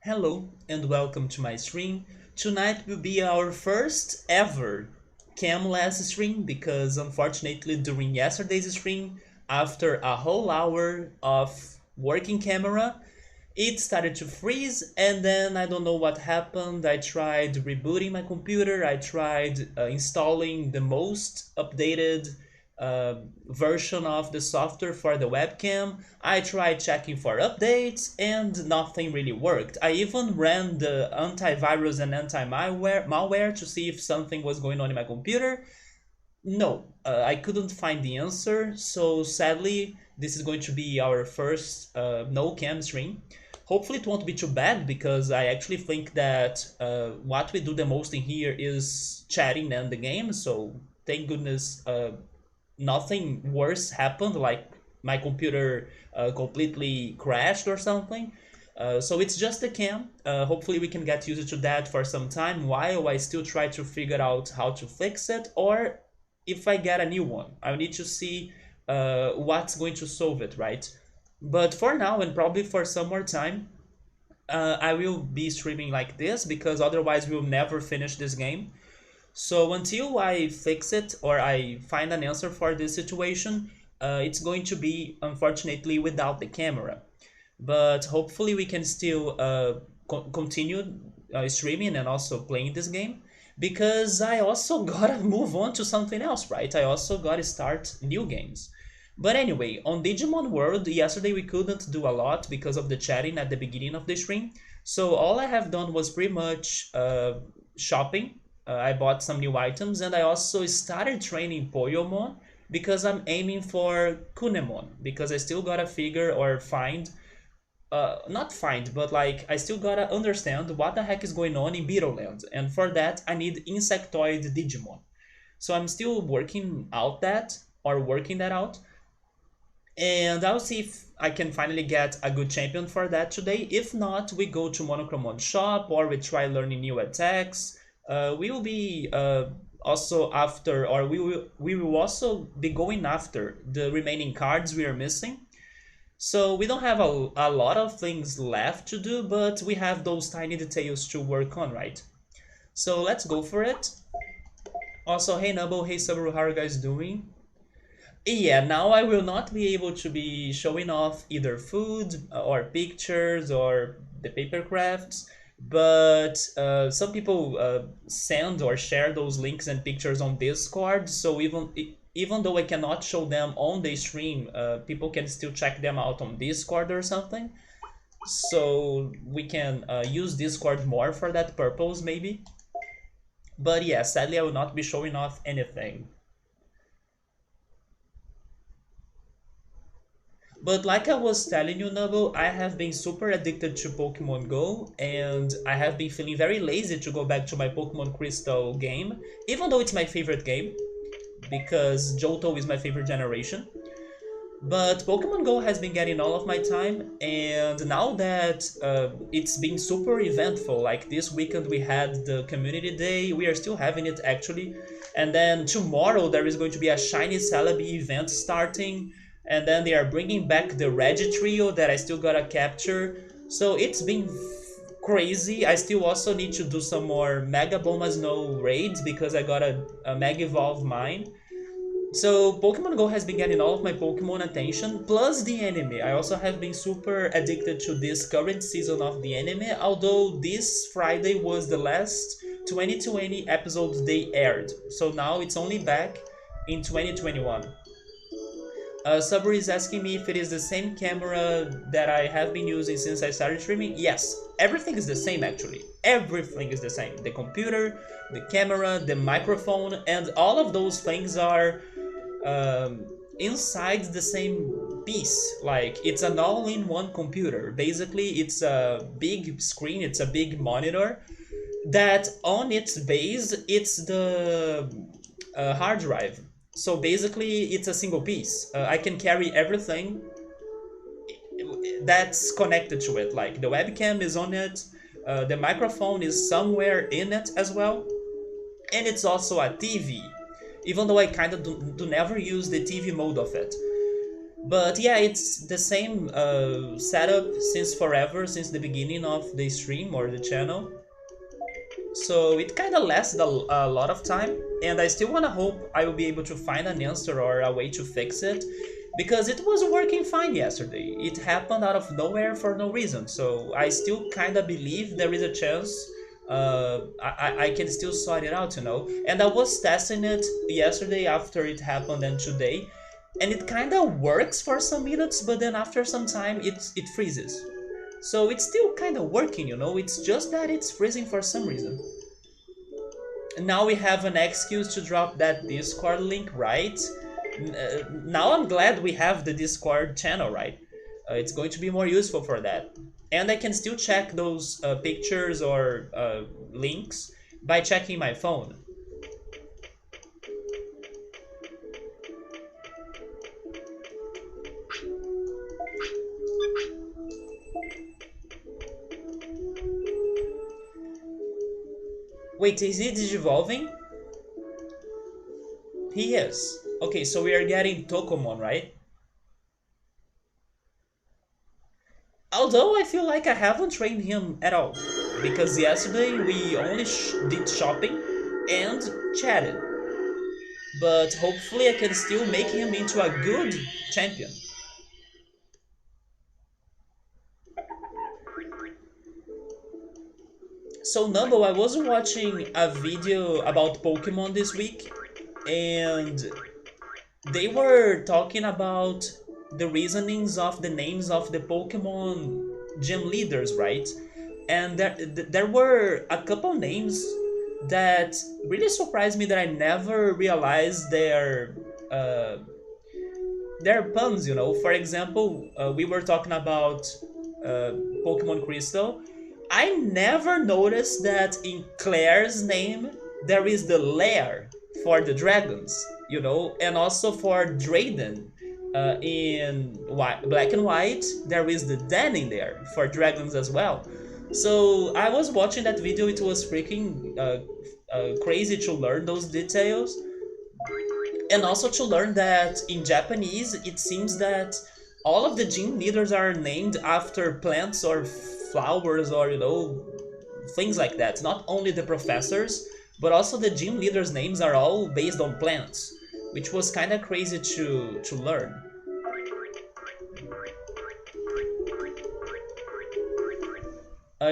Hello and welcome to my stream. Tonight will be our first ever camless stream because unfortunately during yesterday's stream, after a whole hour of working camera, it started to freeze and then I don't know what happened. I tried rebooting my computer, I tried installing the most updated uh, version of the software for the webcam. I tried checking for updates and nothing really worked. I even ran the antivirus and anti-malware to see if something was going on in my computer. No, I couldn't find the answer, so sadly, this is going to be our first no cam stream. Hopefully, it won't be too bad because I actually think that what we do the most in here is chatting and the game. So thank goodness nothing worse happened, like my computer completely crashed or something. So it's just a cam. Hopefully we can get used to that for some time while I still try to figure out how to fix it, or if I get a new one. I need to see what's going to solve it, right? But for now, and probably for some more time, I will be streaming like this because otherwise we'll never finish this game. So until I fix it or I find an answer for this situation, it's going to be unfortunately without the camera. But hopefully we can still continue streaming and also playing this game because I also gotta move on to something else, right? I also gotta start new games. But anyway, on Digimon World, yesterday we couldn't do a lot because of the chatting at the beginning of the stream. So all I have done was pretty much shopping. I bought some new items and I also started training Poyomon because I'm aiming for Kunemon because I still gotta figure or find not find, but like I still gotta understand what the heck is going on in Beetle Land, and for that I need insectoid Digimon. So I'm still working that out, and I'll see if I can finally get a good champion for that today. If not, we go to Monochromon shop or we try learning new attacks. We will be also after, or we will also be going after the remaining cards we are missing. So we don't have a lot of things left to do, but we have those tiny details to work on, right? So let's go for it. Also, hey Nubble, hey Subaru, how are you guys doing? Yeah, now I will not be able to be showing off either food or pictures or the paper crafts, but some people send or share those links and pictures on Discord, so even though I cannot show them on the stream, people can still check them out on Discord or something. So we can use Discord more for that purpose, maybe. But yeah, sadly I will not be showing off anything. But like I was telling you, Nubble, I have been super addicted to Pokemon Go, and I have been feeling very lazy to go back to my Pokemon Crystal game, even though it's my favorite game, because Johto is my favorite generation. But Pokemon Go has been getting all of my time, and now that it's been super eventful, like this weekend we had the community day, we are still having it actually, and then tomorrow there is going to be a Shiny Celebi event starting, and then they are bringing back the Regi Trio that I still gotta capture. So it's been crazy. I still also need to do some more Mega Bomba Snow raids because I got a Mega Evolve mine. So Pokemon Go has been getting all of my Pokemon attention, plus the anime. I also have been super addicted to this current season of the anime, although this Friday was the last 2020 episodes they aired. So now it's only back in 2021. Sabri is asking me if it is the same camera that I have been using since I started streaming. Yes, everything is the same actually. Everything is the same. The computer, the camera, the microphone, and all of those things are inside the same piece. Like it's an all-in-one computer. Basically, it's a big screen, it's a big monitor that on its base, it's the hard drive. So basically, it's a single piece. I can carry everything that's connected to it. Like the webcam is on it, the microphone is somewhere in it as well, and it's also a TV. Even though I kind of do never use the TV mode of it. But yeah, it's the same setup since forever, since the beginning of the stream or the channel. So it kind of lasted a lot of time, and I still want to hope I will be able to find an answer or a way to fix it, because it was working fine yesterday. It happened out of nowhere for no reason, so I still kind of believe there is a chance I can still sort it out, you know. And I was testing it yesterday after it happened and today, and it kind of works for some minutes, but then after some time it freezes. So it's still kind of working, you know, it's just that it's freezing for some reason. And now we have an excuse to drop that Discord link, right? Now I'm glad we have the Discord channel, right? It's going to be more useful for that. And I can still check those pictures or links by checking my phone. Wait, is he digivolving? He is. Okay, so we are getting Tokomon, right? Although I feel like I haven't trained him at all, because yesterday we only did shopping and chatted. But hopefully I can still make him into a good champion. So Numbo, I was watching a video about Pokemon this week, and they were talking about the reasonings of the names of the Pokemon gym leaders, right? And there were a couple names that really surprised me that I never realized their puns, you know. For example, we were talking about uh, Pokemon Crystal. I never noticed that in Claire's name there is the lair for the dragons, you know, and also for Drayden. In black and white, there is the den in there for dragons as well. So I was watching that video, it was freaking crazy to learn those details. And also to learn that in Japanese, it seems that all of the gym leaders are named after plants or flowers or, you know, things like that. Not only the professors, but also the gym leaders' names are all based on plants, which was kind of crazy to learn.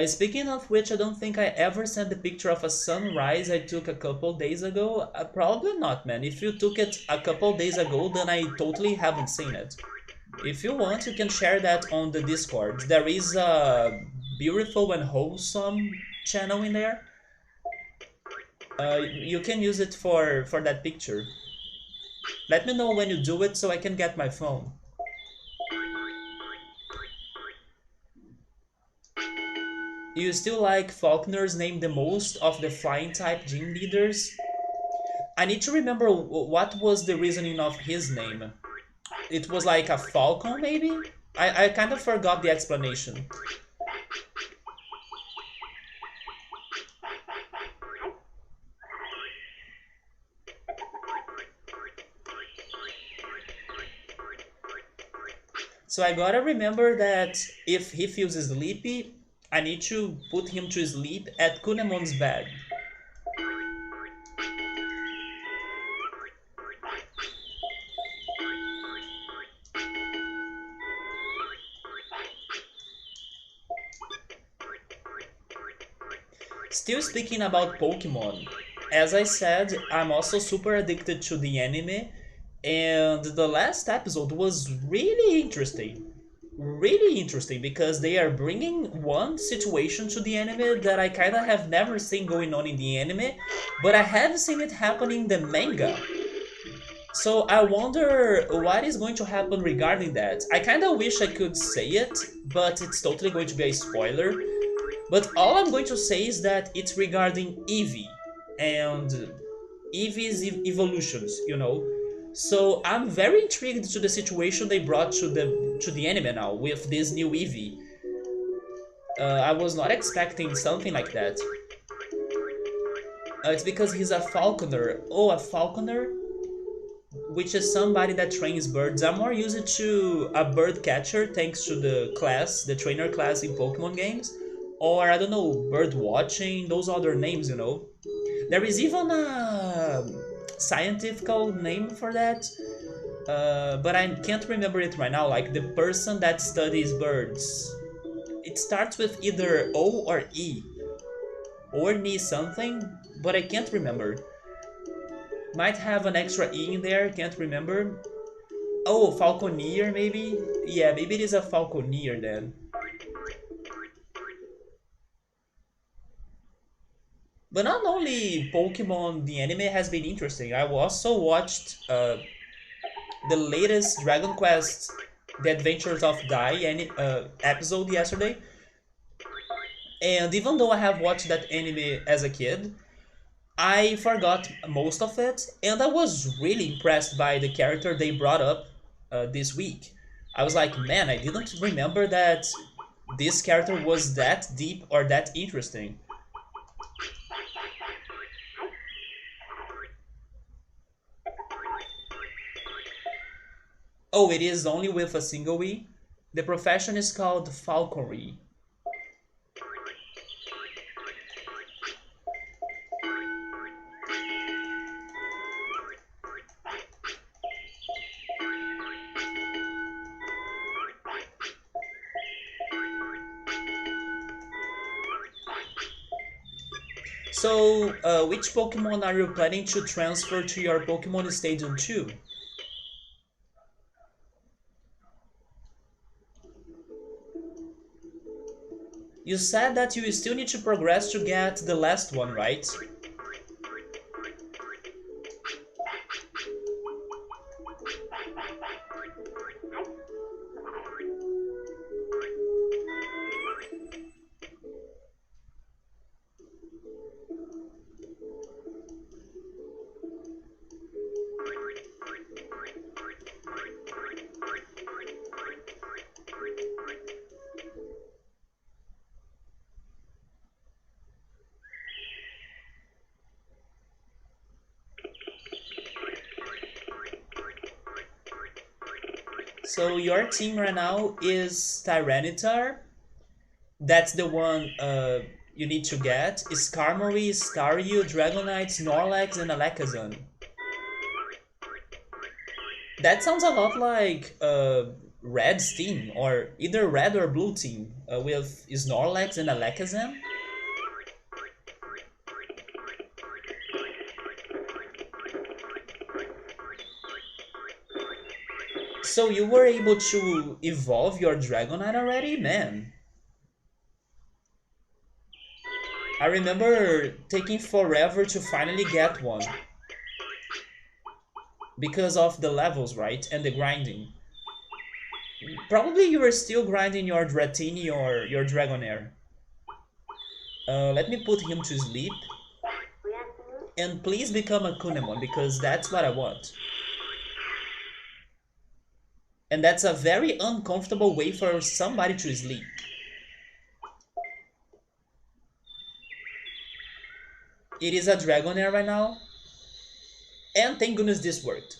Speaking of which, I don't think I ever sent the picture of a sunrise I took a couple days ago. Probably not, man. If you took it a couple days ago, then I totally haven't seen it. If you want, you can share that on the Discord. There is a beautiful and wholesome channel in there. You can use it for that picture. Let me know when you do it so I can get my phone. You still like Faulkner's name the most of the flying type gym leaders? I need to remember what was the reasoning of his name. It was like a falcon, maybe? I kind of forgot the explanation. So I gotta remember that if he feels sleepy, I need to put him to sleep at Kunemon's bed. Still speaking about Pokemon, as I said, I'm also super addicted to the anime, and the last episode was really interesting. Really interesting because they are bringing one situation to the anime that I kind of have never seen going on in the anime, but I have seen it happen in the manga. So I wonder what is going to happen regarding that. I kind of wish I could say it, but it's totally going to be a spoiler. But all I'm going to say is that it's regarding Eevee and Eevee's evolutions, you know. So I'm very intrigued to the situation they brought to the anime now with this new Eevee. I was not expecting something like that. It's because he's a falconer. Oh, a falconer? which is somebody that trains birds. I'm more used to a bird catcher thanks to the class, the trainer class in Pokemon games. Or I don't know, bird watching, those other names, you know. There is even a scientific name for that, but I can't remember it right now. Like the person that studies birds. It starts with either O or E, or Ni something, but I can't remember. Might have an extra E in there, can't remember. Oh, Falconeer maybe? Yeah, maybe it is a Falconeer then. But not only Pokemon, the anime has been interesting. I also watched the latest Dragon Quest, The Adventures of Dai episode yesterday. And even though I have watched that anime as a kid, I forgot most of it, and I was really impressed by the character they brought up this week. I was like, man, I didn't remember that this character was that deep or that interesting. Oh, it is only with a single E? The profession is called falconry. So, which Pokemon are you planning to transfer to your Pokemon Stadium 2? You said that you still need to progress to get the last one, right? So your team right now is Tyranitar. That's the one you need to get. Skarmory, Staryu, Dragonite, Snorlax, and Alakazam. That sounds a lot like Red's team, or either Red or Blue team, with Snorlax and Alakazam. So you were able to evolve your Dragonite already? Man. I remember taking forever to finally get one. Because of the levels, right? And the grinding. Probably you were still grinding your Dratini or your Dragonair. Let me put him to sleep. And please become a Kunemon, because that's what I want. And that's a very uncomfortable way for somebody to sleep. It is a Dragonair right now. And thank goodness this worked.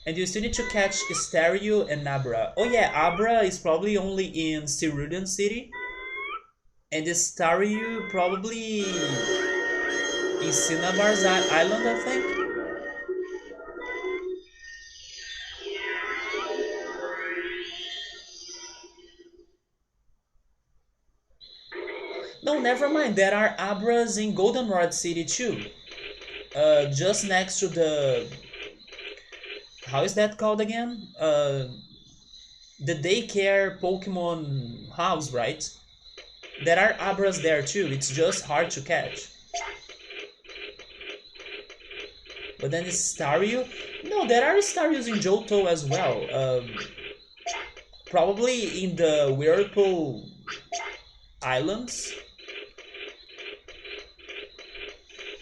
And you still need to catch Staryu and Abra. Oh yeah, Abra is probably only in Cerulean City. And Staryu probably in Cinnabar's Island, I think. No, never mind. There are Abras in Goldenrod City too. Just next to the... How is that called again? The daycare Pokemon house, right? There are Abras there too. It's just hard to catch. But then Staryu? No, there are Staryus in Johto as well. Probably in the Whirlpool Islands.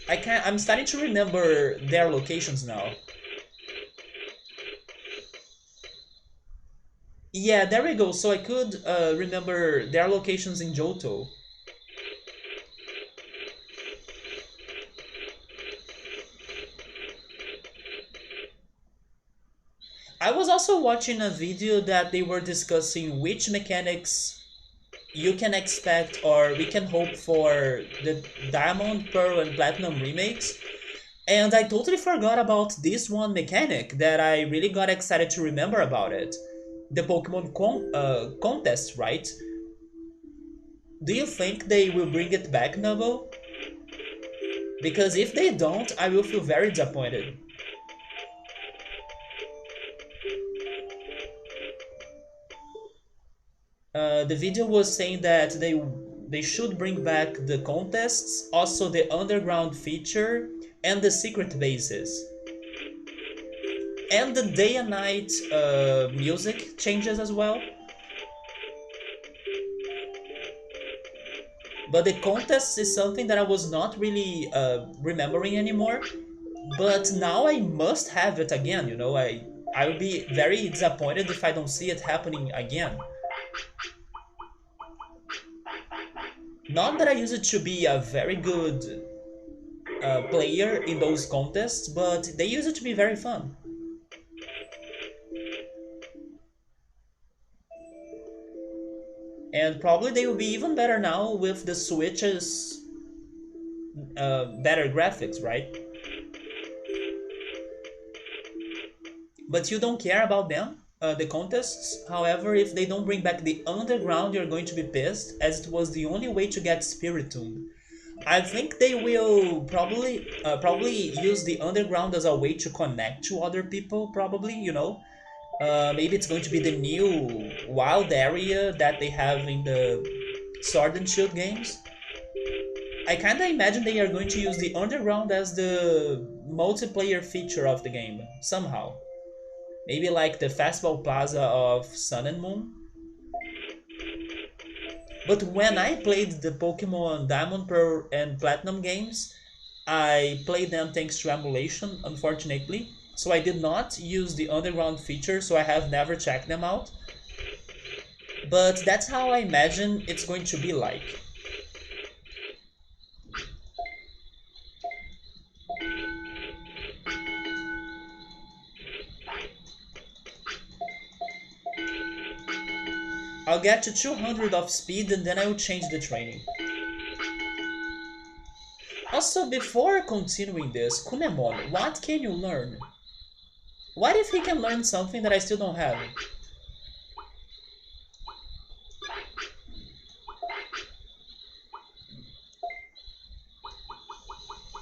I'm starting to remember their locations now. Yeah, there we go. So I could remember their locations in Johto. I was also watching a video that they were discussing which mechanics you can expect or we can hope for the Diamond, Pearl, and Platinum remakes. And I totally forgot about this one mechanic that I really got excited to remember about it. The Pokemon contest, right? Do you think they will bring it back, Novo? Because if they don't, I will feel very disappointed. The video was saying that they should bring back the contests, also the underground feature, and the secret bases, and the day and night music changes as well. But the contests is something that I was not really remembering anymore. But now I must have it again. I will be very disappointed if I don't see it happening again. Not that I used to be a very good player in those contests, but they used to be very fun. And probably they will be even better now with the Switch's better graphics, right? But you don't care about them, the contests. However, if they don't bring back the underground, you're going to be pissed, as it was the only way to get Spiritomb. I think they will probably use the underground as a way to connect to other people. Probably. Maybe it's going to be the new wild area that they have in the Sword and Shield games. I kind of imagine they are going to use the underground as the multiplayer feature of the game somehow. Maybe like the Festival Plaza of Sun and Moon. But when I played the Pokemon Diamond, Pearl, and Platinum games, I played them thanks to emulation, unfortunately. So I did not use the underground feature, so I have never checked them out. But that's how I imagine it's going to be like. I'll get to 200 of speed and then I will change the training. Also, before continuing this, Kunemon, what can you learn? What if he can learn something that I still don't have?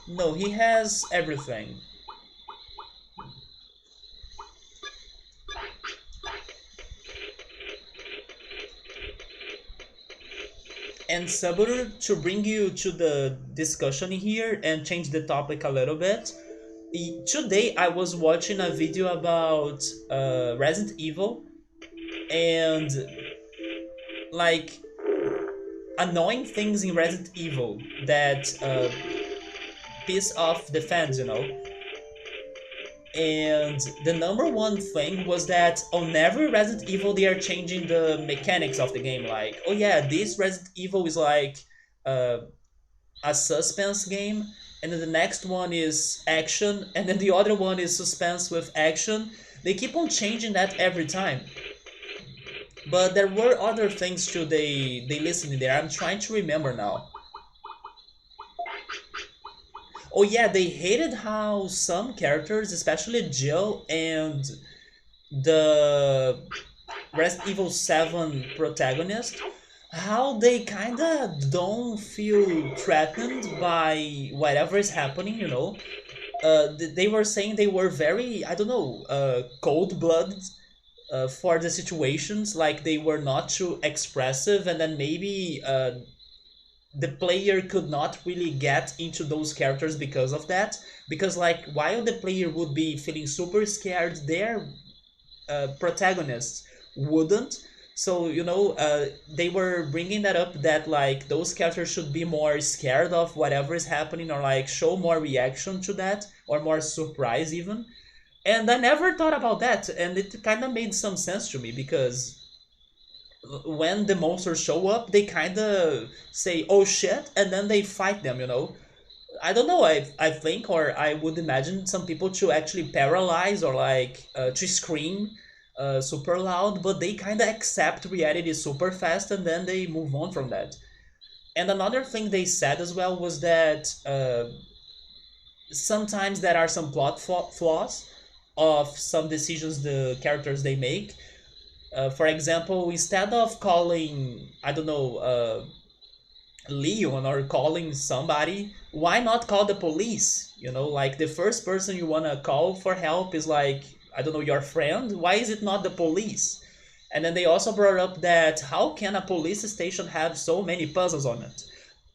No, he has everything. And Sabur, to bring you to the discussion here and change the topic a little bit, today I was watching a video about Resident Evil and like annoying things in Resident Evil that piss off the fans. And the number one thing was that on every Resident Evil they are changing the mechanics of the game. Like, oh yeah, this Resident Evil is like uh, a suspense game, and then the next one is action, and then the other one is suspense with action. They keep on changing that every time. But there were other things too they listed in there. I'm trying to remember now. Oh yeah, they hated how some characters, especially Jill and the Resident Evil 7 protagonist, how they kinda don't feel threatened by whatever is happening. They were saying they were very, I don't know, cold-blooded for the situations, like they were not too expressive, and then maybe the player could not really get into those characters because of that. Because like while the player would be feeling super scared, their protagonists wouldn't. So they were bringing that up that like those characters should be more scared of whatever is happening, or like show more reaction to that, or more surprise even. And I never thought about that, and it kind of made some sense to me because when the monsters show up, they kind of say, "Oh shit," and then they fight them. I don't know. I think or I would imagine some people to actually paralyze or like to scream super loud, but they kind of accept reality super fast and then they move on from that. And another thing they said as well was that sometimes there are some plot flaws of some decisions the characters they make. For example, instead of calling, I don't know, Leon or calling somebody, why not call the police? You know, like the first person you want to call for help is like, I don't know, your friend. Why is it not the police? And then they also brought up that how can a police station have so many puzzles on it?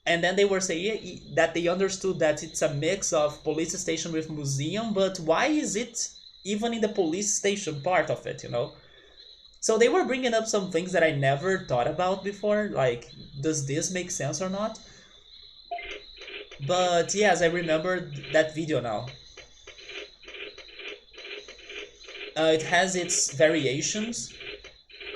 And then they were saying that they understood that it's a mix of police station with museum, but why is it even in the police station part of it, you know? So they were bringing up some things that I never thought about before, like, does this make sense or not? But yes, I remember that video now. It has its variations.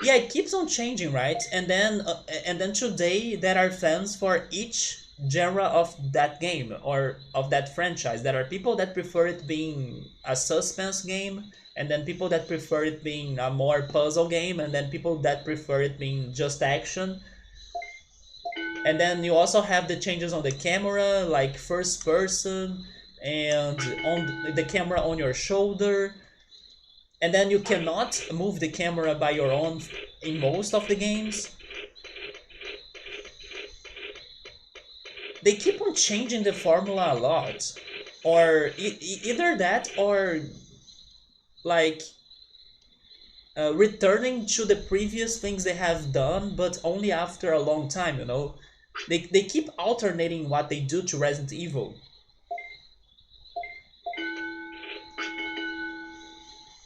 Yeah, it keeps on changing, right? And then today there are fans for each genre of that game or of that franchise. There are people that prefer it being a suspense game, and then people that prefer it being a more puzzle game, and then people that prefer it being just action. And then you also have the changes on the camera, like first person, and on the camera on your shoulder, and then you cannot move the camera by your own in most of the games. They keep on changing the formula a lot, or either that or like returning to the previous things they have done, but only after a long time. You know, they keep alternating what they do to Resident Evil.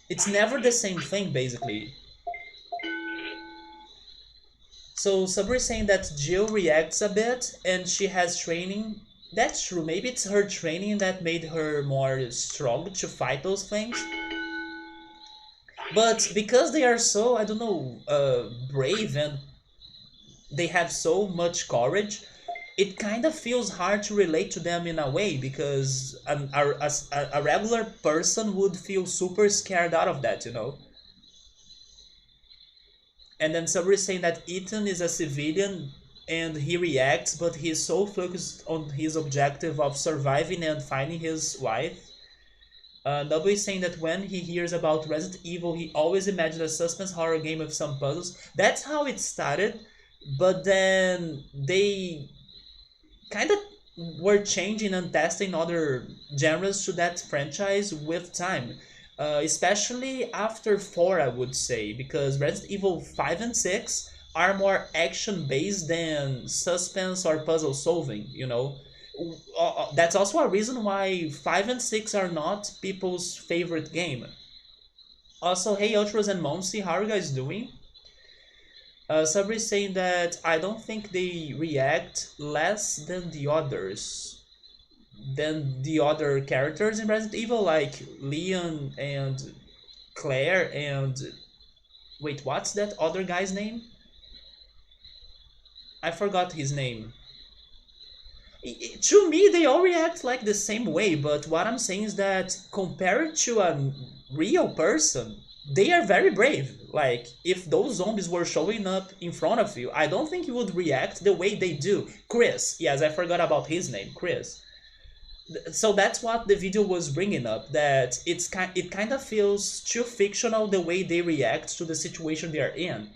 It's never the same thing, basically. So Sabri is saying that Jill reacts a bit and she has training. That's true. Maybe it's her training that made her more strong to fight those things. But because they are so, I don't know, brave and they have so much courage, it kind of feels hard to relate to them in a way because a regular person would feel super scared out of that, you know? And then somebody saying that Ethan is a civilian and he reacts, but he's so focused on his objective of surviving and finding his wife. Double is saying that when he hears about Resident Evil, he always imagined a suspense horror game with some puzzles. That's how it started, but then they kind of were changing and testing other genres to that franchise with time. Especially after 4, I would say, because Resident Evil 5 and 6 are more action based than suspense or puzzle solving, you know. That's also a reason why 5 and 6 are not people's favorite game. Also, hey Ultras and Monsi, how are you guys doing? Sabri is saying that I don't think they react less than the other characters in Resident Evil, like Leon and Claire and wait, what's that other guy's name? I forgot his name. To me, they all react like the same way, but what I'm saying is that compared to a real person, they are very brave. Like, if those zombies were showing up in front of you, I don't think you would react the way they do. Chris, yes, I forgot about his name, Chris. So that's what the video was bringing up, that it kind of feels too fictional the way they react to the situation they are in.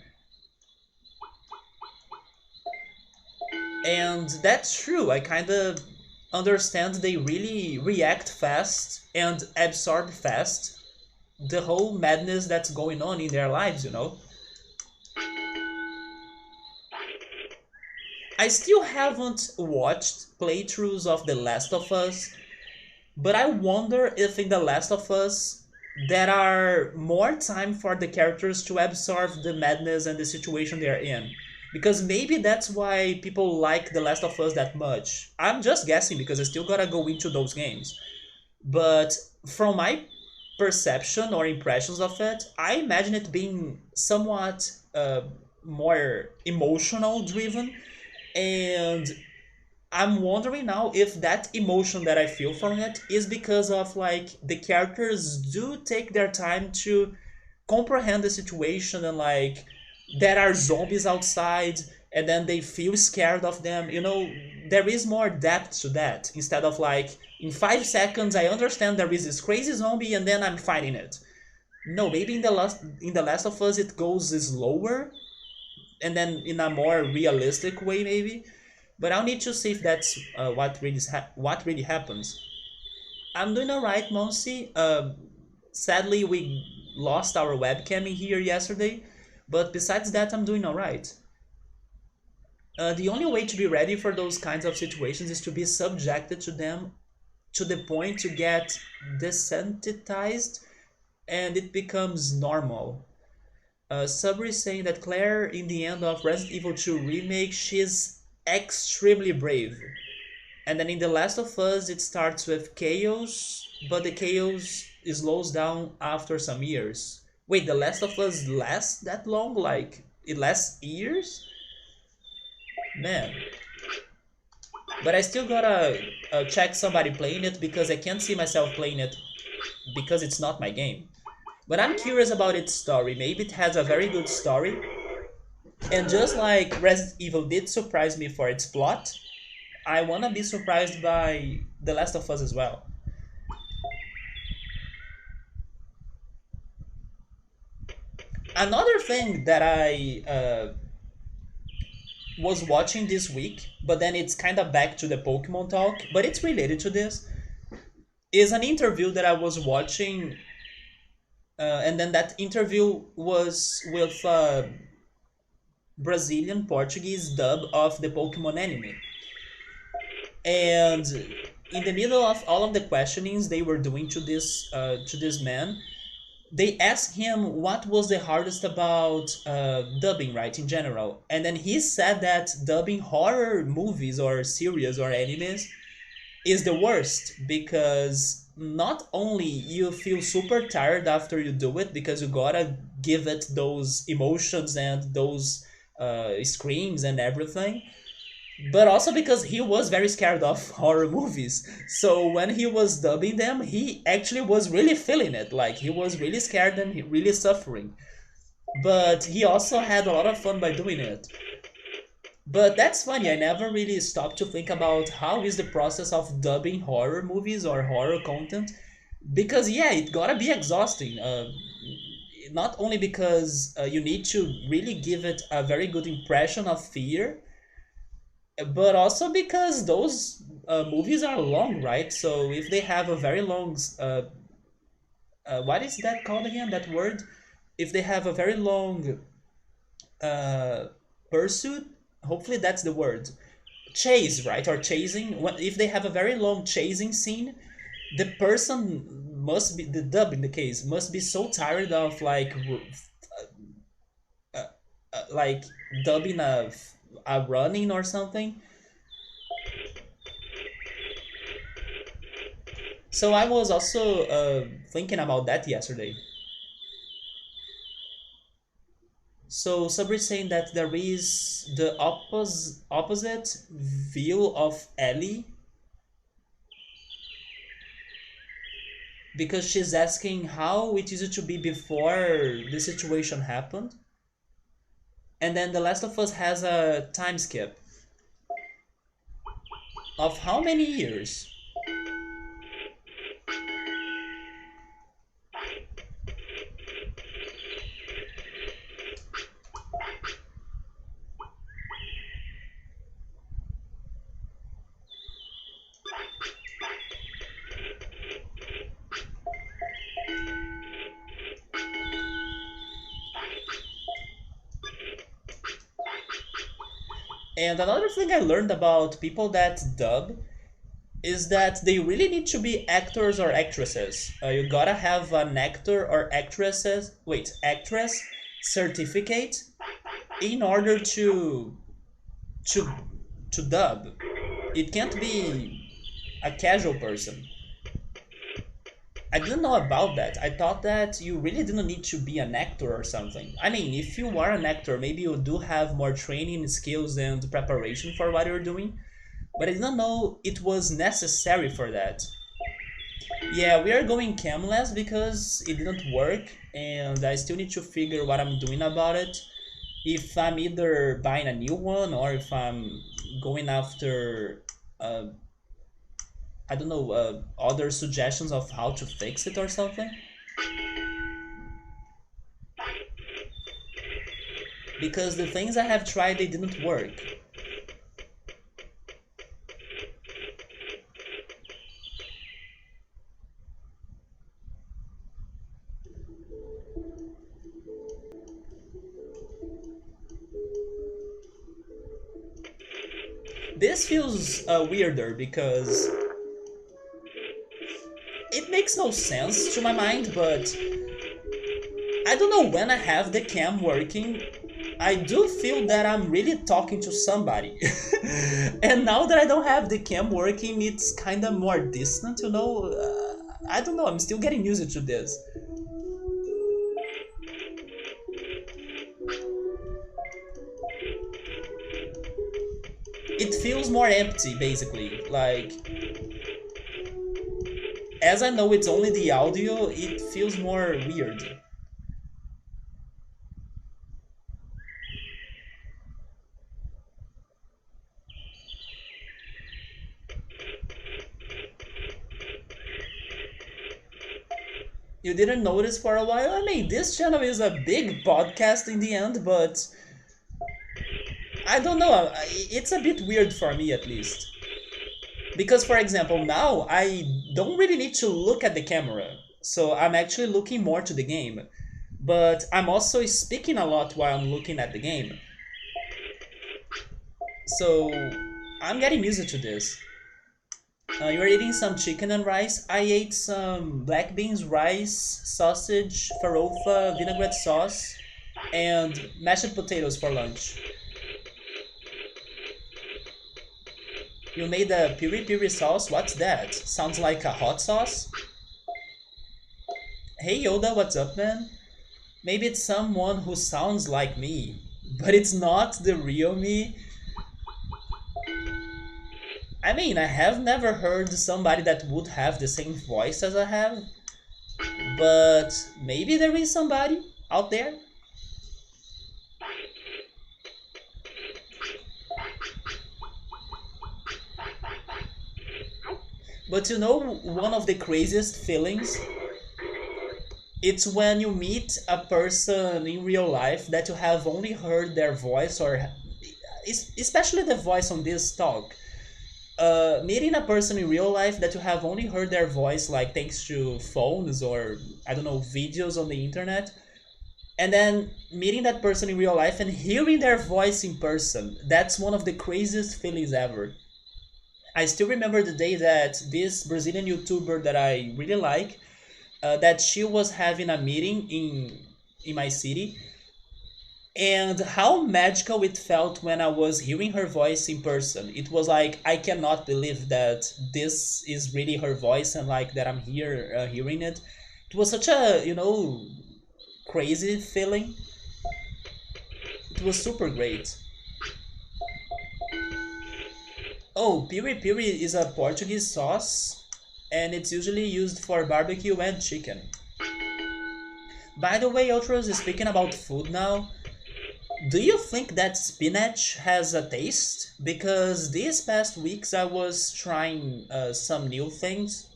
And that's true. I kind of understand they really react fast and absorb fast the whole madness that's going on in their lives, you know? I still haven't watched playthroughs of The Last of Us, but I wonder if in The Last of Us there are more time for the characters to absorb the madness and the situation they're in. Because maybe that's why people like The Last of Us that much. I'm just guessing because I still gotta go into those games. But from my perception or impressions of it, I imagine it being somewhat more emotional driven and I'm wondering now if that emotion that I feel from it is because of like the characters do take their time to comprehend the situation, and like there are zombies outside and then they feel scared of them. There is more depth to that instead of like in 5 seconds I understand there is this crazy zombie and then I'm fighting it. No, maybe in the Last of Us it goes slower and then in a more realistic way maybe. But I'll need to see if that's what really happens. I'm doing alright, Monsi. Sadly, we lost our webcam in here yesterday, but besides that, I'm doing alright. The only way to be ready for those kinds of situations is to be subjected to them to the point to get desensitized and it becomes normal. Sabri is saying that Claire, in the end of Resident Evil 2 Remake, she's extremely brave. And then in The Last of Us, it starts with chaos, but the chaos slows down after some years. Wait, The Last of Us lasts that long? Like, it lasts years? Man. But I still gotta check somebody playing it because I can't see myself playing it because it's not my game. But I'm curious about its story. Maybe it has a very good story. And just like Resident Evil did surprise me for its plot, I wanna be surprised by The Last of Us as well. Another thing that I was watching this week, but then it's kind of back to the Pokemon talk, but it's related to this, is an interview that I was watching, and then that interview was with Brazilian Portuguese dub of the Pokemon anime. And in the middle of all of the questionings they were doing to this man, they asked him what was the hardest about dubbing, right, in general. And then he said that dubbing horror movies or series or animes is the worst because not only you feel super tired after you do it because you gotta give it those emotions and those screams and everything, but also because he was very scared of horror movies. So when he was dubbing them, he actually was really feeling it. Like he was really scared and really suffering. But he also had a lot of fun by doing it. But that's funny. I never really stopped to think about how is the process of dubbing horror movies or horror content. Because yeah, it gotta be exhausting. Not only because you need to really give it a very good impression of fear, but also because those movies are long, right? So if they have a very long, what is that called again? That word? If they have a very long uh, pursuit, hopefully that's the word. Chase, right? Or chasing. If they have a very long chasing scene, the person must be the dub in the case must be so tired of like dubbing a running or something. So I was also thinking about that yesterday. So Sabri's saying that there is the opposite view of Ellie because she's asking how it used to be before the situation happened. And then The Last of Us has a time skip of how many years? And another thing I learned about people that dub is that they really need to be actors or actresses. You gotta have an actor or actress certificate in order to to dub. It can't be a casual person. I didn't know about that. I thought that you really didn't need to be an actor or something. I mean, if you are an actor, maybe you do have more training skills and preparation for what you're doing. but I didn't know it was necessary for that. Yeah, we are going camless because it didn't work, and I still need to figure what I'm doing about it. If I'm either buying a new one or if I'm going after, uh, I don't know, other suggestions of how to fix it or something. Because the things I have tried, they didn't work. This feels weirder because it makes no sense to my mind, but I don't know, when I have the cam working, I do feel that I'm really talking to somebody. And now that I don't have the cam working, it's kind of more distant, you know? I don't know, I'm still getting used to this. It feels more empty, basically. Like, as I know it's only the audio, it feels more weird. You didn't notice for a while? I mean, this channel is a big podcast in the end, but I don't know. It's a bit weird for me, at least. Because, for example, now I don't really need to look at the camera. So I'm actually looking more to the game. But I'm also speaking a lot while I'm looking at the game. So I'm getting used to this. You're eating some chicken and rice. I ate some black beans, rice, sausage, farofa, vinaigrette sauce, and mashed potatoes for lunch. You made a piri piri sauce? What's that? Sounds like a hot sauce? Hey Yoda, what's up, man? Maybe it's someone who sounds like me, but it's not the real me. I mean, I have never heard somebody that would have the same voice as I have, but maybe there is somebody out there. But you know, one of the craziest feelings, it's when you meet a person in real life that you have only heard their voice, or especially the voice on this talk. Meeting a person in real life that you have only heard their voice, like thanks to phones or I don't know, videos on the internet, and then meeting that person in real life and hearing their voice in person, that's one of the craziest feelings ever. I still remember the day that this Brazilian YouTuber that I really like, that she was having a meeting in my city, and how magical it felt when I was hearing her voice in person. It was like I cannot believe that this is really her voice and like that I'm here hearing it. It was such a, crazy feeling. It was super great. Oh, piri piri is a Portuguese sauce, and it's usually used for barbecue and chicken. By the way, Ultros, speaking about food now, do you think that spinach has a taste? Because these past weeks I was trying some new things.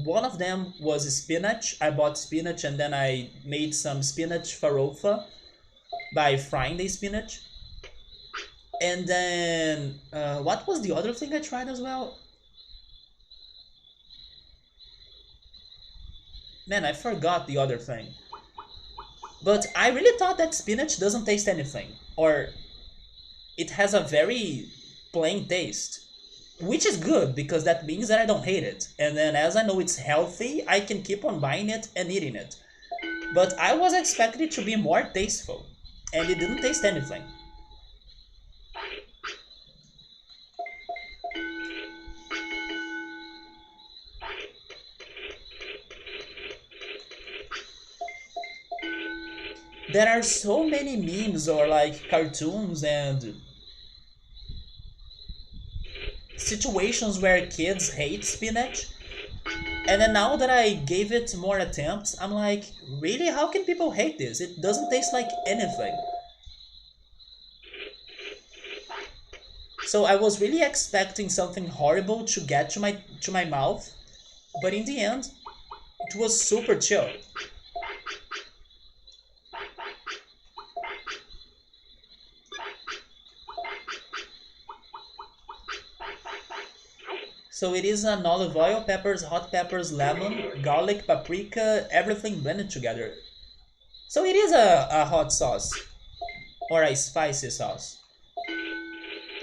One of them was spinach. I bought spinach and then I made some spinach farofa by frying the spinach. And then, what was the other thing I tried as well? Man, I forgot the other thing. But I really thought that spinach doesn't taste anything. Or it has a very plain taste. Which is good because that means that I don't hate it. And then as I know it's healthy, I can keep on buying it and eating it. But I was expecting it to be more tasteful. And it didn't taste anything. There are so many memes or like cartoons and situations where kids hate spinach. And then now that I gave it more attempts, I'm like, really? How can people hate this? It doesn't taste like anything. So I was really expecting something horrible to get to my mouth, but in the end, it was super chill. So it is an olive oil, peppers, hot peppers, lemon, garlic, paprika, everything blended together. So it is a hot sauce or a spicy sauce.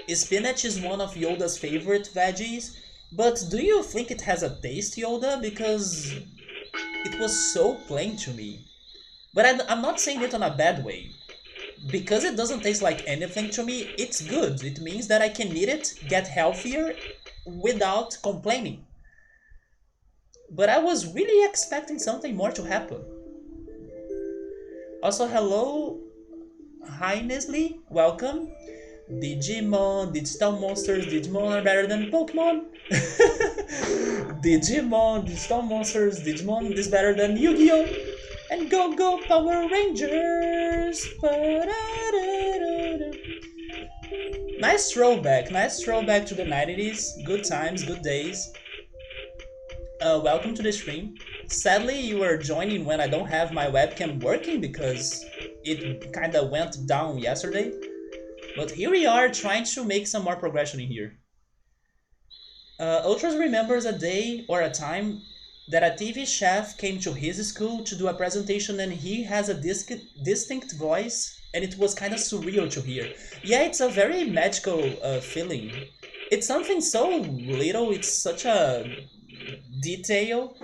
Spinach is one of Yoda's favorite veggies, but do you think it has a taste, Yoda? Because it was so plain to me. But I'm not saying it on a bad way. Because it doesn't taste like anything to me, it's good. It means that I can eat it, get healthier without complaining. But I was really expecting something more to happen. Also, hello, hi Nestle, welcome. Digimon, digital monsters, Digimon are better than Pokemon. Digimon, digital monsters, Digimon is better than Yu-Gi-Oh! And go go Power Rangers! Ba-da-da-da-da. Nice throwback to the 90s. Good times, good days. Welcome to the stream. Sadly, you are joining when I don't have my webcam working because it kinda went down yesterday. But here we are trying to make some more progression in here. Ultras remembers a day or a time that a TV chef came to his school to do a presentation and he has a distinct voice and it was kind of surreal to hear. Yeah, it's a very magical feeling. It's something so little, it's such a detail,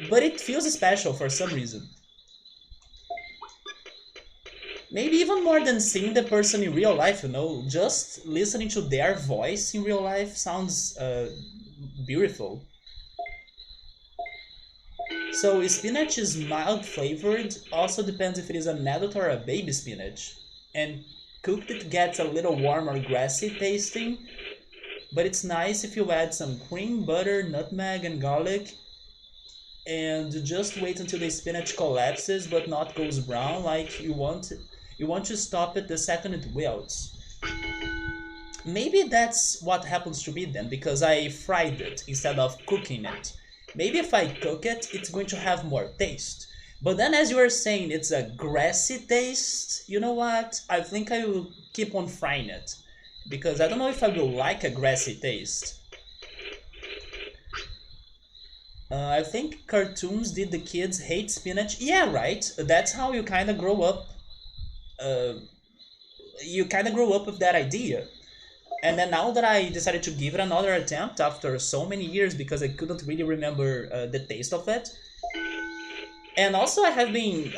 but it feels special for some reason. Maybe even more than seeing the person in real life, you know, just listening to their voice in real life sounds beautiful. So spinach is mild flavored, also depends if it is an adult or a baby spinach. And cooked it gets a little warm or grassy tasting, but it's nice if you add some cream, butter, nutmeg and garlic and just wait until the spinach collapses but not goes brown like you want to stop it the second it wilts. Maybe that's what happens to me then, because I fried it instead of cooking it. Maybe if I cook it, it's going to have more taste. But then as you were saying, it's a grassy taste. You know what? I think I will keep on frying it. Because I don't know if I will like a grassy taste. I think cartoons did the kids hate spinach. Yeah, right. That's how you kind of grow up. Uh, you kind of grow up with that idea. And then now that I decided to give it another attempt after so many years because I couldn't really remember the taste of it, and also I have been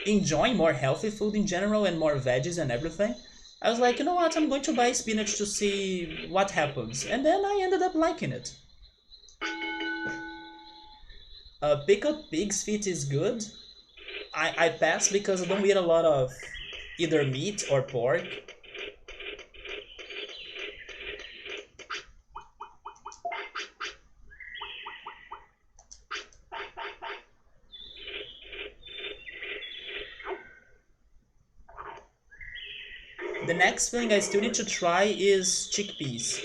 enjoying more healthy food in general and more veggies and everything. I was like, you know what, I'm going to buy spinach to see what happens, and then I ended up liking it. Pickled pig's feet is good. I pass because I don't eat a lot of either meat or pork. The next thing I still need to try is chickpeas.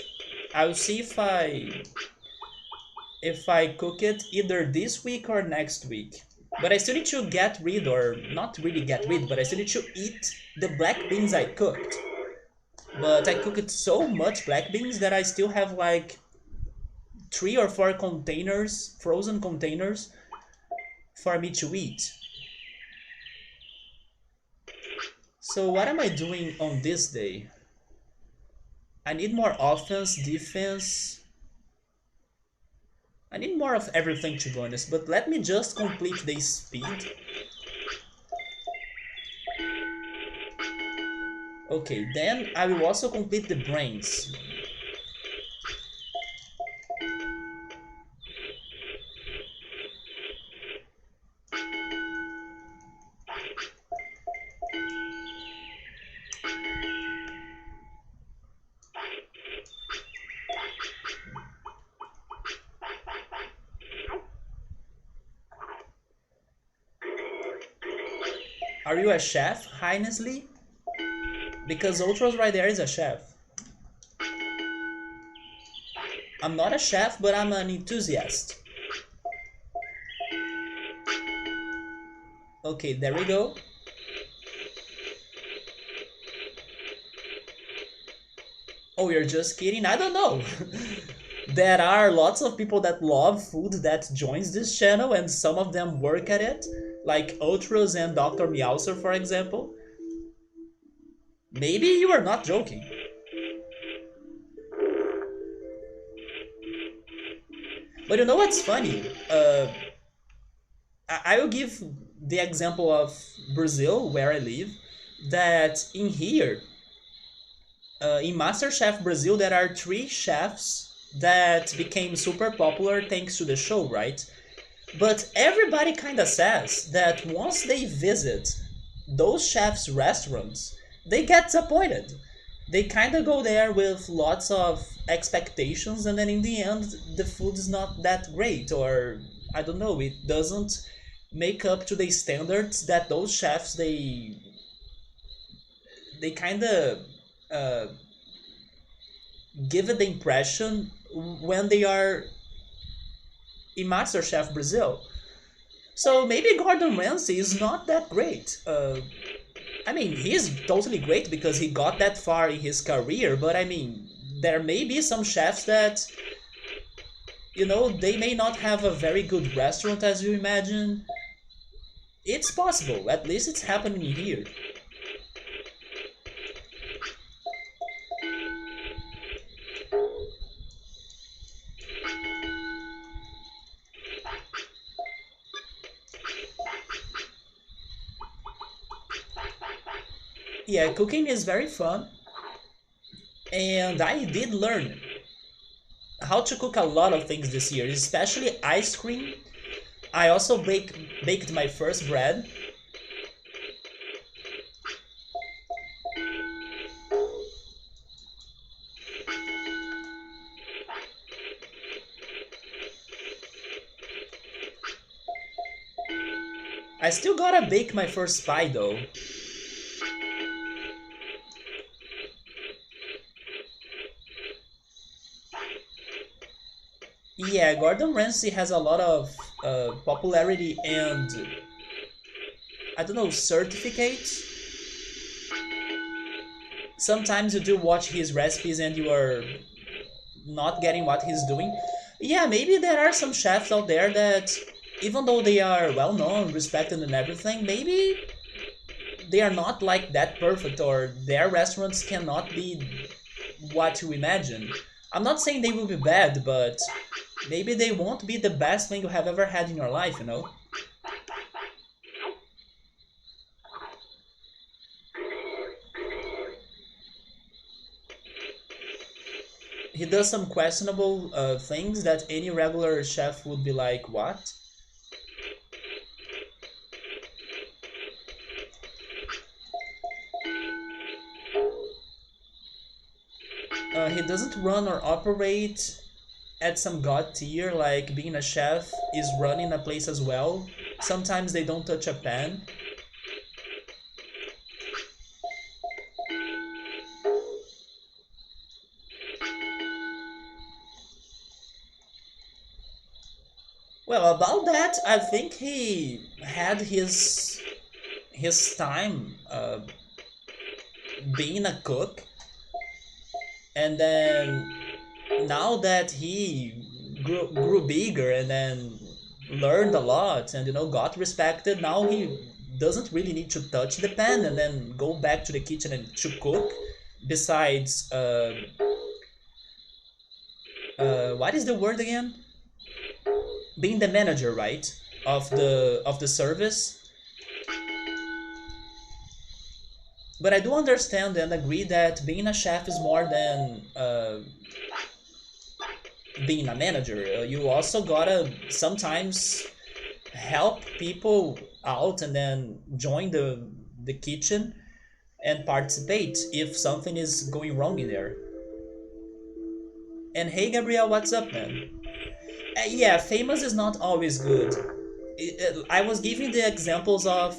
I'll see if I cook it either this week or next week. But I still need to get rid, or not really get rid, but I still need to eat the black beans I cooked. But I cooked so much black beans that I still have like 3 or 4 containers, frozen containers, for me to eat. So what am I doing on this day? I need more offense, defense. I need more of everything to be honest, but let me just complete the speed. Okay, then I will also complete the brains. Are you a chef, Heinesley? Because Ultros right there is a chef. I'm not a chef, but I'm an enthusiast. Okay, there we go. Oh, you're just kidding? I don't know. There are lots of people that love food that joins this channel, and some of them work at it, like Ultros and Dr. Meowser, for example. Maybe you are not joking. But you know what's funny? I will give the example of Brazil, where I live, that in here, in MasterChef Brazil, there are three chefs that became super popular thanks to the show, right? But everybody kind of says that once they visit those chefs' restaurants, they get disappointed. They kind of go there with lots of expectations, and then in the end, the food is not that great, or I don't know, it doesn't make up to the standards that those chefs they kind of uh, give it the impression when they are in MasterChef Brazil. So maybe Gordon Ramsay is not that great. I mean, he's totally great because he got that far in his career, but I mean, there may be some chefs that, they may not have a very good restaurant as you imagine. It's possible, at least it's happening here. Yeah, cooking is very fun, and I did learn how to cook a lot of things this year, especially ice cream. I also baked my first bread. I still gotta bake my first pie though. Yeah, Gordon Ramsay has a lot of popularity and, I don't know, certificates. Sometimes you do watch his recipes and you are not getting what he's doing. Yeah, maybe there are some chefs out there that, even though they are well known, respected, and everything, maybe they are not like that perfect, or their restaurants cannot be what you imagine. I'm not saying they will be bad, but maybe they won't be the best thing you have ever had in your life. He does some questionable things that any regular chef would be like, what? He doesn't run or operate at some god tier, like being a chef is running a place as well. Sometimes they don't touch a pan. Well, about that, I think he had his time being a cook, and then now that he grew bigger and then learned a lot and got respected, now he doesn't really need to touch the pan and then go back to the kitchen and to cook. Besides, what is the word again? Being the manager, right, of the service. But I do understand and agree that being a chef is more than being a manager. You also gotta sometimes help people out and then join the kitchen and participate if something is going wrong in there. And hey, Gabriel, what's up, man? Yeah, famous is not always good. I was giving the examples of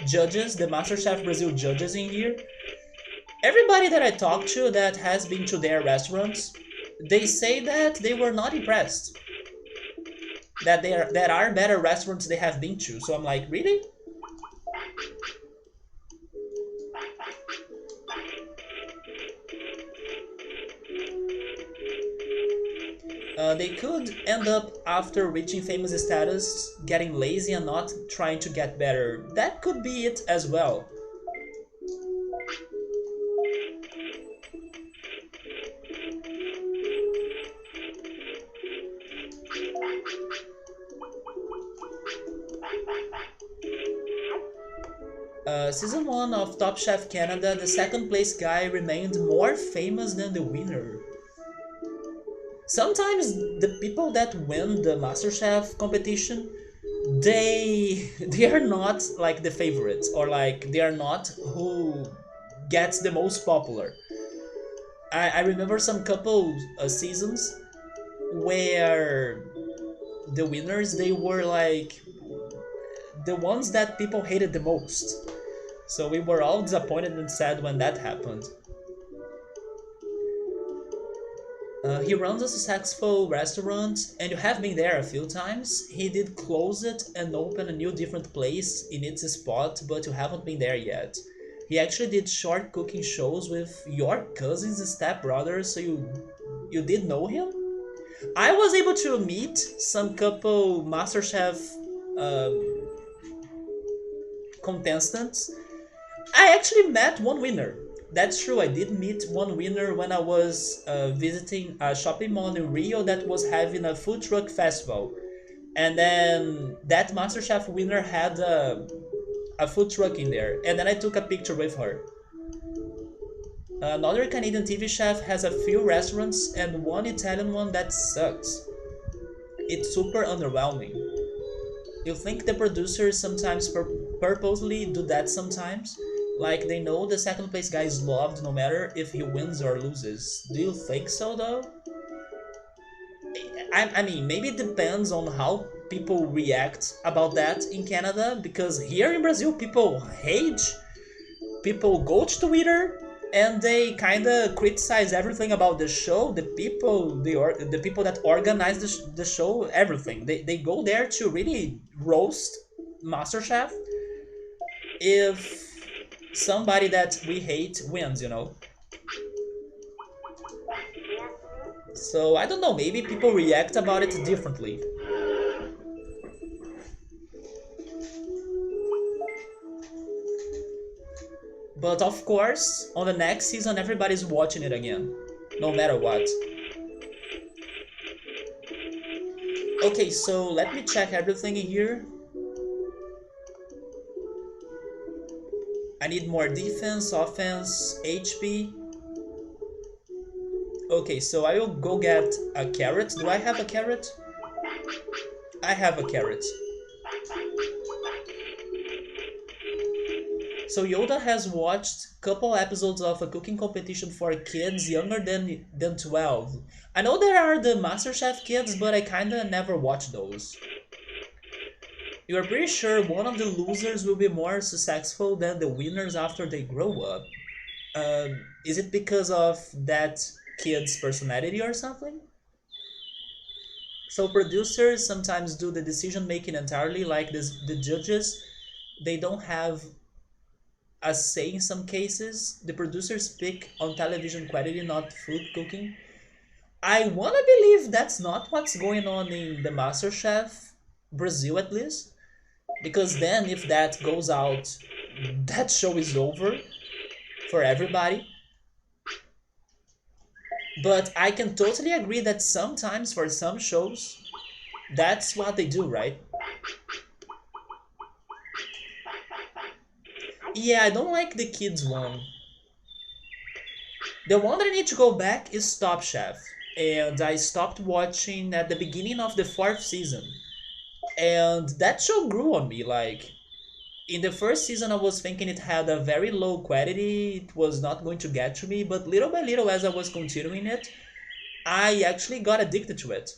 judges, the MasterChef Brazil judges in here, everybody that I talked to that has been to their restaurants, they say that they were not impressed. That are better restaurants they have been to. So I'm like, really? They could end up, after reaching famous status, getting lazy and not trying to get better. That could be it as well. Season 1 of Top Chef Canada, the second place guy remained more famous than the winner. Sometimes the people that win the MasterChef competition, they are not like the favorites, or like they are not who gets the most popular. I remember some couple seasons where the winners, they were like the ones that people hated the most. So we were all disappointed and sad when that happened. He runs a successful restaurant, and you have been there a few times. He did close it and open a new different place in its spot, but you haven't been there yet. He actually did short cooking shows with your cousin's stepbrother, so you did know him? I was able to meet some couple MasterChef contestants. I actually met one winner. That's true, I did meet one winner when I was visiting a shopping mall in Rio that was having a food truck festival. And then that MasterChef winner had a food truck in there. And then I took a picture with her. Another Canadian TV chef has a few restaurants and one Italian one that sucks. It's super underwhelming. You think the producers sometimes purposely do that sometimes? Like they know the second place guy is loved no matter if he wins or loses. Do you think so though? I mean, maybe it depends on how people react about that in Canada, because here in Brazil people hate, people go to Twitter and they kind of criticize everything about the show, the people, the people that organize the show, everything. They go there to really roast MasterChef if somebody that we hate wins, you know? So I don't know, maybe people react about it differently. But of course, on the next season, everybody's watching it again, no matter what. Okay, so let me check everything in here. I need more defense, offense, HP. Okay, so I will go get a carrot. Do I have a carrot? I have a carrot. So Yoda has watched a couple episodes of a cooking competition for kids younger than 12. I know there are the MasterChef kids, but I kinda never watch those. You are pretty sure one of the losers will be more successful than the winners after they grow up. Is it because of that kid's personality or something? So producers sometimes do the decision making entirely, like the judges. They don't have a say in some cases. The producers pick on television quality, not food cooking. I wanna believe that's not what's going on in the MasterChef Brazil, at least. Because then if that goes out, that show is over for everybody. But I can totally agree that sometimes for some shows, that's what they do, right? Yeah, I don't like the kids one. The one that I need to go back is Top Chef. And I stopped watching at the beginning of the fourth season. And that show grew on me. Like, in the first season, I was thinking it had a very low quality, it was not going to get to me, but little by little, as I was continuing it, I actually got addicted to it.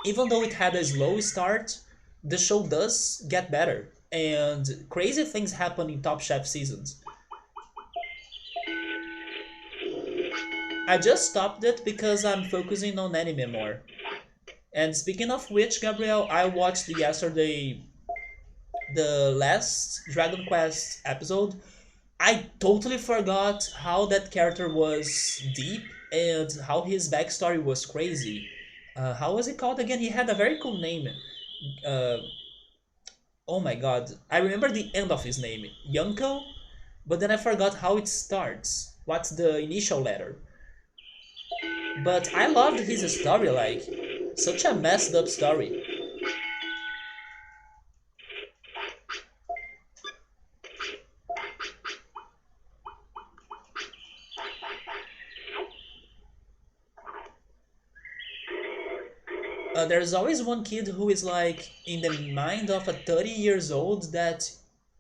Even though it had a slow start, the show does get better. and crazy things happen in Top Chef seasons. I just stopped it because I'm focusing on anime more. And speaking of which, Gabriel, I watched yesterday the last Dragon Quest episode. I totally forgot how that character was deep and how his backstory was crazy. How was it called again? He had a very cool name. Uh, oh my god, I remember the end of his name, Yunko, but then I forgot how it starts. What's the initial letter? But I loved his story, like, such a messed up story. There's always one kid who is like in the mind of a 30 years old that,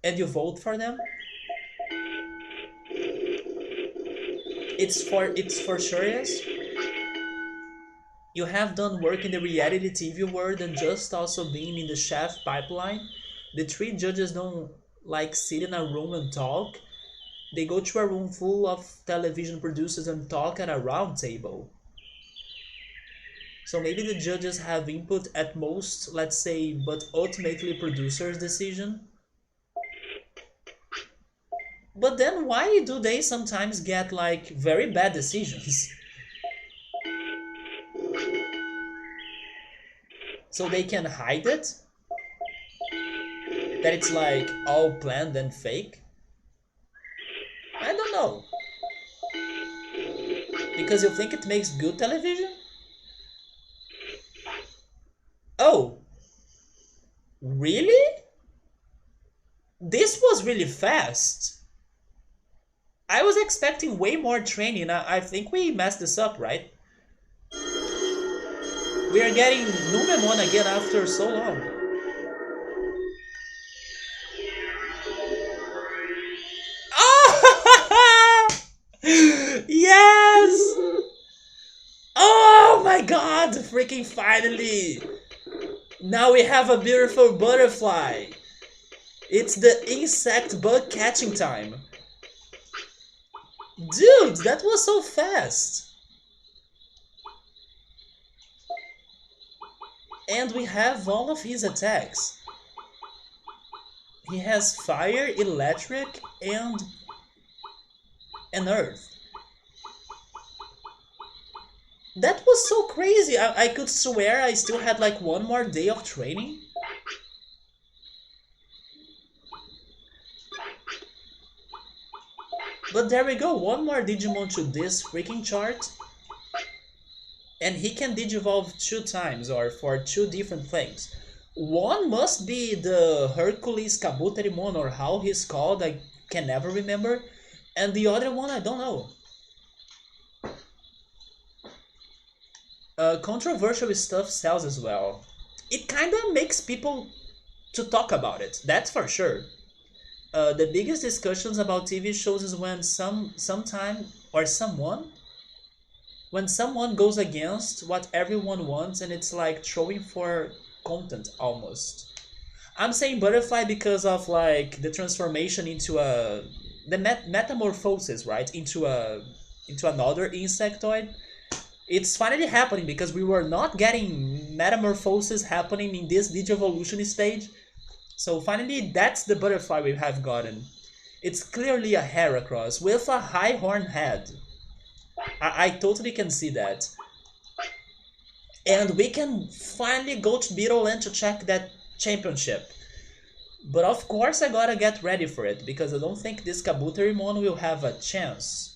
and you vote for them. It's for sure yes. You have done work in the reality TV world and just also being in the chef pipeline. The three judges don't like sit in a room and talk. They go to a room full of television producers and talk at a round table. So maybe the judges have input at most, let's say, but ultimately producer's decision. But then why do they sometimes get like very bad decisions? So they can hide it? That it's like all planned and fake? I don't know. Because you think it makes good television? Oh, really? This was really fast. I was expecting way more training. I think we messed this up, right? We are getting Numemon again after so long. Ah! Yes! Oh my god! Freaking finally! Now we have a beautiful butterfly. It's the insect bug catching time. Dude, that was so fast. And we have all of his attacks. He has fire, electric, and earth. That was so crazy. I could swear I still had like one more day of training. But there we go, one more Digimon to this freaking chart. And he can Digivolve 2 times or for 2 different things. One must be the Hercules Kabuterimon or how he's called, I can never remember. And the other one, I don't know. Controversial stuff sells as well. It kinda makes people to talk about it, that's for sure. The biggest discussions about TV shows is when sometime or someone goes against what everyone wants and it's like throwing for content almost. I'm saying butterfly because of like the transformation into a the metamorphosis, right? Into another insectoid. It's finally happening because we were not getting metamorphosis happening in this Digivolution stage. So finally that's the butterfly we have gotten. It's clearly a Heracross with a high horn head. I totally can see that. And we can finally go to Beetle Land to check that championship. But of course I gotta get ready for it, because I don't think this Kabuterimon will have a chance.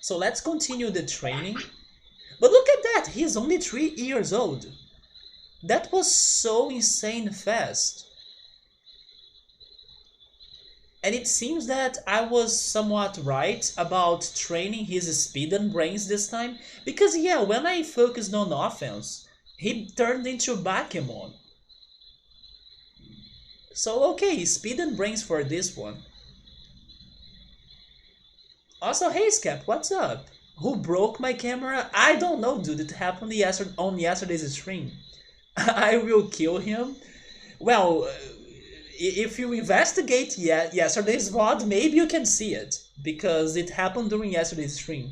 So let's continue the training. But look at that, he's only 3 years old. That was so insane fast. And it seems that I was somewhat right about training his speed and brains this time. Because yeah, when I focused on offense, he turned into Bakemon. So okay, speed and brains for this one. Also, hey Scap, what's up? Who broke my camera? I don't know, dude. It happened on yesterday's stream. I will kill him. Well, If you investigate yesterday's VOD, maybe you can see it because it happened during yesterday's stream.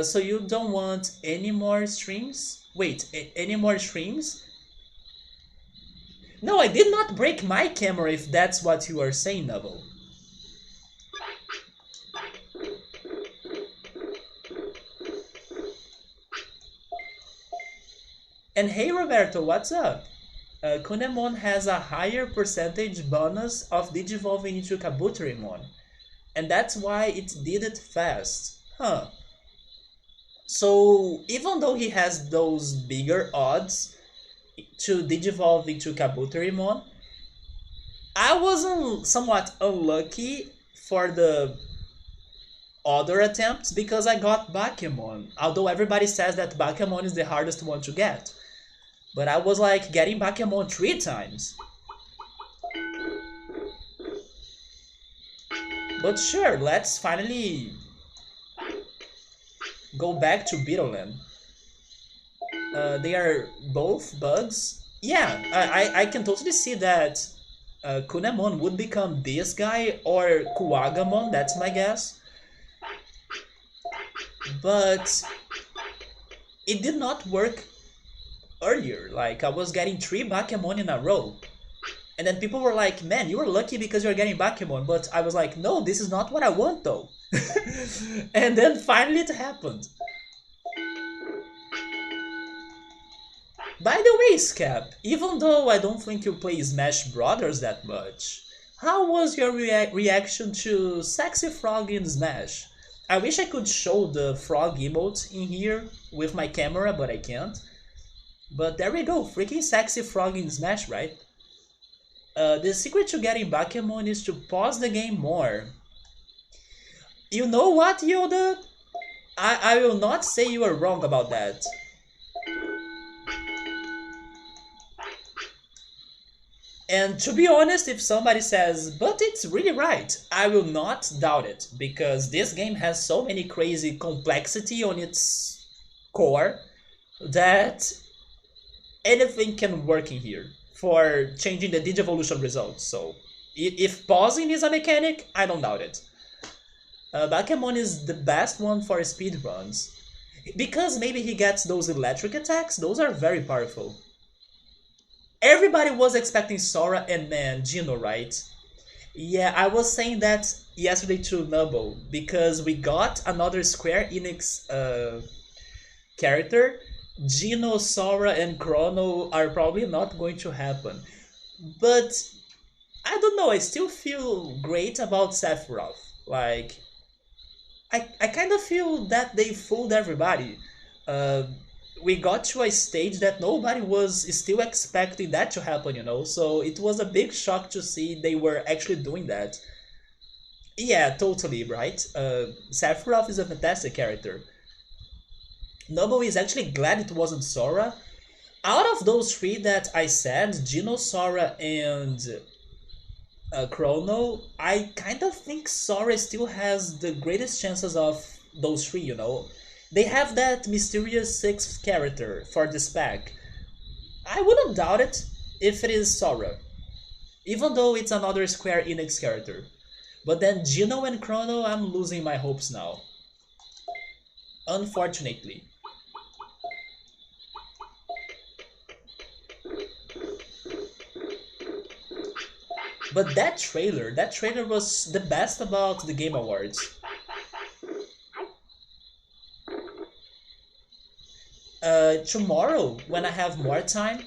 So you don't want any more streams? Wait, any more streams? No, I did not break my camera if that's what you are saying, Noble. And hey Roberto, what's up? Kunemon has a higher percentage bonus of digivolving into Kabuterimon, and that's why it did it fast. Huh. So even though he has those bigger odds to digivolve into Kabuterimon, I was somewhat unlucky for the other attempts because I got Bakemon. Although everybody says that Bakemon is the hardest one to get. But I was like getting Bakemon 3 times. But sure, let's finally go back to Beetle Land. They are both bugs. Yeah, I can totally see that Kunemon would become this guy or Kuwagamon, that's my guess. But it did not work earlier. Like, I was getting 3 Bakemon in a row. And then people were like, man, you were lucky because you're getting Bakemon. But I was like, no, this is not what I want though. And then finally it happened. By the way, Scap, even though I don't think you play Smash Brothers that much, how was your reaction to Sexy Frog in Smash? I wish I could show the frog emote in here with my camera, but I can't. But there we go, freaking Sexy Frog in Smash, right? The secret to getting Bakemon is to pause the game more. You know what, Yoda? I will not say you are wrong about that. And to be honest, if somebody says, but it's really right, I will not doubt it, because this game has so many crazy complexity on its core that anything can work in here for changing the Digivolution results. So if pausing is a mechanic, I don't doubt it. Bakemon is the best one for speedruns. Because maybe he gets those electric attacks, those are very powerful. Everybody was expecting Sora and man, Gino, right? Yeah, I was saying that yesterday to Nubble, because we got another Square Enix character. Gino, Sora, and Chrono are probably not going to happen. But I don't know, I still feel great about Sephiroth. Like, I kind of feel that they fooled everybody. Uh, we got to a stage that nobody was still expecting that to happen, you know? So it was a big shock to see they were actually doing that. Yeah, totally, right? Sephiroth is a fantastic character. Noble is actually glad it wasn't Sora. Out of those 3 that I said, Gino, Sora, and Chrono, I kind of think Sora still has the greatest chances of those 3, you know? They have that mysterious 6th character for this pack. I wouldn't doubt it if it is Sora, even though it's another Square Enix character. But then Gino and Chrono, I'm losing my hopes now. Unfortunately. But that trailer was the best about the Game Awards. Tomorrow, when I have more time,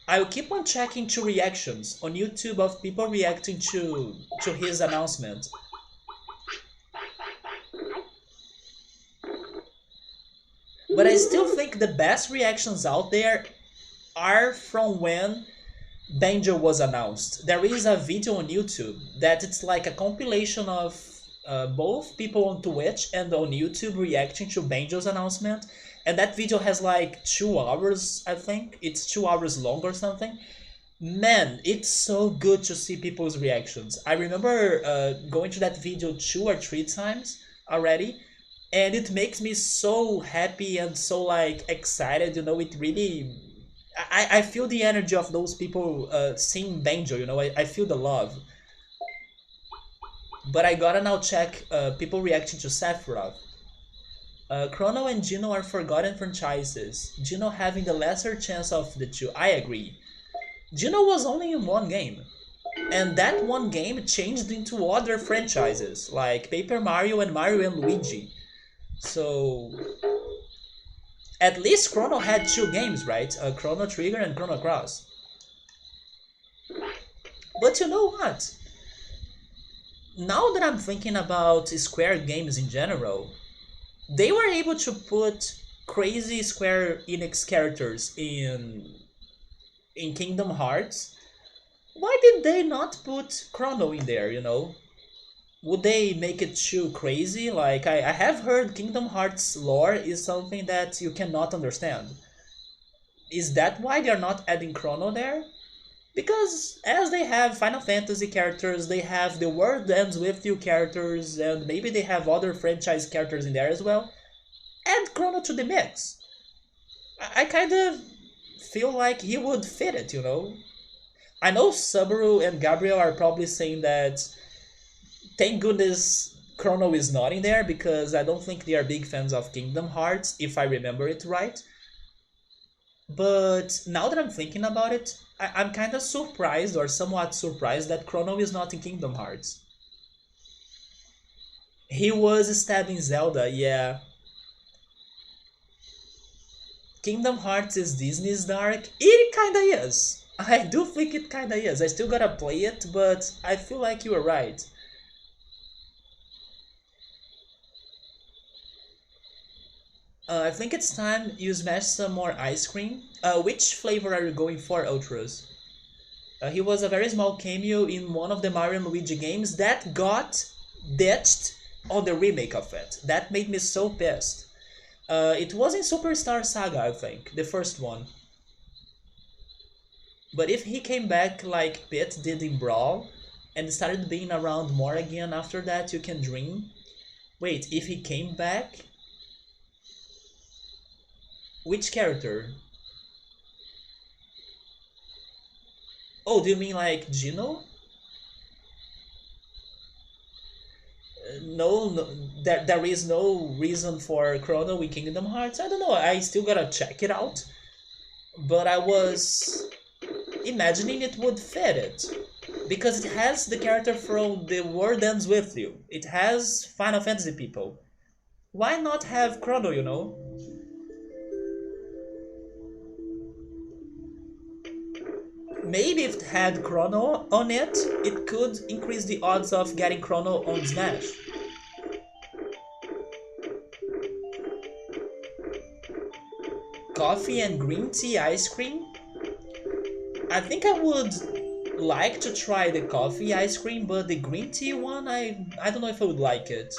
I'll keep on checking to reactions on YouTube of people reacting to his announcement. But I still think the best reactions out there are from when Banjo was announced. There is a video on YouTube that it's like a compilation of both people on Twitch and on YouTube reacting to Banjo's announcement. And that video has like 2 hours, I think. It's 2 hours long or something. Man, it's so good to see people's reactions. I remember going to that video 2 or 3 times already. And it makes me so happy and so like excited, you know, it really I feel the energy of those people seeing Banjo, you know, I feel the love. But I gotta now check people reacting to Sephiroth. Chrono and Geno are forgotten franchises. Geno having the lesser chance of the two. I agree. Geno was only in one game. And that one game changed into other franchises, like Paper Mario and Mario and Luigi. So, at least Chrono had two games, right? Chrono Trigger and Chrono Cross. But you know what? Now that I'm thinking about Square games in general, they were able to put crazy Square Enix characters in Kingdom Hearts. Why did they not put Chrono in there, you know? Would they make it too crazy? Like, I have heard Kingdom Hearts lore is something that you cannot understand. Is that why they're not adding Chrono there? Because as they have Final Fantasy characters, they have the World Ends With You characters, and maybe they have other franchise characters in there as well. Add Chrono to the mix. I kind of feel like he would fit it, you know? I know Subaru and Gabriel are probably saying that thank goodness Chrono is not in there because I don't think they are big fans of Kingdom Hearts, if I remember it right. But now that I'm thinking about it, I'm kind of surprised or somewhat surprised that Chrono is not in Kingdom Hearts. He was stabbing Zelda, yeah. Kingdom Hearts is Disney's Dark. It kinda is. I do think it kinda is. I still gotta play it, but I feel like you were right. I think it's time you smash some more ice cream. Which flavor are you going for, Ultras? He was a very small cameo in one of the Mario and Luigi games that got ditched on the remake of it. That made me so pissed. It was in Superstar Saga, I think, the first one. But if he came back like Pit did in Brawl and started being around more again after that, you can dream. Wait, if he came back, which character? Oh, do you mean like Gino? No, there is no reason for Chrono in Kingdom Hearts. I don't know. I still gotta check it out. But I was imagining it would fit it because it has the character from The World Ends With You. It has Final Fantasy people. Why not have Chrono? You know? Maybe if it had Chrono on it, it could increase the odds of getting Chrono on Smash. Coffee and green tea ice cream? I think I would like to try the coffee ice cream, but the green tea one, I don't know if I would like it.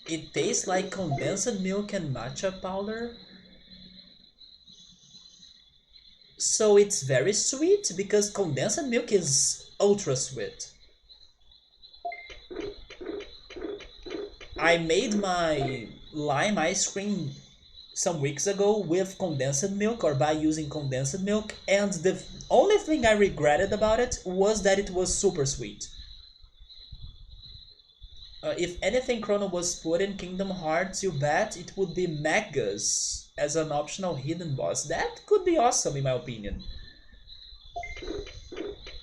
It tastes like condensed milk and matcha powder. So it's very sweet because condensed milk is ultra sweet. I made my lime ice cream some weeks ago with condensed milk or by using condensed milk, and the only thing I regretted about it was that it was super sweet. If anything Chrono was put in Kingdom Hearts, you bet it would be Magus as an optional hidden boss. That could be awesome in my opinion.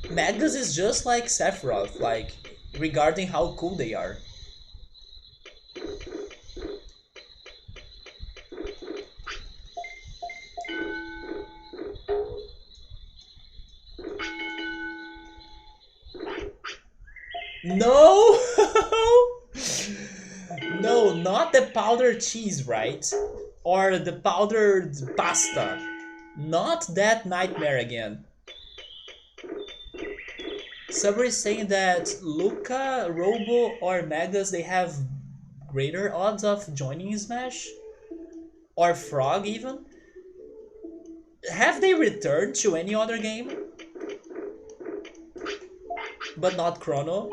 Magus is just like Sephiroth, like regarding how cool they are. No! No, not the powdered cheese, right? Or the powdered pasta. Not that nightmare again. Somebody is saying that Luca, Robo, or Magus they have greater odds of joining Smash? Or Frog even? Have they returned to any other game? But not Chrono?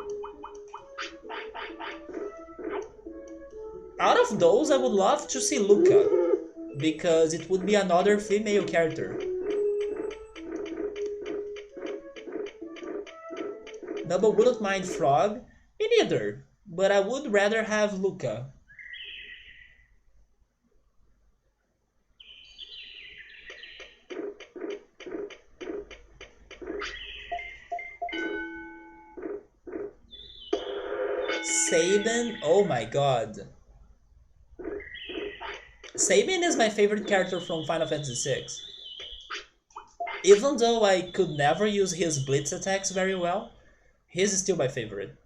Out of those, I would love to see Luca, because it would be another female character. Nubba wouldn't mind Frog, me neither, but I would rather have Luca. Sabin, oh my god. Sabin is my favorite character from Final Fantasy VI. Even though I could never use his blitz attacks very well, he's still my favorite.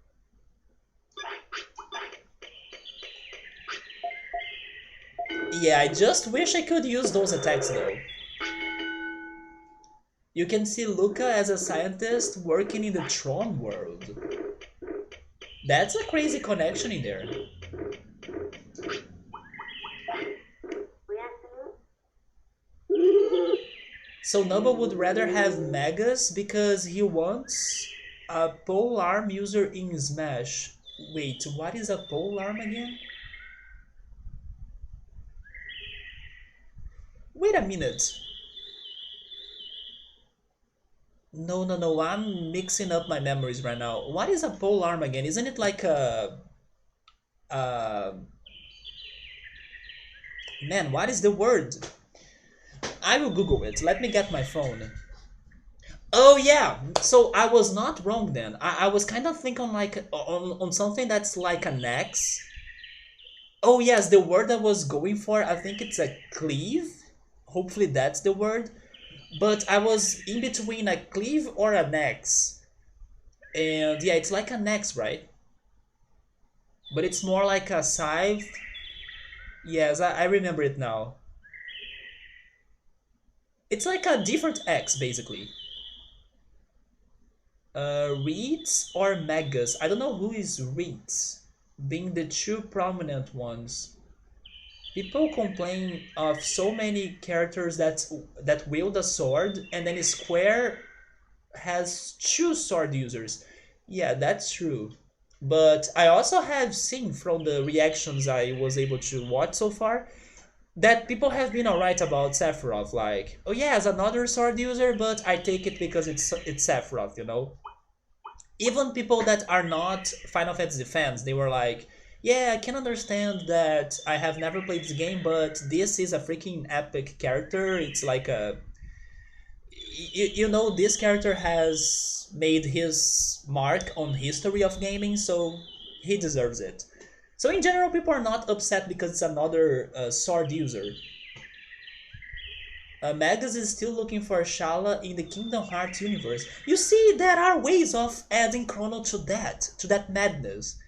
Yeah, I just wish I could use those attacks though. You can see Luca as a scientist working in the Tron world. That's a crazy connection in there. So Nubba would rather have Megas because he wants a pole arm user in Smash. Wait, what is a pole arm again? Wait a minute. No, I'm mixing up my memories right now. What is a pole arm again? Isn't it like a... Man, what is the word? I will Google it. Let me get my phone. Oh yeah, so I was not wrong then. I was kind of thinking like on something that's like an X. Oh yes, the word I was going for, I think it's a cleave. Hopefully that's the word. But I was in between a cleave or an X. And yeah, it's like an X, right? But it's more like a scythe. Yes, I remember it now. It's like a different X, basically. Reeds or Megas? I don't know who is Reeds, being the two prominent ones. People complain of so many characters that wield a sword, and then Square has two sword users. Yeah, that's true. But I also have seen from the reactions I was able to watch so far that people have been alright about Sephiroth. Like, oh yeah, as another sword user, but I take it because it's Sephiroth, you know. Even people that are not Final Fantasy fans, they were like, yeah, I can understand that I have never played this game, but this is a freaking epic character. It's like a... You know, this character has made his mark on history of gaming, so he deserves it. So in general, people are not upset because it's another sword user. Magus is still looking for Shala in the Kingdom Hearts universe. You see, there are ways of adding Chrono to that madness.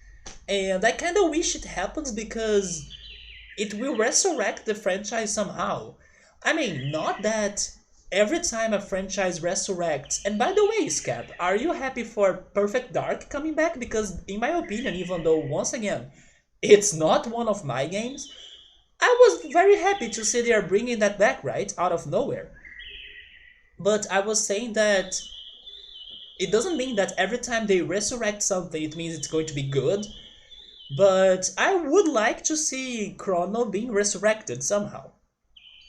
And I kinda wish it happens because it will resurrect the franchise somehow. I mean, not that every time a franchise resurrects. And by the way, Scap, are you happy for Perfect Dark coming back? Because in my opinion, even though once again, it's not one of my games, I was very happy to see they are bringing that back, right? Out of nowhere. But I was saying that it doesn't mean that every time they resurrect something, it means it's going to be good. But I would like to see Chrono being resurrected somehow.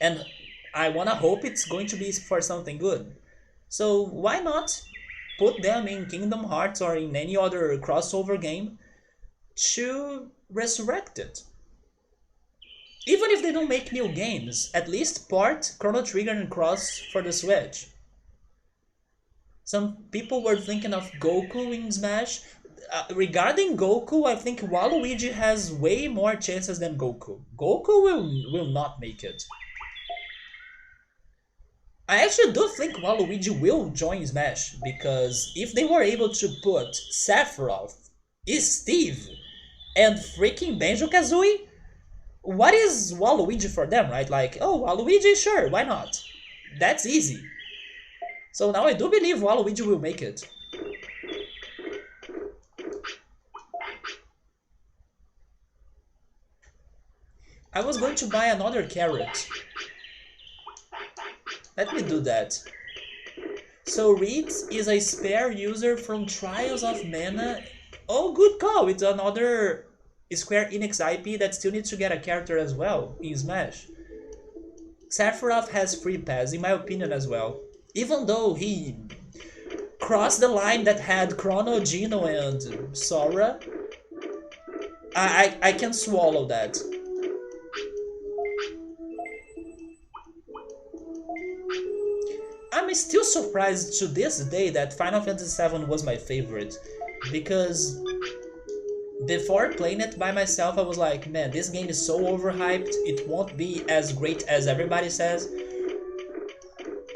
And I wanna hope it's going to be for something good. So why not put them in Kingdom Hearts or in any other crossover game to resurrect it? Even if they don't make new games, at least port Chrono Trigger and Cross for the Switch. Some people were thinking of Goku in Smash. Regarding Goku, I think Waluigi has way more chances than Goku. Goku will not make it. I actually do think Waluigi will join Smash, because if they were able to put Sephiroth, Steve, and freaking Banjo-Kazooie, what is Waluigi for them, right? Like, oh, Waluigi, sure, why not? That's easy. So now I do believe Waluigi will make it. I was going to buy another carrot. Let me do that. So Reeds is a spare user from Trials of Mana. Oh, good call. It's another Square Enix IP that still needs to get a character as well in Smash. Sephiroth has free pass, in my opinion, as well. Even though he crossed the line that had Chrono, Gino, and Sora, I can swallow that. I'm still surprised to this day that Final Fantasy VII was my favorite, because before playing it by myself I was like, man, this game is so overhyped, it won't be as great as everybody says.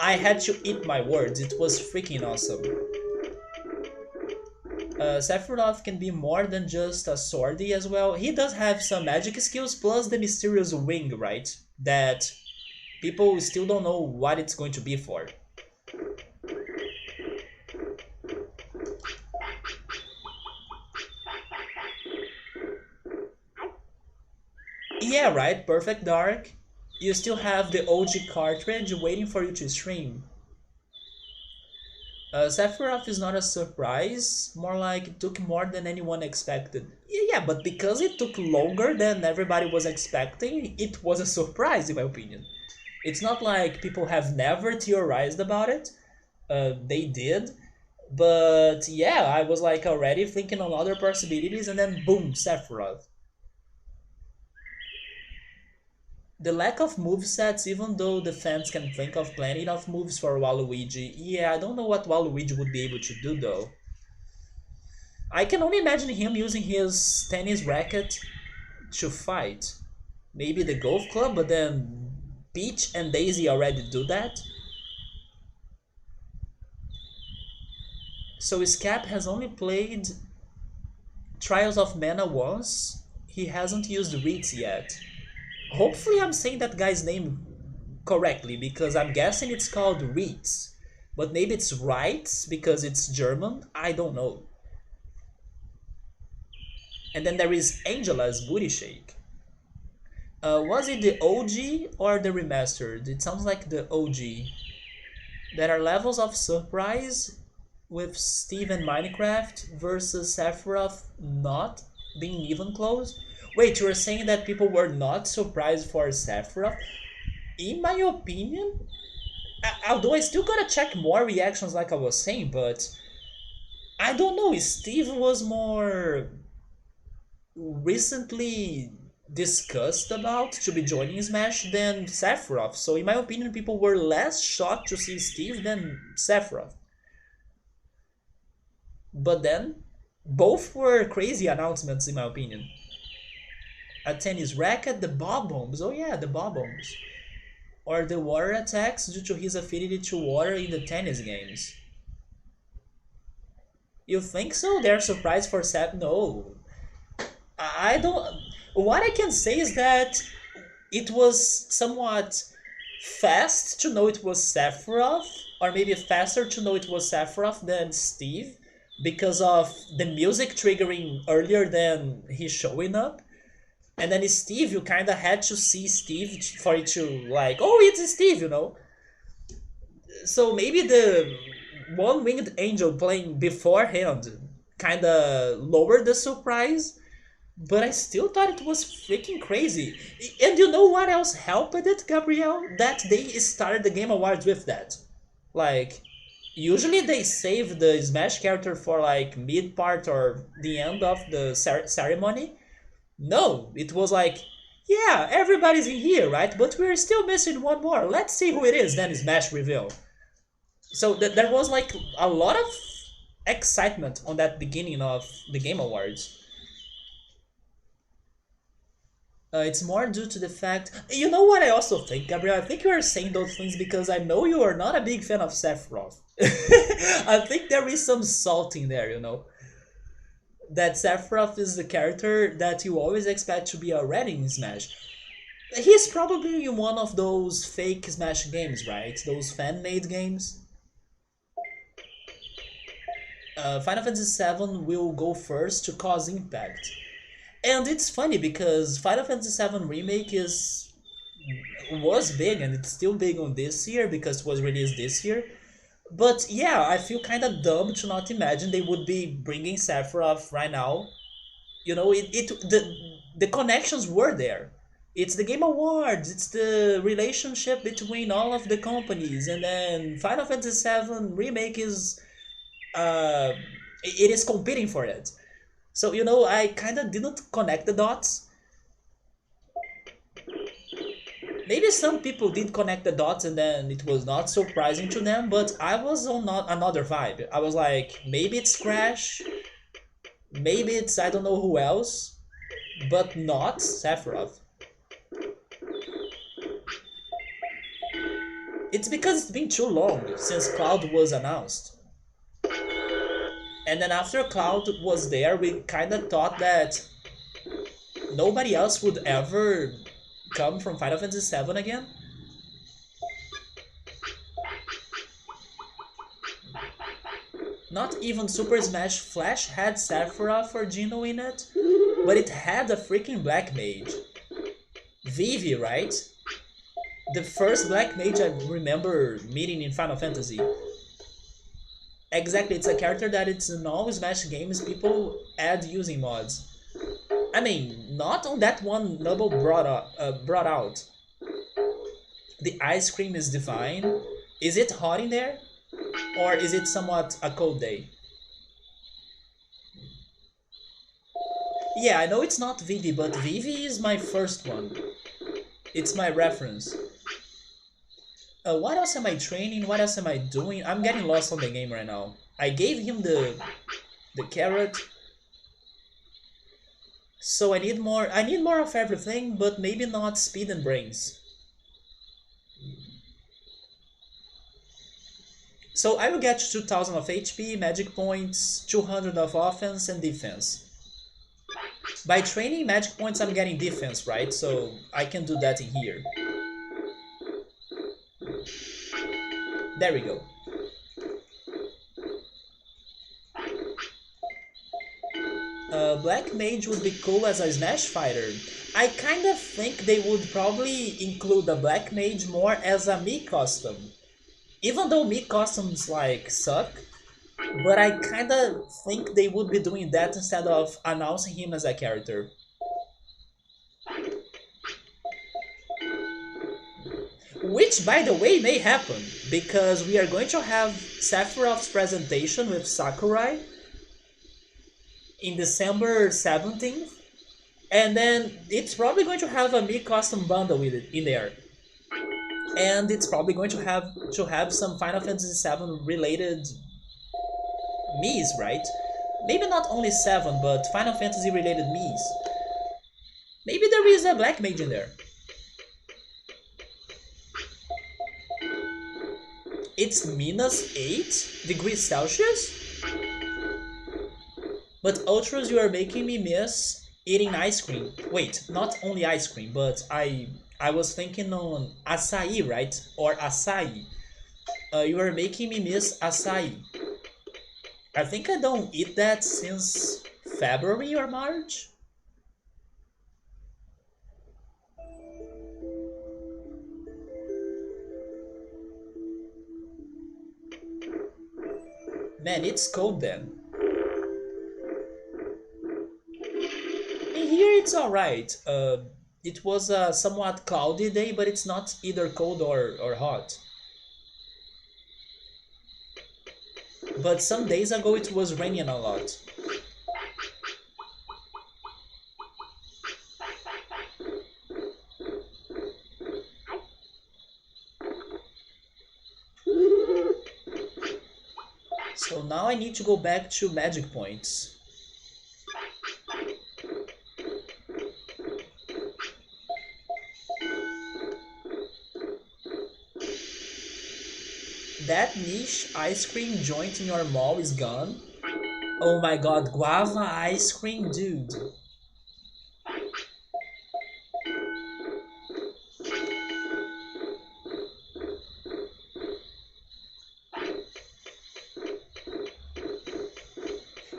I had to eat my words, it was freaking awesome. Sephiroth can be more than just a swordie as well. He does have some magic skills plus the mysterious wing, right? That people still don't know what it's going to be for. Yeah, right, Perfect Dark. You still have the OG cartridge waiting for you to stream. Sephiroth is not a surprise, more like it took more than anyone expected. Yeah, but because it took longer than everybody was expecting, it was a surprise in my opinion. It's not like people have never theorized about it. They did. But yeah, I was like already thinking on other possibilities and then boom, Sephiroth. The lack of movesets, even though the fans can think of plenty of moves for Waluigi, yeah, I don't know what Waluigi would be able to do though. I can only imagine him using his tennis racket to fight. Maybe the golf club, but then Peach and Daisy already do that. So Scap has only played Trials of Mana once. He hasn't used Ritz yet. Hopefully I'm saying that guy's name correctly, because I'm guessing it's called Ritz. But maybe it's Reitz because it's German? I don't know. And then there is Angela's Booty Shake. Was it the OG or the remastered? It sounds like the OG. There are levels of surprise with Steve and Minecraft versus Sephiroth not being even close. Wait, you were saying that people were not surprised for Sephiroth? In my opinion, although I still gotta check more reactions like I was saying, but I don't know, Steve was more recently discussed about to be joining Smash than Sephiroth. So in my opinion, people were less shocked to see Steve than Sephiroth. But then, both were crazy announcements in my opinion. A tennis racket, the bob bombs. Oh yeah, the bob bombs. Or the water attacks due to his affinity to water in the tennis games. You think so? They're surprised for Sep? No. I don't. What I can say is that it was somewhat fast to know it was Sephiroth, or maybe faster to know it was Sephiroth than Steve, because of the music triggering earlier than he showing up. And then Steve, you kind of had to see Steve for it to like, oh, it's Steve, you know. So maybe the one-winged angel playing beforehand kind of lowered the surprise, but I still thought it was freaking crazy. And you know what else helped it, Gabrielle? That they started the Game Awards with that. Like, usually they save the Smash character for like mid part or the end of the ceremony. No, it was like, yeah, everybody's in here, right? But we're still missing one more. Let's see who it is, then Smash reveal. So there was like a lot of excitement on that beginning of the Game Awards. It's more due to the fact. You know what I also think, Gabriel? I think you are saying those things because I know you are not a big fan of Sephiroth. I think there is some salt in there, you know. That Sephiroth is the character that you always expect to be already in Smash. He's probably in one of those fake Smash games, right? Those fan-made games. Final Fantasy VII will go first to cause impact. And it's funny because Final Fantasy VII Remake is was big and it's still big on this year because it was released this year. But yeah, I feel kind of dumb to not imagine they would be bringing Sephiroth right now. You know, the connections were there. It's the Game Awards. It's the relationship between all of the companies, and then Final Fantasy VII Remake is it is competing for it. So you know, I kind of didn't connect the dots. Maybe some people did connect the dots and then it was not surprising to them, but I was on not another vibe. I was like, maybe it's Crash, maybe it's I don't know who else, but not Sephiroth. It's because it's been too long since Cloud was announced. And then after Cloud was there, we kind of thought that nobody else would ever come from Final Fantasy VII again. Not even Super Smash Flash had Sephiroth or Gino in it, but it had a freaking Black Mage. Vivi, right? The first Black Mage I remember meeting in Final Fantasy. Exactly, it's a character that it's in all Smash games people add using mods. I mean, not on that one Nubble brought out. The ice cream is divine. Is it hot in there? Or is it somewhat a cold day? Yeah, I know it's not Vivi, but Vivi is my first one. It's my reference. What else am I training? What else am I doing? I'm getting lost on the game right now. I gave him the carrot. So I need more. I need more of everything, but maybe not speed and brains. So I will get 2000 of HP, magic points, 200 of offense and defense. By training magic points, I'm getting defense, right? So I can do that in here. There we go. Black Mage would be cool as a Smash fighter. I kind of think they would probably include the Black Mage more as a Mii custom. Even though Mii customs like suck, but I kind of think they would be doing that instead of announcing him as a character. Which, by the way, may happen, because we are going to have Sephiroth's presentation with Sakurai in December 17th, and then it's probably going to have a Mii custom bundle with it in there. And it's probably going to have some Final Fantasy VII related Mii's, right? Maybe not only 7, but Final Fantasy related Mii's. Maybe there is a Black Mage in there. It's -8 degrees Celsius? But Ultras, you are making me miss eating ice cream. Wait, not only ice cream, but I was thinking on acai, right? Or acai. You are making me miss acai. I think I don't eat that since February or March. Man, it's cold then. In here it's alright. It was a somewhat cloudy day, but it's not either cold or hot. But some days ago it was raining a lot. So now I need to go back to magic points. That niche ice cream joint in your mall is gone? Oh my god, guava ice cream, dude.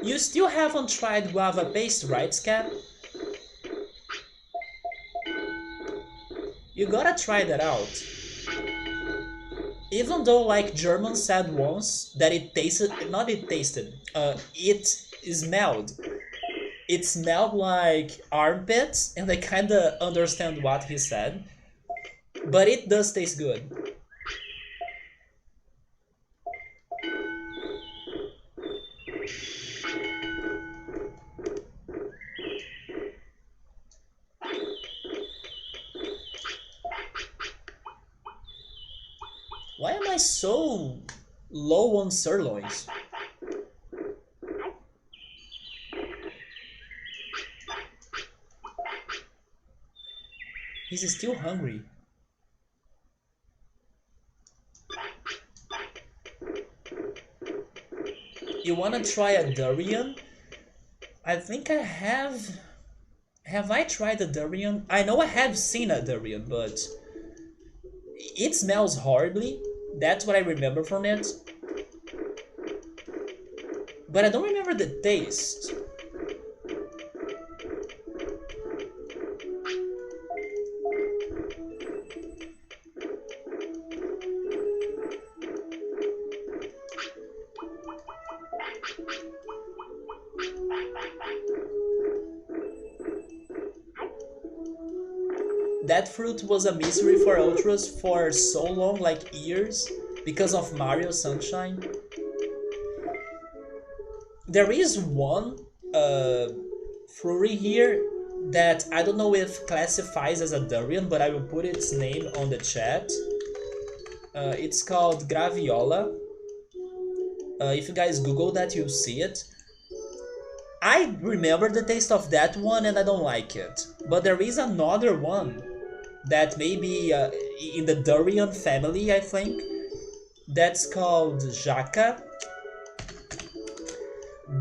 You still haven't tried guava paste, right, Scap? You gotta try that out. Even though like German said once that it tasted, not it tasted, it smelled. It smelled like armpits, and I kinda understand what he said, but it does taste good. Why am I so low on sirloins? He's still hungry. You wanna try a durian? I think I have. Have I tried a durian? I know I have seen a durian, but it smells horribly. That's what I remember from it. But I don't remember the taste. That fruit was a misery for Ultras for so long, like years, because of Mario Sunshine. There is one fruit here that I don't know if classifies as a durian, but I will put its name on the chat. It's called Graviola. If you guys Google that, you'll see it. I remember the taste of that one and I don't like it. But there is another one that may be in the durian family, I think. That's called Jaca.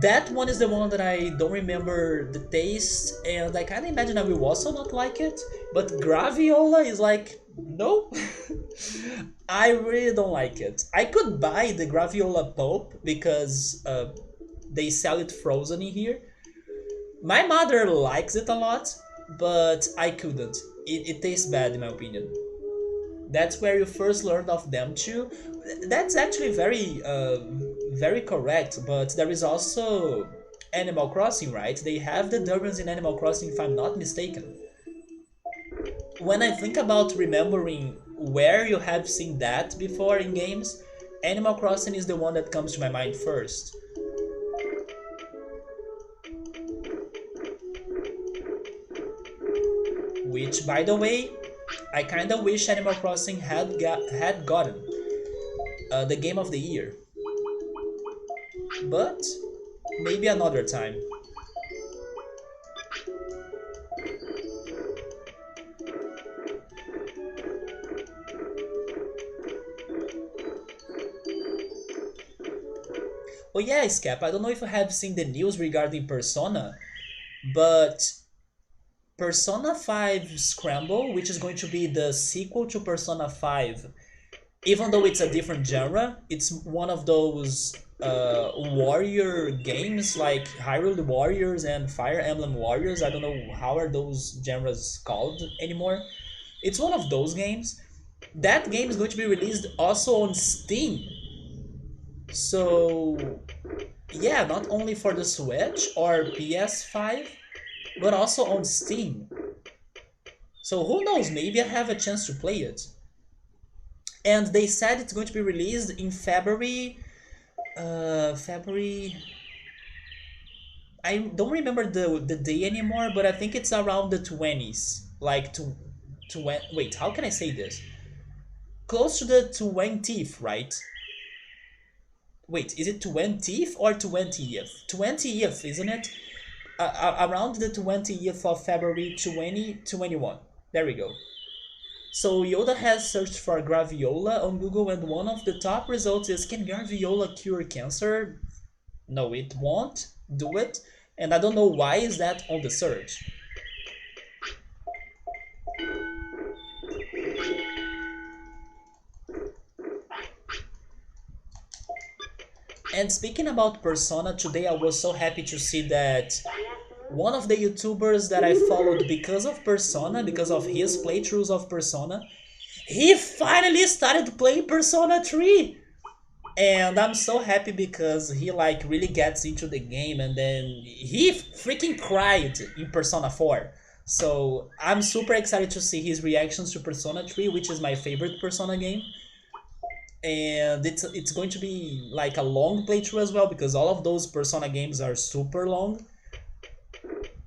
That one is the one that I don't remember the taste, and I kind of imagine I will also not like it. But Graviola is like, nope. I really don't like it. I could buy the Graviola pulp because they sell it frozen in here. My mother likes it a lot, but I couldn't. It tastes bad in my opinion. That's where you first learned of them too. That's actually very correct. But there is also Animal Crossing, right? They have the durians in Animal Crossing, if I'm not mistaken. When I think about remembering where you have seen that before in games, Animal Crossing is the one that comes to my mind first. Which, by the way, I kinda wish Animal Crossing had gotten the game of the year, but maybe another time. Oh yeah, Scap, I don't know if you have seen the news regarding Persona, but Persona 5 Scramble, which is going to be the sequel to Persona 5, even though it's a different genre, it's one of those warrior games like Hyrule Warriors and Fire Emblem Warriors. I don't know how are those genres called anymore. It's one of those games. That game is going to be released also on Steam. So yeah, not only for the Switch or PS5, but also on Steam. So who knows, maybe I have a chance to play it. And they said it's going to be released in February. February. I don't remember the day anymore, but I think it's around the 20s. Like to wait, how can I say this? Close to the 20th, right? Wait, is it 20th or 20th? 20th, isn't it? Around the 20th of February 2021. There we go. So Yoda has searched for Graviola on Google, and one of the top results is, can Graviola cure cancer? No, it won't do it, and I don't know why is that on the search. And speaking about Persona, today I was so happy to see that one of the YouTubers that I followed because of Persona, because of his playthroughs of Persona, he finally started playing Persona 3. And I'm so happy because he like really gets into the game, and then he freaking cried in Persona 4. So I'm super excited to see his reactions to Persona 3, which is my favorite Persona game. And it's going to be like a long playthrough as well because all of those Persona games are super long.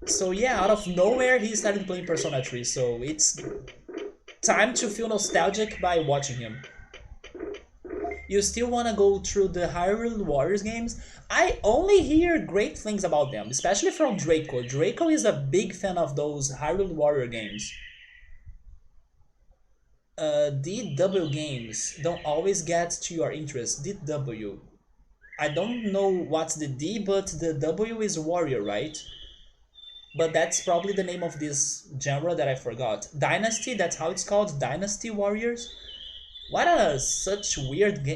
So yeah, out of nowhere he started playing Persona 3. So it's time to feel nostalgic by watching him. You still want to go through the Hyrule Warriors games? I only hear great things about them, especially from Draco. Draco is a big fan of those Hyrule Warrior games. DW games don't always get to your interest. DW. I don't know what's the D, but the W is warrior, right? But that's probably the name of this genre that I forgot. Dynasty, that's how it's called? Dynasty Warriors? What a such weird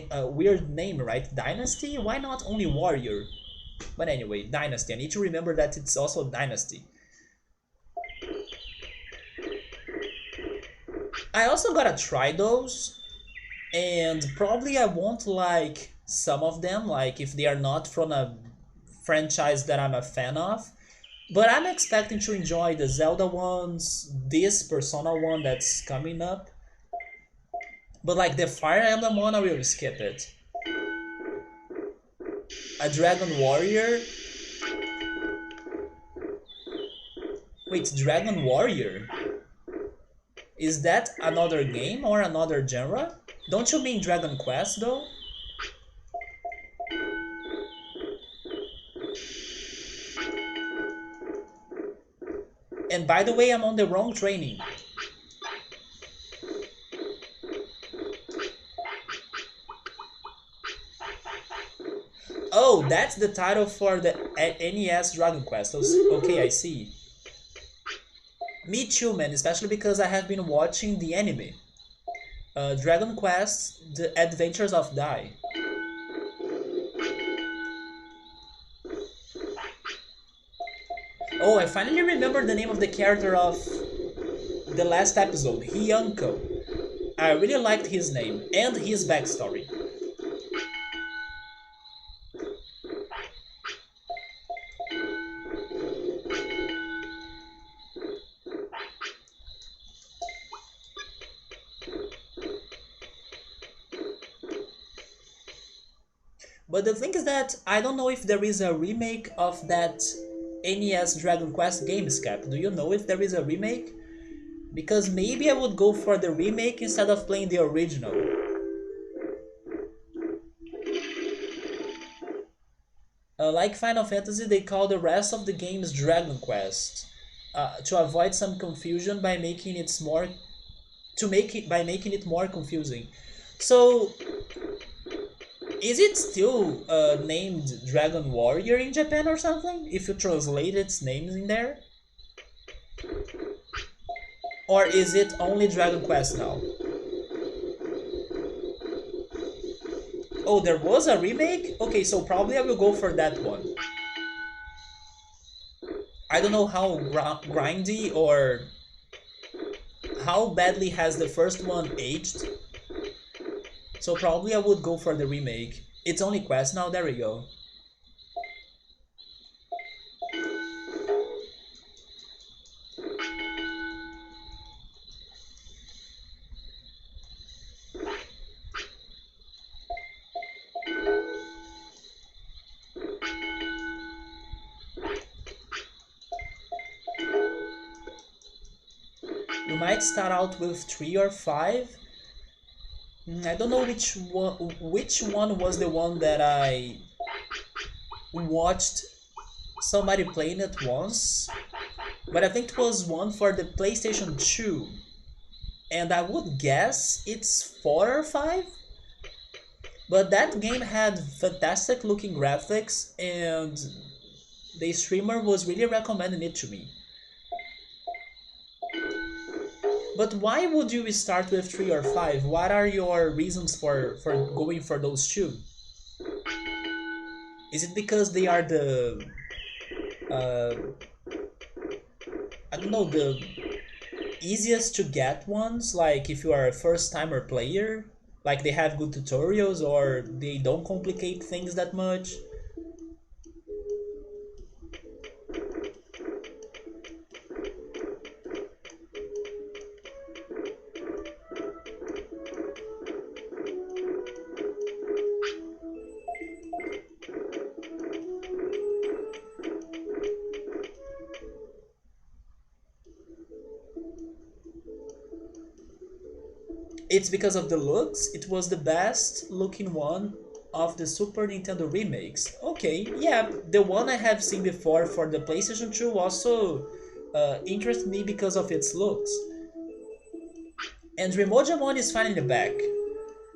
name, right? Dynasty? Why not only warrior? But anyway, Dynasty. I need to remember that it's also Dynasty. I also gotta try those, and probably I won't like some of them, like if they are not from a franchise that I'm a fan of. But I'm expecting to enjoy the Zelda ones, this Persona one that's coming up. But like the Fire Emblem one, I will skip it. A Dragon Warrior? Wait, Dragon Warrior? Is that another game or another genre? Don't you mean Dragon Quest though? And by the way, I'm on the wrong training. Oh, that's the title for the NES Dragon Quest. Okay, I see. Me too, man, especially because I have been watching the anime. Dragon Quest, The Adventures of Dai. Oh, I finally remember the name of the character of the last episode, Hyanko. I really liked his name and his backstory. But the thing is that I don't know if there is a remake of that NES Dragon Quest games cap. Do you know if there is a remake? Because maybe I would go for the remake instead of playing the original. Like Final Fantasy, they call the rest of the games Dragon Quest to avoid some confusion by making it more making it more confusing. So is it still named Dragon Warrior in Japan or something? If you translate its names in there? Or is it only Dragon Quest now? Oh, there was a remake? Okay, so probably I will go for that one. I don't know how grindy or how badly has the first one aged. So probably I would go for the remake. It's only Quest now, there we go. You might start out with 3 or 5. I don't know which one was the one that I watched somebody playing it once, but I think it was one for the PlayStation 2, and I would guess it's 4 or 5. But that game had fantastic looking graphics, and the streamer was really recommending it to me. But why would you start with 3 or 5? What are your reasons for going for those two? Is it because they are the I don't know, the easiest to get ones, like if you are a first timer player, like they have good tutorials or they don't complicate things that much. It's because of the looks. It was the best looking one of the Super Nintendo remakes. Okay, yeah, the one I have seen before for the PlayStation 2 also interested me because of its looks. And Remojamon is finally back,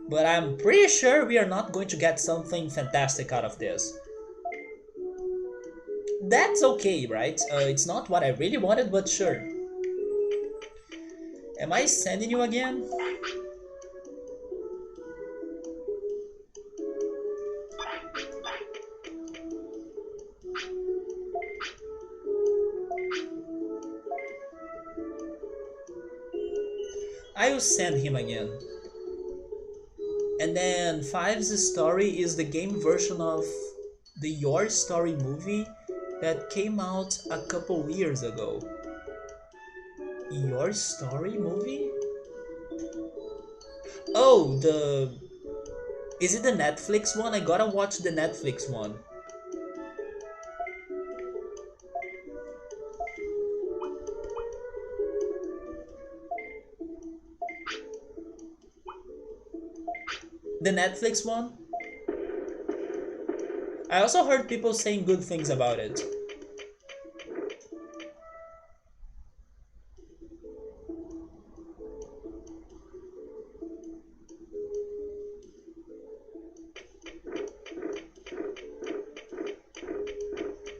but I'm pretty sure we are not going to get something fantastic out of this. That's okay, right? It's not what I really wanted, but sure. Am I sending you again? I will send him again. And then Five's story is the game version of the Your Story movie that came out a couple years ago. Your Story movie? Oh, the... Is it the Netflix one? I gotta watch the Netflix one. The Netflix one? I also heard people saying good things about it.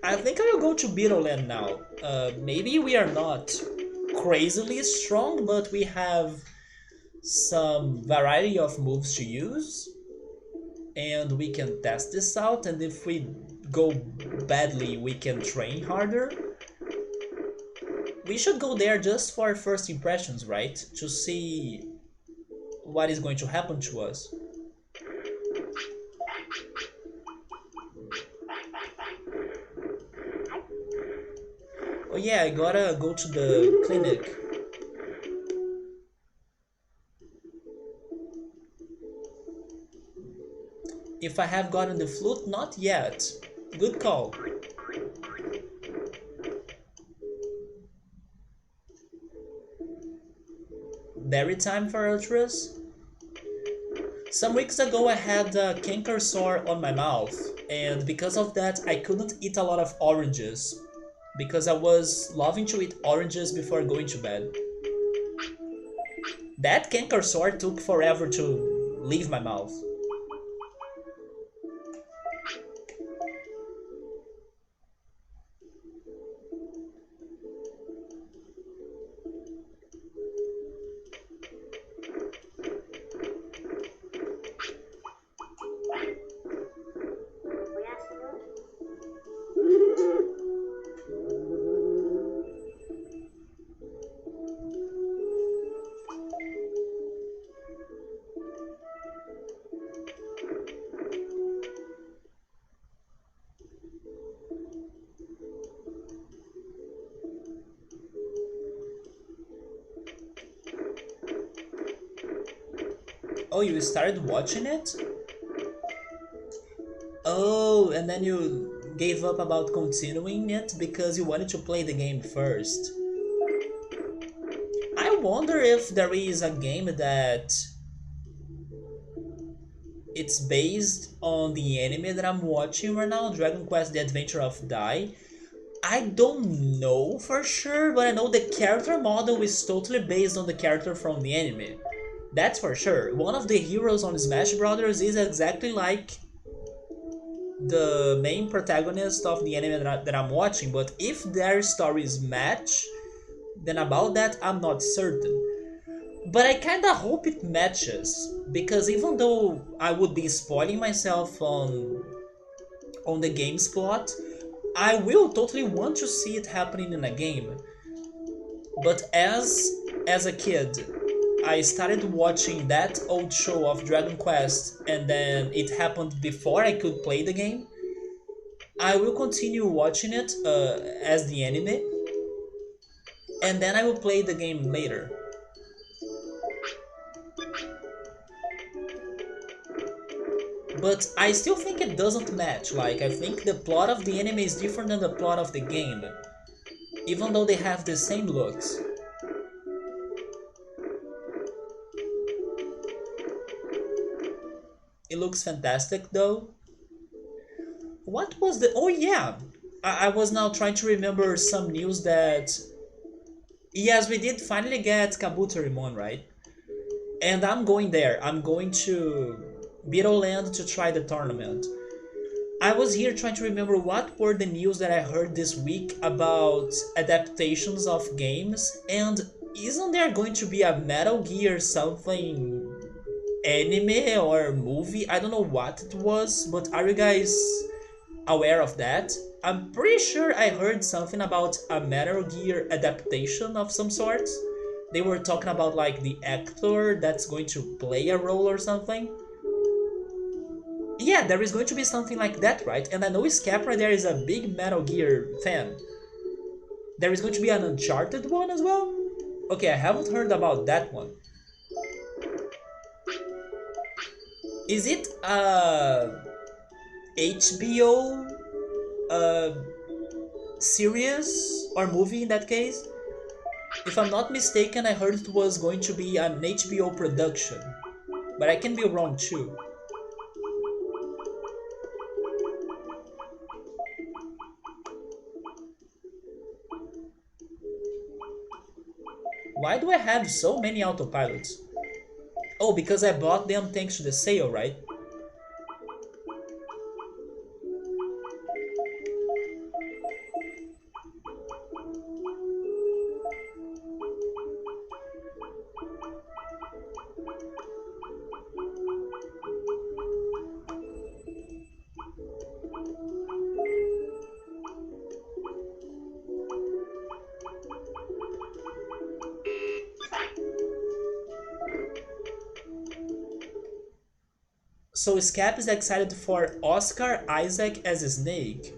I think I will go to Beetle Land now. Maybe we are not crazily strong, but we have some variety of moves to use. And we can test this out, and if we go badly, we can train harder. We should go there just for first impressions, right? To see what is going to happen to us. Oh yeah, I gotta go to the clinic. If I have gotten the flute, not yet. Good call. Berry time for Ultras? Some weeks ago I had a canker sore on my mouth, and because of that I couldn't eat a lot of oranges, because I was loving to eat oranges before going to bed. That canker sore took forever to leave my mouth. Oh, you started watching it? Oh, and then you gave up about continuing it because you wanted to play the game first. I wonder if there is a game that it's based on the anime that I'm watching right now, Dragon Quest: The Adventure of Dai. I don't know for sure, but I know the character model is totally based on the character from the anime. That's for sure. One of the heroes on Smash Brothers is exactly like the main protagonist of the anime that I'm watching, but if their stories match, then about that I'm not certain. But I kinda hope it matches, because even though I would be spoiling myself on the game's plot, I will totally want to see it happening in a game. But as a kid, I started watching that old show of Dragon Quest, and then it happened before I could play the game. I will continue watching it as the anime, and then I will play the game later. But I still think it doesn't match. Like, I think the plot of the anime is different than the plot of the game, even though they have the same looks. It looks fantastic though. What was the. Oh, yeah! I was now trying to remember some news that. Yes, we did finally get Kabuterimon, right? And I'm going there. I'm going to Beetle Land to try the tournament. I was here trying to remember what were the news that I heard this week about adaptations of games, and isn't there going to be a Metal Gear something anime or movie? I don't know what it was, but are you guys aware of that? I'm pretty sure I heard something about a Metal Gear adaptation of some sort. They were talking about like the actor that's going to play a role or something. Yeah, there is going to be something like that, right? And I know Scapra there is a big Metal Gear fan. There is going to be an Uncharted one as well? Okay, I haven't heard about that one. Is it a HBO series or movie in that case? If I'm not mistaken, I heard it was going to be an HBO production, but I can be wrong too. Why do I have so many autopilots? Oh, because I bought them thanks to the sale, right? So Scap is excited for Oscar Isaac as a Snake.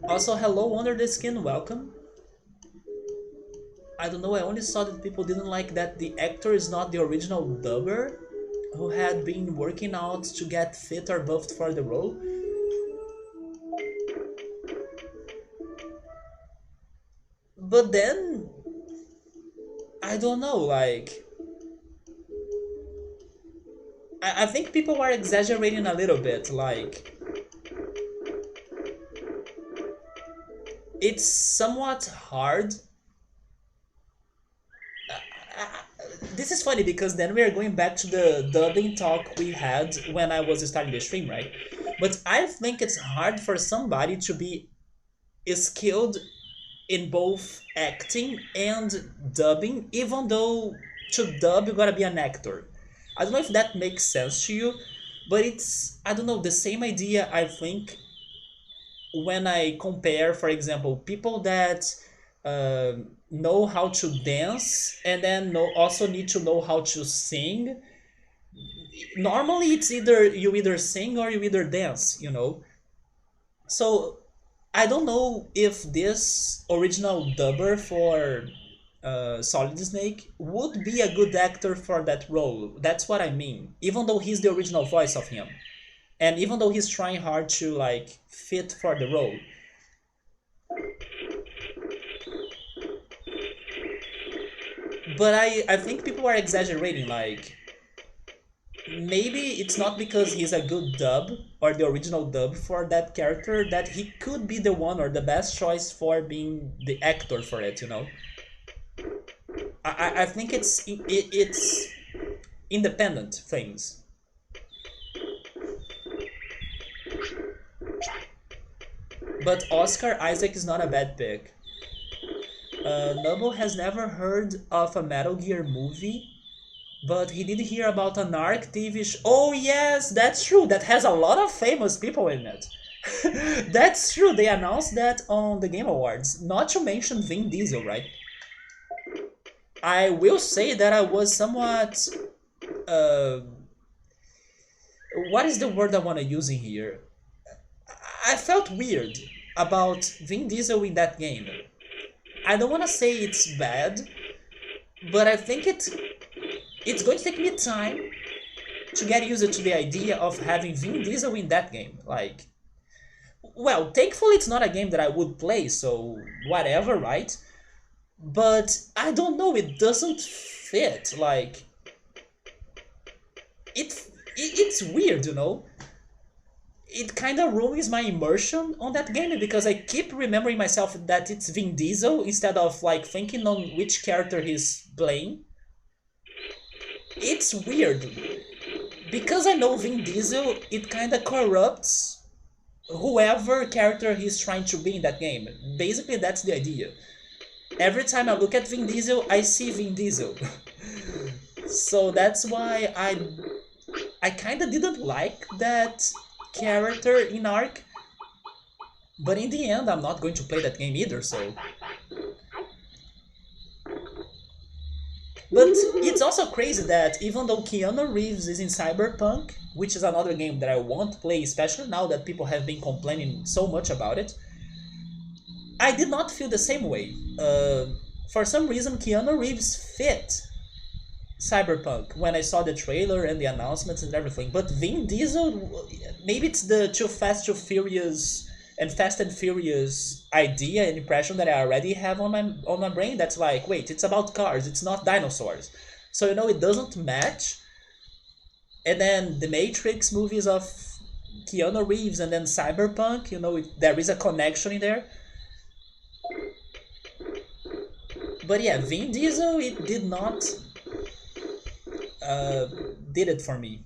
Also, hello Under the Skin, welcome. I don't know, I only saw that people didn't like that the actor is not the original dubber who had been working out to get fit or buffed for the role. But then, I don't know, like... I think people are exaggerating a little bit, like... It's somewhat hard. This is funny because then we are going back to the dubbing talk we had when I was starting the stream, right? But I think it's hard for somebody to be skilled in both acting and dubbing, even though to dub you gotta be an actor. I don't know if that makes sense to you, but it's, I don't know, the same idea I think when I compare, for example, people that uh, know how to dance and then also need to know how to sing. Normally, it's either you either sing or you either dance, you know. So I don't know if this original dubber for Solid Snake would be a good actor for that role. That's what I mean. Even though he's the original voice of him, and even though he's trying hard to like fit for the role. But I think people are exaggerating, like maybe it's not because he's a good dub or the original dub for that character that he could be the one or the best choice for being the actor for it, you know. I think it's independent things. But Oscar Isaac is not a bad pick. Noble has never heard of a Metal Gear movie, but he did hear about an Arc TV show. Oh yes, that's true. That has a lot of famous people in it. That's true. They announced that on the Game Awards. Not to mention Vin Diesel, right? I will say that I was somewhat. Uh, what is the word I want to use in here? I felt weird about Vin Diesel in that game. I don't want to say it's bad, but I think it's going to take me time to get used to the idea of having Vin Diesel in that game. Like, well, thankfully it's not a game that I would play, so whatever, right? But I don't know, it doesn't fit. Like, it's weird, you know. It kind of ruins my immersion on that game because I keep remembering myself that it's Vin Diesel instead of like thinking on which character he's playing. It's weird because I know Vin Diesel. It kind of corrupts whoever character he's trying to be in that game. Basically, that's the idea. Every time I look at Vin Diesel, I see Vin Diesel. So that's why I kind of didn't like that character in Ark, but in the end, I'm not going to play that game either. So, but it's also crazy that even though Keanu Reeves is in Cyberpunk, which is another game that I won't play, especially now that people have been complaining so much about it, I did not feel the same way. For some reason, Keanu Reeves fit Cyberpunk when I saw the trailer and the announcements and everything. But Vin Diesel, maybe it's the Too Fast, Too Furious and Fast and Furious idea and impression that I already have on my brain. That's like, wait, it's about cars, it's not dinosaurs. So you know it doesn't match. And then the Matrix movies of Keanu Reeves and then Cyberpunk, you know, there is a connection in there. But yeah, Vin Diesel, it did not uh, did it for me.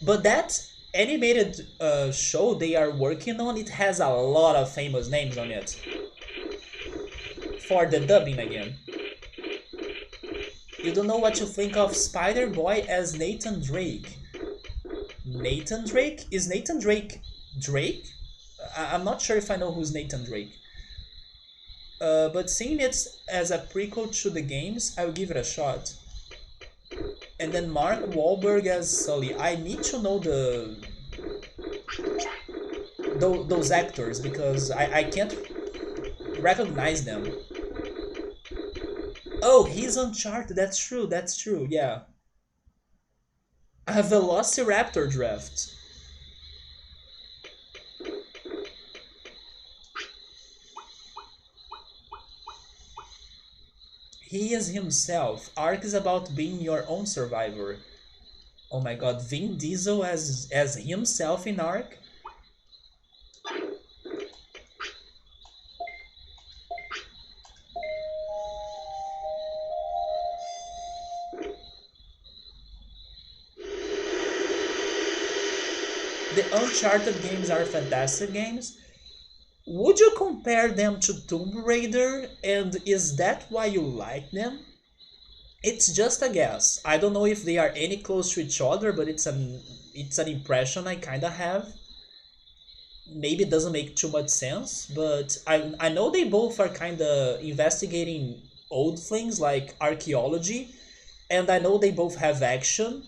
But that animated show they are working on, it has a lot of famous names on it for the dubbing again. You don't know what to think of Spider Boy as Nathan Drake. Nathan Drake? Is Nathan Drake Drake? I'm not sure if I know who's Nathan Drake. But seeing it as a prequel to the games, I'll give it a shot. And then Mark Wahlberg as Sully. I need to know those actors because I can't recognize them. Oh, he's Uncharted. That's true. That's true. Yeah. A Velociraptor draft. He is himself. Ark is about being your own survivor. Oh my god, Vin Diesel as himself in Ark? The Uncharted games are fantastic games. Would you compare them to Tomb Raider, and is that why you like them? It's just a guess. I don't know if they are any close to each other, but it's an impression I kind of have. Maybe it doesn't make too much sense, but I know they both are kind of investigating old things like archaeology, and I know they both have action,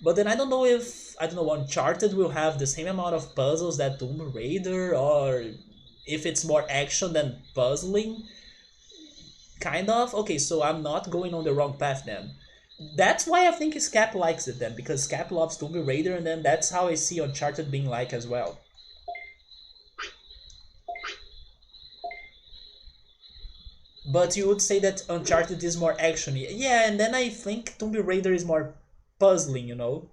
but then I don't know if I don't know Uncharted will have the same amount of puzzles that Tomb Raider, or if it's more action than puzzling. Kind of. Okay, so I'm not going on the wrong path then. That's why I think Scap likes it then, because Scap loves Tomb Raider, and then that's how I see Uncharted being like as well. But you would say that Uncharted is more actiony. Yeah, and then I think Tomb Raider is more puzzling, you know?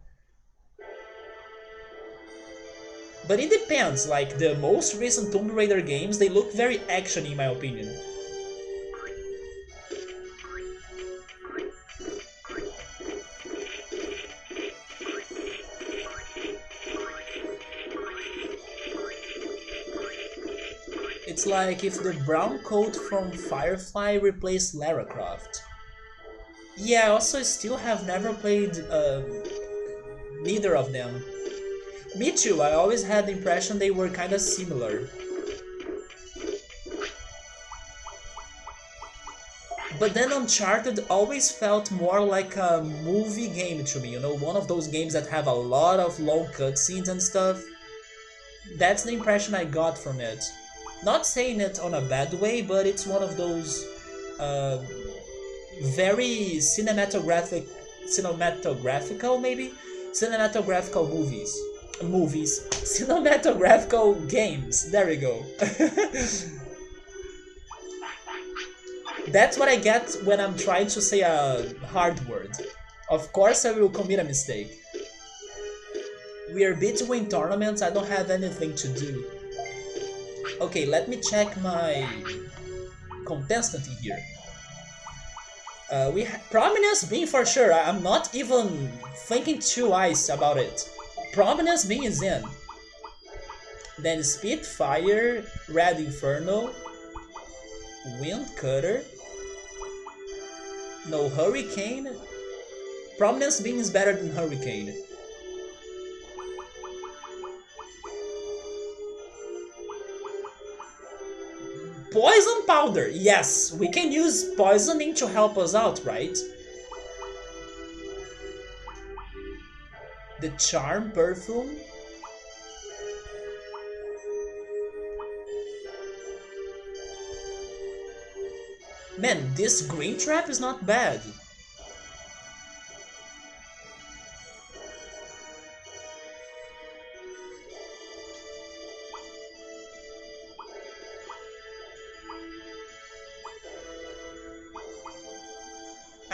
But it depends, like the most recent Tomb Raider games, they look very actiony in my opinion. It's like if the brown coat from Firefly replaced Lara Croft. Yeah, I also still have never played neither of them. Me too, I always had the impression they were kinda similar. But then Uncharted always felt more like a movie game to me, you know, one of those games that have a lot of long cutscenes and stuff. That's the impression I got from it. Not saying it on a bad way, but it's one of those uh, very cinematographical maybe cinematographical movies cinematographical games. There we go. That's what I get when I'm trying to say a hard word. Of course I will commit a mistake. We are between tournaments, I don't have anything to do. Okay, let me check my contestant in here. Prominence being for sure. I'm not even thinking twice about it. Prominence being is in. Then Spitfire, Red Inferno, Wind Cutter, no Hurricane. Prominence being is better than Hurricane. Poison powder! Yes, we can use poisoning to help us out, right? The charm perfume. Man, this green trap is not bad.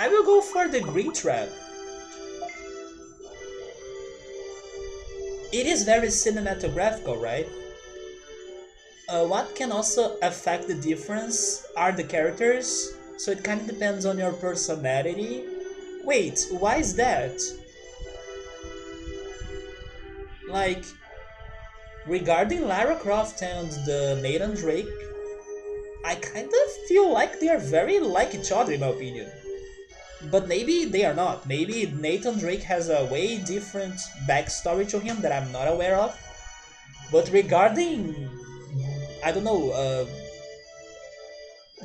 I will go for the green trap. It is very cinematographical, right? What can also affect the difference are the characters, so it kind of depends on your personality. Wait, why is that? Like, regarding Lara Croft and the Nathan Drake, I kind of feel like they are very like each other in my opinion. But maybe they are not. Maybe Nathan Drake has a way different backstory to him that I'm not aware of. But regarding, I don't know,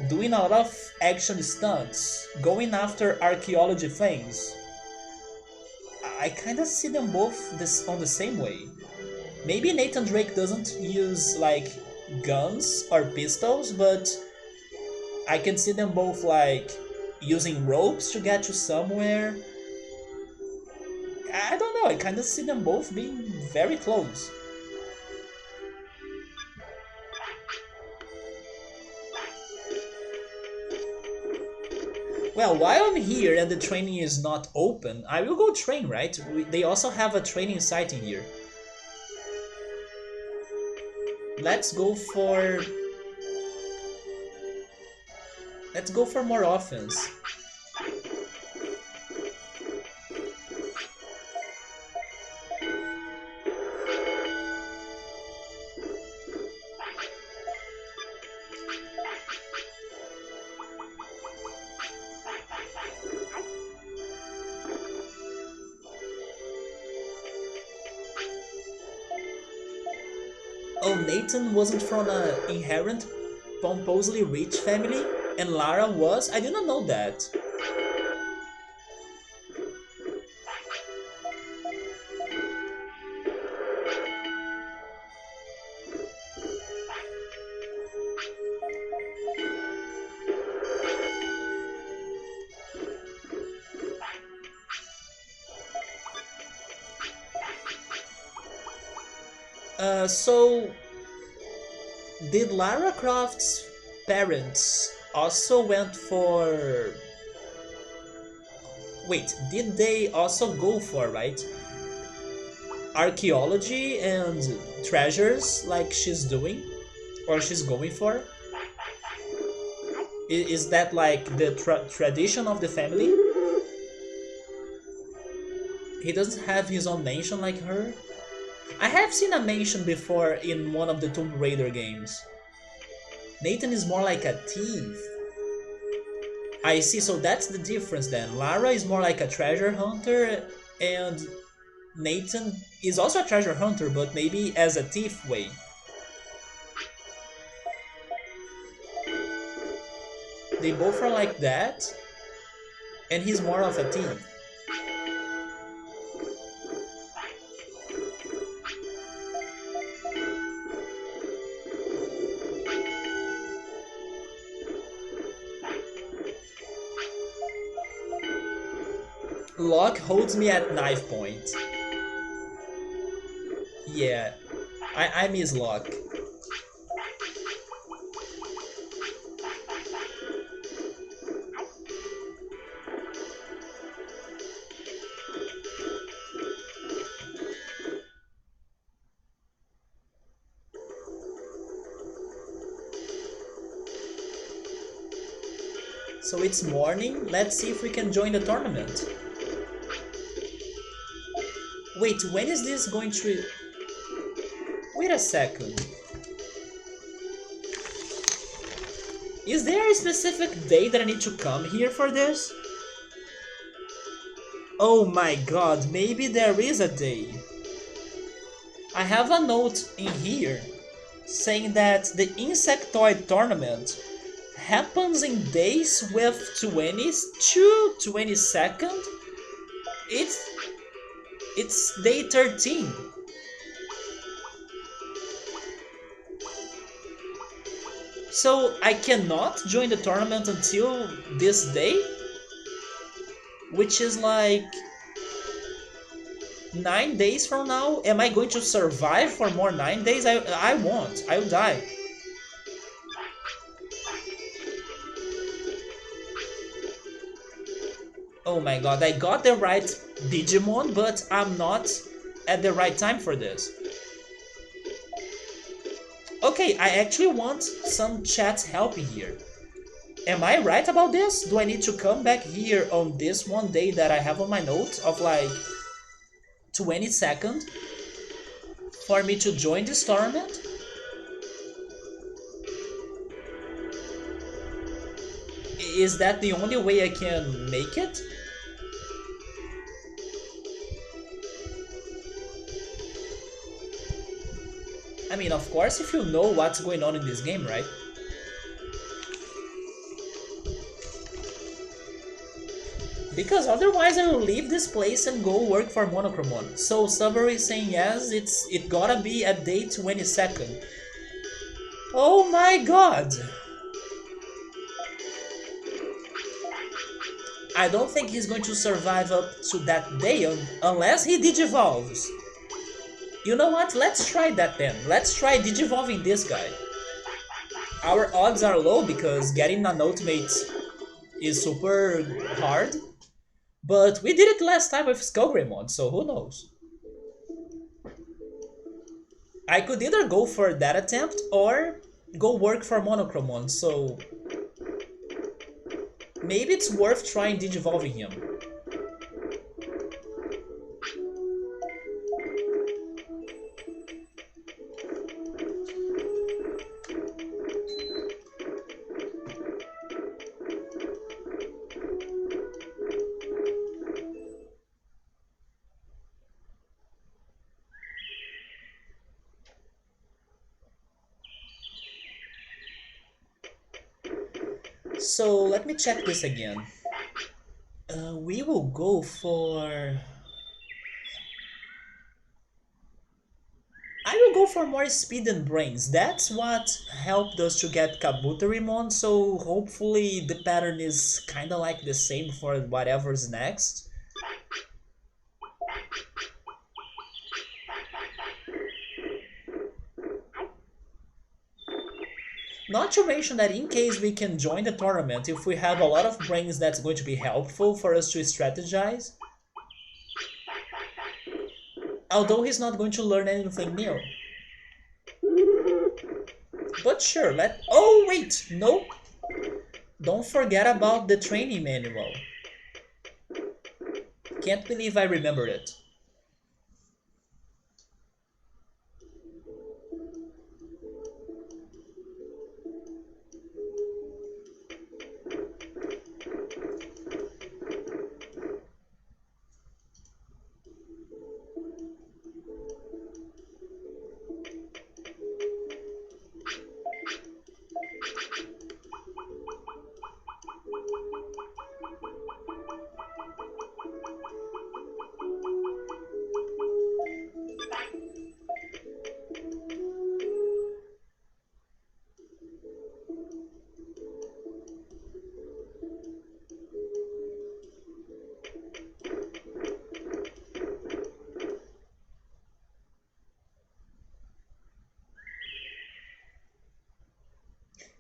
doing a lot of action stunts, going after archaeology things, I kind of see them both on the same way. Maybe Nathan Drake doesn't use like guns or pistols, but I can see them both like using ropes to get you somewhere. I don't know, I kind of see them both being very close. Well, while I'm here and the training is not open, I will go train, right? They also have a training site in here. Let's go for more offense. Oh, Nathan wasn't from an inherent pompously rich family, and Lara was? I did not know that. So did Lara Croft's parents also went for... Wait, did they also go for, right? Archaeology and treasures like she's doing? Or she's going for? Is that like the tradition of the family? He doesn't have his own mansion like her? I have seen a mansion before in one of the Tomb Raider games. Nathan is more like a thief. I see, so that's the difference then. Lara is more like a treasure hunter, and Nathan is also a treasure hunter, but maybe as a thief way. They both are like that, and he's more of a thief. Locke holds me at knife point. Yeah, I miss Locke. So it's morning, let's see if we can join the tournament. Wait, when is this going to... Wait a second. Is there a specific day that I need to come here for this? Oh my god, maybe there is a day. I have a note in here saying that the insectoid tournament happens in days with 20s to 22nd. It's day 13. So I cannot join the tournament until this day, which is like 9 days from now. Am I going to survive for more 9 days? I won't. I'll die. Oh my god, I got the right Digimon, but I'm not at the right time for this. Okay, I actually want some chat help here. Am I right about this? Do I need to come back here on this one day that I have on my notes of like 22nd for me to join this tournament? Is that the only way I can make it? I mean, of course, if you know what's going on in this game, right? Because otherwise I will leave this place and go work for Monochromon. So Subaru is saying yes, it gotta be at day 22nd. Oh my god! I don't think he's going to survive up to that day unless he digivolves. You know what? Let's try that then. Let's try digivolving this guy. Our odds are low because getting an ultimate is super hard. But we did it last time with Skullgreymon, so who knows? I could either go for that attempt or go work for Monochromon, so maybe it's worth trying digivolving him. So let me check this again. We will go for... I will go for more speed and brains. That's what helped us to get Kabuterimon, so hopefully the pattern is kinda like the same for whatever's next. Not to mention that in case we can join the tournament, if we have a lot of brains, that's going to be helpful for us to strategize. Although he's not going to learn anything new. But sure, oh wait, no. Don't forget about the training manual. Can't believe I remembered it.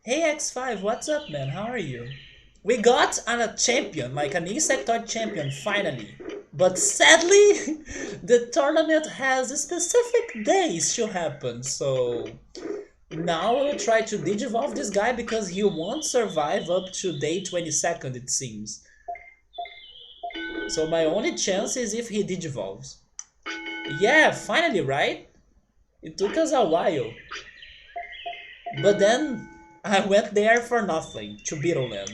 Hey X5, what's up, man? How are you? We got a champion, like an insectoid champion, finally. But sadly, the tournament has specific days to happen, so now we'll try to digivolve this guy because he won't survive up to day 22nd, it seems. So my only chance is if he digivolves. Yeah, finally, right? It took us a while. But then I went there for nothing, to Beetle Land.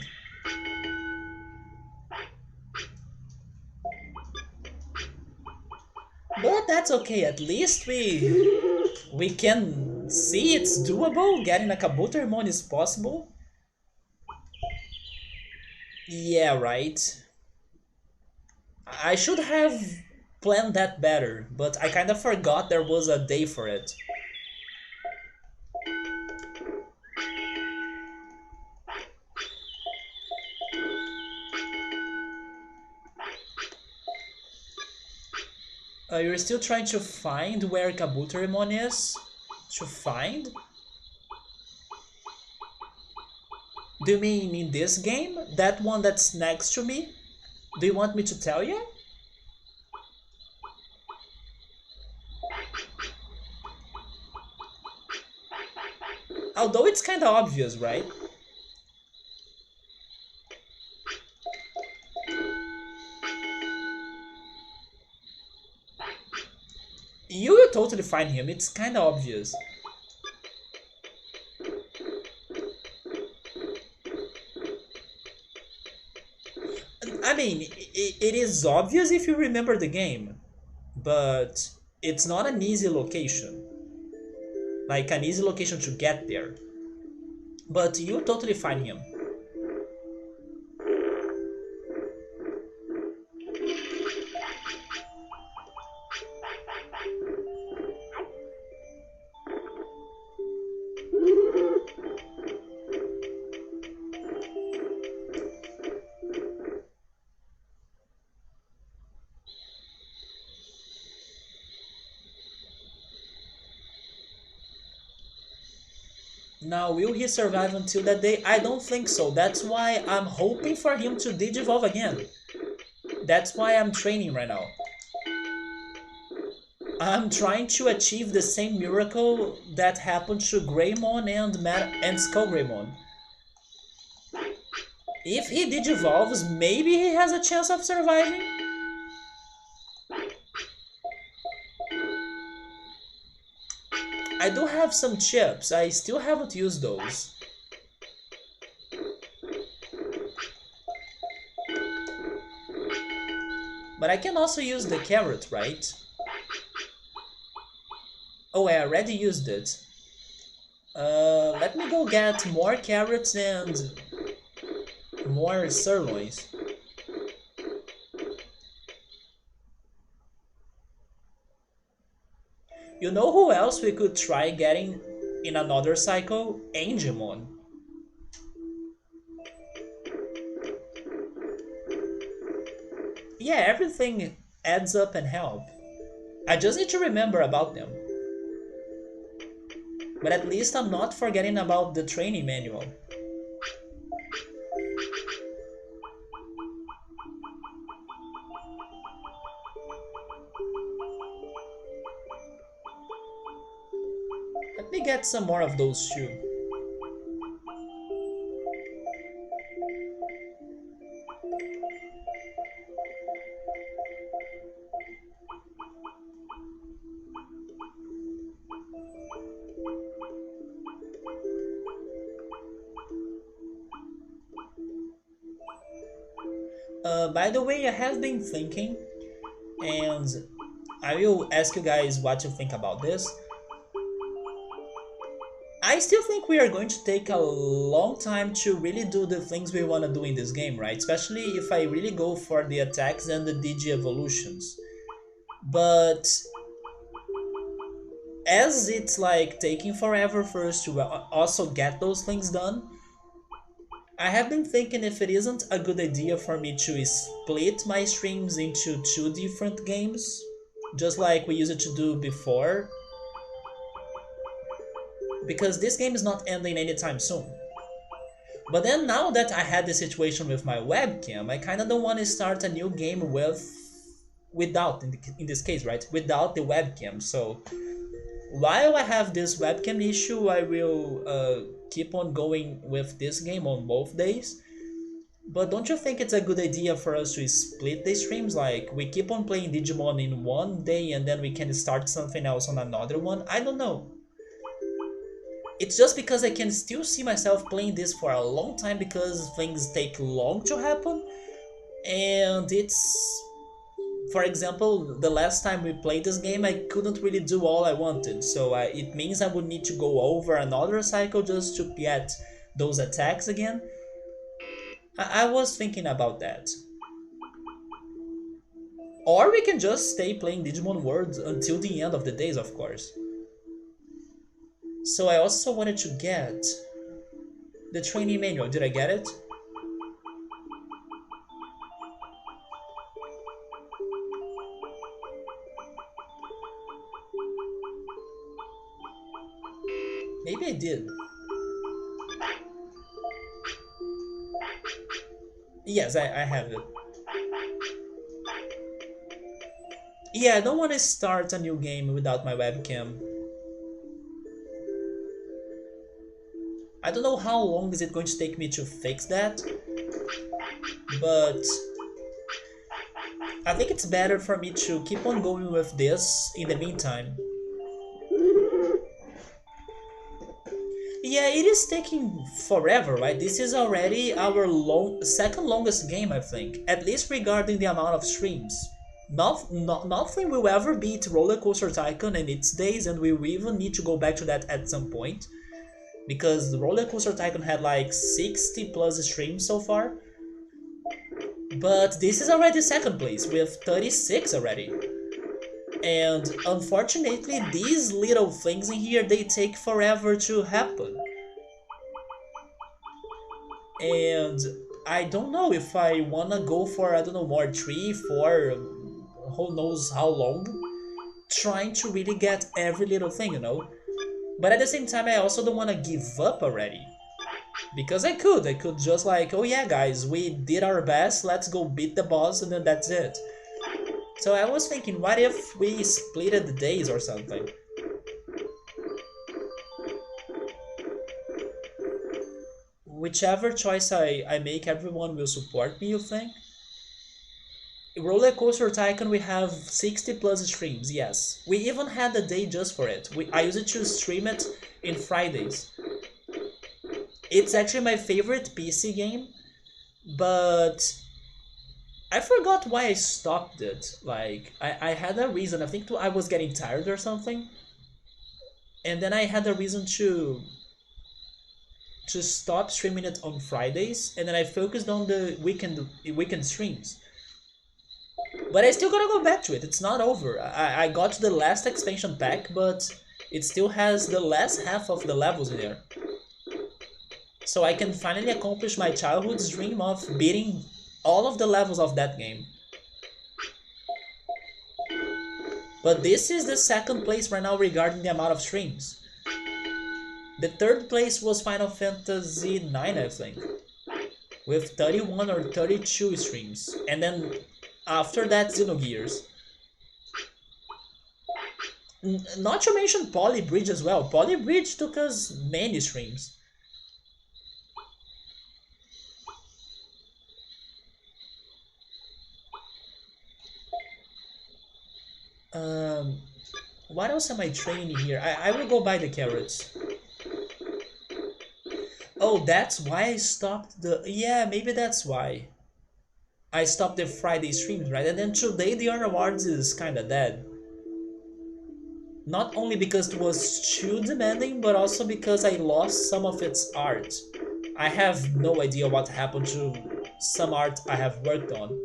But that's okay, at least we can see it's doable, getting a Kabuterimon is possible. Yeah, right. I should have planned that better, but I kinda forgot there was a day for it. You're still trying to find where Kabuterimon is? To find? Do you mean in this game? That one that's next to me? Do you want me to tell you? Although it's kinda obvious, right? You will totally find him, it's kinda obvious. I mean, it is obvious if you remember the game, but it's not an easy location. Like an easy location to get there. But you totally find him. Now, will he survive until that day? I don't think so. That's why I'm hoping for him to digivolve again. That's why I'm training right now. I'm trying to achieve the same miracle that happened to Greymon and Skullgreymon. If he digivolves, maybe he has a chance of surviving. I do have some chips. I still haven't used those. But I can also use the carrot, right? Oh, I already used it. Let me go get more carrots and more sirloins. You know who else we could try getting in another cycle? Angemon. Yeah, everything adds up and help. I just need to remember about them. But at least I'm not forgetting about the training manual. Let me get some more of those too. By the way, I have been thinking, and I will ask you guys what you think about this. I still think we are going to take a long time to really do the things we want to do in this game, right? Especially if I really go for the attacks and the Digi evolutions. But as it's like taking forever for us to also get those things done, I have been thinking if it isn't a good idea for me to split my streams into two different games, just like we used to do before, because this game is not ending anytime soon. But then now that I had the situation with my webcam, I kind of don't want to start a new game without in this case, right? Without the webcam. So while I have this webcam issue, I will keep on going with this game on both days. But don't you think it's a good idea for us to split the streams? Like, we keep on playing Digimon in one day and then we can start something else on another one? I don't know. It's just because I can still see myself playing this for a long time because things take long to happen. And it's... For example, the last time we played this game, I couldn't really do all I wanted. So it means I would need to go over another cycle just to get those attacks again. I was thinking about that. Or we can just stay playing Digimon World until the end of the days, of course. So I also wanted to get the training manual. Did I get it? Maybe I did. Yes, I have it. Yeah, I don't want to start a new game without my webcam. I don't know how long is it going to take me to fix that, but I think it's better for me to keep on going with this in the meantime. Yeah, it is taking forever, right? This is already our second longest game, I think, at least regarding the amount of streams. Nothing will ever beat Roller Coaster Tycoon in its days, and we will even need to go back to that at some point. Because Roller Coaster Tycoon had like 60 plus streams so far. But this is already second place with 36 already. And unfortunately, these little things in here, they take forever to happen. And I don't know if I wanna go for, I don't know, more 3, 4, who knows how long, trying to really get every little thing, you know? But at the same time, I also don't wanna give up already. Because I could just like, oh yeah guys, we did our best, let's go beat the boss and then that's it. So I was thinking, what if we split the days or something? Whichever choice I make, everyone will support me, you think? Roller Coaster Tycoon, we have 60 plus streams, yes. We even had a day just for it. I used to stream it in Fridays. It's actually my favorite PC game, but I forgot why I stopped it. Like, I had a reason. I think I was getting tired or something. And then I had a reason to stop streaming it on Fridays, and then I focused on the weekend streams. But I still gotta go back to it. It's not over. I got to the last expansion pack, but it still has the last half of the levels in there. So I can finally accomplish my childhood's dream of beating all of the levels of that game. But this is the second place right now regarding the amount of streams. The third place was Final Fantasy IX, I think, with 31 or 32 streams. And then after that, Xenogears. Not to mention Polybridge as well. Polybridge took us many streams. What else am I training here? I will go buy the carrots. Oh, that's why I stopped the... Yeah, maybe that's why. I stopped the Friday streams, right? And then today the Honor Awards is kinda dead. Not only because it was too demanding, but also because I lost some of its art. I have no idea what happened to some art I have worked on.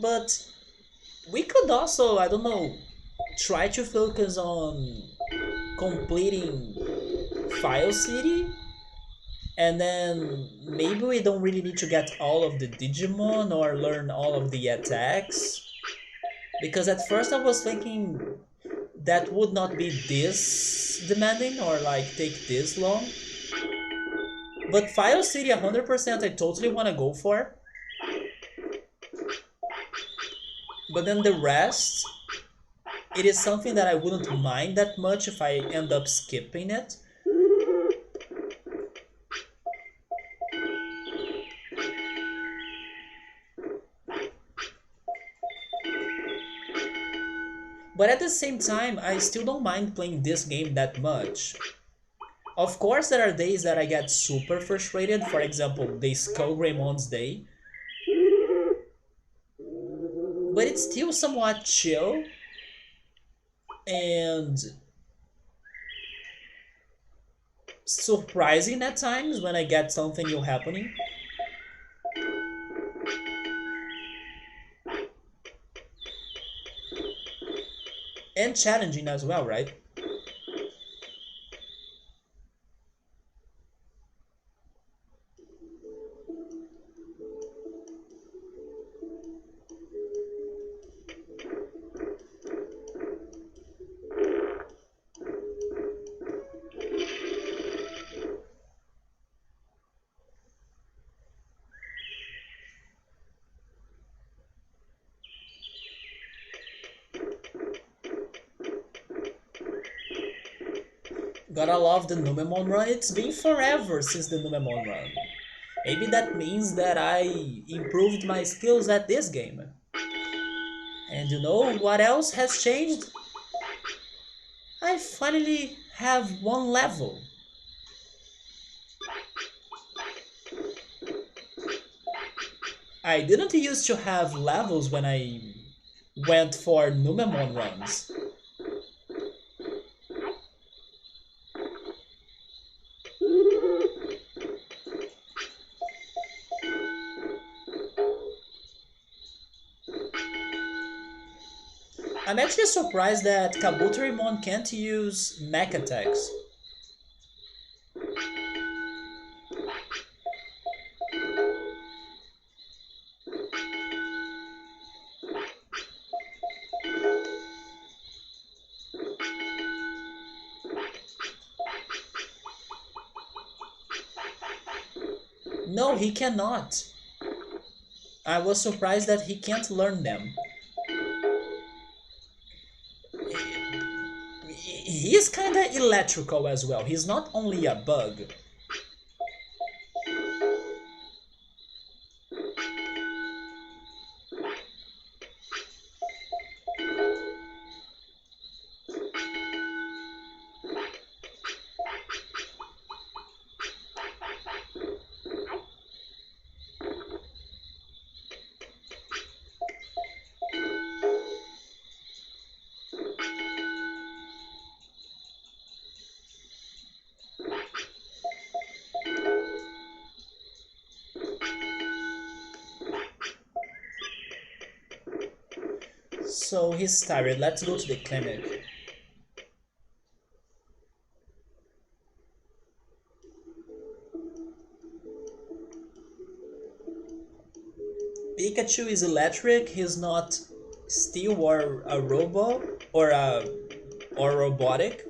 But we could also, I don't know, try to focus on completing File City, and then maybe we don't really need to get all of the Digimon or learn all of the attacks. Because at first I was thinking that would not be this demanding or like take this long. But File City 100% I totally want to go for. But then the rest, it is something that I wouldn't mind that much if I end up skipping it. But at the same time, I still don't mind playing this game that much. Of course, there are days that I get super frustrated, for example, the Skullgreimon's day. But it's still somewhat chill, and surprising at times when I get something new happening. And challenging as well, right? Gotta love the Numemon run. It's been forever since the Numemon run. Maybe that means that I improved my skills at this game. And you know what else has changed? I finally have one level. I didn't used to have levels when I went for Numemon runs. I'm actually surprised that Kabuterimon can't use mech attacks. No, he cannot. I was surprised that he can't learn them. He's kinda electrical as well. He's not only a bug. So he's tired. Let's go to the clinic. Pikachu is electric. He's not steel or a robot or robotic.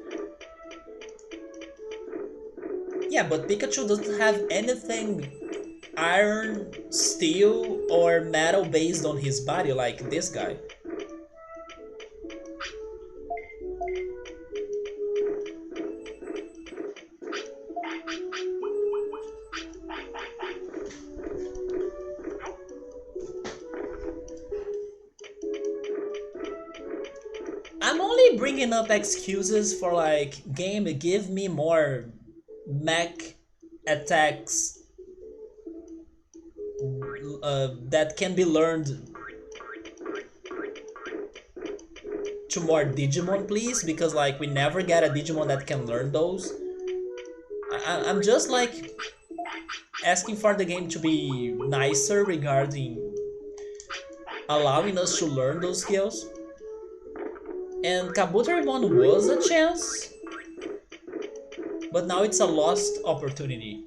Yeah, but Pikachu doesn't have anything iron, steel, or metal based on his body like this guy. I'm only bringing up excuses for like, game, give me more mech attacks that can be learned to more Digimon, please, because like we never get a Digimon that can learn those. I'm just like asking for the game to be nicer regarding allowing us to learn those skills. And Kabuterimon was a chance, but now it's a lost opportunity.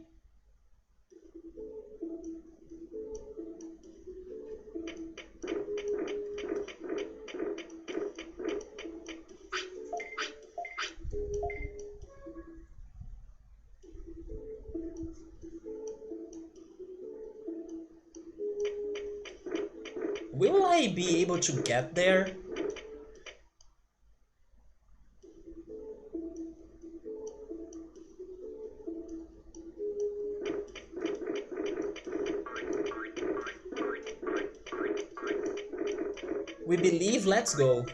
Will I be able to get there? We believe, let's go.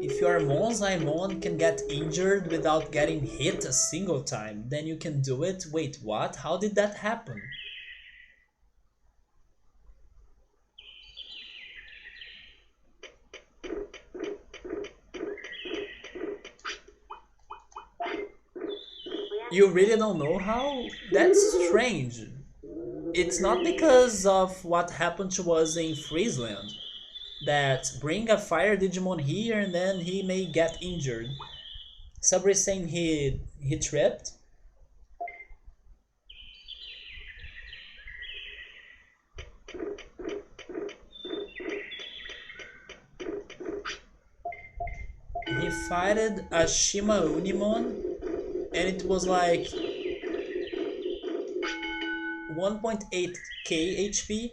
If your Monzaimon can get injured without getting hit a single time, then you can do it. Wait, what? How did that happen? You really don't know how? That's strange. It's not because of what happened to us in Friesland, that bring a fire Digimon here and then he may get injured. Sabri is saying he tripped. He fighted a Shima Unimon and it was like 1.8k HP.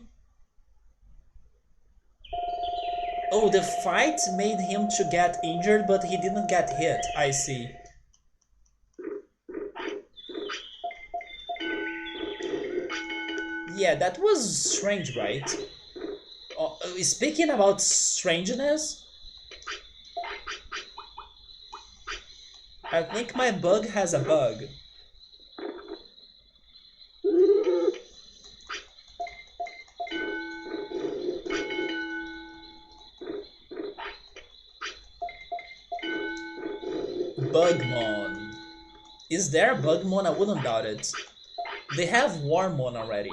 Oh, the fight made him to get injured, but he didn't get hit. I see. Yeah, that was strange, right? Speaking about strangeness, I think my bug has a bug. Bugmon. Is there a Bugmon? I wouldn't doubt it. They have Warmon already.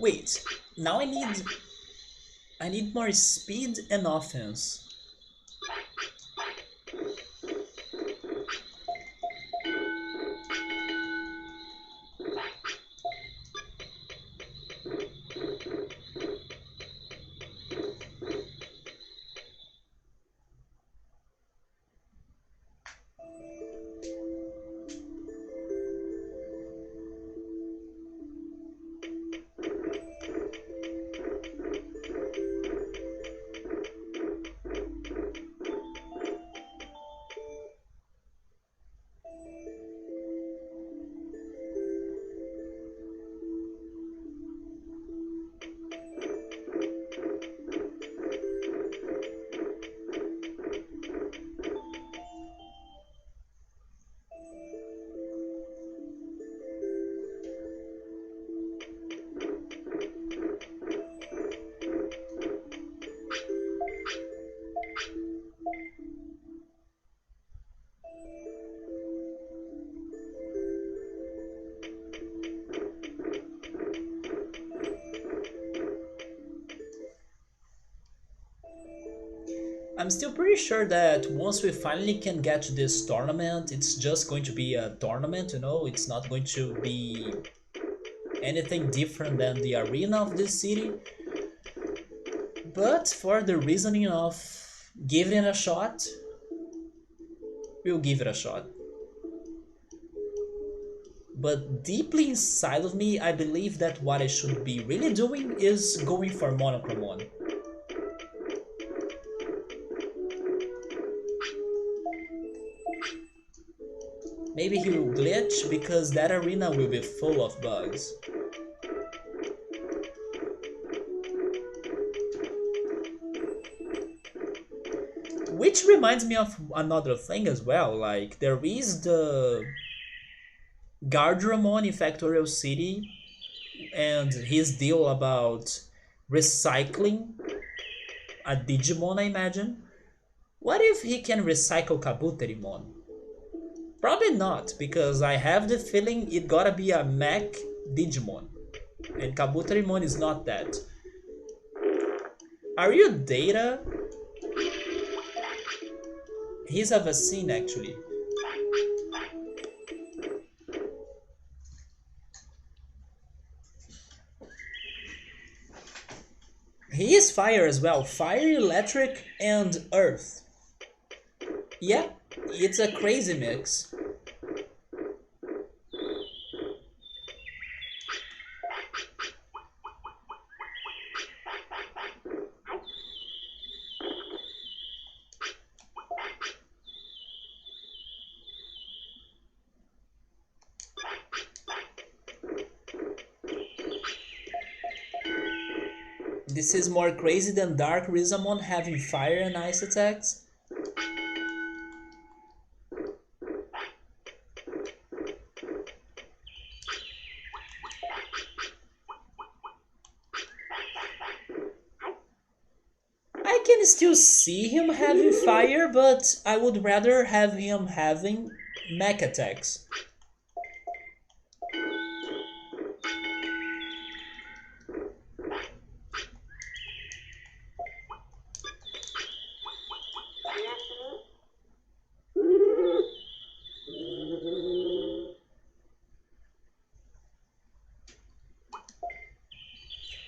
Wait, now I need more speed and offense. I'm still pretty sure that once we finally can get to this tournament, it's just going to be a tournament, you know? It's not going to be anything different than the arena of this city. But for the reasoning of giving it a shot, we'll give it a shot. But deeply inside of me, I believe that what I should be really doing is going for Monochromon. Maybe he will glitch because that arena will be full of bugs. Which reminds me of another thing as well, like there is the Gardramon in Factorial City and his deal about recycling a Digimon, I imagine. What if he can recycle Kabuterimon? Probably not, because I have the feeling it gotta be a mech Digimon. And Kabuterimon is not that. Are you Data? He's a vaccine actually. He is fire as well. Fire, electric, and earth. Yeah, it's a crazy mix. This is more crazy than Dark Rizamon having fire and ice attacks. I can still see him having fire, but I would rather have him having mech attacks.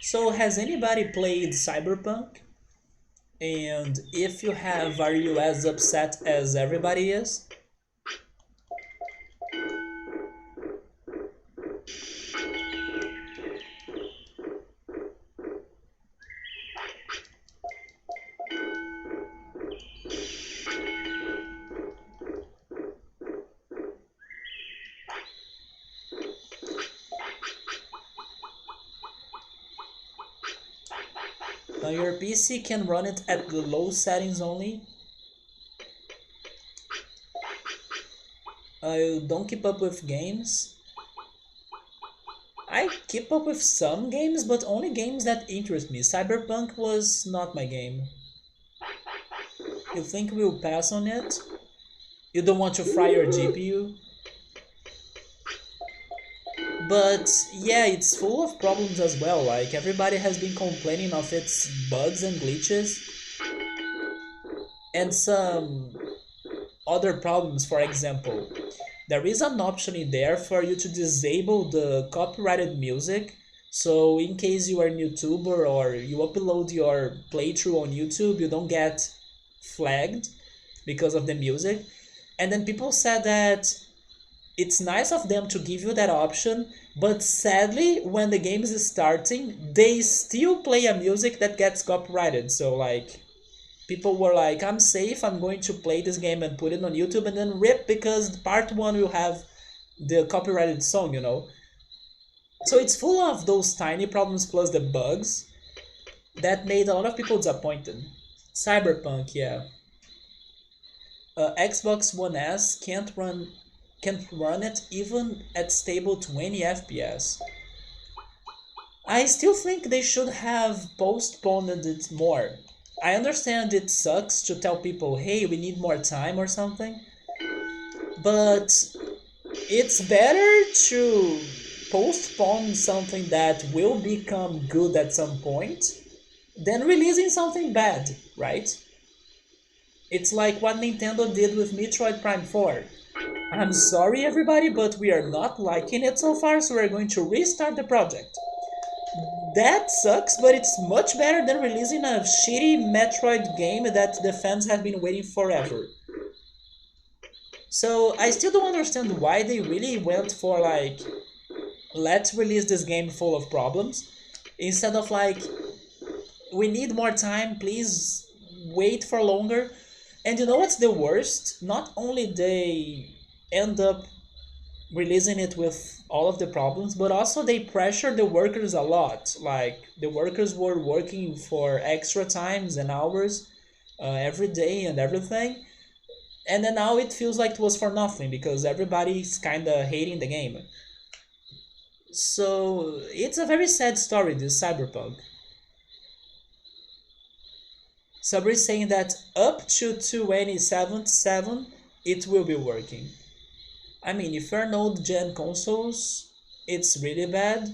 So has anybody played Cyberpunk? And if you have, are you as upset as everybody is? Your PC can run it at the low settings only. You don't keep up with games. I keep up with some games, but only games that interest me. Cyberpunk was not my game. You think we'll pass on it? You don't want to fry your GPU? But yeah, it's full of problems as well. Like everybody has been complaining of its bugs and glitches. And some other problems, for example, there is an option in there for you to disable the copyrighted music. So in case you are a YouTuber or you upload your playthrough on YouTube, you don't get flagged because of the music. And then people said that it's nice of them to give you that option, but sadly, when the game is starting, they still play a music that gets copyrighted. So like, people were like, I'm safe, I'm going to play this game and put it on YouTube and then rip because part 1 will have the copyrighted song, you know? So it's full of those tiny problems plus the bugs that made a lot of people disappointed. Cyberpunk, yeah. Xbox One S can't run it even at stable 20 FPS. I still think they should have postponed it more. I understand it sucks to tell people, hey, we need more time or something, but it's better to postpone something that will become good at some point than releasing something bad, right? It's like what Nintendo did with Metroid Prime 4. I'm sorry everybody, but we are not liking it so far, so we're going to restart the project. That sucks, but it's much better than releasing a shitty Metroid game that the fans have been waiting forever. So I still don't understand why they really went for like, let's release this game full of problems instead of like, we need more time, please wait for longer. And you know what's the worst? Not only they end up releasing it with all of the problems, but also they pressure the workers a lot. Like the workers were working for extra times and hours every day and everything, and then now it feels like it was for nothing because everybody's kind of hating the game. So it's a very sad story, this Cyberpunk. Sabri is saying that up to 2077 it will be working. I mean, if you're on old gen consoles, it's really bad.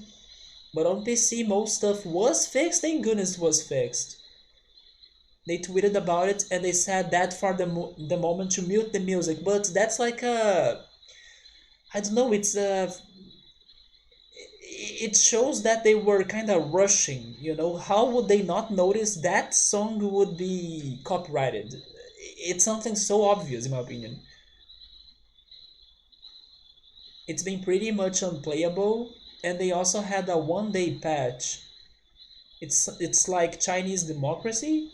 But on PC, most stuff was fixed. Thank goodness it was fixed. They tweeted about it and they said that for the moment to mute the music. But that's like a, I don't know. It shows that they were kind of rushing. You know, how would they not notice that song would be copyrighted? It's something so obvious, in my opinion. It's been pretty much unplayable, and they also had a 1 day patch. It's like Chinese democracy.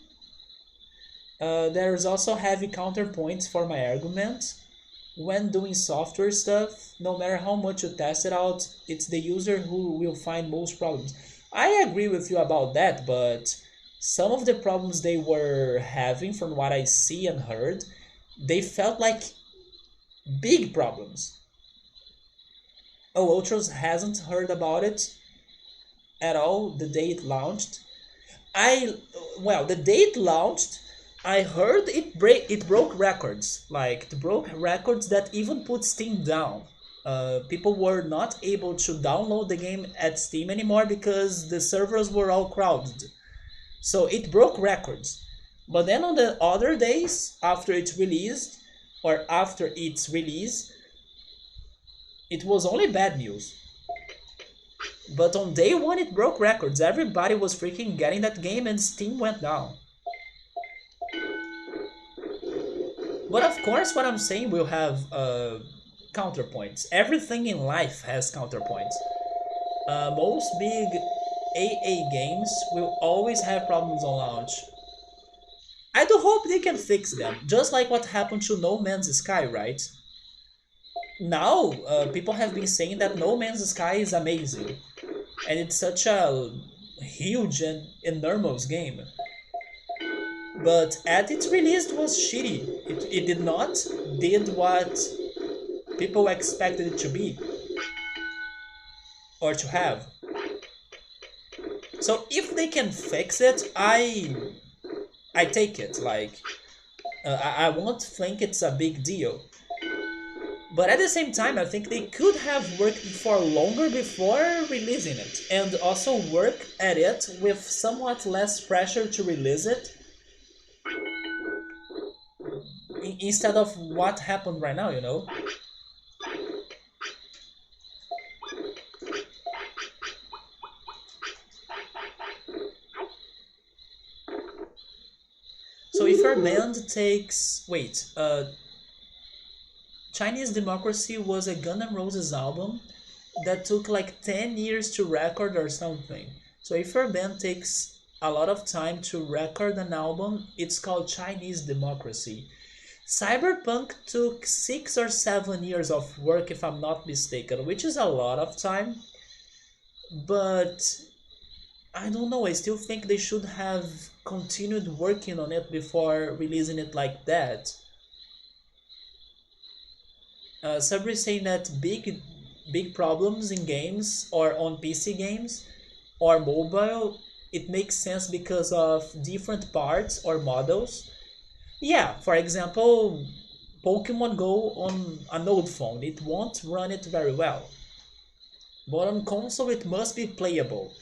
There's also heavy counterpoints for my argument. When doing software stuff, no matter how much you test it out, it's the user who will find most problems. I agree with you about that, but some of the problems they were having, from what I see and heard, they felt like big problems. Oh, Ultros hasn't heard about it at all the day it launched. I well, the day it launched, I heard it broke records. Like it broke records that even put Steam down. People were not able to download the game at Steam anymore because the servers were all crowded. So it broke records. But then on the other days after it released, or after its release, it was only bad news. But on day one, it broke records. Everybody was freaking getting that game, and Steam went down. But of course, what I'm saying will have counterpoints. Everything in life has counterpoints. Most big AA games will always have problems on launch. I do hope they can fix them, just like what happened to No Man's Sky, right? Now, people have been saying that No Man's Sky is amazing, and it's such a huge and enormous game. But at its release, it was shitty. It did not did what people expected it to be or to have. So if they can fix it, I take it. Like I won't think it's a big deal. But at the same time, I think they could have worked for longer before releasing it, and also work at it with somewhat less pressure to release it instead of what happened right now. You know. So if your band takes Chinese Democracy was a Guns N' Roses album that took like 10 years to record or something. So if your band takes a lot of time to record an album, it's called Chinese Democracy. Cyberpunk took 6 or 7 years of work, if I'm not mistaken, which is a lot of time. But I don't know, I still think they should have continued working on it before releasing it like that. Sabri is saying that big problems in games or on PC games or mobile, it makes sense because of different parts or models. Yeah, for example, Pokemon Go on an old phone, it won't run it very well. But on console, it must be playable.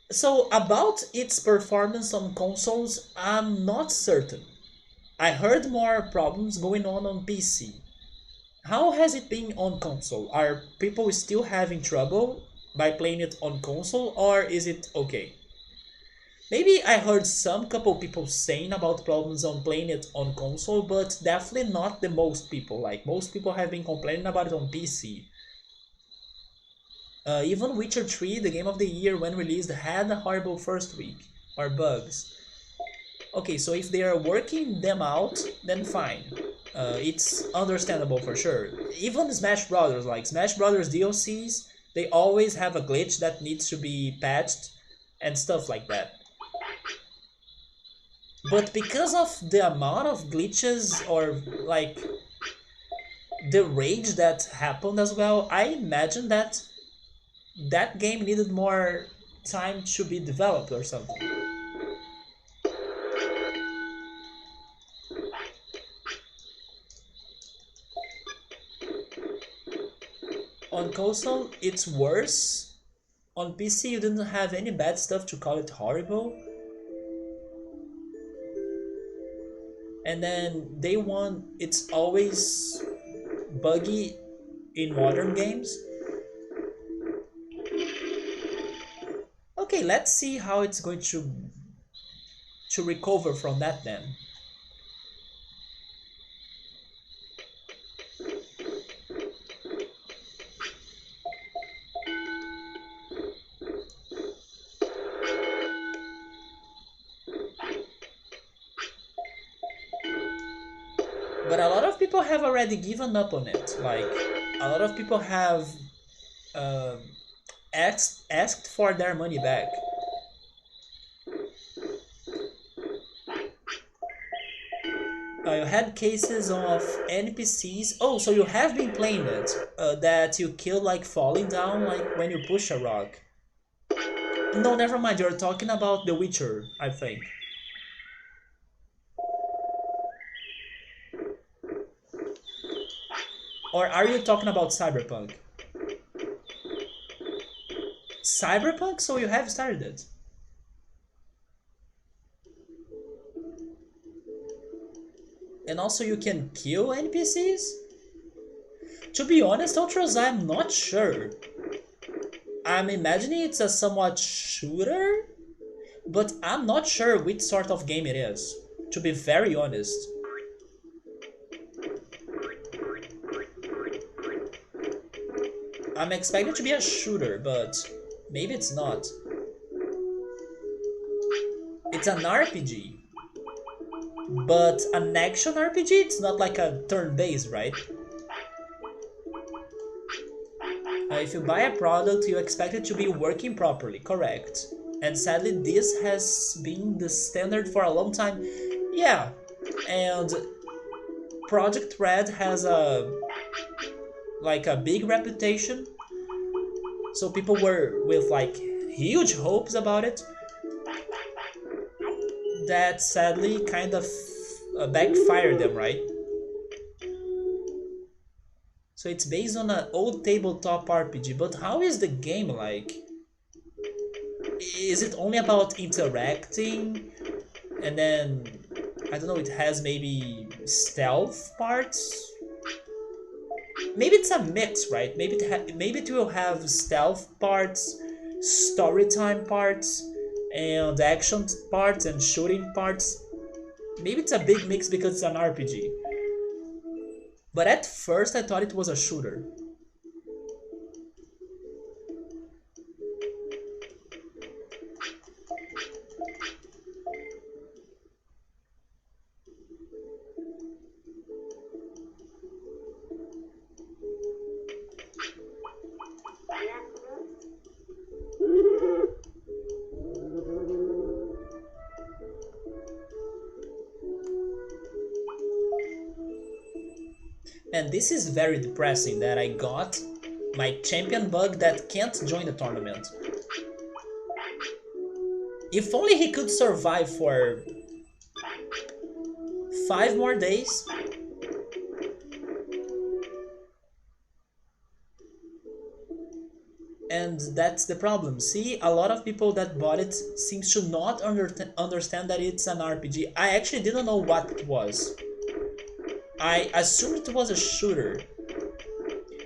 So, about its performance on consoles, I'm not certain. I heard more problems going on PC. How has it been on console? Are people still having trouble? by playing it on console, or is it okay? Maybe I heard some couple people saying about problems on playing it on console, but definitely not the most people. Like most people have been complaining about it on PC. Even Witcher 3, the game of the year when released, had a horrible first week or bugs. Okay, so if they are working them out, then fine. It's understandable for sure. Even Smash Brothers, like Smash Brothers DLCs, they always have a glitch that needs to be patched and stuff like that. But because of the amount of glitches or like the rage that happened as well, I imagine that that game needed more time to be developed or something. On console, it's worse. On PC, you didn't have any bad stuff to call it horrible. And then day one, it's always buggy in modern games. Okay, let's see how it's going to recover from that then. But a lot of people have already given up on it. Like a lot of people have uh, asked for their money back. You had cases of NPCs. Oh, so you have been playing it. That you kill like falling down, like when you push a rock. No, never mind. You're talking about The Witcher, I think. Or are you talking about Cyberpunk? Cyberpunk? So you have started it. And also you can kill NPCs? To be honest, Ultras, I'm not sure. I'm imagining it's a somewhat shooter, but I'm not sure which sort of game it is, to be very honest. I'm expecting it to be a shooter, but maybe it's not. It's an RPG, but an action RPG, it's not like a turn-based, right? If you buy a product, you expect it to be working properly, correct. And sadly, this has been the standard for a long time. Yeah, and Project Red has a big reputation, so people were with like huge hopes about it. That sadly kind of backfired them, right? So it's based on an old tabletop RPG, but how is the game like? Is it only about interacting and then I don't know, it has maybe stealth parts? Maybe it's a mix, right? Maybe it will have stealth parts, story time parts, and action parts and shooting parts. Maybe it's a big mix because it's an RPG. But at first I thought it was a shooter. And this is very depressing that I got my champion bug that can't join the tournament. If only he could survive for 5 more days. And that's the problem. See, a lot of people that bought it seems to not understand that it's an RPG. I actually didn't know what it was. I assumed it was a shooter.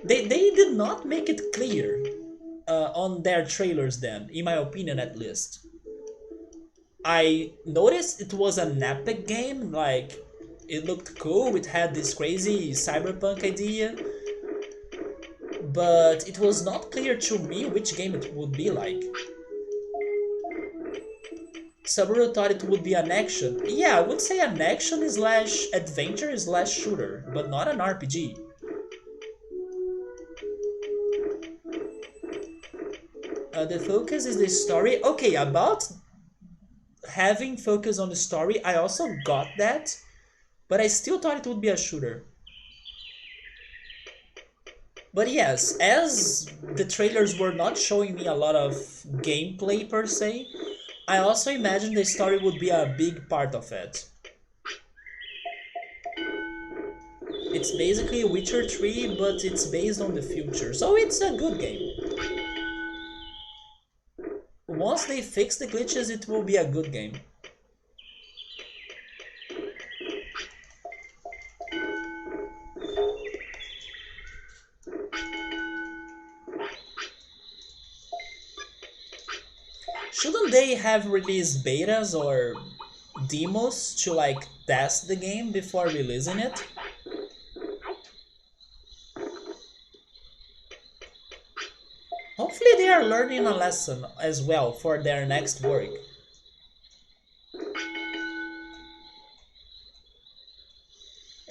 They did not make it clear. on their trailers then, in my opinion at least. I noticed it was an epic game, like it looked cool, it had this crazy cyberpunk idea, but it was not clear to me which game it would be like. Subaru thought it would be an action. Yeah, I would say an action slash adventure slash shooter, but not an RPG. The focus is the story. Okay, about having focus on the story, I also got that, but I still thought it would be a shooter. But yes, as the trailers were not showing me a lot of gameplay per se, I also imagined the story would be a big part of it. It's basically Witcher 3, but it's based on the future, so it's a good game. Once they fix the glitches, it will be a good game. Shouldn't they have released betas or demos to like test the game before releasing it? Hopefully they are learning a lesson as well for their next work.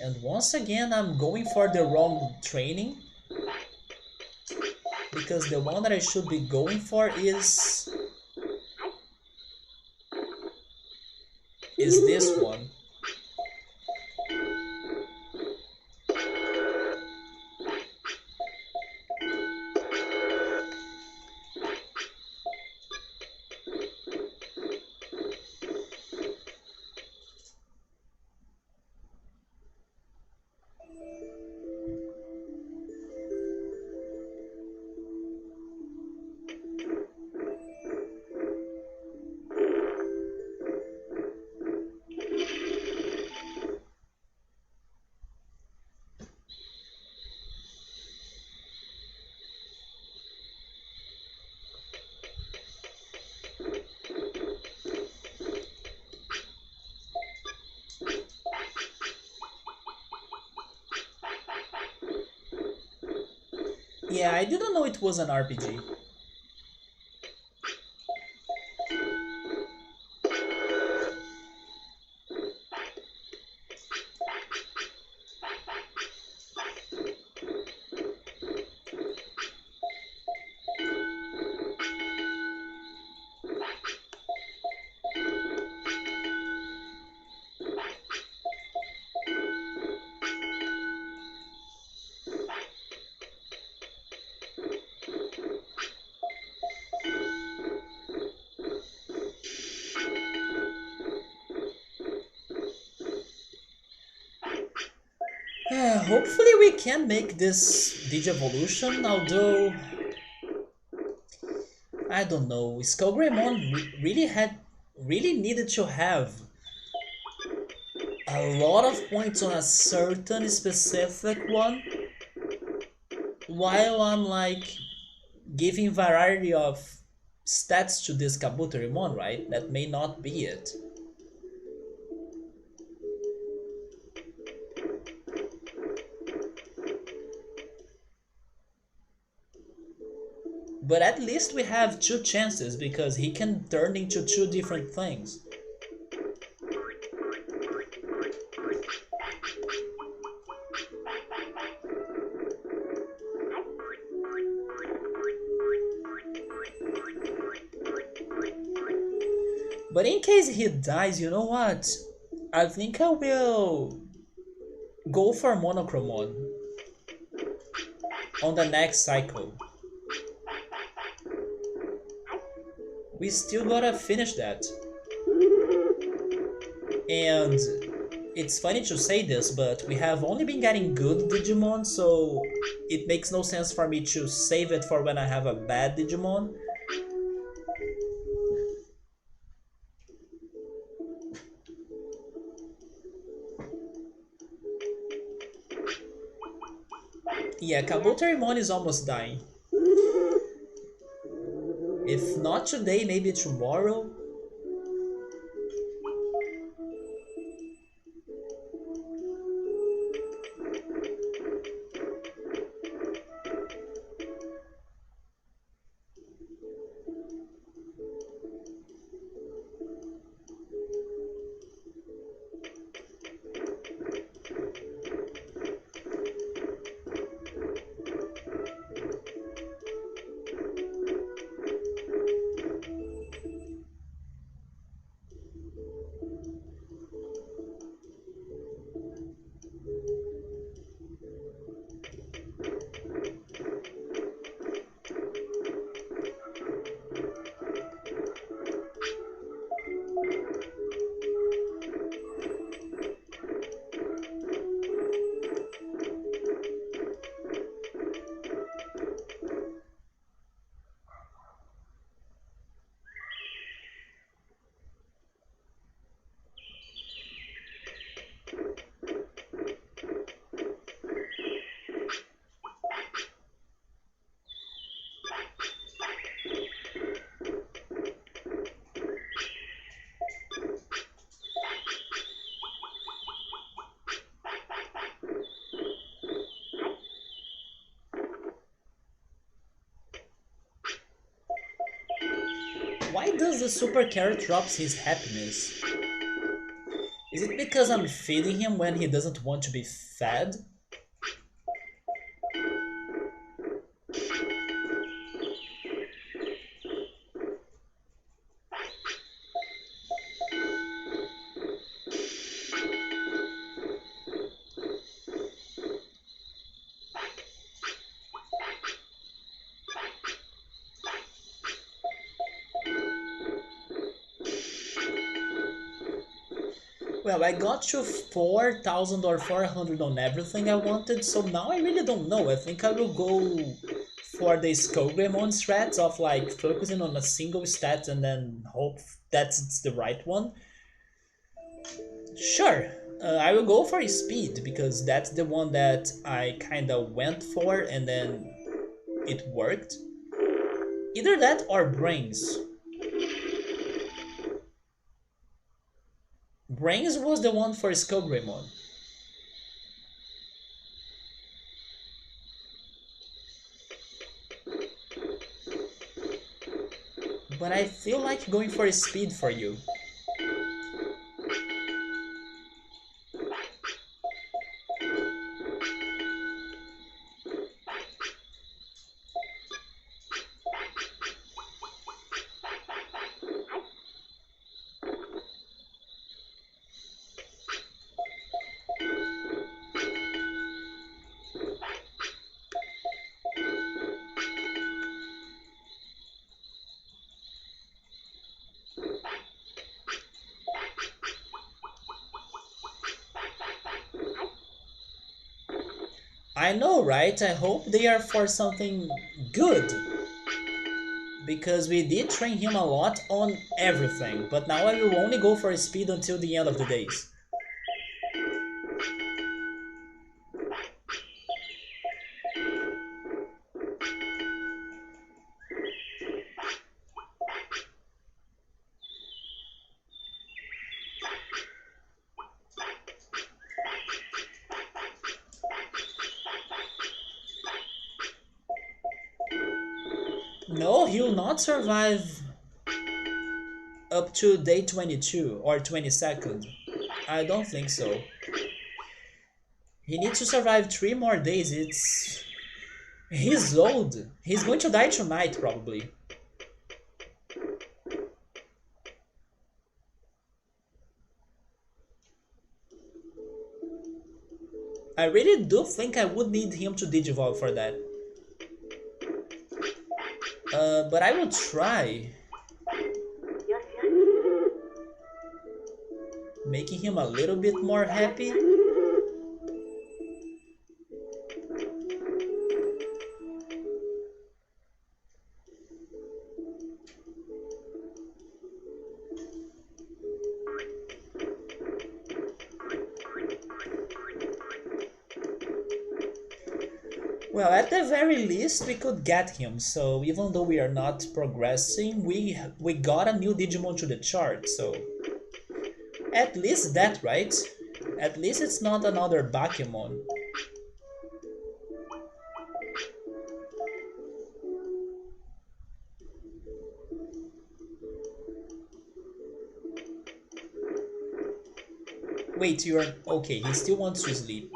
And once again, I'm going for the wrong training, because the one that I should be going for is this one. Yeah, I didn't know it was an RPG. Hopefully we can make this Digivolution, although I don't know. Skullgreymon really needed to have a lot of points on a certain specific one, while I'm like giving variety of stats to this Kabuterimon, right? That may not be it. But at least we have two chances because he can turn into two different things. But in case he dies, you know what? I think I will go for Monochromon on the next cycle. We still gotta finish that. And it's funny to say this, but we have only been getting good Digimon, so it makes no sense for me to save it for when I have a bad Digimon. Yeah, Kabuterimon is almost dying. If not today, maybe tomorrow. Why does the super carrot drops his happiness? Is it because I'm feeding him when he doesn't want to be fed? Well, I got to 4,000 or 400 on everything I wanted, so now I really don't know. I think I will go for the Skogreymon strats of like focusing on a single stat and then hope that's the right one. Sure, I will go for speed because that's the one that I kinda went for and then it worked. Either that or brains. Brains was the one for Skogreymon. But I feel like going for speed for you. I know, right? I hope they are for something good. Because we did train him a lot on everything, but now I will only go for speed until the end of the days. No, he will not survive up to day 22 or 22nd. I don't think so. He needs to survive 3 more days. He's old. He's going to die tonight, probably. I really do think I would need him to digivolve for that. But I will try. Making him a little bit more happy. Well, at the very least, we could get him. So even though we are not progressing, we got a new Digimon to the chart. So at least that, right? At least it's not another Bakemon. Wait, you're okay. He still wants to sleep.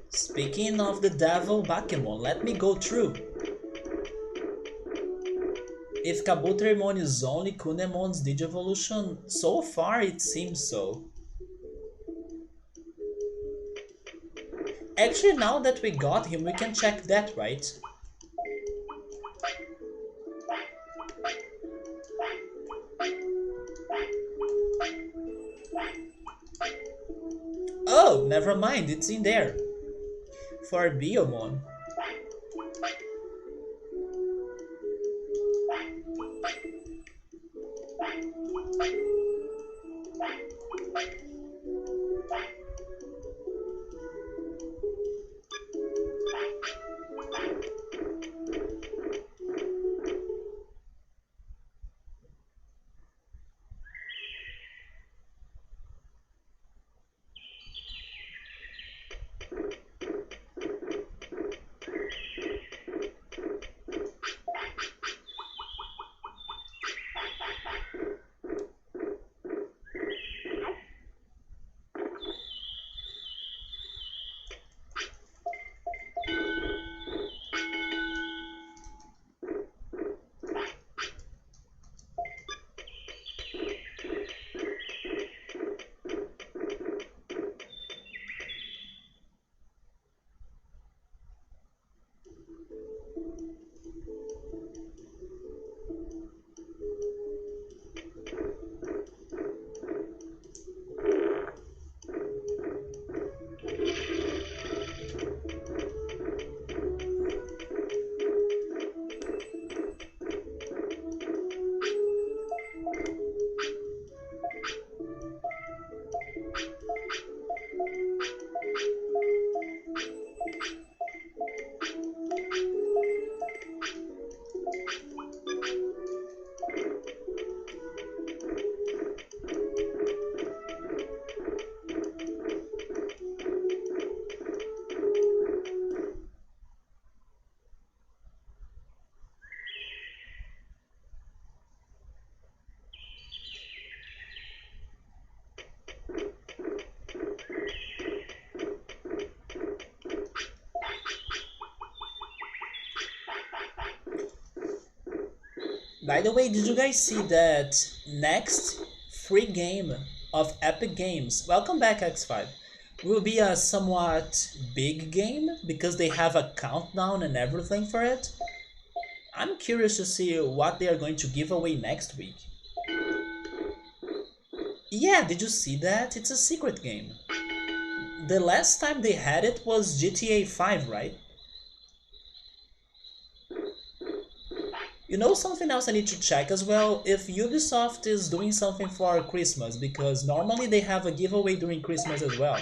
Speaking of the devil Bakemon, let me go through. If Kabuterimon is only Kunemon's Digivolution, so far it seems so. Actually, now that we got him, we can check that, right? Oh, never mind, it's in there. For Biomon. By the way, did you guys see that next free game of Epic Games, welcome back X5, will be a somewhat big game because they have a countdown and everything for it? I'm curious to see what they are going to give away next week. Yeah, did you see that? It's a secret game. The last time they had it was GTA 5, right? You know something else I need to check as well? If Ubisoft is doing something for Christmas, because normally they have a giveaway during Christmas as well.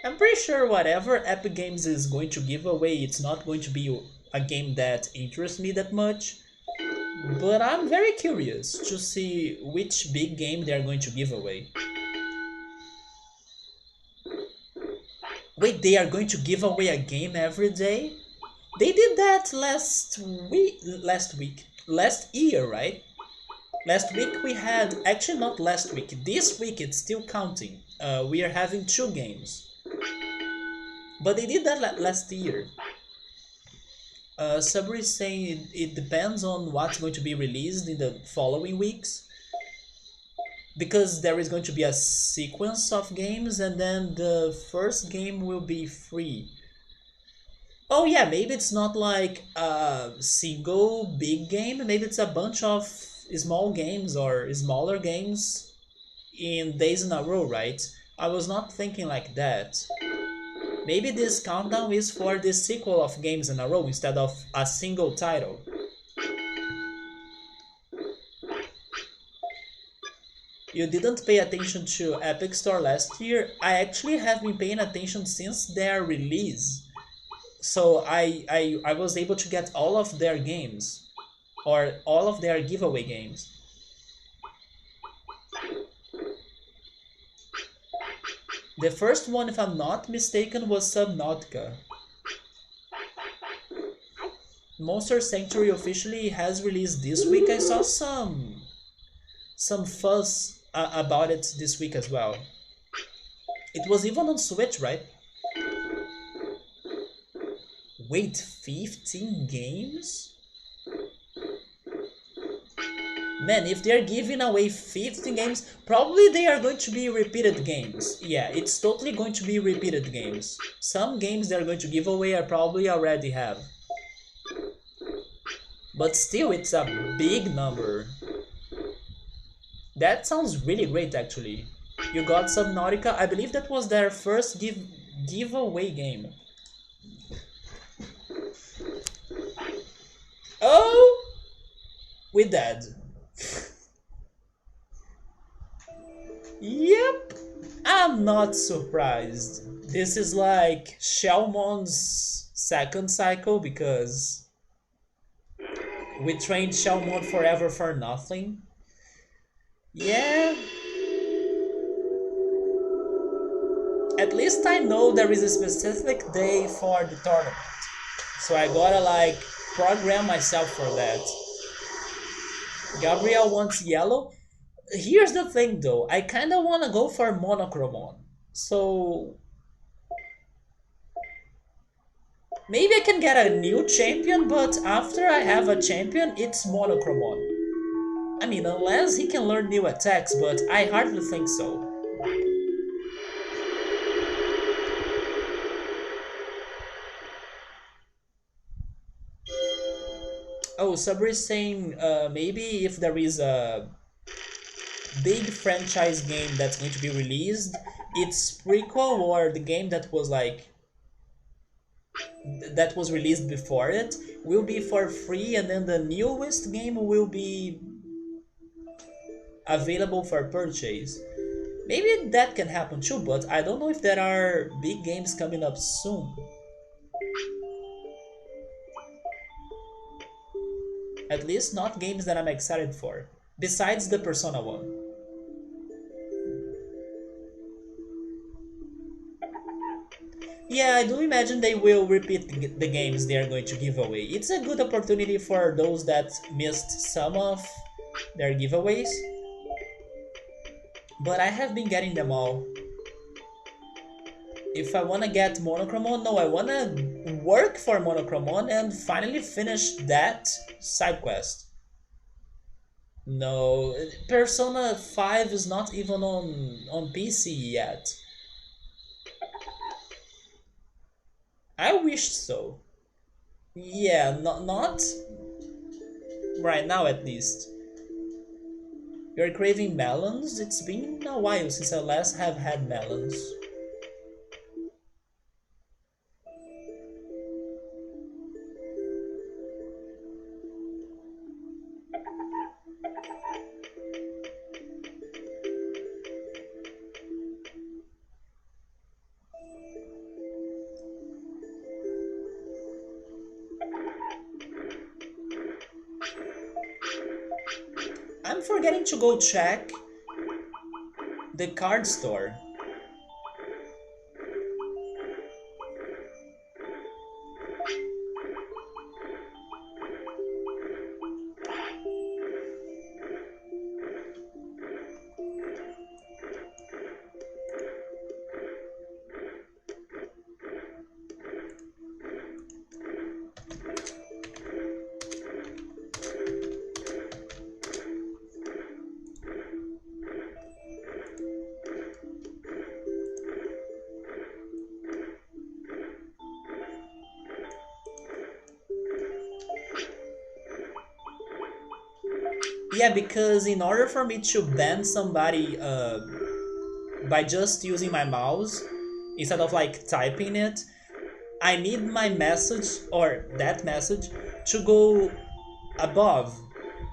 I'm pretty sure whatever Epic Games is going to give away, it's not going to be a game that interests me that much. But I'm very curious to see which big game they are going to give away. Wait, they are going to give away a game every day? They did that last year, right? Last week we had, actually not last week, this week it's still counting. we are having two games. But they did that last year. Sabri is saying it depends on what's going to be released in the following weeks. Because there is going to be a sequence of games and then the first game will be free. Oh yeah, maybe it's not like a single big game, maybe it's a bunch of small games or smaller games in days in a row, right? I was not thinking like that. Maybe this countdown is for the sequel of games in a row instead of a single title. You didn't pay attention to Epic Store last year. I actually have been paying attention since their release. So I was able to get all of their games or all of their giveaway games. The first one, if I'm not mistaken, was Subnautica. Monster Sanctuary officially has released this week. I saw some fuss about it this week as well. It was even on Switch, right? Wait, 15 games? Man, if they're giving away 15 games, probably they are going to be repeated games. Yeah, it's totally going to be repeated games. Some games they're going to give away I probably already have. But still, it's a big number. That sounds really great, actually. You got Subnautica. I believe that was their first giveaway game. Oh! We dead. Yep. I'm not surprised. This is like Shelmon's second cycle because we trained Shelmon forever for nothing. Yeah. At least I know there is a specific day for the tournament. So I gotta like program myself for that. Gabriel wants yellow. Here's the thing though, I kinda wanna go for Monochromon. So maybe I can get a new champion, but after I have a champion, it's Monochromon. I mean, unless he can learn new attacks, but I hardly think so. Oh, Sabri is saying maybe if there is a big franchise game that's going to be released, its prequel or the game that was like that was released before it will be for free, and then the newest game will be available for purchase. Maybe that can happen too, but I don't know if there are big games coming up soon. At least not games that I'm excited for. Besides the Persona one. Yeah, I do imagine they will repeat the games they are going to give away. It's a good opportunity for those that missed some of their giveaways. But I have been getting them all. If I wanna get Monochromon, no, I wanna work for Monochromon and finally finish that side quest. No, Persona 5 is not even on PC yet. I wish so. Yeah, not right now at least. You're craving melons? It's been a while since I last have had melons. I'm forgetting to go check the card store. Yeah, because in order for me to ban somebody by just using my mouse instead of like typing it, I need my message or that message to go above.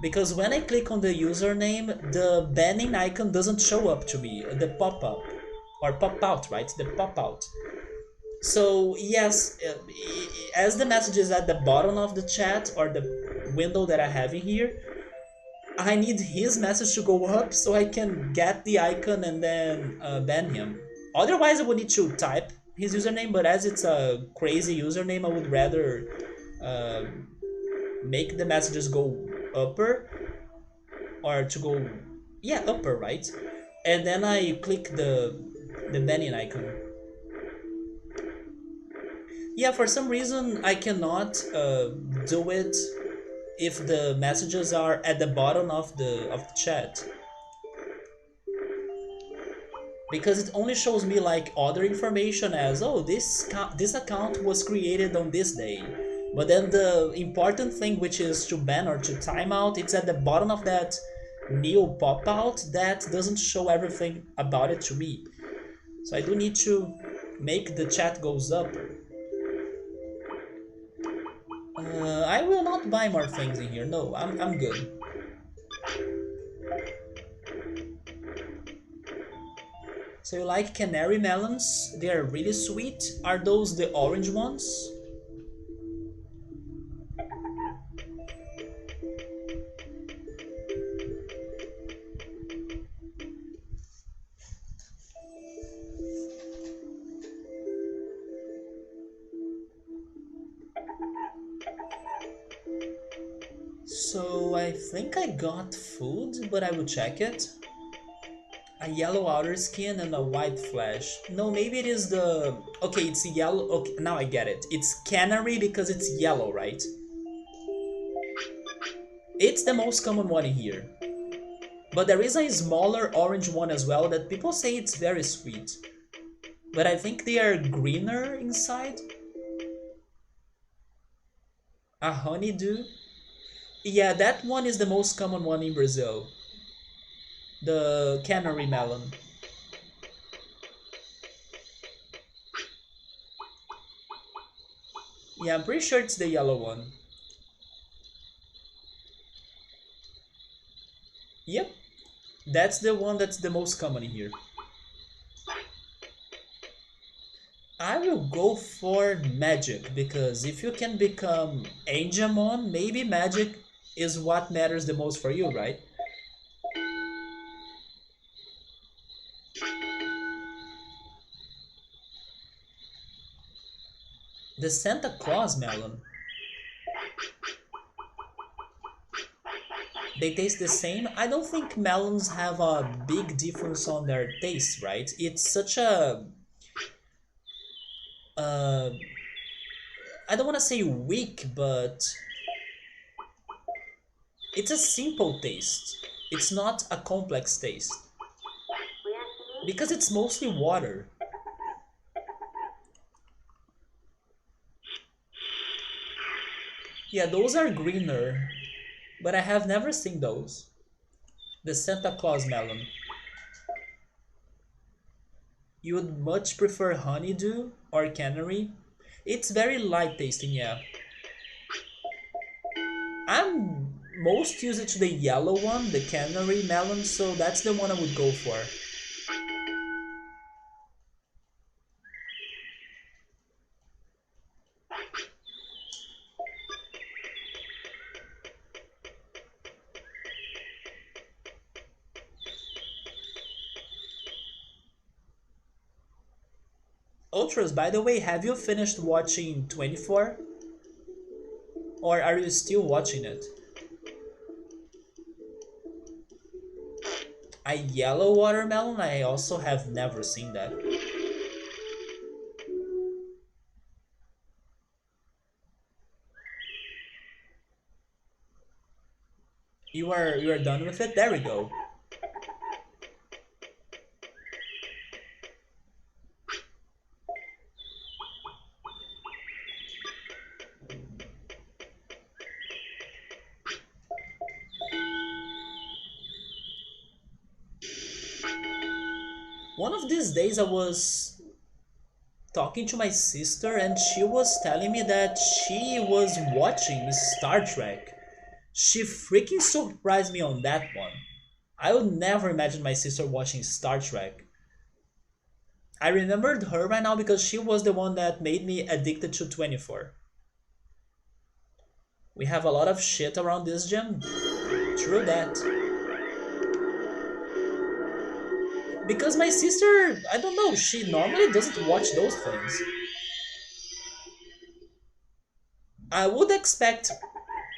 Because when I click on the username, the banning icon doesn't show up to me, the pop up or pop out, right? The pop out. So, yes, as the message is at the bottom of the chat or the window that I have in here, I need his message to go up so I can get the icon and then ban him. Otherwise, I would need to type his username, but as it's a crazy username, I would rather uh, make the messages go upper or to go, yeah, upper, right? And then I click the banning icon. Yeah, for some reason I cannot do it if the messages are at the bottom of the chat, because it only shows me like other information as, oh, this account was created on this day, but then the important thing, which is to ban or to timeout, it's at the bottom of that new pop out that doesn't show everything about it to me. So I do need to make the chat goes up. I will not buy more things in here. No, I'm good. So you like canary melons? They are really sweet. Are those the orange ones? So I think I got food, but I will check it. A yellow outer skin and a white flesh. No, maybe it is the... Okay, it's yellow. Okay, now I get it. It's canary because it's yellow, right? It's the most common one in here. But there is a smaller orange one as well that people say it's very sweet. But I think they are greener inside. A honeydew. Yeah, that one is the most common one in Brazil. The canary melon. Yeah, I'm pretty sure it's the yellow one. Yep, that's the one that's the most common in here. I will go for magic because if you can become Angemon, maybe magic is what matters the most for you, right? The Santa Claus melon. They taste the same. I don't think melons have a big difference on their taste, right? It's such a uh, I don't want to say weak, but it's a simple taste. It's not a complex taste because it's mostly water. Yeah, those are greener, but I have never seen those. The Santa Claus melon. You would much prefer honeydew or canary? It's very light tasting, yeah. I'm most used to the yellow one, the canary melon, so that's the one I would go for. Ultras, by the way, have you finished watching 24? Or are you still watching it? A yellow watermelon? I also have never seen that. You are done with it? There we go. One of these days I was talking to my sister and she was telling me that she was watching Star Trek. She freaking surprised me on that one. I would never imagine my sister watching Star Trek. I remembered her right now because she was the one that made me addicted to 24. We have a lot of shit around this gym. True that. Because my sister, I don't know, she normally doesn't watch those things. I would expect,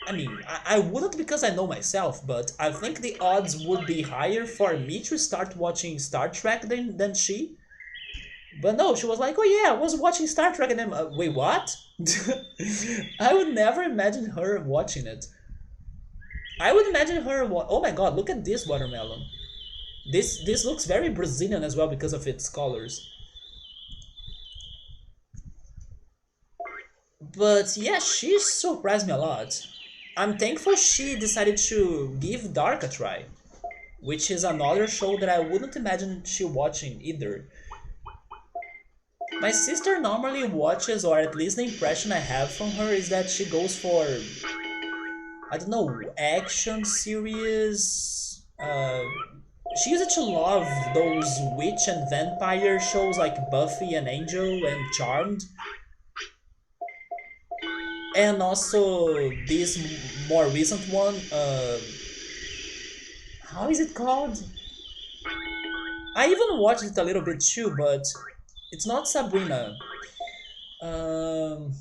I wouldn't because I know myself, but I think the odds would be higher for me to start watching Star Trek than she. But no, she was like, oh yeah, I was watching Star Trek, and then, wait, what? I would never imagine her watching it. I would imagine her, oh my god, look at this watermelon. This looks very Brazilian as well because of its colors. But yeah, she surprised me a lot. I'm thankful she decided to give Dark a try, which is another show that I wouldn't imagine she watching either. My sister normally watches, or at least the impression I have from her is that she goes for, I don't know, action series. She used to love those witch and vampire shows like Buffy and Angel and Charmed. And also this more recent one, how is it called? I even watched it a little bit too, but it's not Sabrina. Um,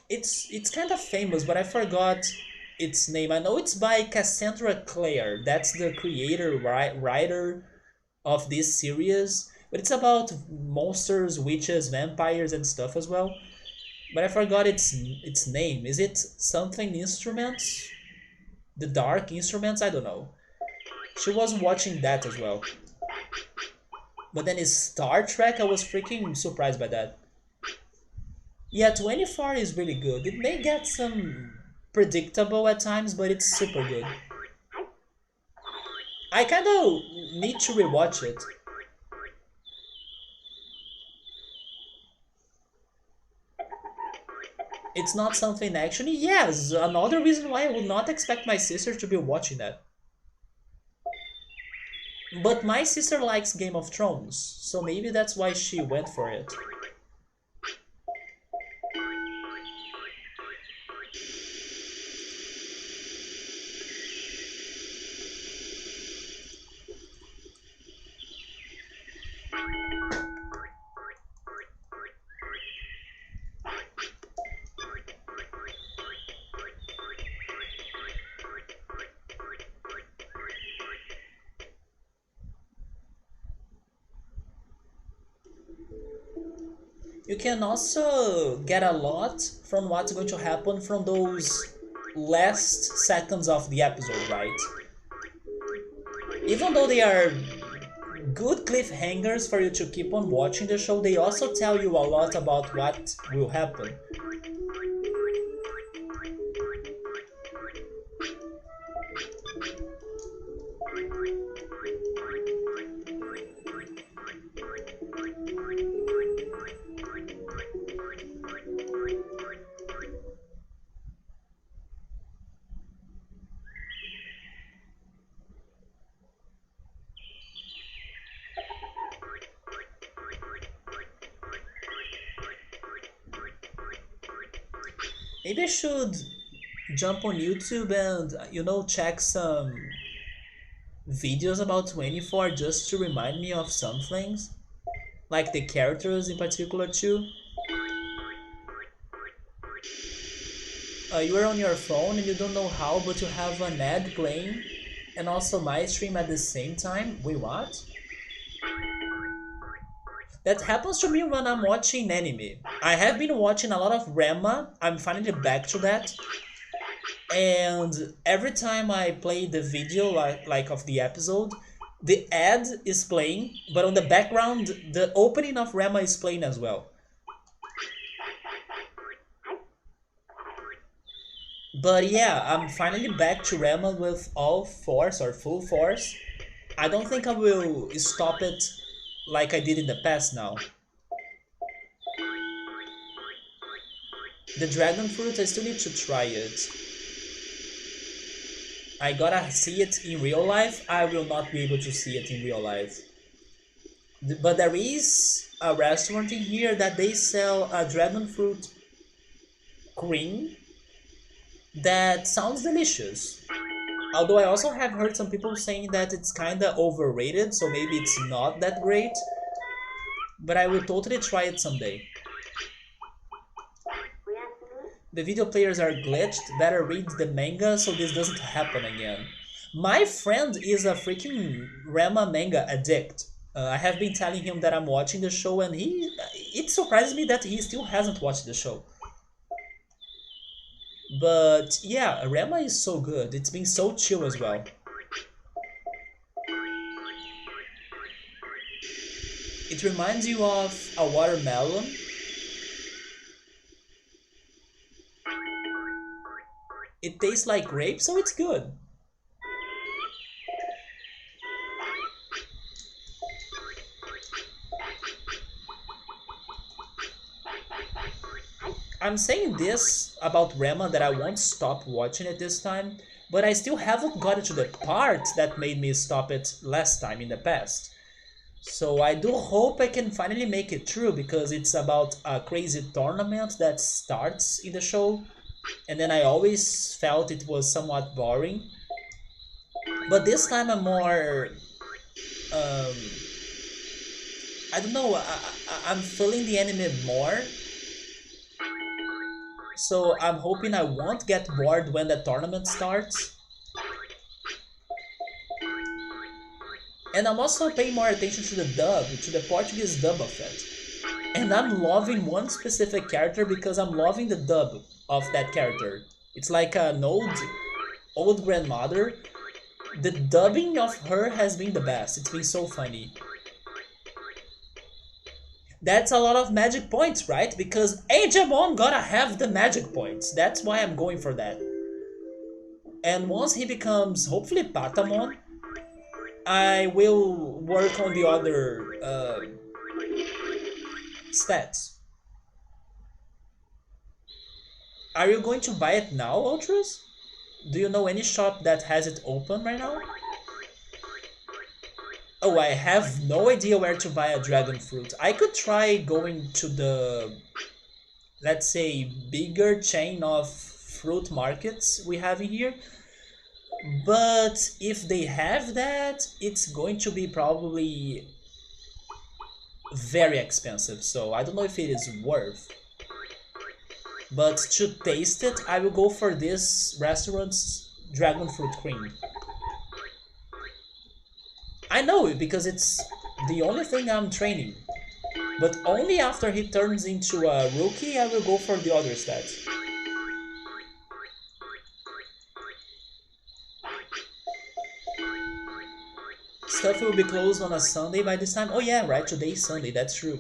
it's kind of famous, but I forgot its name. I know it's by Cassandra Clare. That's the creator, writer of this series. But it's about monsters, witches, vampires, and stuff as well. But I forgot its name. Is it something instruments? The Dark Instruments? I don't know. She was watching that as well. But then is Star Trek, I was freaking surprised by that. Yeah, 24 is really good. It may get some predictable at times, but it's super good. I kind of need to rewatch it. It's not something actually. Yes, another reason why I would not expect my sister to be watching that. But my sister likes Game of Thrones, so maybe that's why she went for it. You can also get a lot from what's going to happen from those last seconds of the episode, right? Even though they are good cliffhangers for you to keep on watching the show, they also tell you a lot about what will happen. Maybe I should jump on YouTube and, check some videos about 24 just to remind me of some things. Like the characters in particular, too. You are on your phone and you don't know how, but you have an ad playing and also my stream at the same time. Wait, what? That happens to me when I'm watching anime. I have been watching a lot of Rema. I'm finally back to that. And every time I play the video like of the episode, the ad is playing, but on the background, the opening of Rema is playing as well. But yeah, I'm finally back to Rema with all force or full force. I don't think I will stop it like I did in the past now. The dragon fruit, I still need to try it. I gotta see it in real life. I will not be able to see it in real life. But there is a restaurant in here that they sell a dragon fruit cream that sounds delicious. Although I also have heard some people saying that it's kinda overrated, so maybe it's not that great. But I will totally try it someday. The video players are glitched, better read the manga so this doesn't happen again. My friend is a freaking Rama manga addict. I have been telling him that I'm watching the show and it surprises me that he still hasn't watched the show. But yeah, Rama is so good. It's been so chill as well. It reminds you of a watermelon. It tastes like grape, so it's good. I'm saying this about Rema that I won't stop watching it this time, but I still haven't gotten to the part that made me stop it last time in the past. So I do hope I can finally make it through because it's about a crazy tournament that starts in the show, and then I always felt it was somewhat boring. But this time I'm more, um, I don't know, I'm feeling the anime more, so I'm hoping I won't get bored when the tournament starts. And I'm also paying more attention to the dub, to the Portuguese dub of it. And I'm loving one specific character because I'm loving the dub of that character. It's like an old grandmother. The dubbing of her has been the best. It's been so funny. That's a lot of magic points, right? Because Digimon gotta have the magic points. That's why I'm going for that. And once he becomes, hopefully, Patamon, I will work on the other stats. Are you going to buy it now, Ultras? Do you know any shop that has it open right now? Oh, I have no idea where to buy a dragon fruit. I could try going to the, let's say, bigger chain of fruit markets we have in here. But if they have that, it's going to be probably very expensive. So I don't know if it is worth. But to taste it, I will go for this restaurant's dragon fruit cream. I know it because it's the only thing I'm training. But only after he turns into a rookie, I will go for the other stats. Stuff will be closed on a Sunday by this time. Oh yeah, right, today's Sunday, that's true.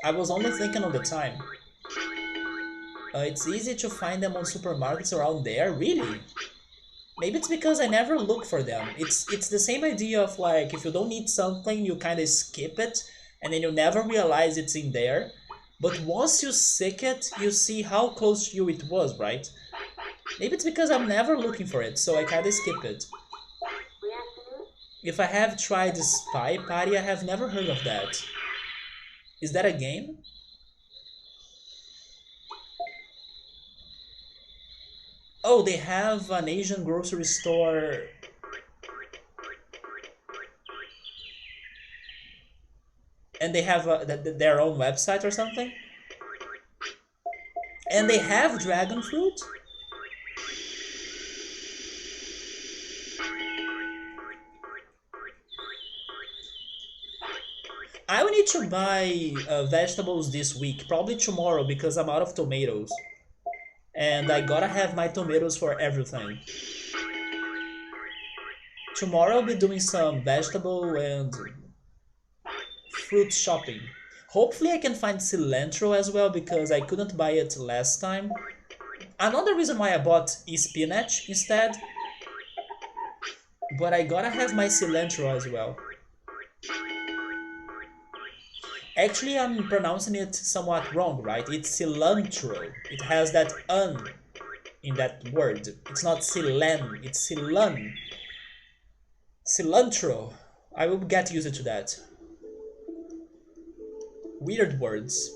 I was only thinking of the time. It's easy to find them on supermarkets around there, really? Maybe it's because I never look for them. It's the same idea of like, if you don't need something, you kind of skip it, and then you never realize it's in there. But once you seek it, you see how close to you it was, right? Maybe it's because I'm never looking for it, so I kind of skip it. If I have tried Spy Party, I have never heard of that. Is that a game? Oh, they have an Asian grocery store. And they have their own website or something? And they have dragon fruit? I will need to buy vegetables this week, probably tomorrow because I'm out of tomatoes. And I gotta have my tomatoes for everything. Tomorrow I'll be doing some vegetable and fruit shopping. Hopefully I can find cilantro as well because I couldn't buy it last time. Another reason why I bought spinach instead But I gotta have my cilantro as well. Actually, I'm pronouncing it somewhat wrong, right? It's cilantro. It has that un in that word. It's not cilan, it's cilan. Cilantro. I will get used to that. Weird words.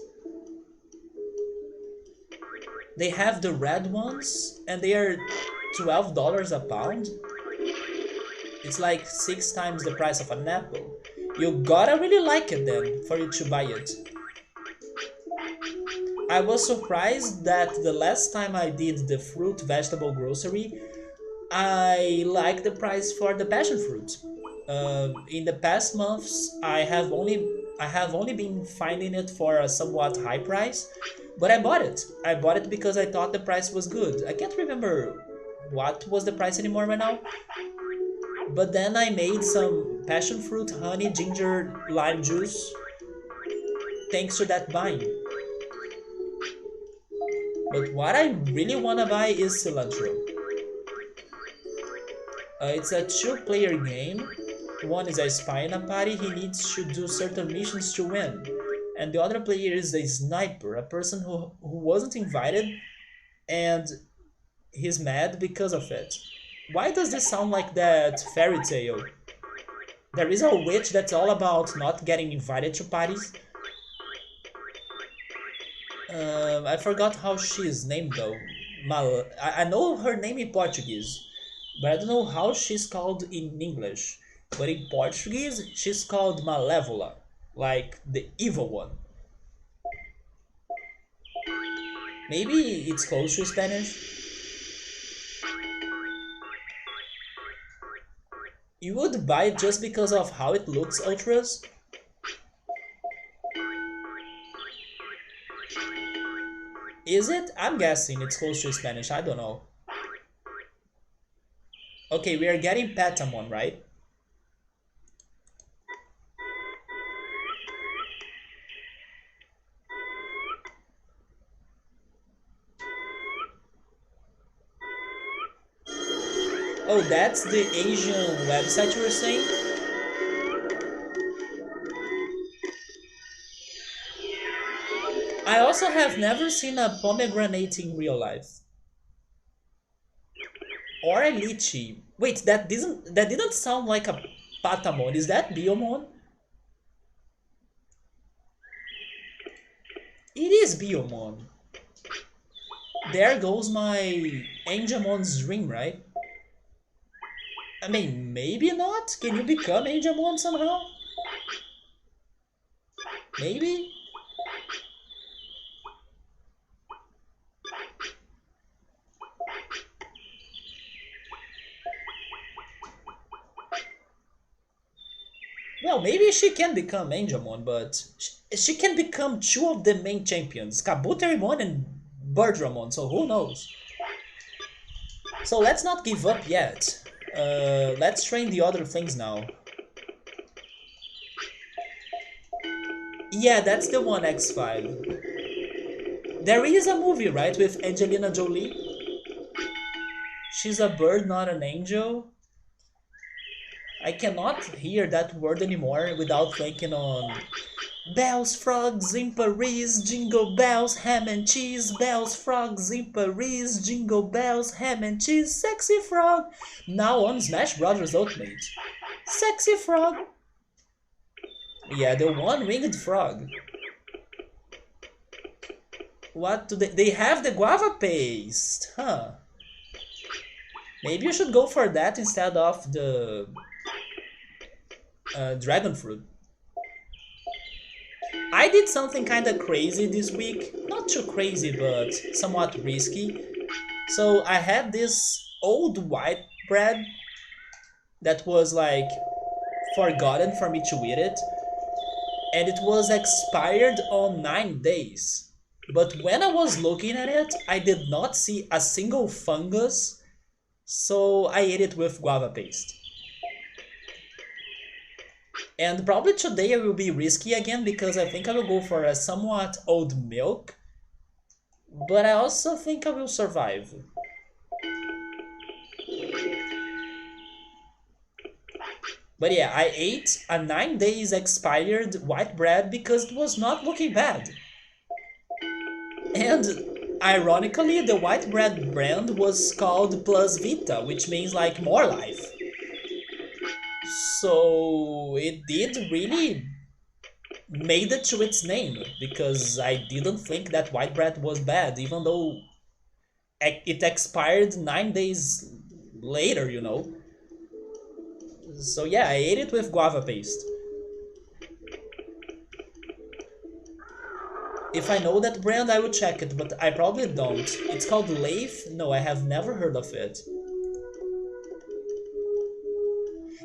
They have the red ones and they are $12 a pound. It's like 6 times the price of an apple. You gotta really like it then for you to buy it. I was surprised that the last time I did the fruit vegetable grocery, I liked the price for the passion fruit. In the past months, I have only been finding it for a somewhat high price, but I bought it. I bought it because I thought the price was good. I can't remember what was the price anymore right now, but then I made some passion fruit, honey, ginger, lime juice thanks to that buying. But what I really wanna buy is cilantro. It's a two-player game. One is a spy in a party, he needs to do certain missions to win. And the other player is a sniper, a person who wasn't invited and he's mad because of it. Why does this sound like that fairy tale? There is a witch that's all about not getting invited to parties. I forgot how she is named though. I know her name in Portuguese, but I don't know how she's called in English. But in Portuguese, she's called Malévola, like the evil one. Maybe it's close to Spanish. You would buy it just because of how it looks, Ultras? Is it? I'm guessing it's close to Spanish, I don't know. Okay, we are getting Patamon, right? Oh, that's the Asian website you were saying? I also have never seen a pomegranate in real life. Or a lychee. Wait, that didn't sound like a Patamon. Is that Biomon? It is Biomon. There goes my Angemon's dream, right? I mean, maybe not. Can you become Angemon somehow? Maybe? Well, maybe she can become Angemon, but she can become two of the main champions, Kabuterimon and Birdramon, so who knows? So let's not give up yet. Let's train the other things now. Yeah, that's the one X5. There is a movie, right, with Angelina Jolie? She's a bird, not an angel. I cannot hear that word anymore without thinking on bells, frogs in Paris, jingle bells, ham and cheese, bells, frogs in Paris, jingle bells, ham and cheese, sexy frog. Now on Smash Brothers Ultimate. Sexy frog. Yeah, the one-winged frog. What do they have the guava paste, huh? Maybe you should go for that instead of the dragon fruit. I did something kinda crazy this week. Not too crazy, but somewhat risky. So I had this old white bread that was like forgotten for me to eat it. And it was expired on 9 days. But when I was looking at it, I did not see a single fungus. So I ate it with guava paste. And probably today I will be risky again because I think I will go for a somewhat old milk. But I also think I will survive. But yeah, I ate a 9 days expired white bread because it was not looking bad. And ironically, the white bread brand was called Plus Vita, which means like more life. So it did really made it to its name because I didn't think that white bread was bad, even though it expired 9 days later, you know. So yeah, I ate it with guava paste. If I know that brand, I will check it, but I probably don't. It's called Leif? No, I have never heard of it.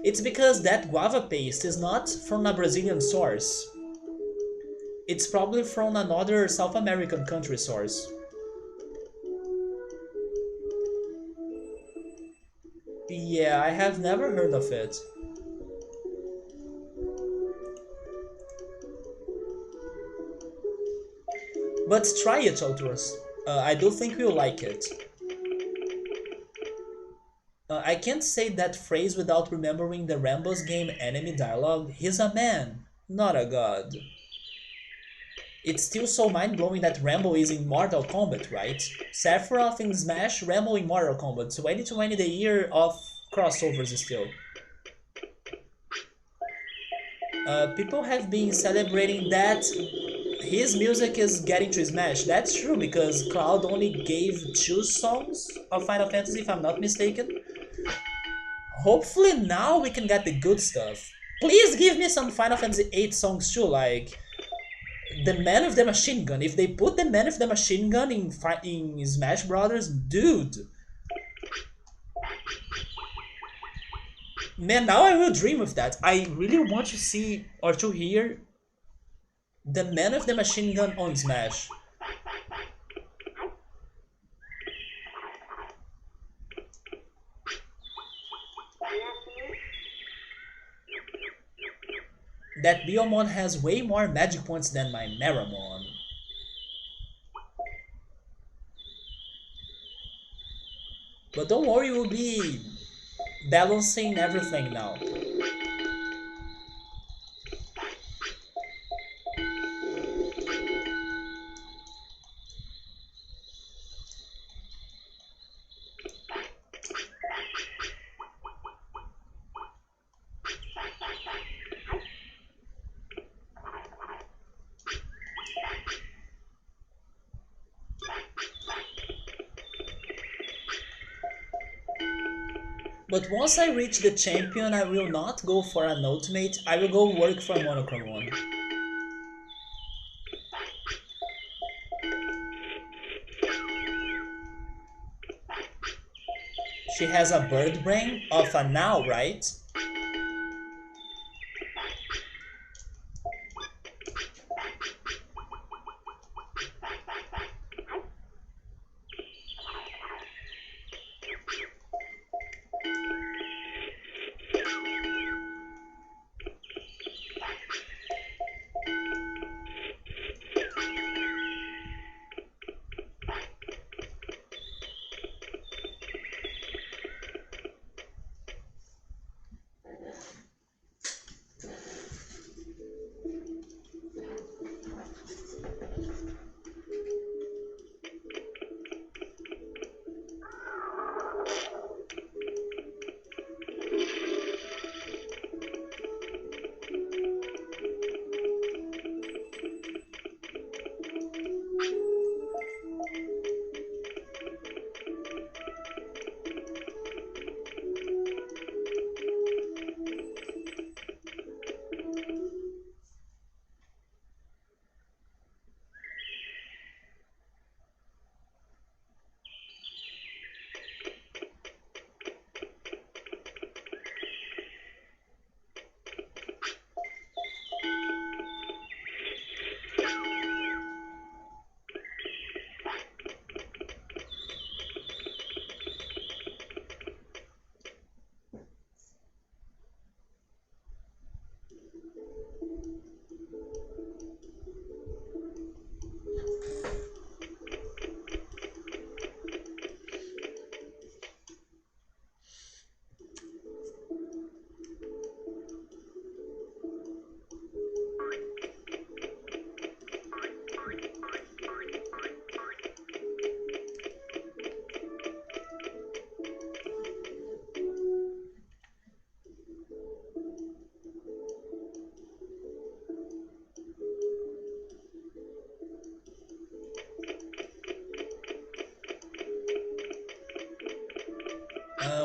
It's because that guava paste is not from a Brazilian source. It's probably from another South American country source. Yeah, I have never heard of it. But try it, Outros. I do think you'll like it. I can't say that phrase without remembering the Rambo's game enemy dialogue. He's a man, not a god. It's still so mind-blowing that Rambo is in Mortal Kombat, right? Sephiroth in Smash, Rambo in Mortal Kombat. 2020 the year of crossovers still. People have been celebrating that his music is getting to Smash. That's true because Cloud only gave 2 songs of Final Fantasy if I'm not mistaken. Hopefully now we can get the good stuff. Please give me some Final Fantasy 8 songs too, like the Man with the Machine Gun. If they put the Man with the Machine Gun in Smash Brothers, dude. Man, now I will dream of that. I really want to see or to hear the Man with the Machine Gun on Smash. That Biomon has way more magic points than my Meramon. But don't worry, we'll be balancing everything now. But once I reach the champion, I will not go for an ultimate, I will go work for Monochromon. She has a bird brain of a now, right?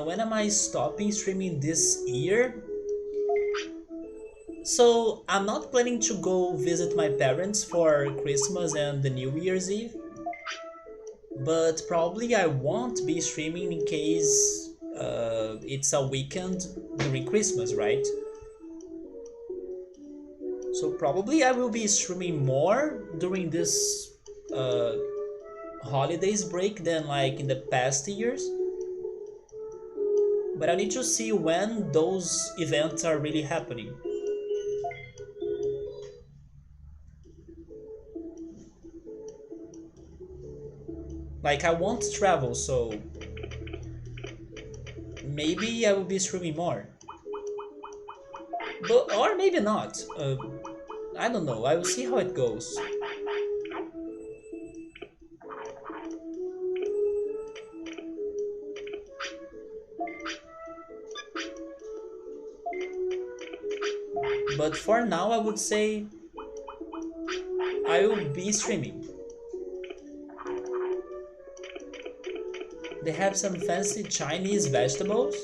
When am I stopping streaming this year? So I'm not planning to go visit my parents for Christmas and the New Year's Eve, but probably I won't be streaming in case it's a weekend during Christmas, right? So probably I will be streaming more during this uh, holidays break than like in the past years. But I need to see when those events are really happening. Like I won't travel, so maybe I will be streaming more. But or maybe not. I don't know. I will see how it goes. But for now, I would say I will be streaming. They have some fancy Chinese vegetables.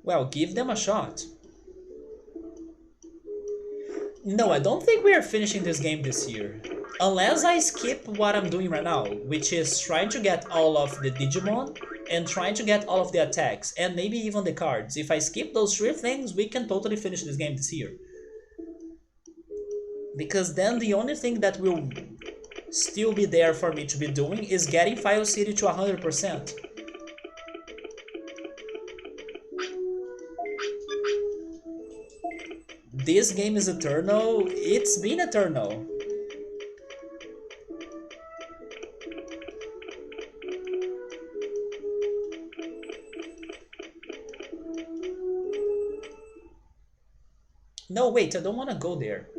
Well, give them a shot. No, I don't think we are finishing this game this year. Unless I skip what I'm doing right now, which is trying to get all of the Digimon and trying to get all of the attacks and maybe even the cards. If I skip those three things, we can totally finish this game this year. Because then the only thing that will still be there for me to be doing is getting File City to 100%. This game is eternal. It's been eternal. No, wait, I don't want to go there.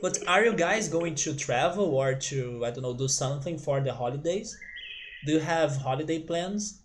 But are you guys going to travel or to, I don't know, do something for the holidays? Do you have holiday plans?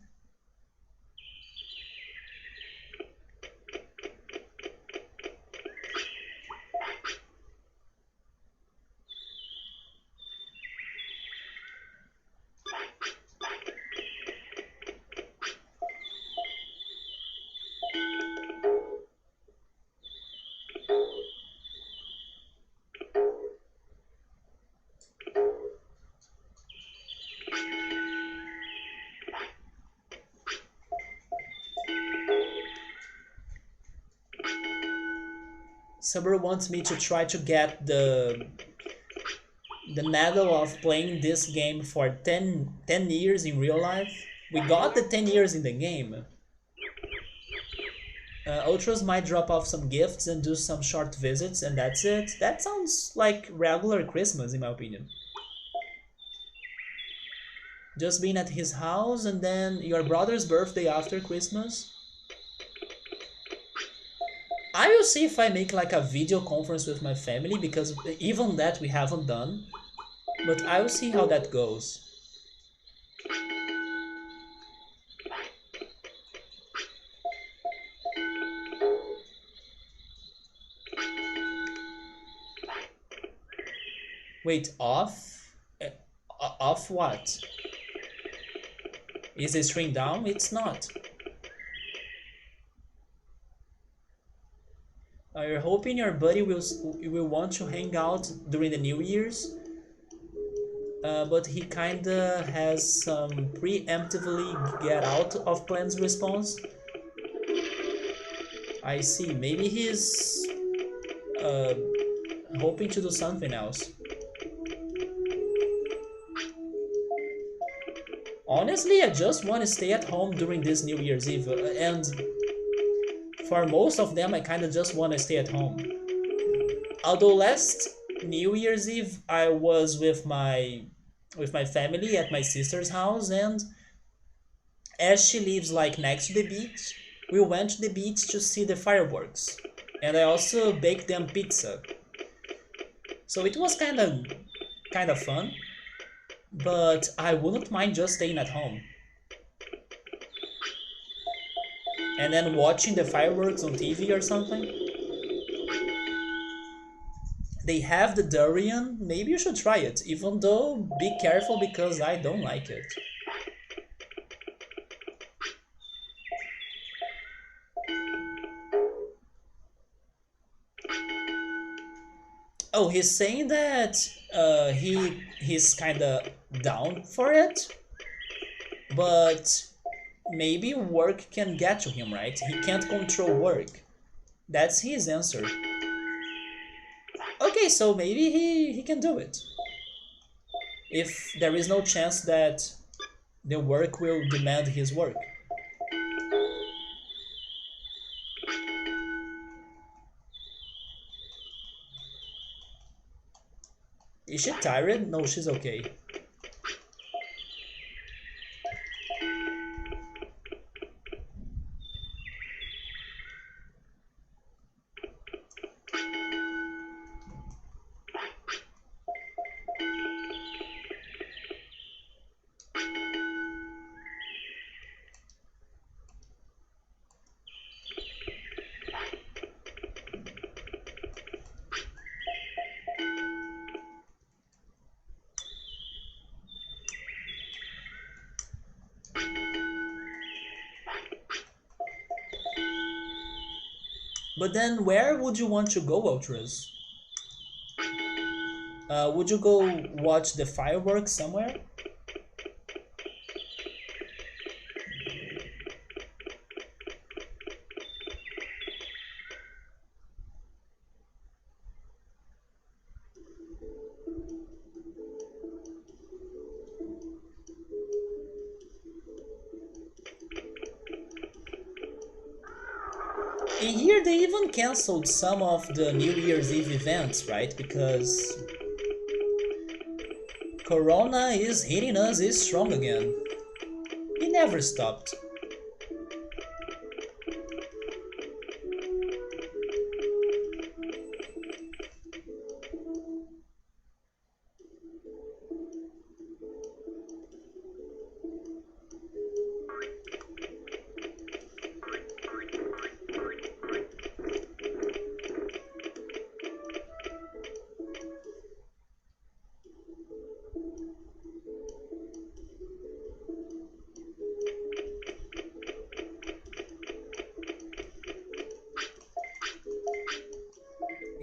Saber wants me to try to get the medal of playing this game for 10 years in real life. We got the 10 years in the game. Ultras might drop off some gifts and do some short visits and that's it. That sounds like regular Christmas in my opinion. Just being at his house and then your brother's birthday after Christmas. I will see if I make like a video conference with my family because even that we haven't done. But I will see how that goes. Wait, off? Off what? Is the string down? It's not. You're hoping your buddy will want to hang out during the New Year's, but he kinda has some preemptively get out of plans response. I see. Maybe he's hoping to do something else. Honestly, I just want to stay at home during this New Year's Eve, and for most of them, I kind of just want to stay at home. Although last New Year's Eve, I was with my family at my sister's house, and as she lives like next to the beach, we went to the beach to see the fireworks, and I also baked them pizza. So it was kind of fun. but I wouldn't mind just staying at home and then watching the fireworks on TV or something. They have the durian. Maybe you should try it. Even though, be careful because I don't like it. Oh, he's saying that he's kind of down for it, but maybe work can get to him, right? He can't control work. That's his answer. Okay, so maybe he can do it. If there is no chance that the work will demand his work. Is she tired? No, she's okay. But then where would you want to go, Ultras? Would you go watch the fireworks somewhere? In here they even cancelled some of the New Year's Eve events, right? Because Corona is hitting us is strong again. It never stopped.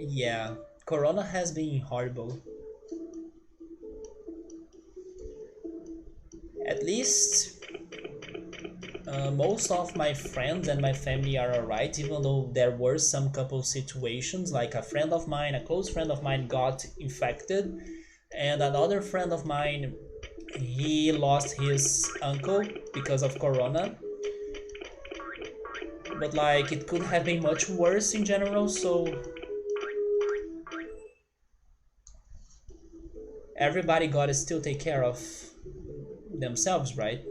Yeah, Corona has been horrible. At least most of my friends and my family are alright, even though there were some couple situations, like a friend of mine, a close friend of mine got infected, and another friend of mine, he lost his uncle because of Corona. But like, it could have been much worse in general, so everybody gotta still take care of themselves, right?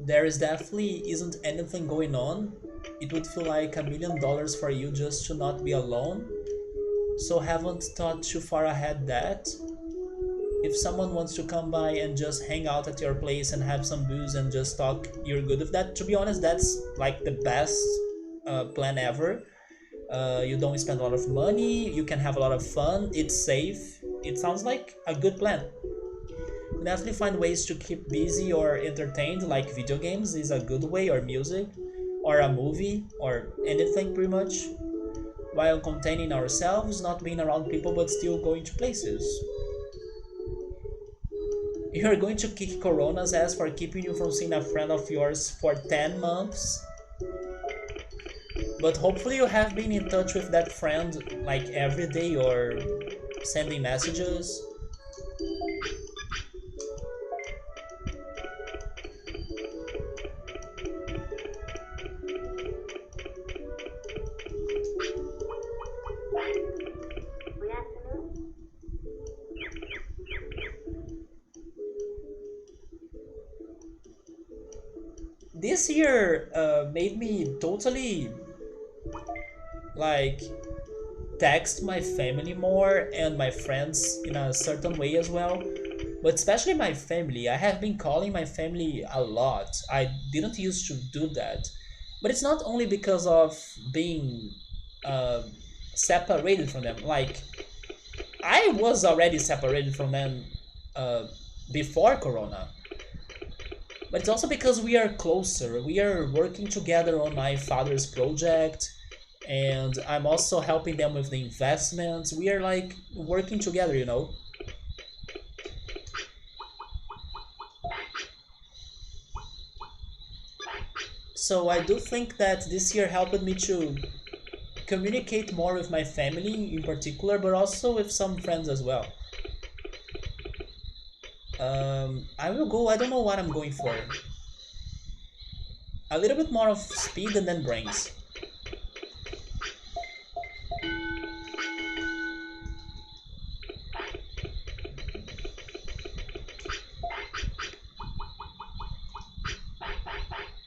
There is definitely isn't anything going on. It would feel like $1 million for you just to not be alone. So haven't thought too far ahead that if someone wants to come by and just hang out at your place and have some booze and just talk, you're good with that. To be honest, that's like the best plan ever. You don't spend a lot of money, you can have a lot of fun, it's safe. It sounds like a good plan. You definitely find ways to keep busy or entertained, like video games is a good way, or music, or a movie, or anything pretty much, while containing ourselves, not being around people but still going to places. You're going to kick Corona's ass for keeping you from seeing a friend of yours for 10 months. But hopefully you have been in touch with that friend like every day or sending messages. This year made me totally like text my family more and my friends in a certain way as well. But especially my family, I have been calling my family a lot. I didn't used to do that. But it's not only because of being uh, separated from them. Like, I was already separated from them uh, before Corona. But it's also because we are closer. We are working together on my father's project, and I'm also helping them with the investments. We are like working together, you know? So I do think that this year helped me to communicate more with my family in particular, but also with some friends as well. I will go, I don't know what I'm going for. A little bit more of speed and then brains.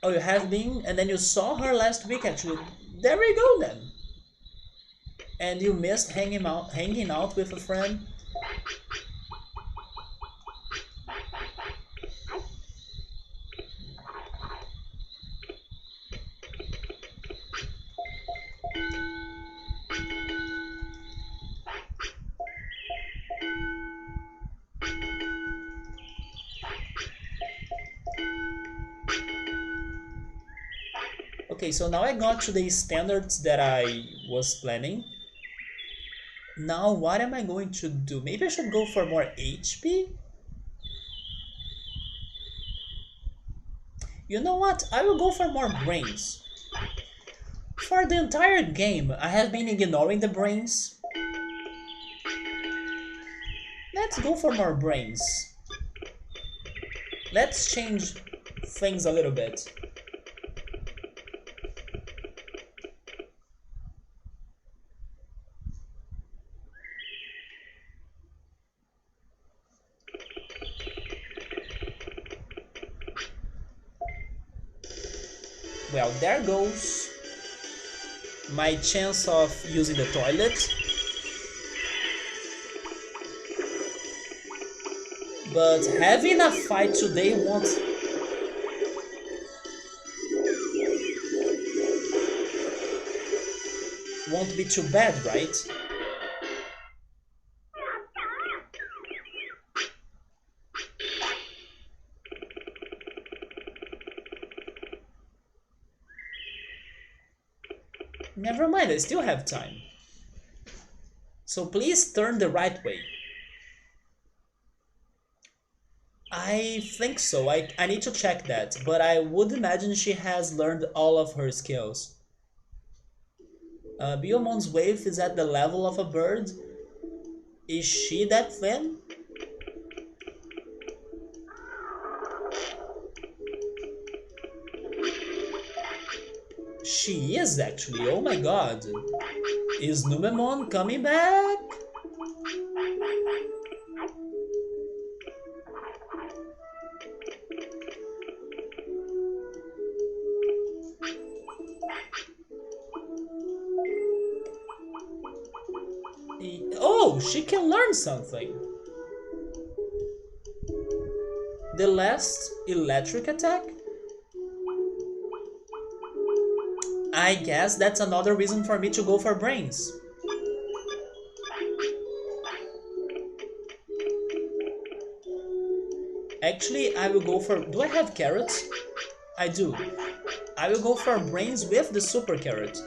Oh, you have been, and then you saw her last week actually. There we go then. And you missed hanging out with a friend. Okay, so now I got to the standards that I was planning. Now what am I going to do? Maybe I should go for more HP? You know what? I will go for more brains. For the entire game, I have been ignoring the brains. Let's go for more brains. Let's change things a little bit. Well, there goes my chance of using the toilet. But having a fight today won't be too bad, right? Never mind, I still have time. So please turn the right way. I think so. I need to check that, but I would imagine she has learned all of her skills. Biomon's wave is at the level of a bird. Is she that thin? She is actually, oh my god. Is Numemon coming back? Oh, she can learn something. The last electric attack? I guess that's another reason for me to go for brains. Actually, I will go for... Do I have carrots? I do. I will go for brains with the super carrot.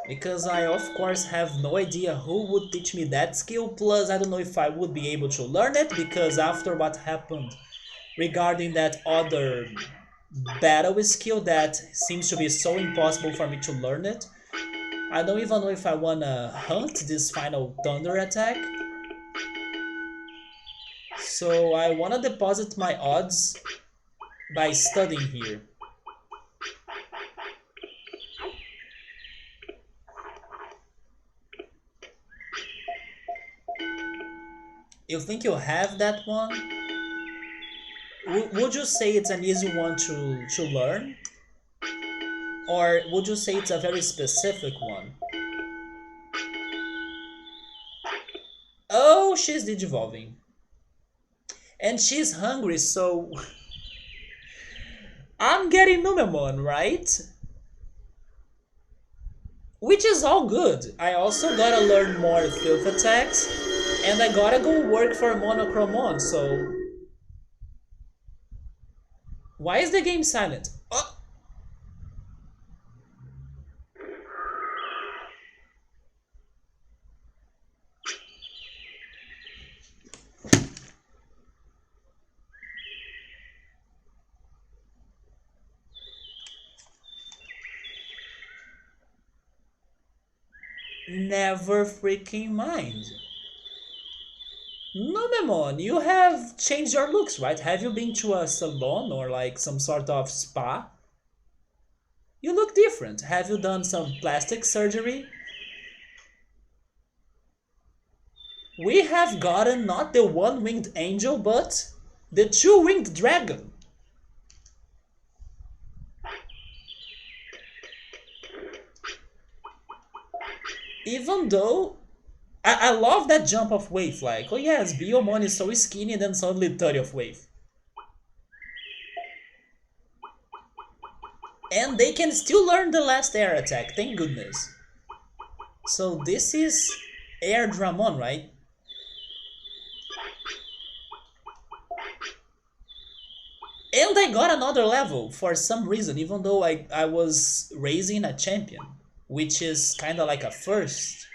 Because I of course have no idea who would teach me that skill, plus I don't know if I would be able to learn it, because after what happened regarding that other battle skill that seems to be so impossible for me to learn it, I don't even know if I wanna hunt this final thunder attack. So I wanna deposit my odds by studying here. You think you have that one? Would you say it's an easy one to learn? Or would you say it's a very specific one? Oh, she's digivolving. And she's hungry, so I'm getting Numemon, right? Which is all good. I also gotta learn more filth attacks, and I gotta go work for Monochromon, so... Why is the game silent? Oh! Never freaking mind. Numemon, you have changed your looks, right? Have you been to a salon or like some sort of spa? You look different. Have you done some plastic surgery? We have gotten not the one-winged angel, but the two-winged dragon. Even though I love that jump of wave, like, oh yes, Biomon is so skinny and then suddenly 30 of wave. And they can still learn the last air attack, thank goodness. So this is Air Dramon, right? And I got another level for some reason, even though I was raising a champion, which is kind of like a first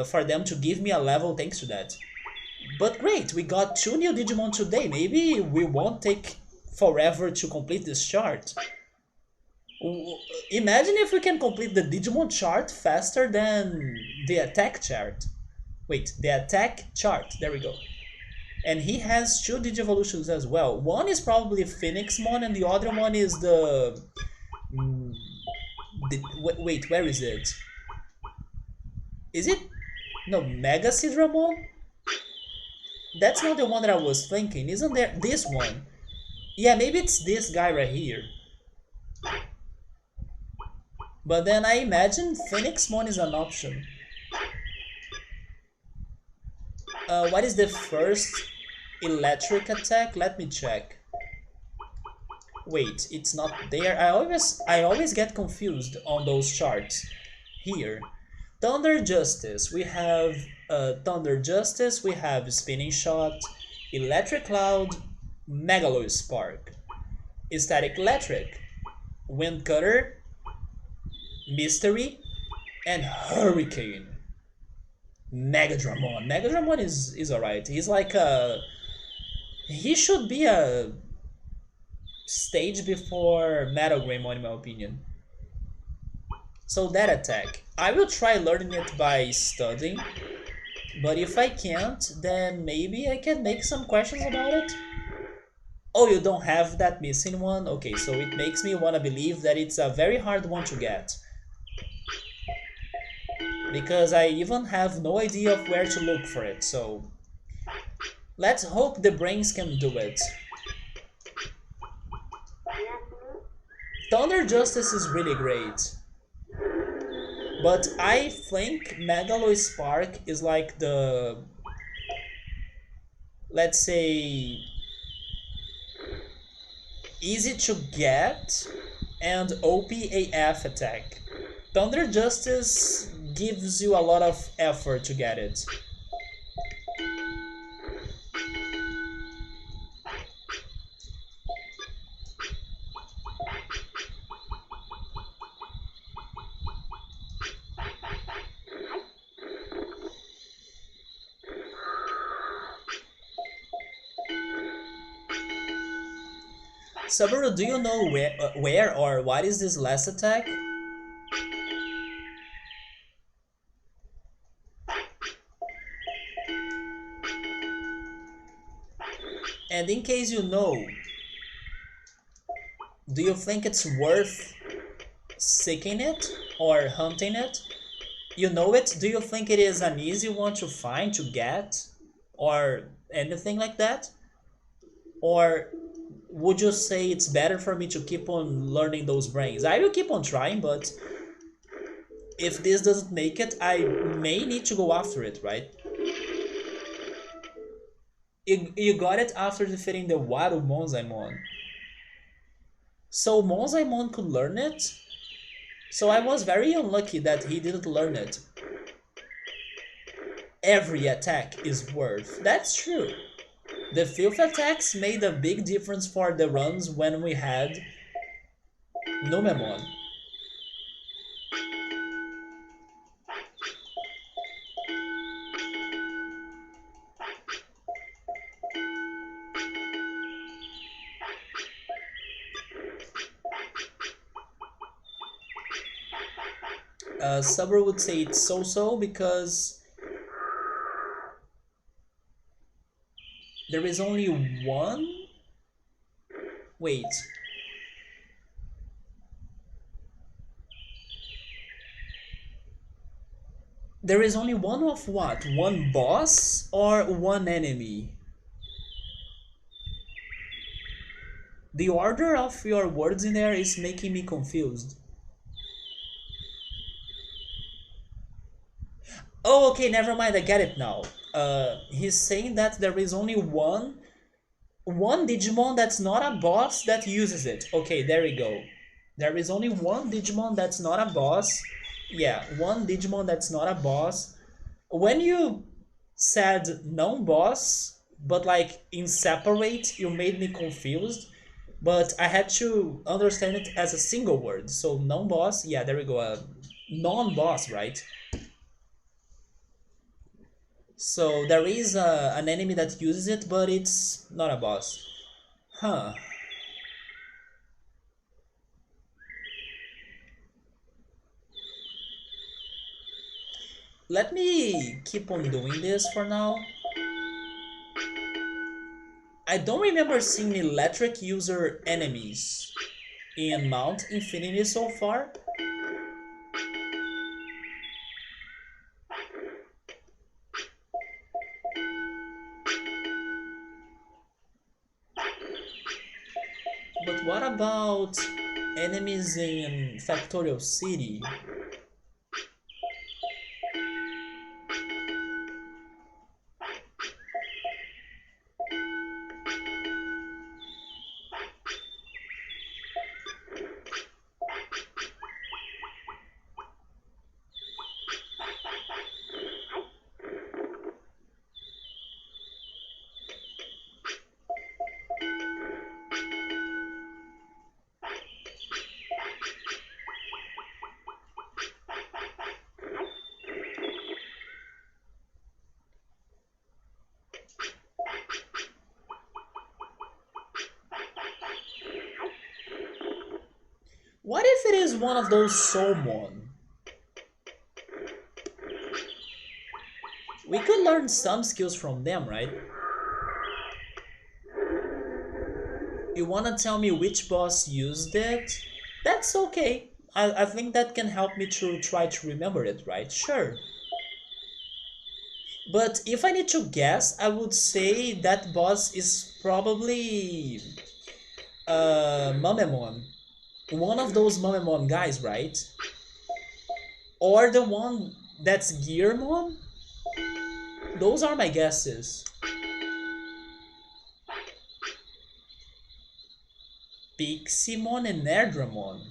for them to give me a level thanks to that. But great, we got 2 new Digimon today. Maybe we won't take forever to complete this chart. Imagine if we can complete the Digimon chart faster than the attack chart. Wait, the attack chart. There we go. And he has 2 Digivolutions as well. One is probably Phoenixmon and the other one is the... wait, where is it? Is it... No, Mega Sidramon? That's not the one that I was thinking. Isn't there this one? Yeah, maybe it's this guy right here. But then I imagine Phoenixmon is an option. What is the first electric attack? Let me check. Wait, it's not there. I always get confused on those charts. Here. Thunder Justice. We have Thunder Justice, we have Spinning Shot, Electric Cloud, Megalo Spark, Static Electric, Wind Cutter, Mystery, and Hurricane. Megadramon. Megadramon is alright. He's like a... He should be a stage before Metagreymon in my opinion. So that attack. I will try learning it by studying. But if I can't, then maybe I can make some questions about it. Oh, you don't have that missing one? Okay, so it makes me want to believe that it's a very hard one to get. Because I even have no idea of where to look for it, so... Let's hope the brains can do it. Thunder Justice is really great. But I think Megalo Spark is like the... Let's say... easy to get and OPAF attack. Thunder Justice gives you a lot of effort to get it. Subaru, do you know where or what is this last attack? And in case you know, do you think it's worth seeking it or hunting it? You know it? Do you think it is an easy one to find, to get, or anything like that? Or would you say it's better for me to keep on learning those brains? I will keep on trying, but if this doesn't make it, I may need to go after it, right? You got it after defeating the Waru Monzaimon. So Monzaimon could learn it? So I was very unlucky that he didn't learn it. Every attack is worth. That's true. The filth attacks made a big difference for the runs when we had Numemon. Subber would say it's so-so because there is only one? Wait. There is only one of what? One boss or one enemy? The order of your words in there is making me confused. Oh, okay, never mind, I get it now. He's saying that there is only one Digimon that's not a boss that uses it. Okay, there we go. There is only one Digimon that's not a boss. Yeah, one Digimon that's not a boss. When you said non-boss, but like in separate, you made me confused. But I had to understand it as a single word. So non-boss, yeah, there we go. Non-boss, right? So there is an enemy that uses it, but it's not a boss. Huh. Let me keep on doing this for now. I don't remember seeing electric user enemies in Mount Infinity so far. But what about enemies in Factorial City? What if it is one of those Soulmon? We could learn some skills from them, right? You wanna tell me which boss used it? That's okay. I think that can help me to try to remember it, right? Sure. But if I need to guess, I would say that boss is probably Mamemon. One of those Mamemon guys, right? Or the one that's Gearmon? Those are my guesses. Piximon and Nerdramon.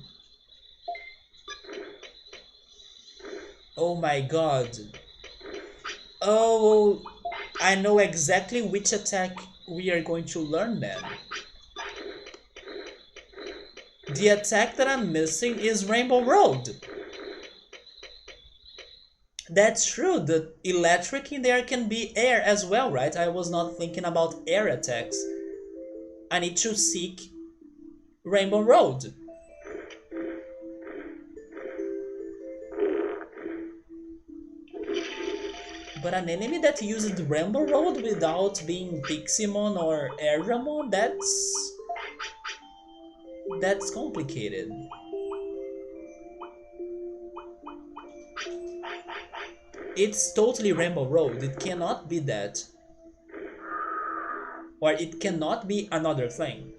Oh my god. Oh, I know exactly which attack we are going to learn then. The attack that I'm missing is Rainbow Road. That's true, the electric in there can be air as well, right? I was not thinking about air attacks. I need to seek Rainbow Road. But an enemy that uses Rainbow Road without being Piximon or Airdramon, that's complicated. It's totally Rainbow Road. It cannot be that. Or it cannot be another thing.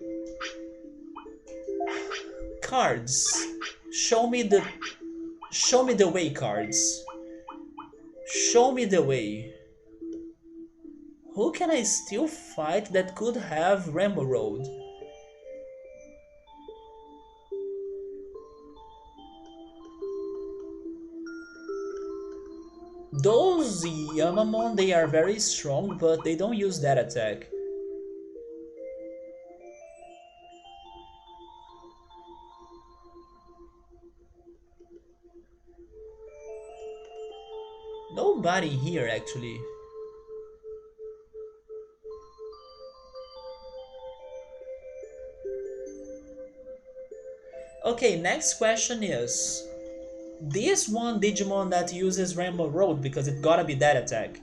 Cards. Show me the way, cards. Show me the way. Who can I still fight that could have Rainbow Road? Those Yamamon, they are very strong, but they don't use that attack. Nobody here actually. Okay, next question is this one Digimon that uses Rainbow Road, because it gotta be that attack.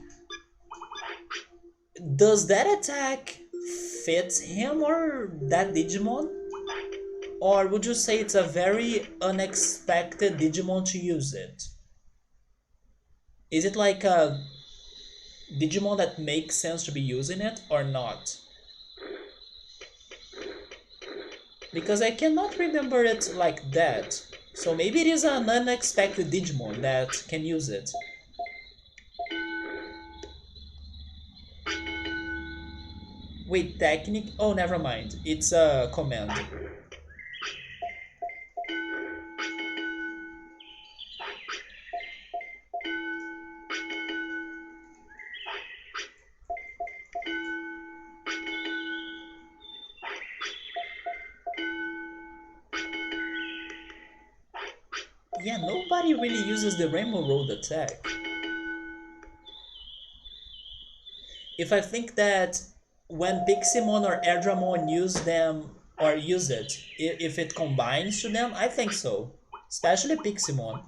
Does that attack fit him or that Digimon? Or would you say it's a very unexpected Digimon to use it? Is it like a Digimon that makes sense to be using it or not? Because I cannot remember it like that. So maybe it is an unexpected Digimon that can use it. Wait, technique? Oh, never mind. It's a command. Yeah, nobody really uses the Rainbow Road attack. If I think that when Piximon or Airdramon use them or use it, if it combines to them, I think so. Especially Piximon.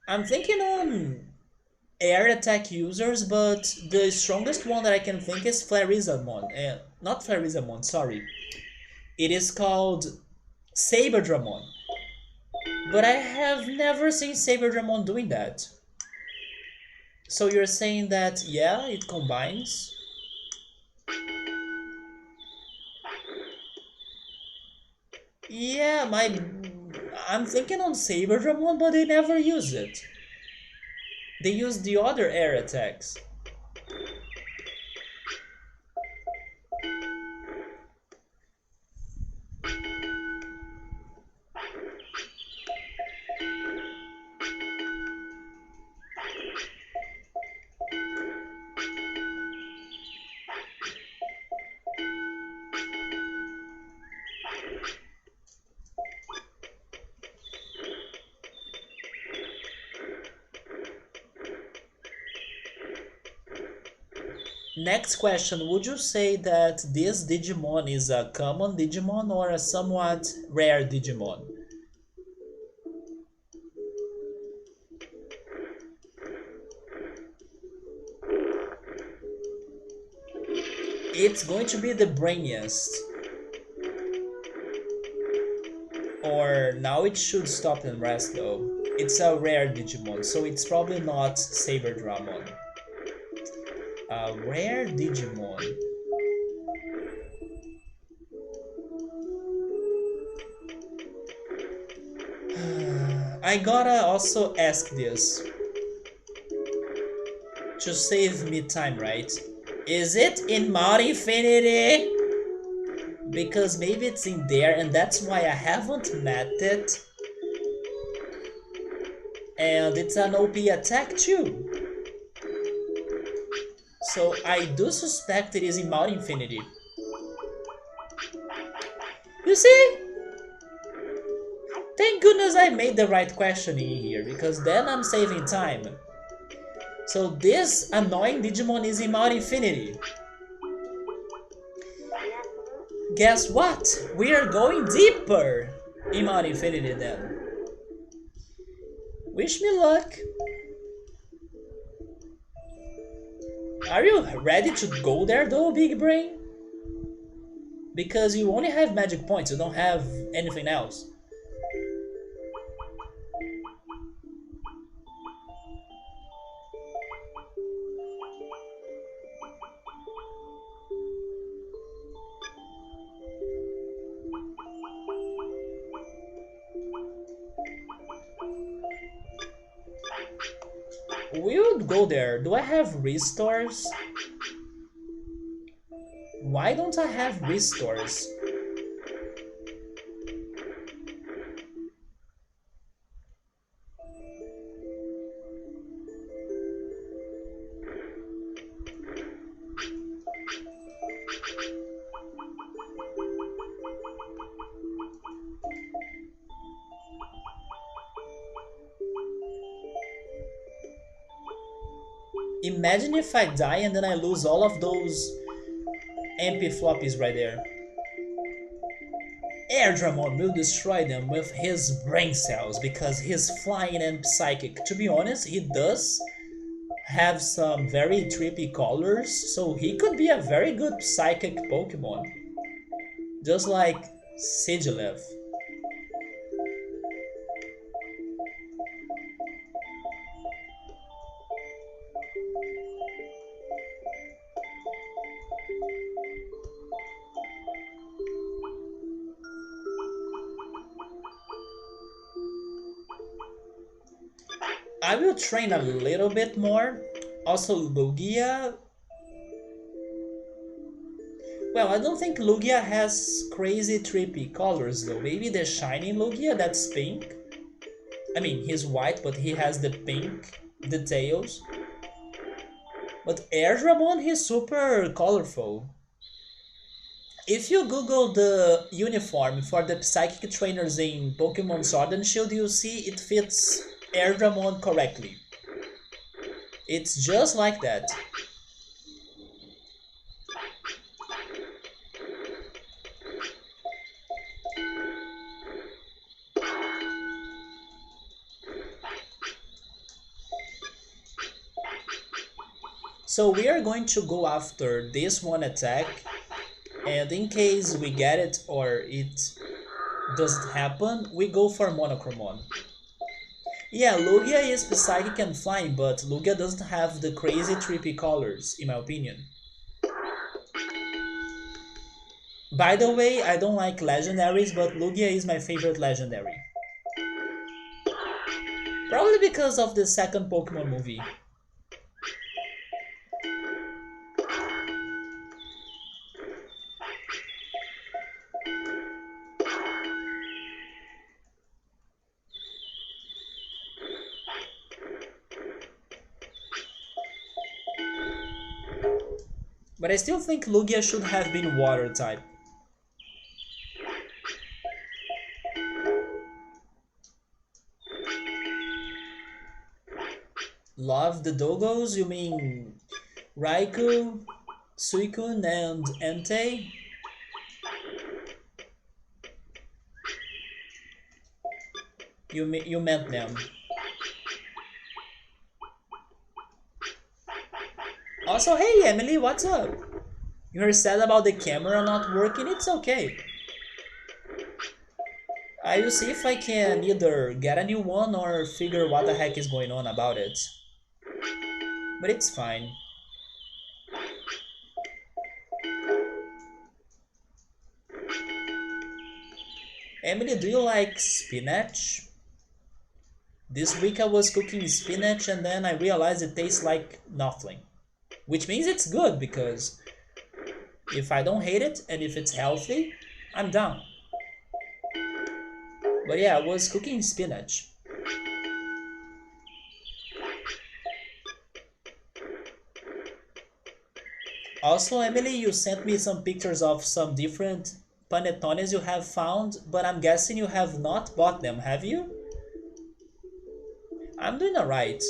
I'm thinking on air attack users, but the strongest one that I can think is Flarizamon. Not Flarizamon, sorry. It is called Saberdramon. But I have never seen Saberdramon doing that. So you're saying that, yeah, it combines? Yeah, I'm thinking on Saberdramon, but they never use it. They use the other air attacks. Next question, would you say that this Digimon is a common Digimon or a somewhat rare Digimon? It's going to be the brainiest. Or now it should stop and rest though. It's a rare Digimon, so it's probably not Saberdramon. A rare Digimon. I gotta also ask this to save me time, right? Is it in Mount Infinity? Because maybe it's in there and that's why I haven't met it. And it's an OP attack too. So I do suspect it is in Mount Infinity. You see? Thank goodness I made the right questioning here, because then I'm saving time. So this annoying Digimon is in Mount Infinity. Guess what? We are going deeper in Mount Infinity then. Wish me luck. Are you ready to go there though, big brain? Because you only have magic points, you don't have anything else. We would go there. Do I have restores? Why don't I have restores? Imagine if I die and then I lose all of those MP floppies right there. Airdramon will destroy them with his brain cells because he's flying and psychic. To be honest, he does have some very trippy colors, so he could be a very good psychic Pokemon. Just like Sigilev. I will train a little bit more. Also Lugia. Well, I don't think Lugia has crazy trippy colors though. Maybe the shiny Lugia that's pink. I mean, he's white, but he has the pink details. But Airdramon, he's super colorful. If you Google the uniform for the psychic trainers in Pokemon Sword and Shield, you'll see it fits Airdramon correctly. It's just like that. So we are going to go after this one attack, and in case we get it or it doesn't happen, we go for Monochromon. Yeah, Lugia is psychic and flying, but Lugia doesn't have the crazy trippy colors, in my opinion. By the way, I don't like legendaries, but Lugia is my favorite legendary. Probably because of the second Pokemon movie. But I still think Lugia should have been water type. Love the Dogos? You mean Raikou, Suicune, and Entei? You meant them. Also, hey Emily, what's up? You're sad about the camera not working? It's okay. I will see if I can either get a new one or figure what the heck is going on about it. But it's fine. Emily, do you like spinach? This week I was cooking spinach and then I realized it tastes like nothing. Which means it's good because if I don't hate it and if it's healthy, I'm down. But yeah, I was cooking spinach. Also, Emily, you sent me some pictures of some different panettones you have found, but I'm guessing you have not bought them, have you? I'm doing alright.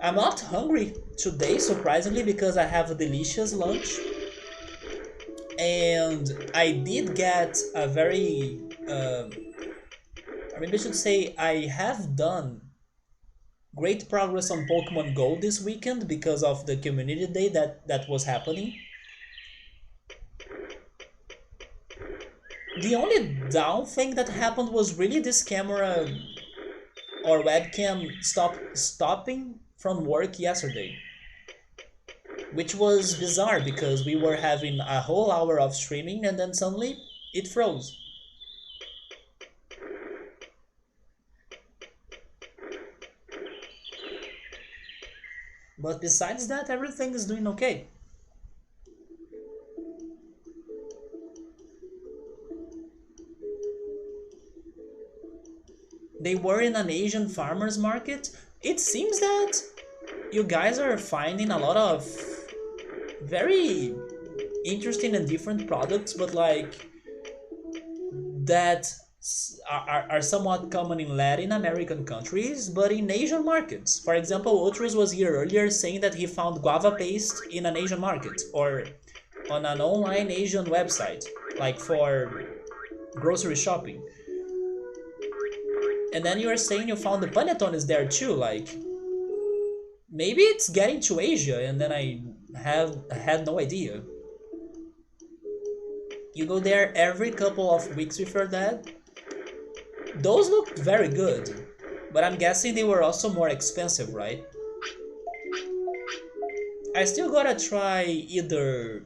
I'm not hungry today, surprisingly, because I have a delicious lunch. and I did get a very, or maybe I should say, I have done great progress on Pokemon Go this weekend because of the community day that was happening. The only down thing that happened was really this camera or webcam stopping from work yesterday, which was bizarre because we were having a whole hour of streaming and then suddenly it froze. But besides that, everything is doing okay. They were in an Asian farmers market. It seems that you guys are finding a lot of very interesting and different products, but like that are somewhat common in Latin American countries, but in Asian markets. For example, Ultras was here earlier saying that he found guava paste in an Asian market or on an online Asian website, like for grocery shopping. And then you are saying you found the panetones there too, like maybe it's getting to Asia and then I have had no idea. You go there every couple of weeks with your dad. Those looked very good, but I'm guessing they were also more expensive, right? I still gotta try either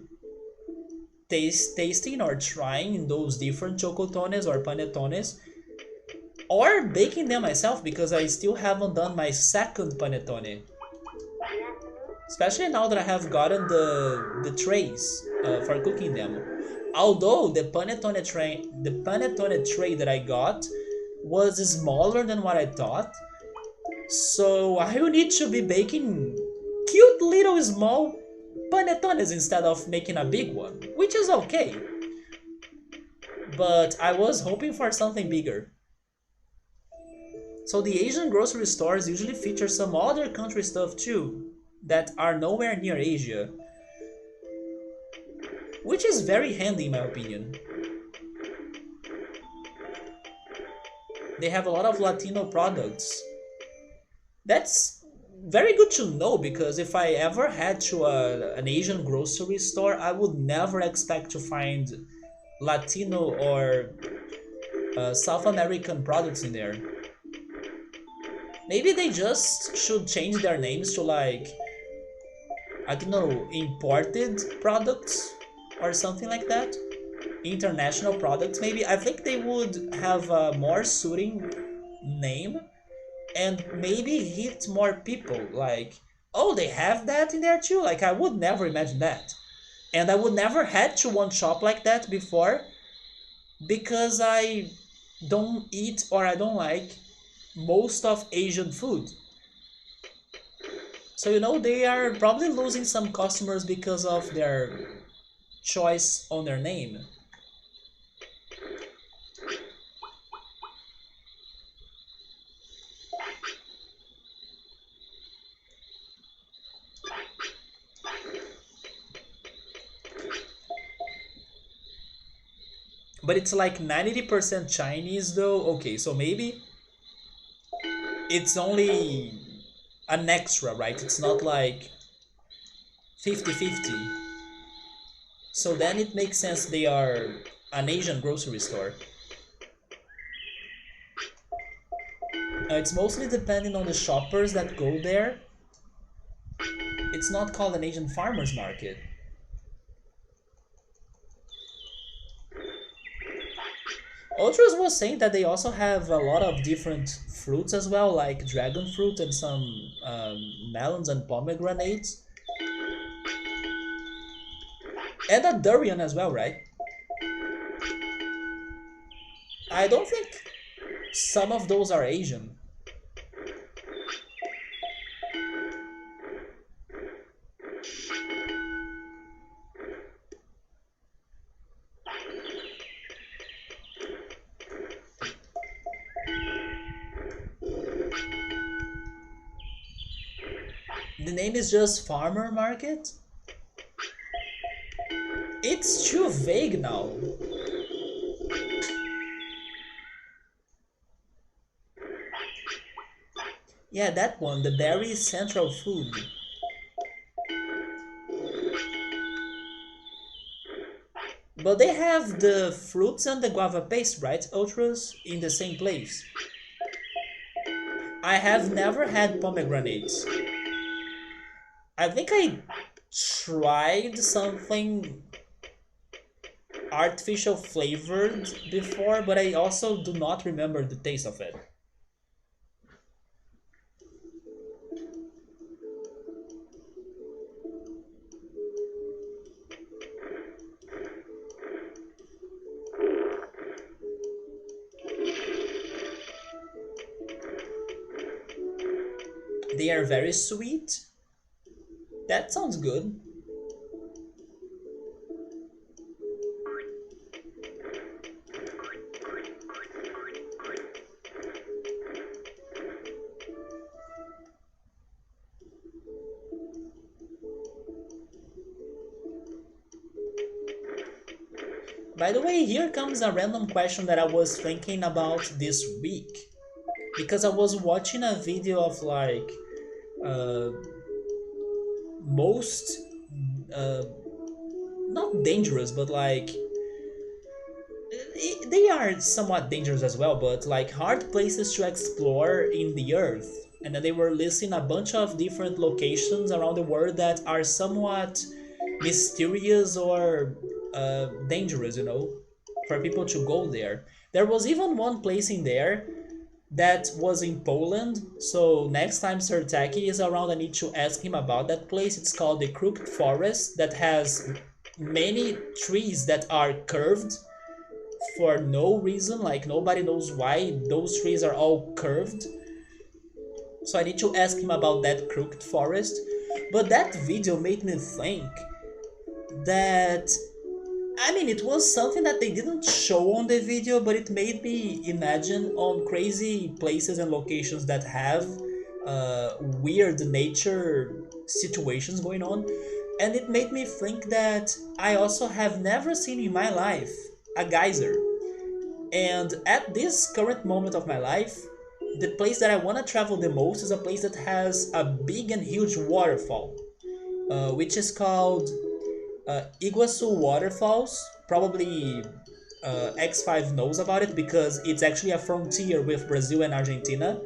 tasting or trying those different chocotones or panetones, or baking them myself because I still haven't done my second panettone. Especially now that I have gotten the trays for cooking them. Although the panettone tray that I got was smaller than what I thought, so I will need to be baking cute little small panettones instead of making a big one, which is okay. But I was hoping for something bigger. So the Asian grocery stores usually feature some other country stuff too, that are nowhere near Asia, which is very handy in my opinion. They have a lot of Latino products. That's very good to know because if I ever head to an Asian grocery store, I would never expect to find Latino or South American products in there. Maybe they just should change their names to like, I don't know, imported products or something like that. International products, maybe. I think they would have a more suiting name and maybe hit more people. Like, oh, they have that in there too. Like, I would never imagine that. And I would never had to one shop like that before because I don't eat or I don't like most of Asian food. So, they are probably losing some customers because of their choice on their name. But it's like 90% Chinese though. Okay, so maybe it's only an extra, right? It's not like 50-50. So then it makes sense they are an Asian grocery store. It's mostly depending on the shoppers that go there. It's not called an Asian farmers market. Ultras was saying that they also have a lot of different fruits as well, like dragon fruit and some melons and pomegranates. And a durian as well, right? I don't think some of those are Asian. The name is just Farmer Market. It's too vague now. Yeah, that one, the berry central food. But they have the fruits and the guava paste, right, Ultras, in the same place. I have never had pomegranates. I think I tried something artificial flavored before, but I also do not remember the taste of it. They are very sweet. That sounds good. By the way, here comes a random question that I was thinking about this week. Because I was watching a video of like uh, most uh, not dangerous, but like they are somewhat dangerous as well, but like hard places to explore in the earth. And then they were listing a bunch of different locations around the world that are somewhat mysterious or dangerous, for people to go there. There was even one place in there that was in Poland. So next time Sir Taki is around, I need to ask him about that place. It's called the Crooked Forest that has many trees that are curved for no reason. Like nobody knows why those trees are all curved. So I need to ask him about that Crooked Forest. But that video made me think that it was something that they didn't show on the video, but it made me imagine on crazy places and locations that have weird nature situations going on. And it made me think that I also have never seen in my life a geyser. And at this current moment of my life, the place that I want to travel the most is a place that has a big and huge waterfall, which is called Iguazu Waterfalls. Probably X5 knows about it because it's actually a frontier with Brazil and Argentina.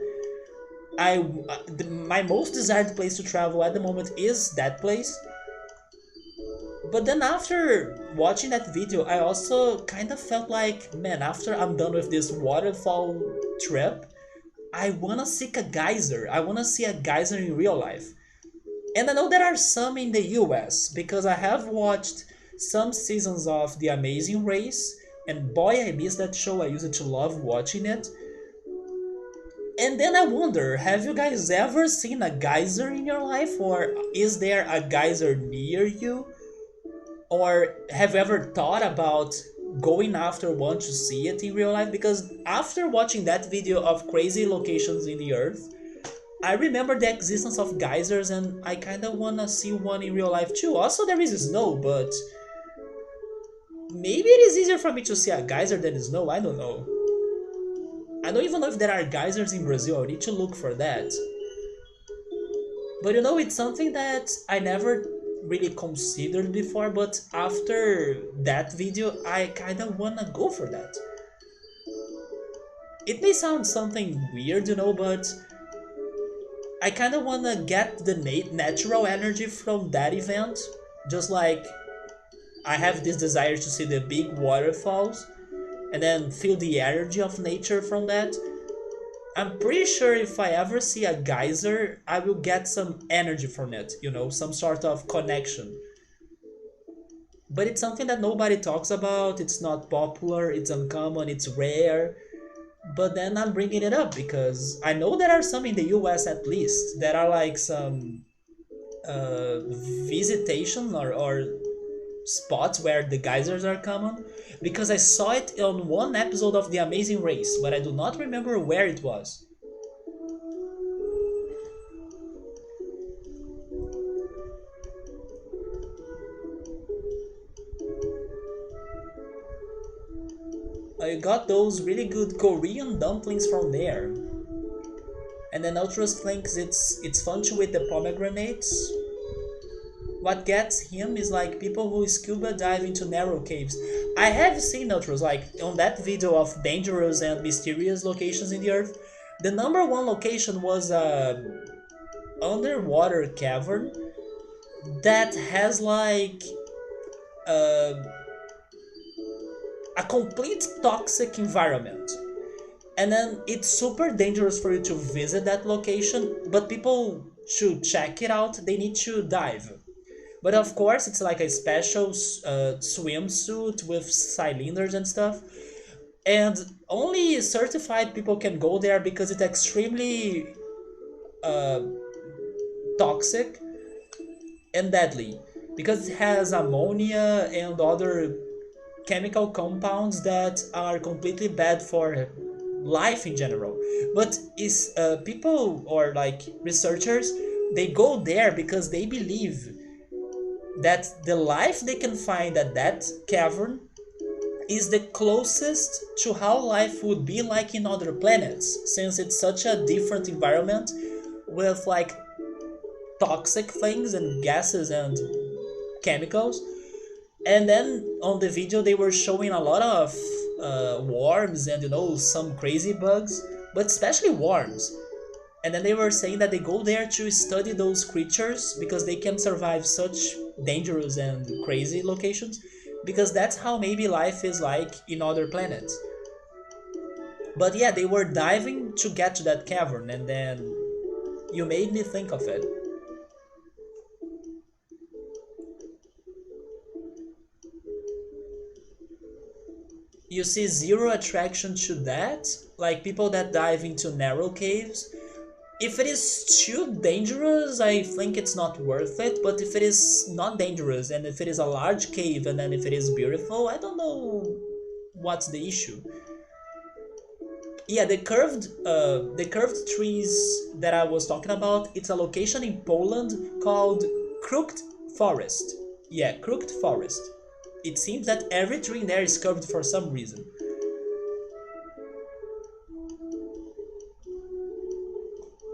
My most desired place to travel at the moment is that place. But then after watching that video, I also kind of felt like, man, after I'm done with this waterfall trip, I wanna seek a geyser. I wanna see a geyser in real life. And I know there are some in the US because I have watched some seasons of The Amazing Race, and boy, I miss that show. I used to love watching it. And then I wonder, have you guys ever seen a geyser in your life, or is there a geyser near you? Or have you ever thought about going after one to see it in real life? Because after watching that video of crazy locations in the earth, I remember the existence of geysers and I kind of want to see one in real life too. Also, there is snow, but maybe it is easier for me to see a geyser than snow. I don't know. I don't even know if there are geysers in Brazil. I need to look for that. But it's something that I never really considered before, but after that video, I kind of want to go for that. It may sound something weird, but I kind of want to get the natural energy from that event. Just like I have this desire to see the big waterfalls and then feel the energy of nature from that. I'm pretty sure if I ever see a geyser, I will get some energy from it, some sort of connection. But it's something that nobody talks about, it's not popular, it's uncommon, it's rare. But then I'm bringing it up because I know there are some in the US at least that are like some visitation or spots where the geysers are common, because I saw it on one episode of The Amazing Race, but I do not remember where it was. we got those really good Korean dumplings from there. And then Ultros thinks it's fun to eat the pomegranates. What gets him is like people who scuba dive into narrow caves. I have seen Ultros, like on that video of dangerous and mysterious locations in the earth. The number one location was a underwater cavern that has like uh, a complete toxic environment. And then it's super dangerous for you to visit that location, but people should check it out, they need to dive. But of course, it's like a special swimsuit with cylinders and stuff. And only certified people can go there because it's extremely uh, toxic and deadly. Because it has ammonia and other chemical compounds that are completely bad for life in general. But is people or like researchers, they go there because they believe that the life they can find at that cavern is the closest to how life would be like in other planets, since it's such a different environment with like toxic things and gases and chemicals. And then on the video they were showing a lot of worms and some crazy bugs, but especially worms. And then they were saying that they go there to study those creatures because they can survive such dangerous and crazy locations, because that's how maybe life is like in other planets. But yeah, they were diving to get to that cavern, and then you made me think of it. You see zero attraction to that, like people that dive into narrow caves. If it is too dangerous, I think it's not worth it, but if it is not dangerous and if it is a large cave and then if it is beautiful, I don't know what's the issue. Yeah, the curved trees that I was talking about, it's a location in Poland called Crooked Forest. Yeah, Crooked Forest. It seems that every tree in there is curved for some reason.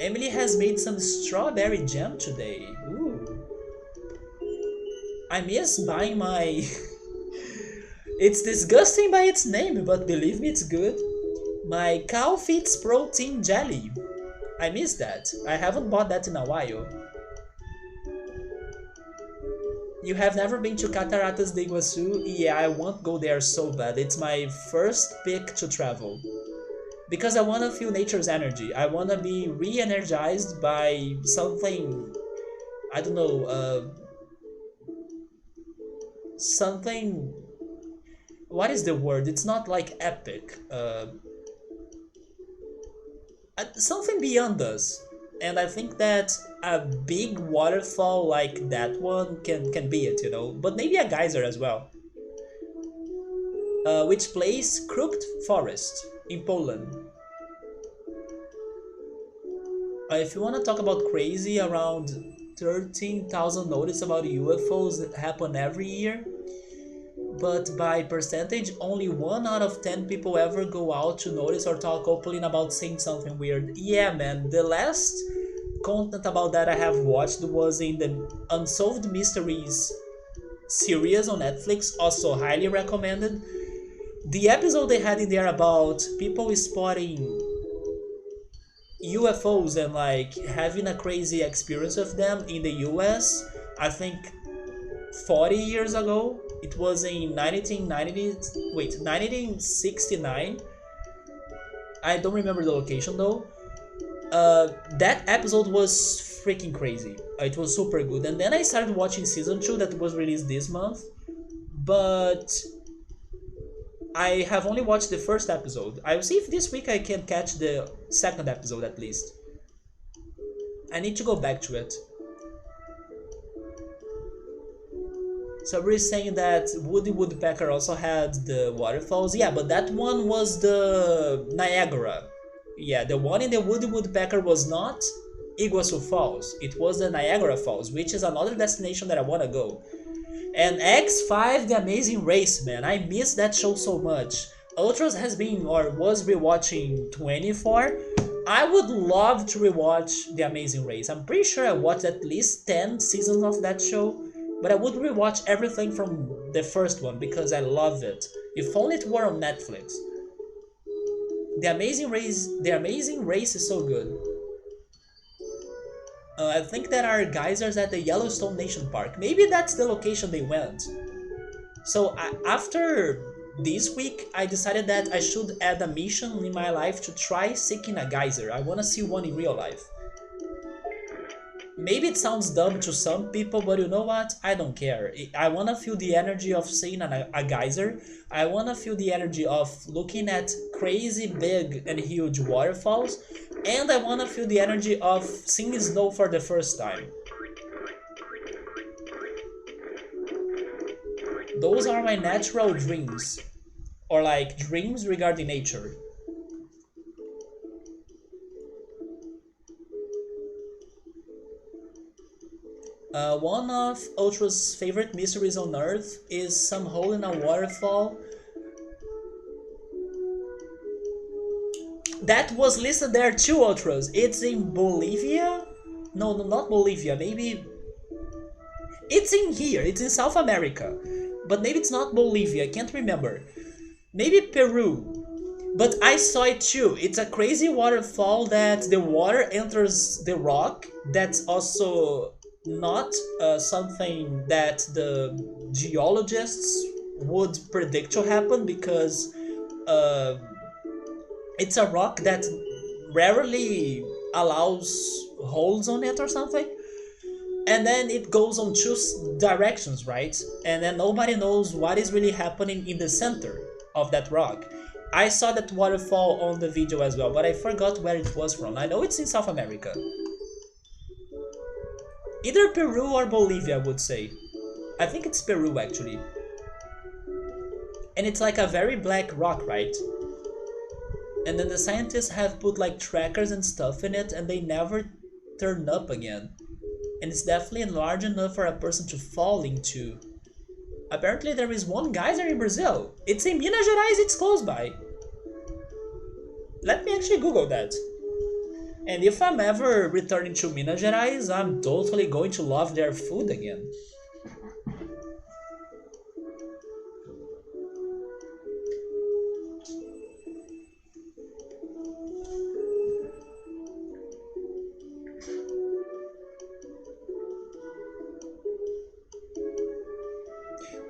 Emily has made some strawberry jam today. Ooh. I miss buying my... It's disgusting by its name, but believe me, it's good. My Cow Fits Protein Jelly. I miss that. I haven't bought that in a while. You have never been to Cataratas de Iguaçu? Yeah, I want to go there so bad. It's my first pick to travel. Because I want to feel nature's energy. I want to be re-energized by something, I don't know, something, what is the word? It's not like epic. Something beyond us. And I think that a big waterfall like that one can be it, but maybe a geyser as well. Which place? Crooked Forest in Poland. If you want to talk about crazy, around 13,000 notices about UFOs that happen every year, but by percentage, only 1 out of 10 people ever go out to notice or talk openly about seeing something weird. Yeah, man, the last content about that I have watched was in the Unsolved Mysteries series on Netflix, also highly recommended. The episode they had in there about people spotting UFOs and like having a crazy experience of them in the US, I think 40 years ago. It was in 1969. I don't remember the location though. That episode was freaking crazy. It was super good. And then I started watching season 2 that was released this month. But I have only watched the first episode. I'll see if this week I can catch the second episode at least. I need to go back to it. So we're saying that Woody Woodpecker also had the waterfalls. Yeah, but that one was the Niagara. Yeah, the one in the Woody Woodpecker was not Iguazu Falls. It was the Niagara Falls, which is another destination that I want to go. And X5, The Amazing Race, man. I miss that show so much. Ultras has been or was rewatching 24. I would love to rewatch The Amazing Race. I'm pretty sure I watched at least 10 seasons of that show, but I would rewatch everything from the first one because I love it. If only it were on Netflix. The Amazing Race is so good. I think there are geysers at the Yellowstone Nation Park. Maybe that's the location they went. So after this week, I decided that I should add a mission in my life to try seeking a geyser. I want to see one in real life. Maybe it sounds dumb to some people, but you know what? I don't care. I want to feel the energy of seeing a geyser. I want to feel the energy of looking at crazy big and huge waterfalls. And I want to feel the energy of seeing snow for the first time. Those are my natural dreams. Or like dreams regarding nature. One of Ultra's favorite mysteries on Earth is some hole in a waterfall. That was listed there too, Ultras. It's in Bolivia? No, not Bolivia. Maybe... It's in here. It's in South America. But maybe it's not Bolivia. I can't remember. Maybe Peru. But I saw it too. It's a crazy waterfall that the water enters the rock. That's also not something that the geologists would predict to happen because it's a rock that rarely allows holes on it or something. And then it goes on two directions, right? And then nobody knows what is really happening in the center of that rock. I saw that waterfall on the video as well, but I forgot where it was from. I know it's in South America. Either Peru or Bolivia, I would say. I think it's Peru, actually. And it's like a very black rock, right? And then the scientists have put like trackers and stuff in it, and they never turn up again. And it's definitely large enough for a person to fall into. Apparently there is one geyser in Brazil. It's in Minas Gerais, it's close by. Let me actually Google that. And if I'm ever returning to Minas Gerais, I'm totally going to love their food again.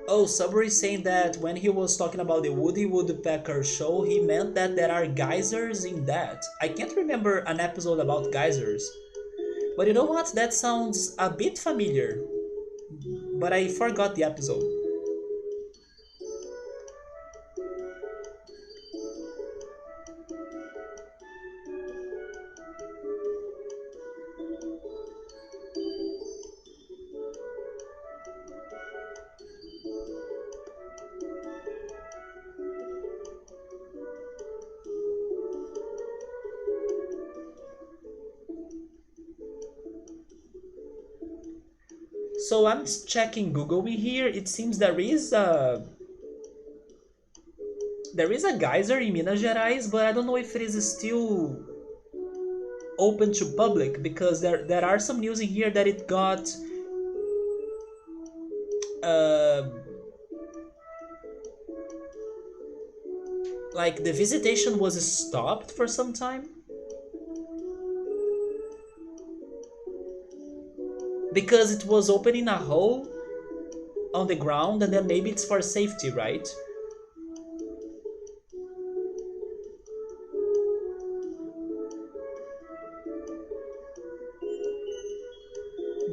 Oh, Subway is saying that when he was talking about the Woody Woodpecker show, he meant that there are geysers in that. I can't remember an episode about geysers. But you know what? That sounds a bit familiar. But I forgot the episode. So I'm checking Google in here. It seems there is a geyser in Minas Gerais, but I don't know if it is still open to public because there are some news in here that it got like the visitation was stopped for some time because it was opening a hole on the ground, and then maybe it's for safety, right?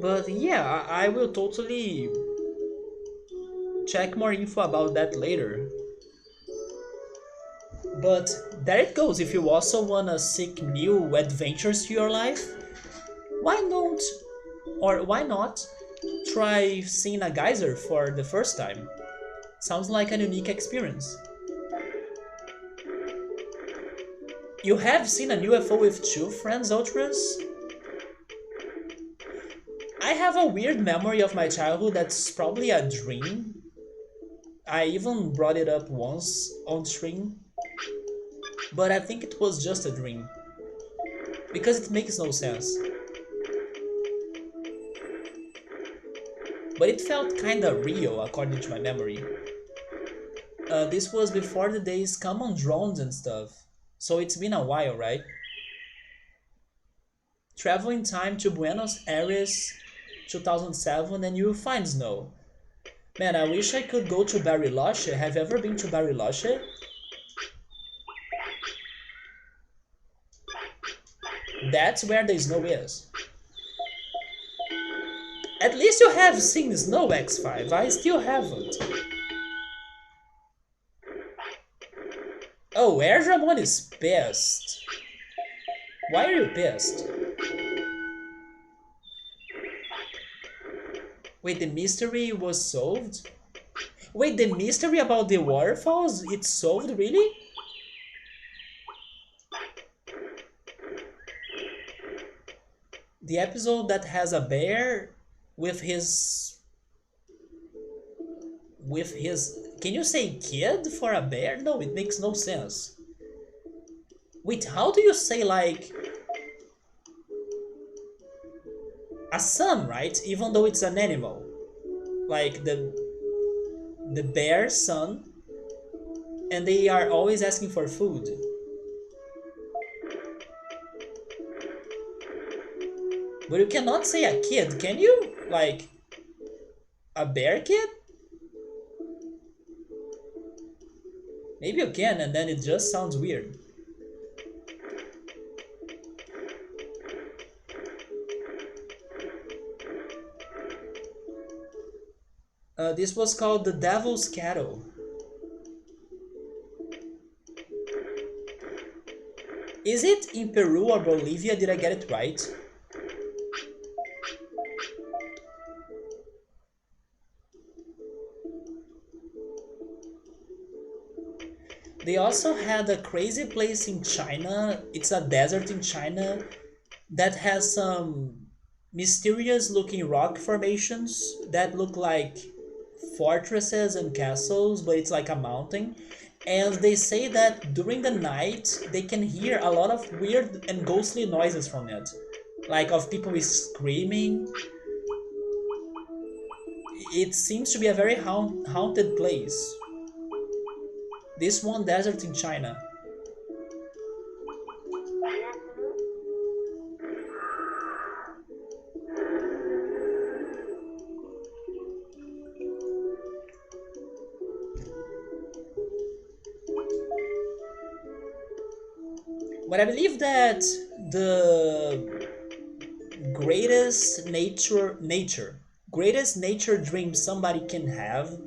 But yeah, I will totally check more info about that later. But there it goes. If you also wanna seek new adventures to your life, why not, or why not, try seeing a geyser for the first time? Sounds like a unique experience. You have seen an UFO with two friends, Ultras? I have a weird memory of my childhood that's probably a dream. I even brought it up once on stream, but I think it was just a dream because it makes no sense. But it felt kinda real according to my memory. This was before the days come on drones and stuff, so it's been a while, right? Travel in time to Buenos Aires 2007 and you'll find snow. Man, I wish I could go to Bariloche. Have you ever been to Bariloche? That's where the snow is. At least you have seen snow, X5. I still haven't. Oh, Airdramon is pissed. Why are you pissed? Wait, the mystery was solved? Wait, the mystery about the waterfalls? It's solved, really? The episode that has a bear with his... Can you say kid for a bear? No, it makes no sense. Wait, how do you say, like... a son, right? Even though it's an animal. Like the bear's son, and they are always asking for food. But you cannot say a kid, can you? Like a bear kid? Maybe you can, and then it just sounds weird. This was called the Devil's Cattle. Is it in Peru or Bolivia? Did I get it right? They also had a crazy place in China. It's a desert in China that has some mysterious looking rock formations that look like fortresses and castles, but it's like a mountain. And they say that during the night they can hear a lot of weird and ghostly noises from it, like of people screaming. It seems to be a very haunted place. This one desert in China. But I believe that the greatest nature dream somebody can have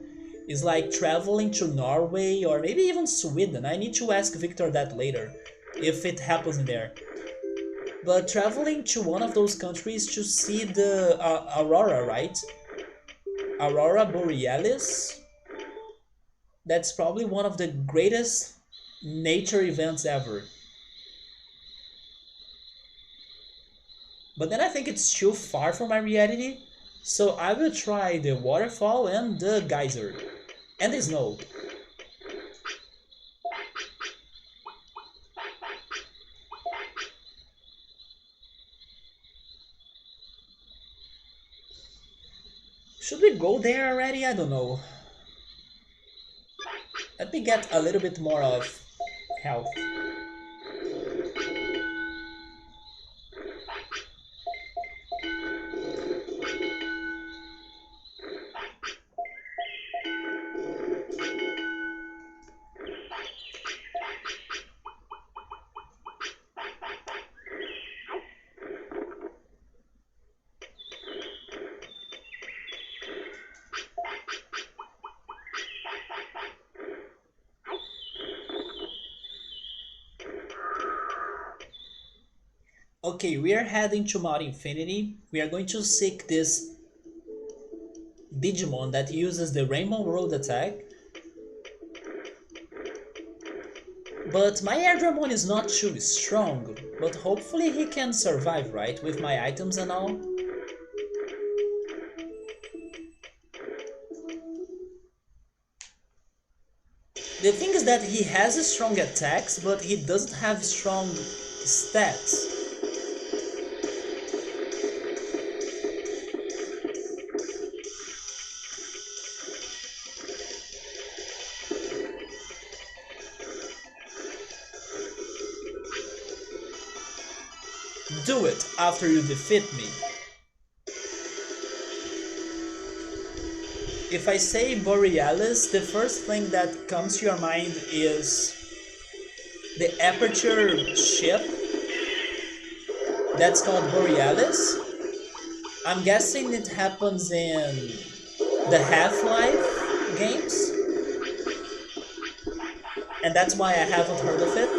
is like traveling to Norway or maybe even Sweden. I need to ask Victor that later, if it happens there. But traveling to one of those countries to see the aurora, right? Aurora Borealis. That's probably one of the greatest nature events ever. But then I think it's too far from my reality, so I will try the waterfall and the geyser. And the snow. Should we go there already? I don't know. Let me get a little bit more of health. Okay, we are heading to Mount Infinity. We are going to seek this Digimon that uses the Rainbow World attack. But my Airdramon is not too strong, but hopefully he can survive, right? With my items and all. The thing is that he has strong attacks, but he doesn't have strong stats. Do it after you defeat me. If I say Borealis, the first thing that comes to your mind is the aperture ship that's called Borealis. I'm guessing it happens in the Half-Life games, and that's why I haven't heard of it.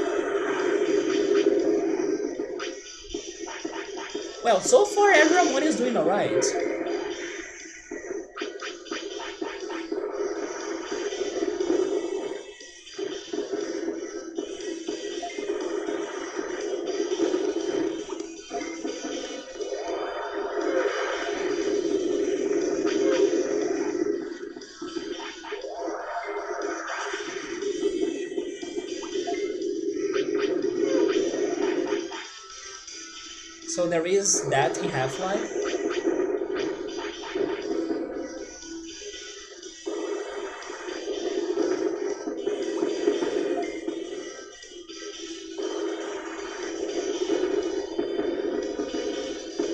Well, so far everyone is doing alright. So there is that in Half-Life.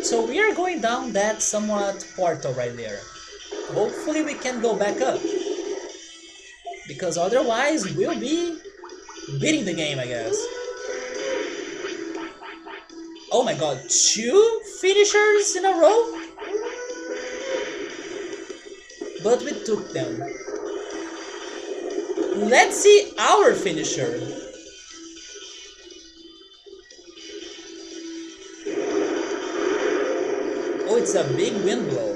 So we are going down that somewhat portal right there. Hopefully we can go back up. Because otherwise we'll be beating the game, I guess. Oh my god, 2 finishers in a row? But we took them. Let's see our finisher. Oh, it's a big wind blow.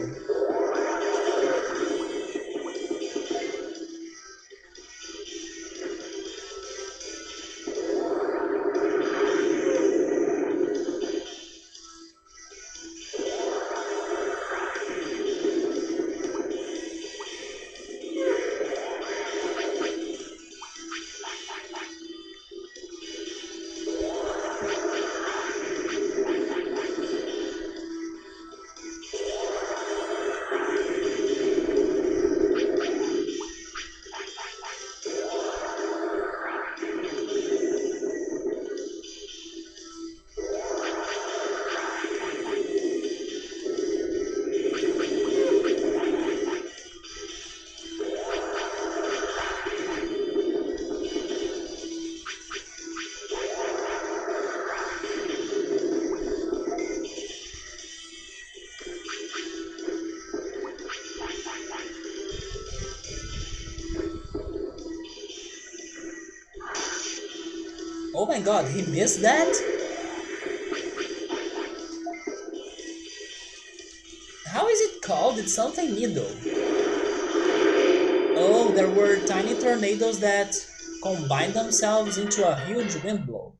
Oh my god, he missed that? How is it called? It's something needle. Oh, there were tiny tornadoes that combined themselves into a huge wind blow.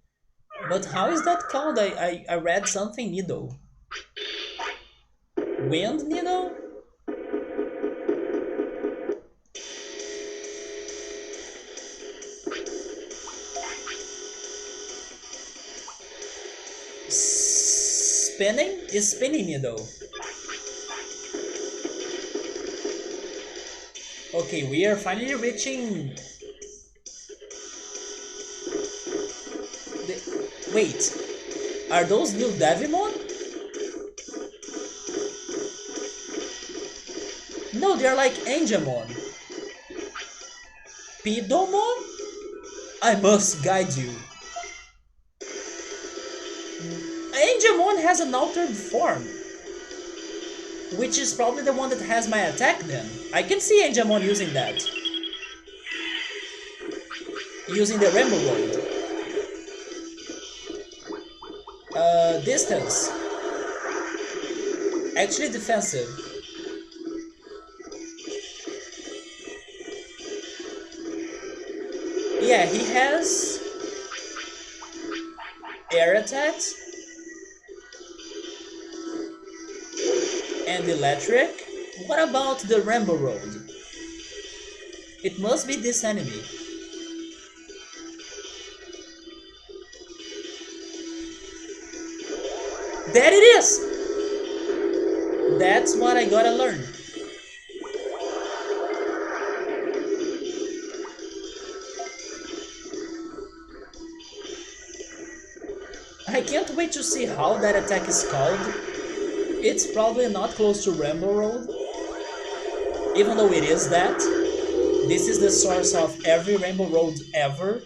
But how is that called? I read something needle. Wind needle? Spinning is spinning needle. Okay, we are finally reaching the... Wait, are those new Digimon? No, they're like Angemon. Pidomon? I must guide you. Angemon has an altered form, which is probably the one that has my attack then. I can see Angemon using that. Using the Rainbow Road. Distance. Actually defensive. Yeah, he has air attacks and electric. What about the Rainbow Road? It must be this enemy. There it is! That's what I gotta learn. I can't wait to see how that attack is called. It's probably not close to Rainbow Road, even though it is that. This is the source of every Rainbow Road ever.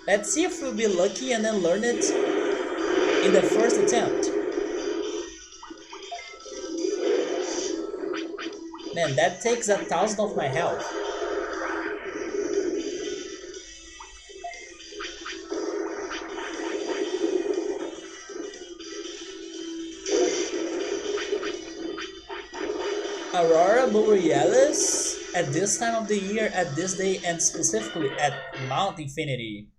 Let's see if we'll be lucky and then learn it in the first attempt. Man, that takes 1,000 of my health. Aurora Borealis at this time of the year, at this day, and specifically at Mount Infinity.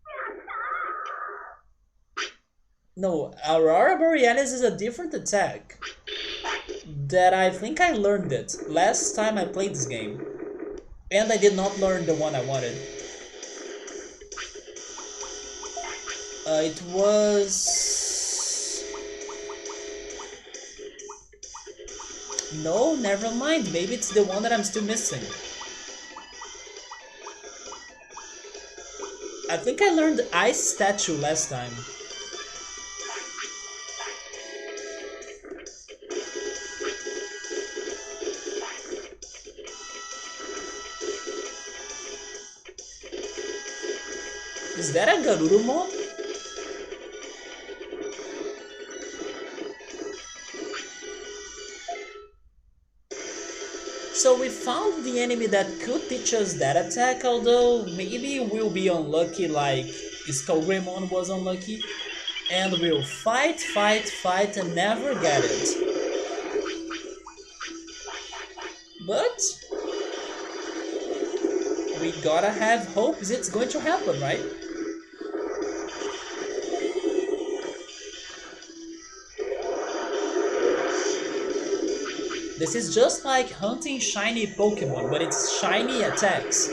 No, Aurora Borealis is a different attack that I think I learned it last time I played this game. And I did not learn the one I wanted. It was... No, never mind. Maybe it's the one that I'm still missing. I think I learned Ice Statue last time. Is that a Garurumon? So we found the enemy that could teach us that attack, although maybe we'll be unlucky like Skullgreymon was unlucky. And we'll fight, fight, fight and never get it. But we gotta have hope it's going to happen, right? This is just like hunting shiny Pokemon, but it's shiny attacks.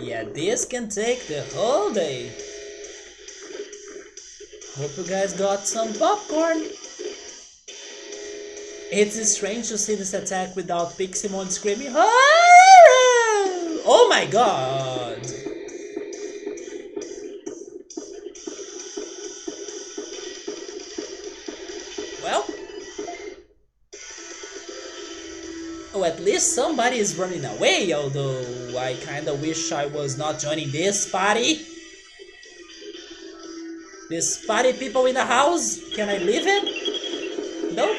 Yeah, this can take the whole day. Hope you guys got some popcorn. It's strange to see this attack without Piximon screaming, "Oh my god!" Oh, at least somebody is running away, although I kinda wish I was not joining this party. This party people in the house, can I leave it? Nope.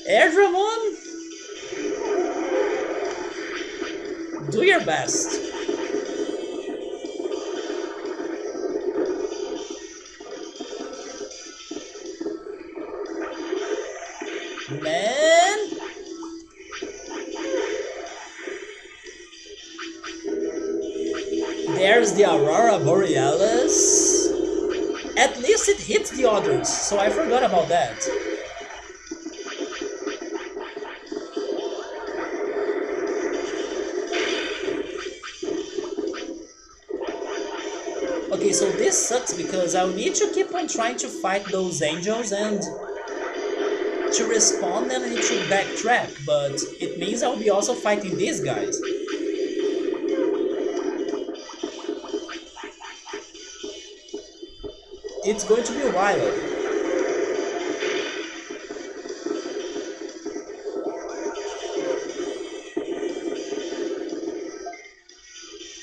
Everyone, do your best. Man! There's the Aurora Borealis. At least it hit the others, so I forgot about that. Okay, so this sucks because I'll need to keep on trying to fight those angels, and to respawn them I need to backtrack, but it means I'll be also fighting these guys. It's going to be wild.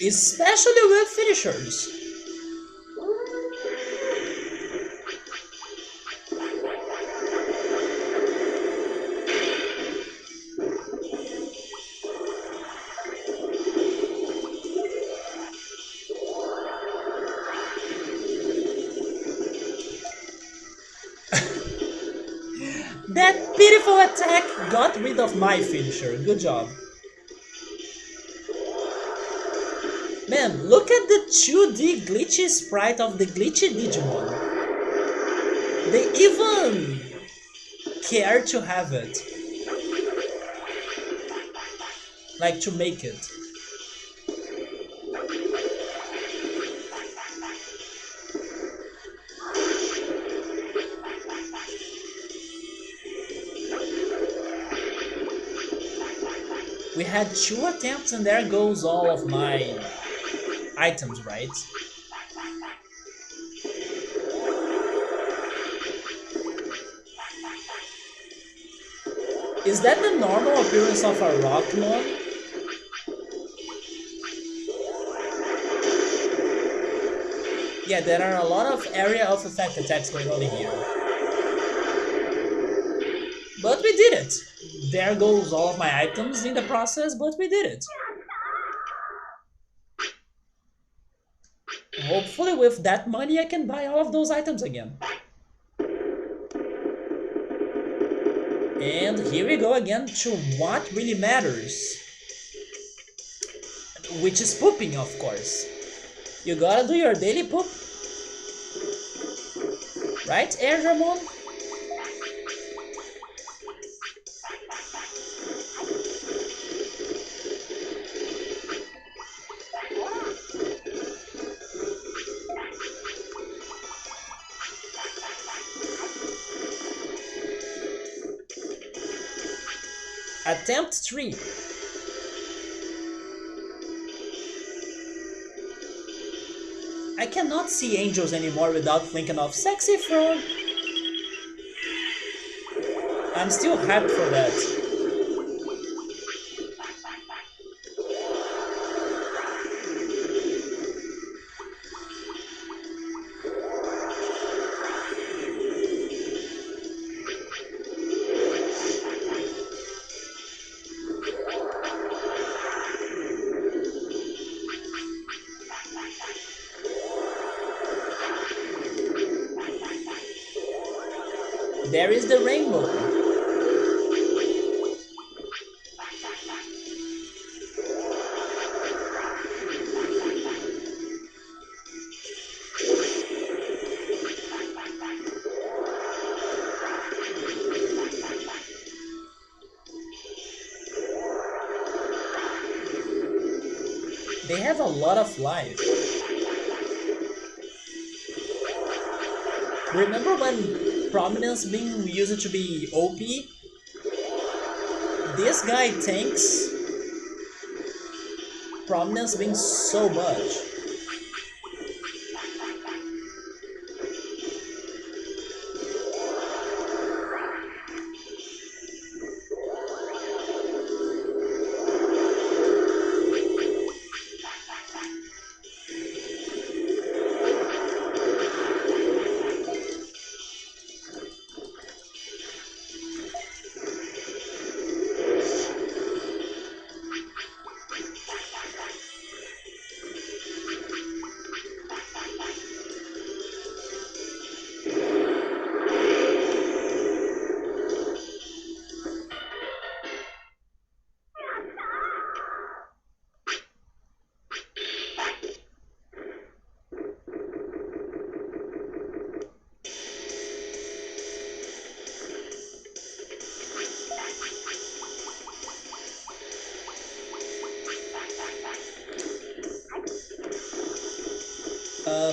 Especially with finishers. That pitiful attack got rid of my finisher. Good job. Man, look at the 2D glitchy sprite of the glitchy Digimon. They even care to have it. Like, to make it. We had 2 attempts and there goes all of my items, right? Is that the normal appearance of a Rockmon? Yeah, there are a lot of area of effect attacks going on here. But we did it! There goes all of my items in the process, but we did it. Hopefully with that money I can buy all of those items again. And here we go again to what really matters. Which is pooping, of course. You gotta do your daily poop. Right, Airdramon? Attempt 3. I cannot see angels anymore without thinking of sexy frog. I'm still hyped for that. There is the rainbow. They have a lot of life. Remember when Prominence being used to be OP? This guy tanks Prominence being so much.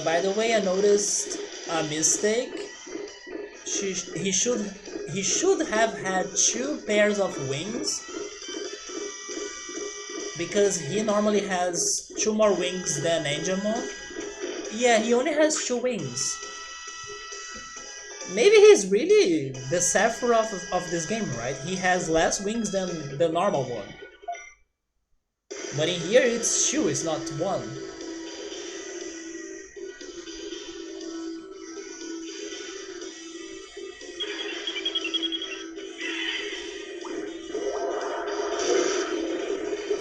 By the way, I noticed a mistake. He should have had two pairs of wings because he normally has two more wings than Angemon. Yeah, he only has two wings. Maybe he's really the Sephiroth of this game, right? He has less wings than the normal one. But in here it's two, it's not one.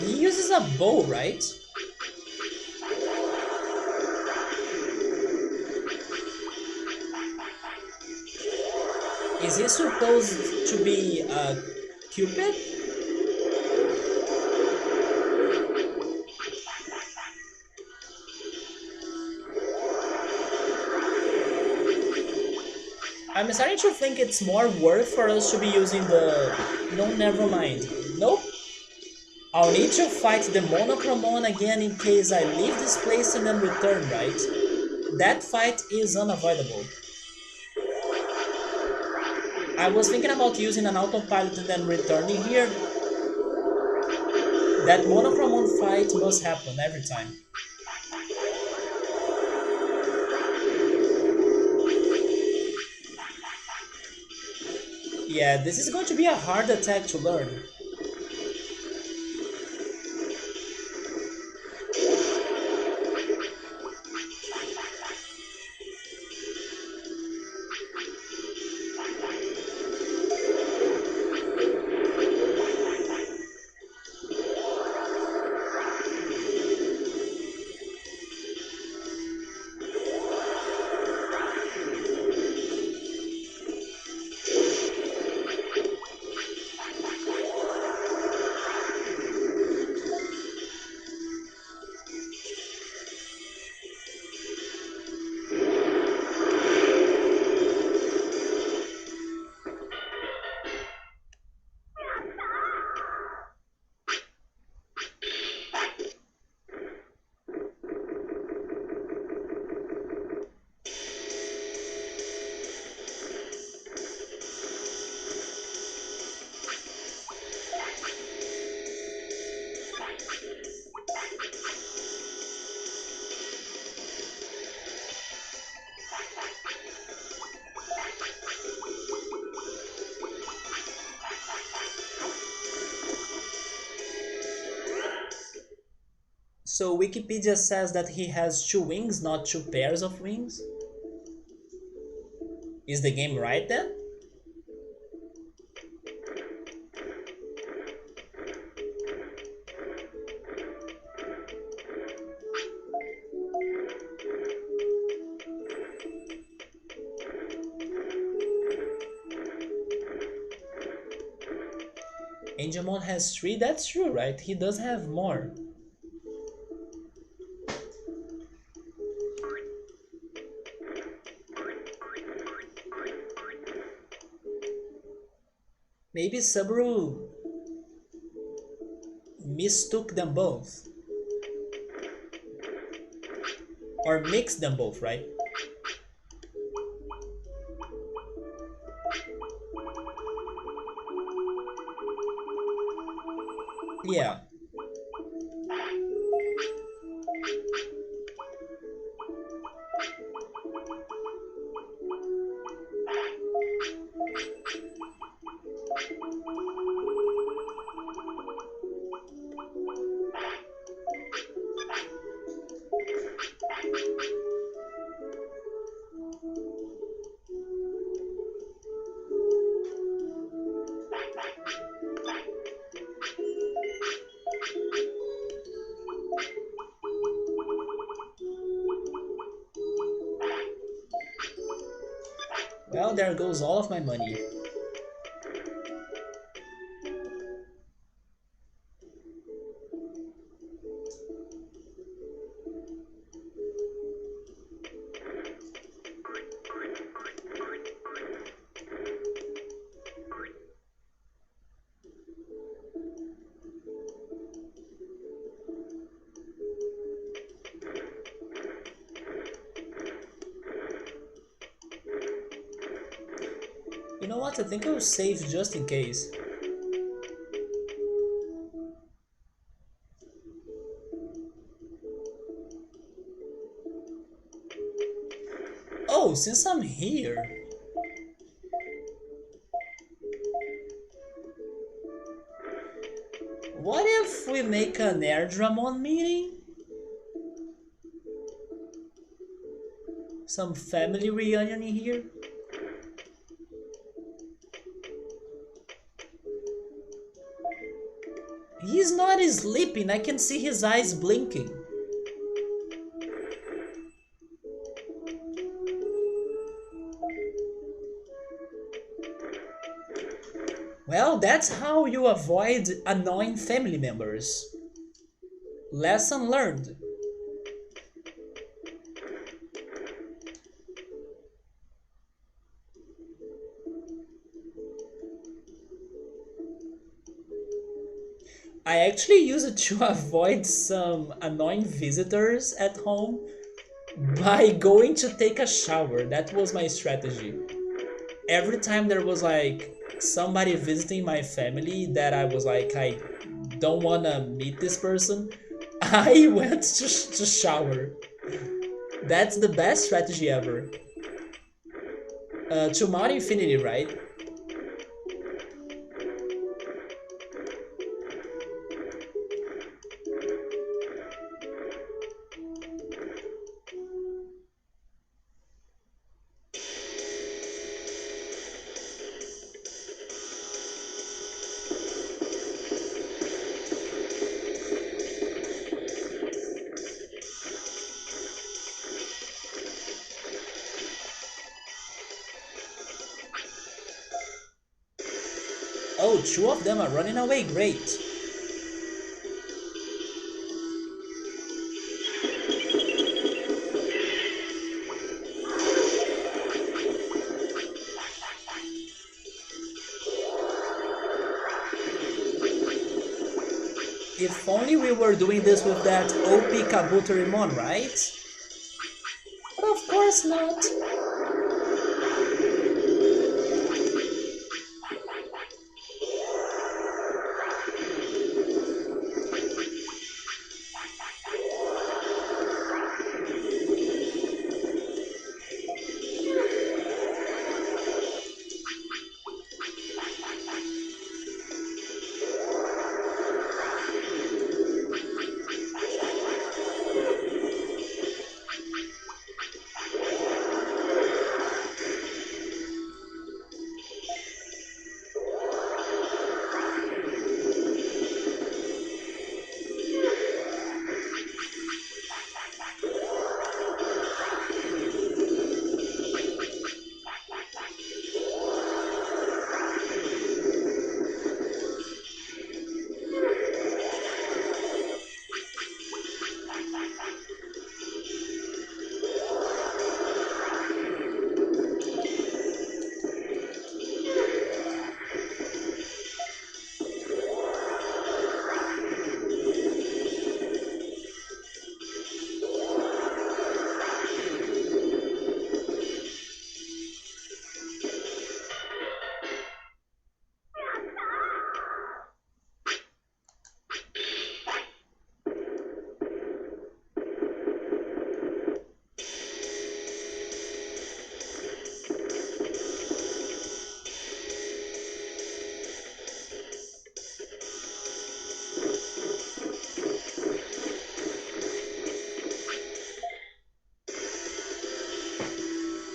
He uses a bow, right? Is he supposed to be a Cupid? I'm starting to think it's more worth for us to be using the... No, never mind. Nope. I'll need to fight the Monochromon again in case I leave this place and then return, right? That fight is unavoidable. I was thinking about using an autopilot and then returning here. That Monochromon fight must happen every time. Yeah, this is going to be a hard attack to learn. So Wikipedia says that he has two wings, not two pairs of wings? Is the game right then? Angemon has three? That's true, right? He does have more. Maybe Subaru mistook them both. Or mixed them both, right? Yeah. Well, there goes all of my money. know what? I think I'll save just in case. Oh, since I'm here. What if we make an Airdramon meeting? Some family reunion in here? He's not sleeping, I can see his eyes blinking. Well, that's how you avoid annoying family members. Lesson learned. I actually use it to avoid some annoying visitors at home by going to take a shower. That was my strategy. Every time there was like somebody visiting my family that I was like, I don't wanna meet this person, I went to shower. That's the best strategy ever. To mod infinity, right? Oh, two of them are running away, great. If only we were doing this with that OP Kabuterimon, right? But of course not.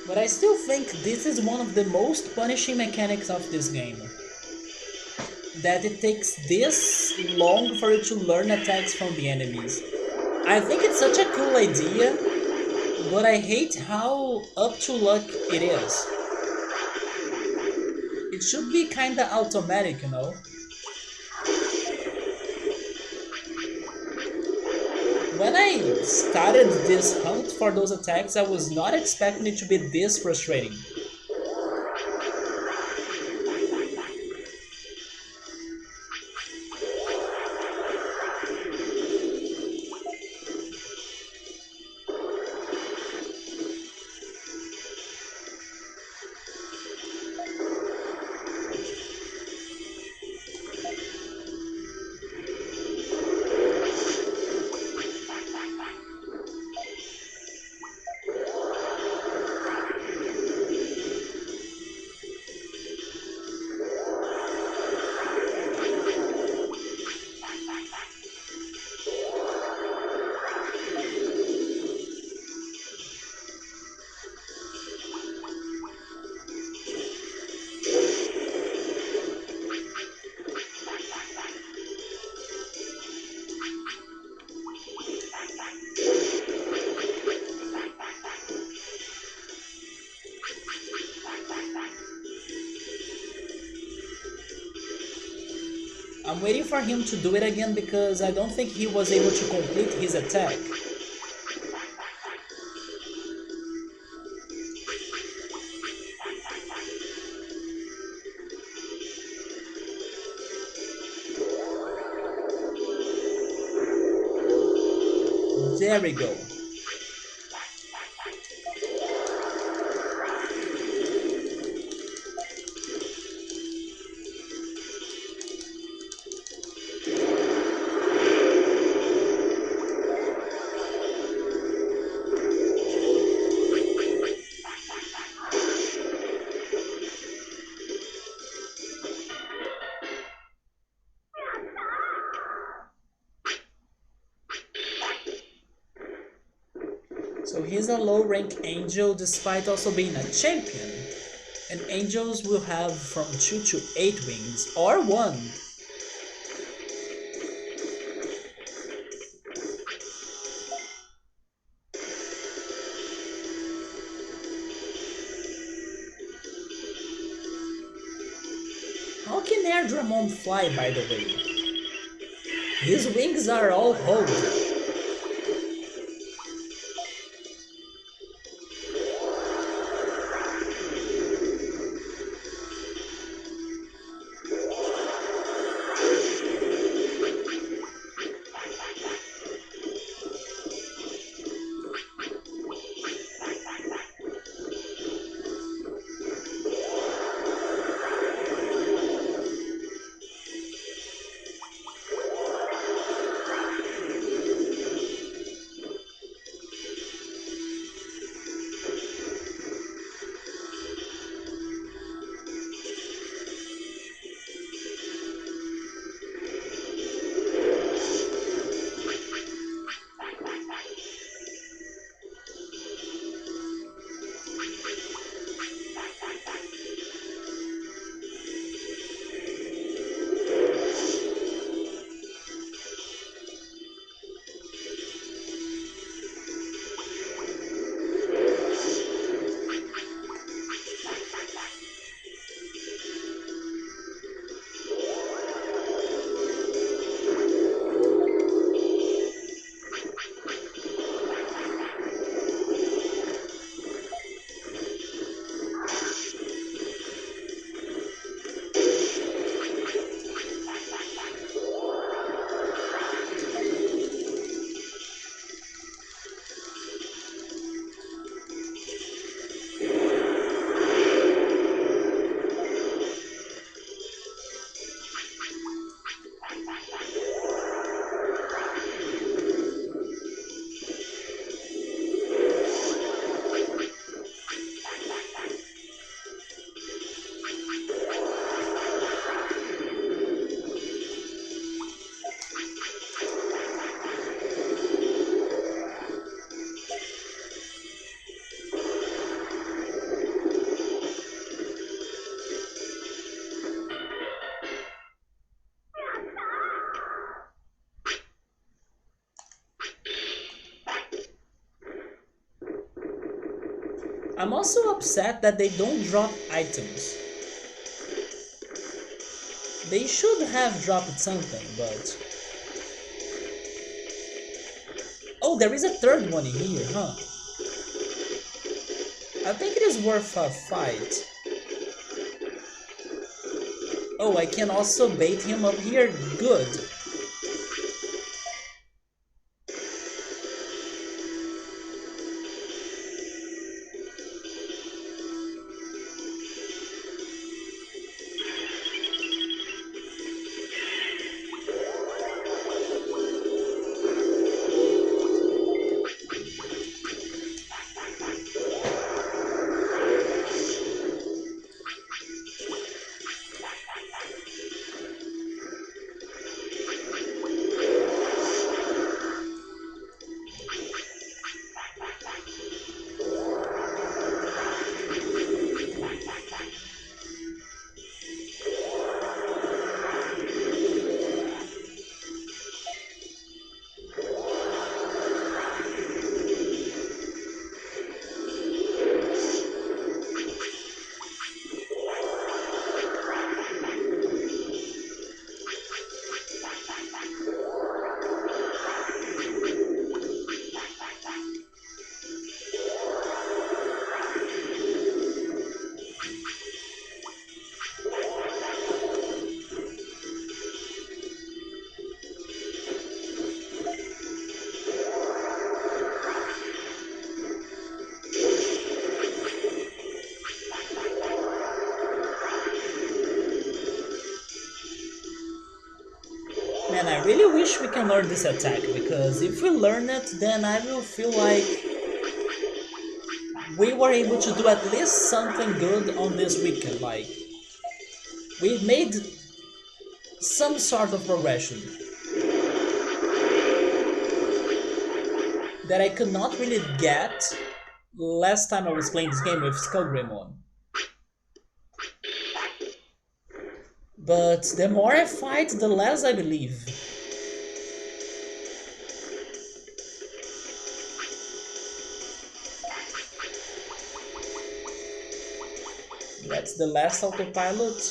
But I still think this is one of the most punishing mechanics of this game. That it takes this long for you to learn attacks from the enemies. I think it's such a cool idea, but I hate how up to luck it is. It should be kinda automatic, you know? When I started this hunt for those attacks, I was not expecting it to be this frustrating. I'm waiting for him to do it again because I don't think he was able to complete his attack. There we go. So he's a low rank angel despite also being a champion. And angels will have from 2 to 8 wings, or 1. How can Airdramon fly, by the way? His wings are all holed. I'm also upset that they don't drop items. They should have dropped something, but... Oh, there is a third one in here, huh? I think it is worth a fight. Oh, I can also bait him up here? Good. wish we can learn this attack, because if we learn it, then I will feel like we were able to do at least something good on this weekend. Like, we made some sort of progression that I could not really get last time I was playing this game with Kabuterimon. But the more I fight, the less I believe. That's the last autopilot.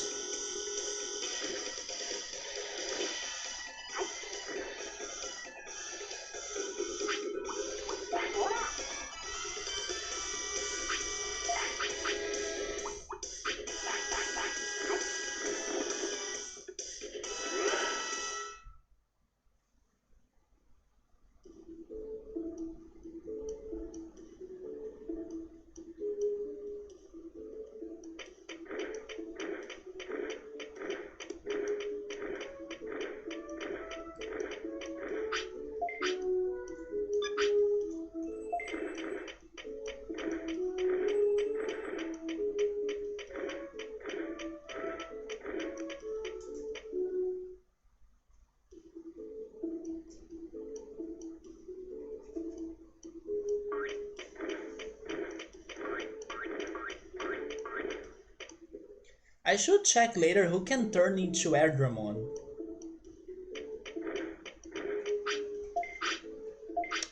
I should check later who can turn into Airdramon.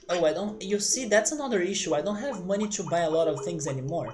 Oh, I don't. You see, that's another issue. I don't have money to buy a lot of things anymore.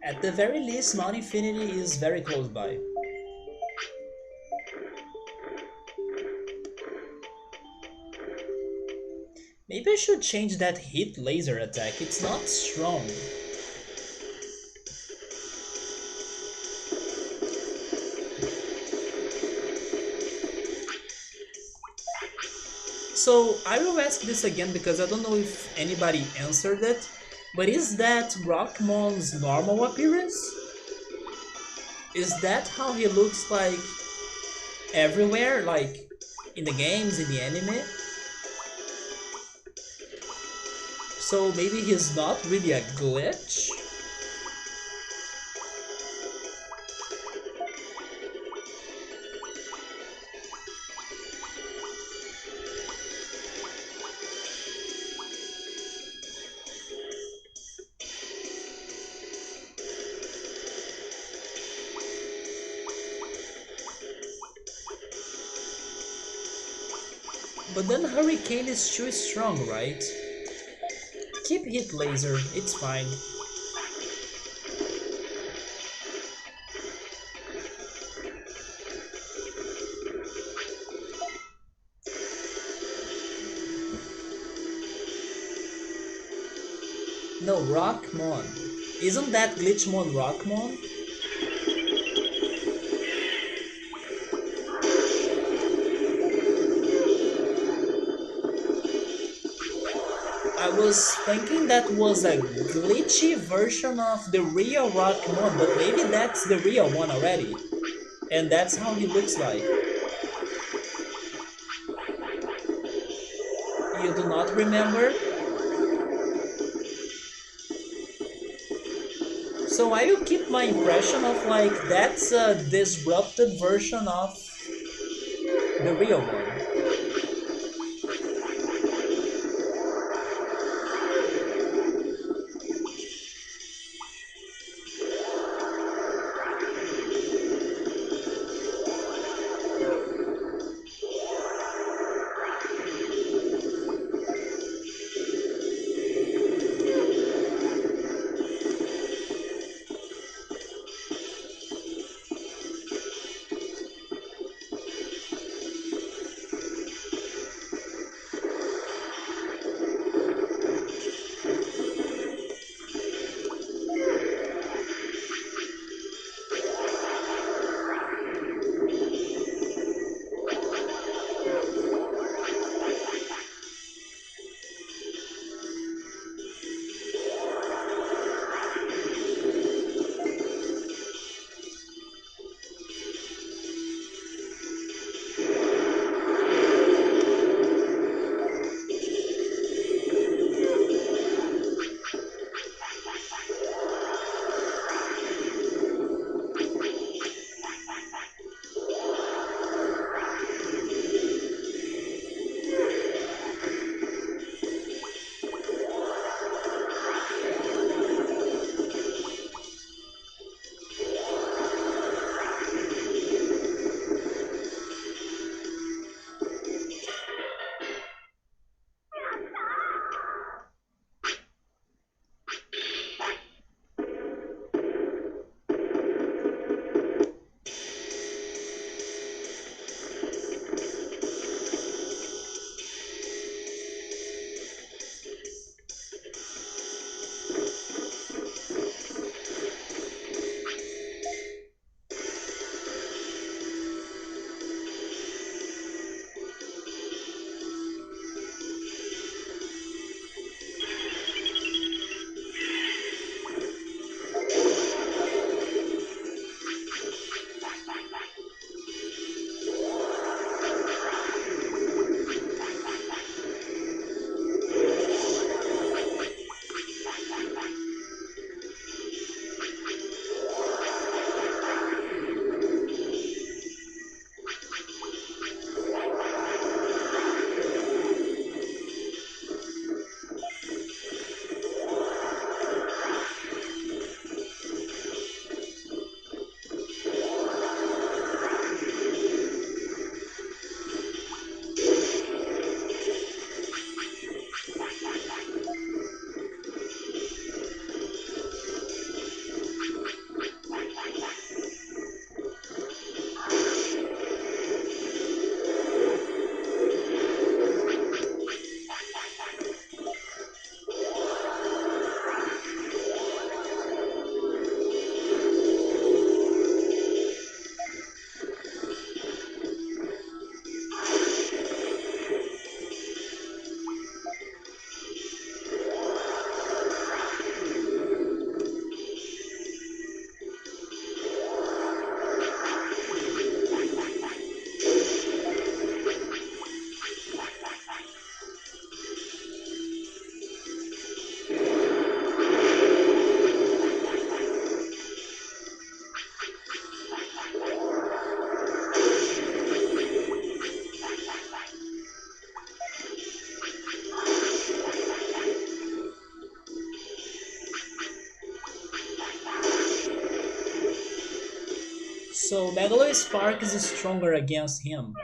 At the very least, Mount Infinity is very close by. Maybe I should change that hit laser attack, it's not strong. So I will ask this again because I don't know if anybody answered it. But is that Rockmon's normal appearance? Is that how he looks like everywhere, like in the games, in the anime? So maybe he's not really a glitch? But then Hurricane is too strong, right? Keep Hit Laser, it's fine. No, Rockmon. Isn't that Glitchmon Rockmon? I was thinking that was a glitchy version of the real Rockmon, but maybe that's the real one already. And that's how he looks like. You do not remember? So I will keep my impression of like that's a disrupted version of the real one. So Megalo Spark is stronger against him.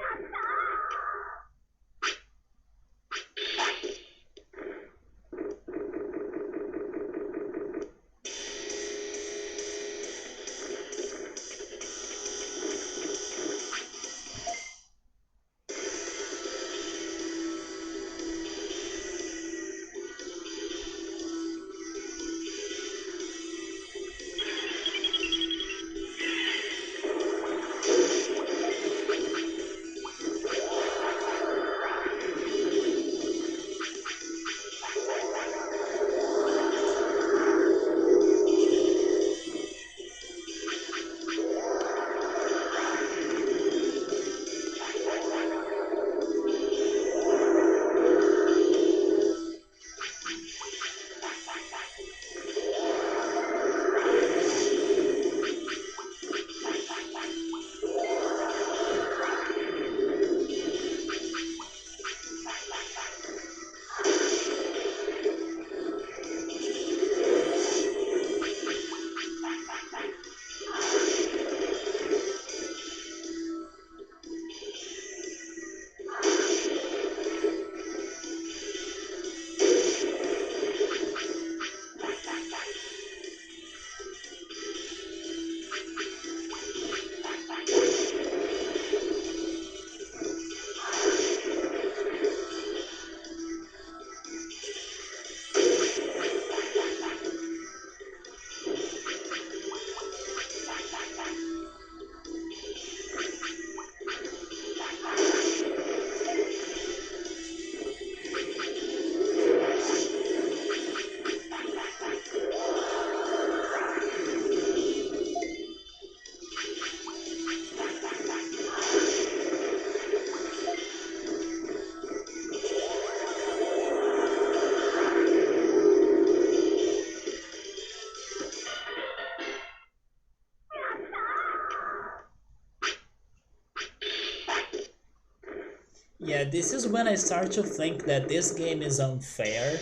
Yeah, this is when I start to think that this game is unfair.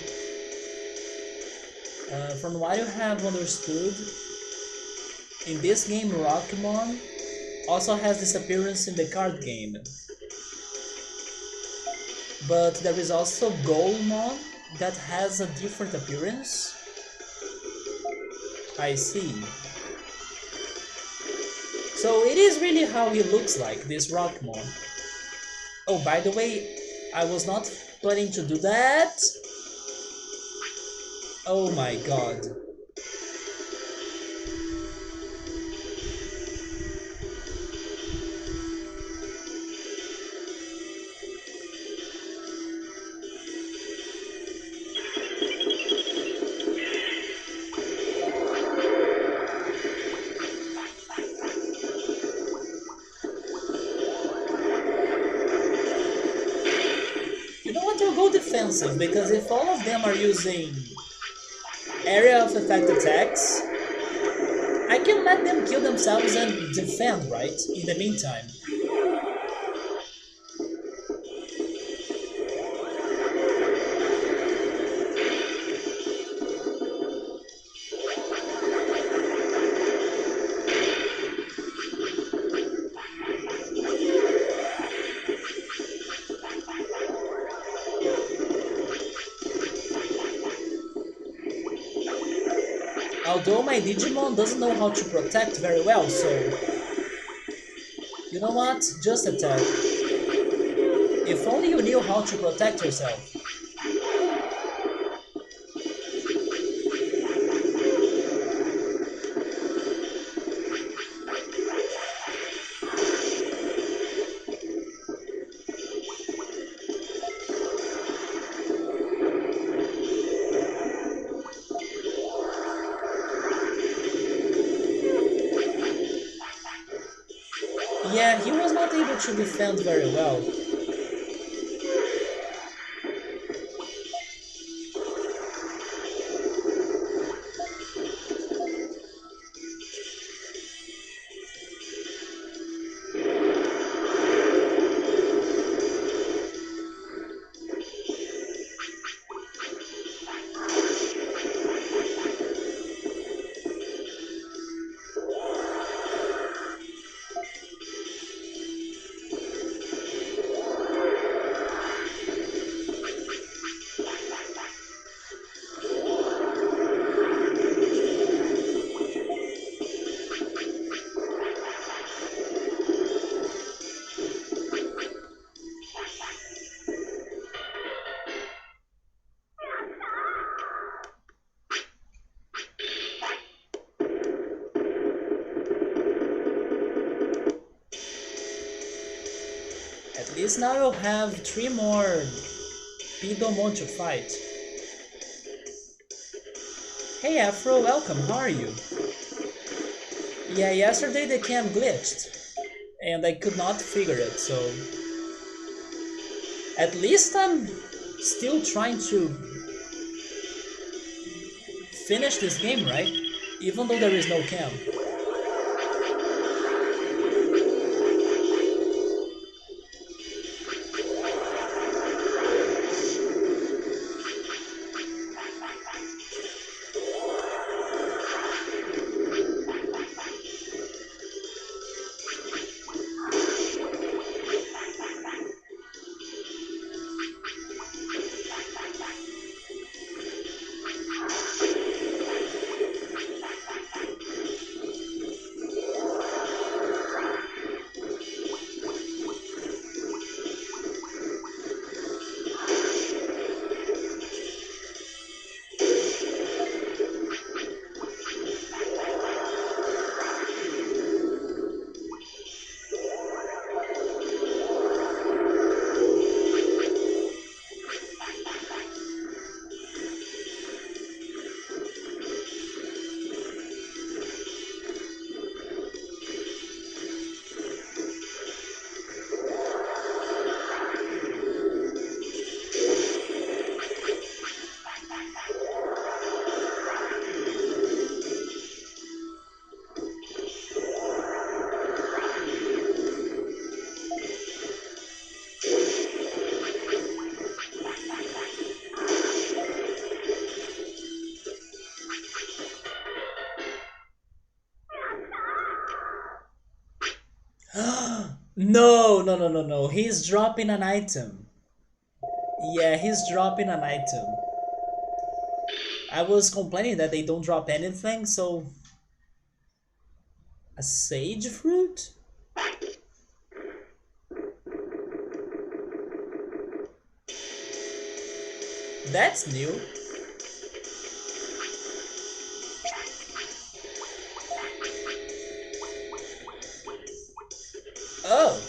From what you have understood, in this game Rockmon also has this appearance in the card game. But there is also Golemon that has a different appearance. I see. So it is really how he looks like, this Rockmon. Oh, by the way, I was not planning to do that. Oh my god. You know what, I'll go defensive, because if all of them are using area of effect attacks, I can let them kill themselves and defend, right? In the meantime. Although my Digimon doesn't know how to protect very well, so... You know what? Just attack. If only you knew how to protect yourself. Yeah, he was not able to defend very well. least now you'll have 3 more Beetle to fight. Hey Afro, welcome, how are you? Yeah, yesterday the cam glitched, and I could not figure it, so... At least I'm still trying to finish this game, right? Even though there is no cam. No, no, no, no, no. He's dropping an item. Yeah, he's dropping an item. I was complaining that they don't drop anything, so... A sage fruit? That's new. Oh!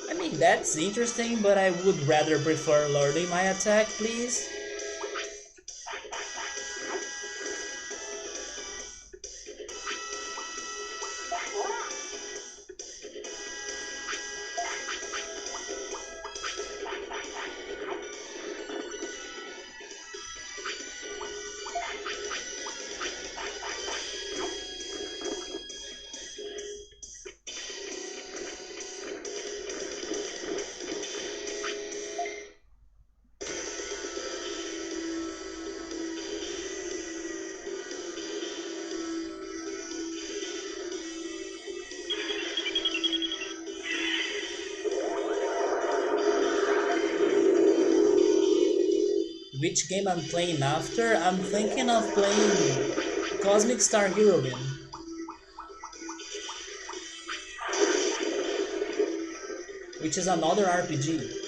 I mean, that's interesting, but I would rather prefer learning my attack, please. Which game I'm playing after? I'm thinking of playing Cosmic Star Heroine. Which is another RPG.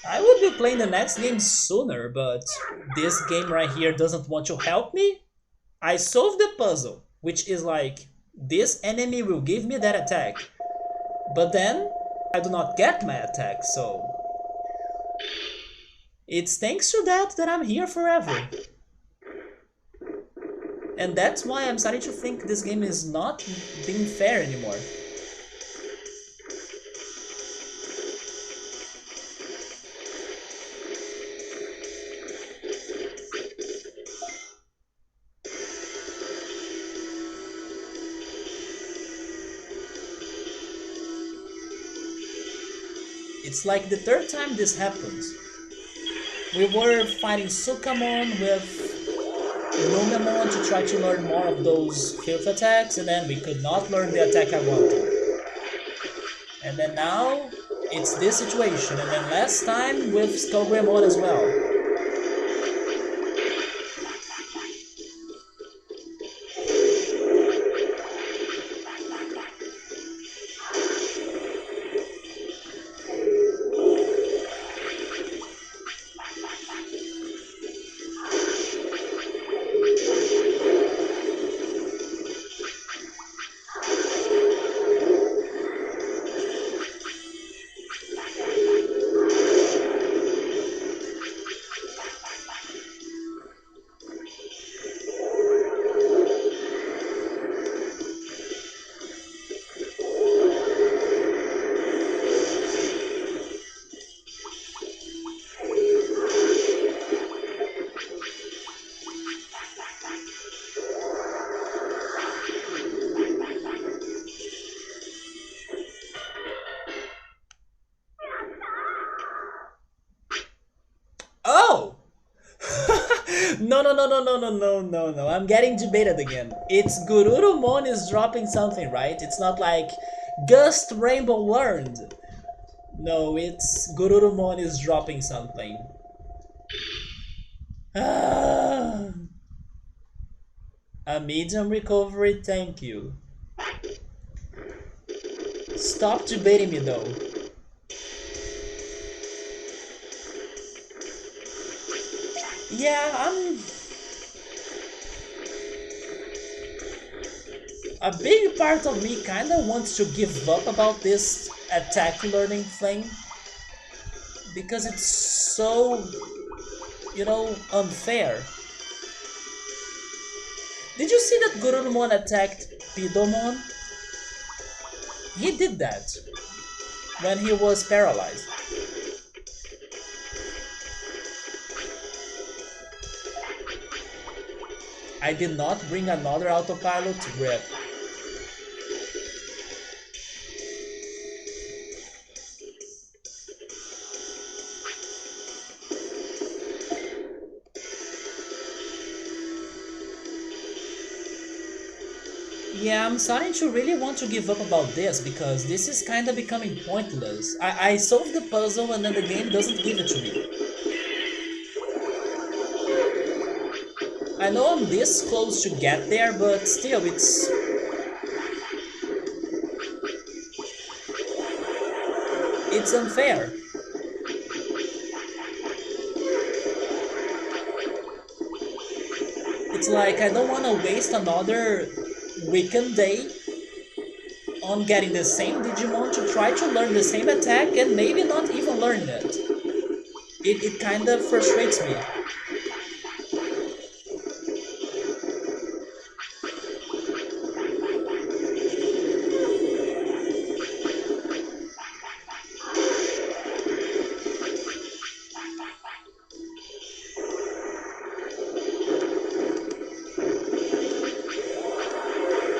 I would be playing the next game sooner, but this game right here doesn't want to help me. I solved the puzzle, which is like, this enemy will give me that attack. But then, I do not get my attack, so... It's thanks to that I'm here forever. And that's why I'm starting to think this game is not being fair anymore. It's like the third time this happens. We were fighting Sukamon with Lumamon to try to learn more of those filth attacks, and then we could not learn the attack I wanted. And then now, it's this situation, and then last time with Skullgreymon as well. Oh! No. I'm getting debated again. It's Gururumon is dropping something, right? It's not like Gust Rainbow learned. No, it's Gururumon is dropping something. Ah, a medium recovery, thank you. Stop debating me though. Yeah, a big part of me kinda wants to give up about this attack learning thing. Because it's so, unfair. Did you see that Gururumon attacked Pidomon? He did that when he was paralyzed. I did not bring another autopilot rip. Yeah, I'm starting to really want to give up about this because this is kinda becoming pointless. I solved the puzzle and then the game doesn't give it to me. I know I'm this close to get there, but still, it's unfair. It's like I don't want to waste another weekend day on getting the same Digimon to try to learn the same attack and maybe not even learn it. It kind of frustrates me.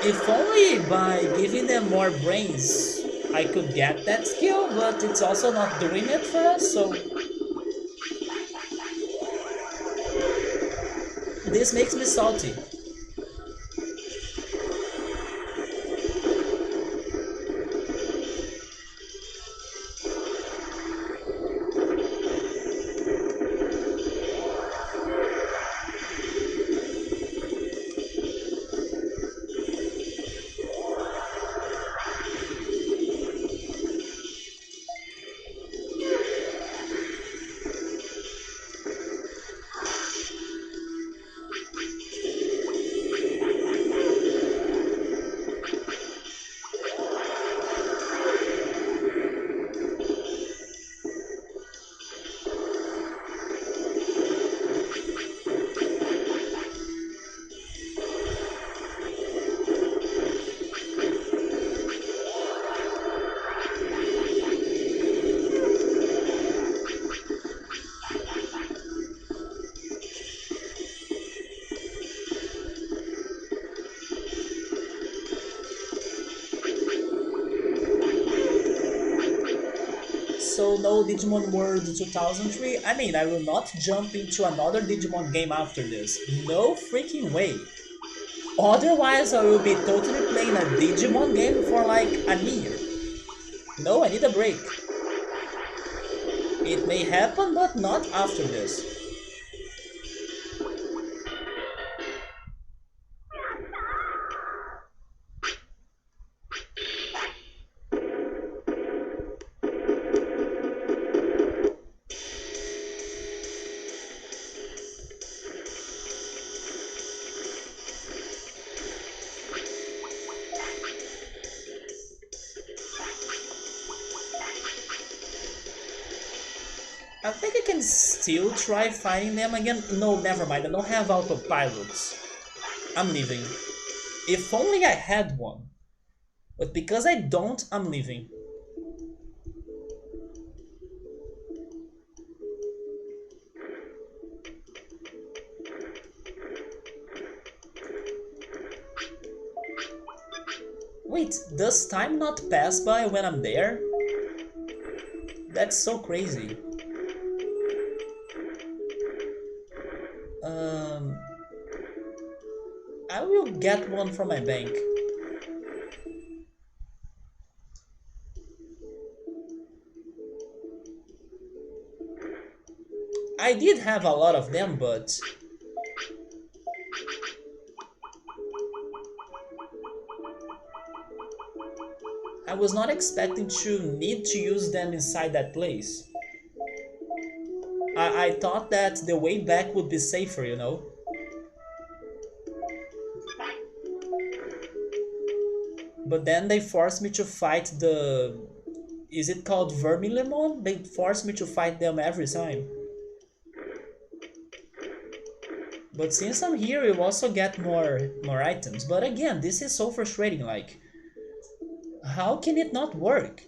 If only by giving them more brains I could get that skill, but it's also not doing it for us, so this makes me salty. so no Digimon World 2003. I mean, I will not jump into another Digimon game after this. No freaking way. Otherwise, I will be totally playing a Digimon game for like a year. No, I need a break. It may happen, but not after this. I think I can still try fighting them again. No, never mind. I don't have autopilots. I'm leaving. If only I had one. But because I don't, I'm leaving. Wait, does time not pass by when I'm there? That's so crazy. Um, I will get one from my bank. I did have a lot of them, but I was not expecting to need to use them inside that place. I thought that the way back would be safer, you know? But then they forced me to fight the... Is it called Vermilemon? They forced me to fight them every time. But since I'm here, you also get more items. But again, this is so frustrating, like... How can it not work?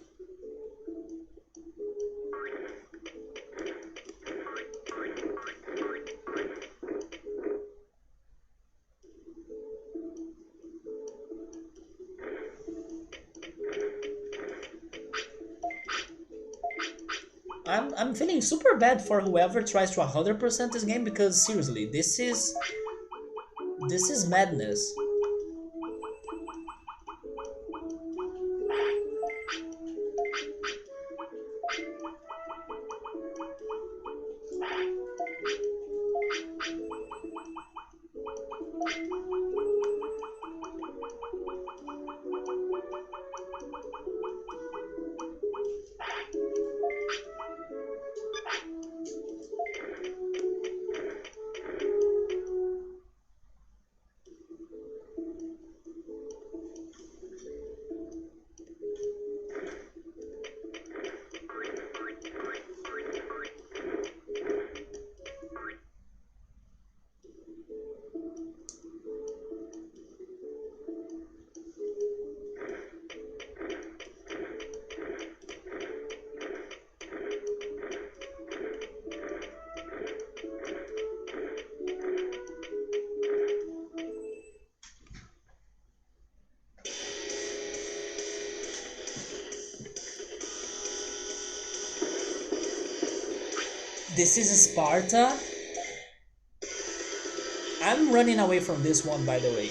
I'm feeling super bad for whoever tries to 100% this game because seriously, this is madness. This is Sparta. I'm running away from this one, by the way.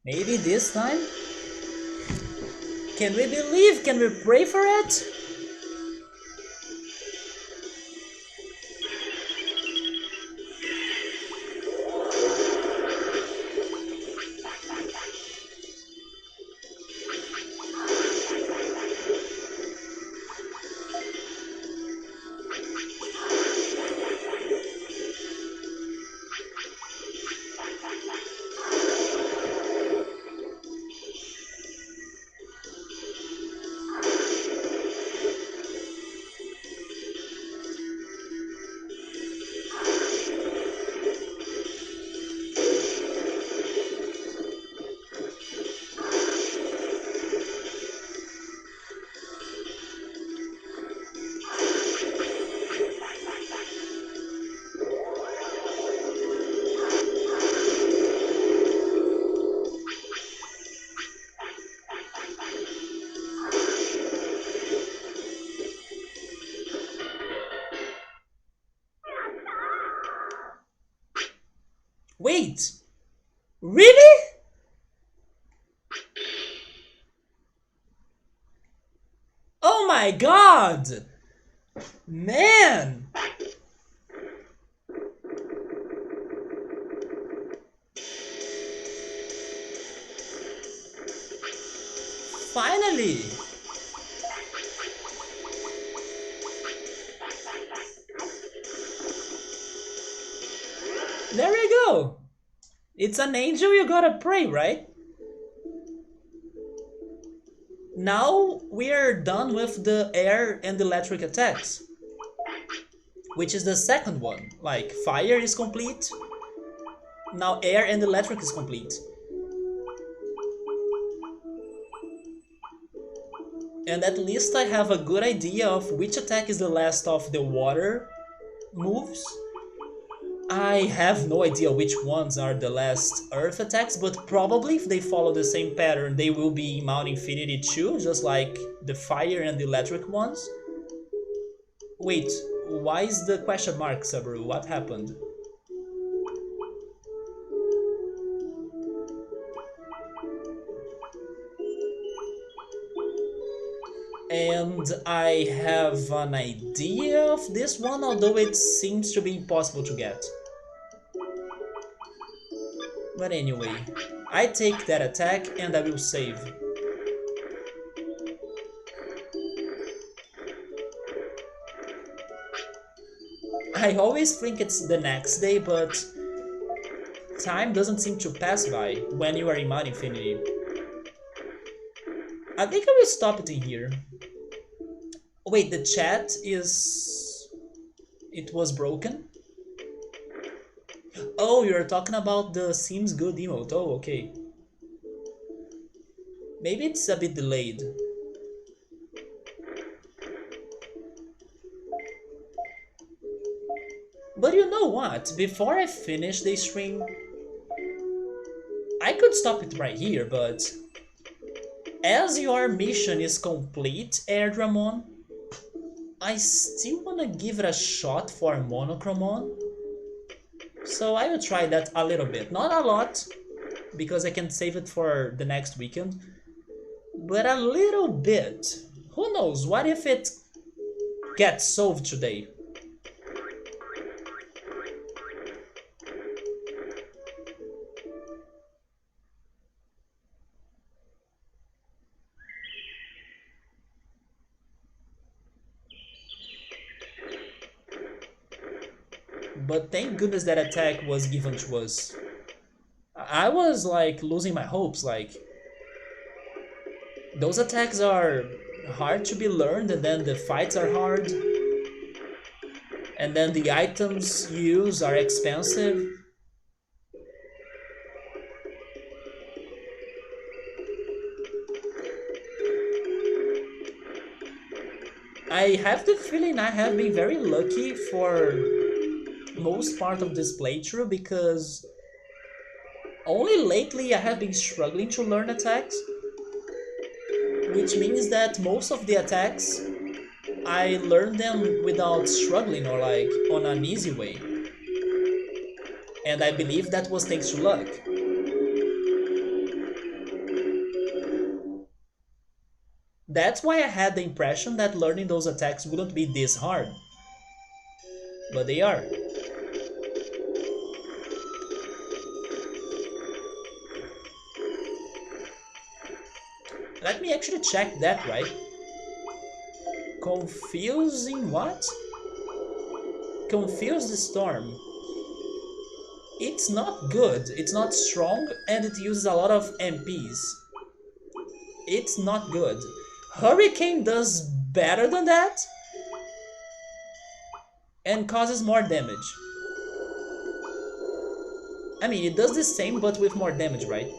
Maybe this time? Can we believe? Can we pray for it? Wait! Really? Oh my god! Man! Finally! There you go! It's an angel, you gotta pray, right? Now we are done with the air and electric attacks, which is the second one. Like, fire is complete, now air and electric is complete. And at least I have a good idea of which attack is the last of the water moves. I have no idea which ones are the last earth attacks, but probably if they follow the same pattern, they will be Mount Infinity too, just like the fire and the electric ones. Wait, why is the question mark, Sabru? What happened? And I have an idea of this one, although it seems to be impossible to get. But anyway, I take that attack and I will save. I always think it's the next day, but time doesn't seem to pass by when you are in Mount Infinity. I think I will stop it in here. Wait, the chat is... it was broken? Oh, you're talking about the seems good emote. Oh, okay. Maybe it's a bit delayed. But you know what? Before I finish the stream, I could stop it right here, but as your mission is complete, Airdramon, I still wanna give it a shot for Monochromon. So I will try that a little bit. Not a lot, because I can save it for the next weekend, but a little bit. Who knows, what if it gets solved today? But thank goodness that attack was given to us. I was like losing my hopes, like those attacks are hard to be learned, and then the fights are hard, and then the items you use are expensive. I have the feeling I have been very lucky for most part of this playthrough, because only lately I have been struggling to learn attacks, which means that most of the attacks I learned them without struggling, or like on an easy way, and I believe that was thanks to luck. That's why I had the impression that learning those attacks wouldn't be this hard. But they are. Let me actually check that, right? Confusing what? Confuse the storm. It's not good, it's not strong, and it uses a lot of MPs. It's not good. Hurricane does better than that and causes more damage. I mean, it does the same but with more damage, right?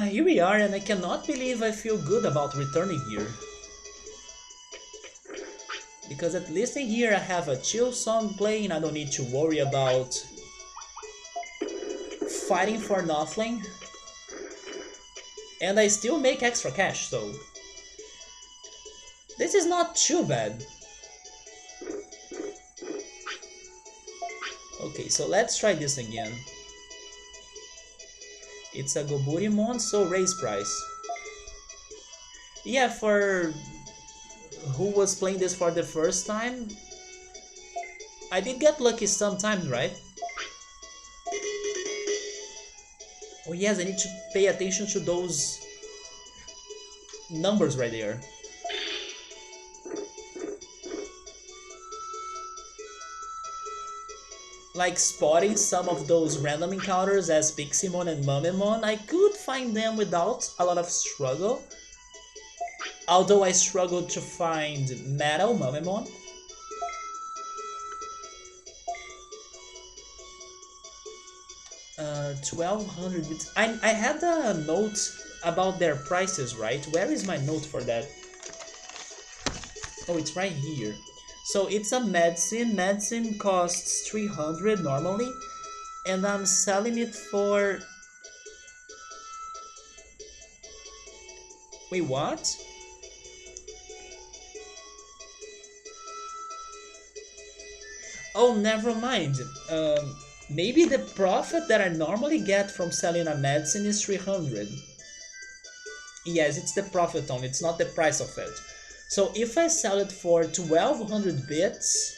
Here we are, and I cannot believe I feel good about returning here. Because at least in here I have a chill song playing, I don't need to worry about fighting for nothing. And I still make extra cash, so this is not too bad. Okay, so let's try this again. It's a Kabuterimon, so raise price. Yeah, for who was playing this for the first time, I did get lucky sometimes, right? Oh yes, I need to pay attention to those numbers right there. Like spotting some of those random encounters as Piximon and Mumemon, I could find them without a lot of struggle. Although I struggled to find Metal Mumemon. Uh, 1200 bits. I had a note about their prices, right? Where is my note for that? Oh, it's right here. So it's a medicine. Medicine costs 300 normally, and I'm selling it for... Wait, what? Oh, never mind. Maybe the profit that I normally get from selling a medicine is 300. Yes, it's the profit only, it's not the price of it. So if I sell it for 1200 bits,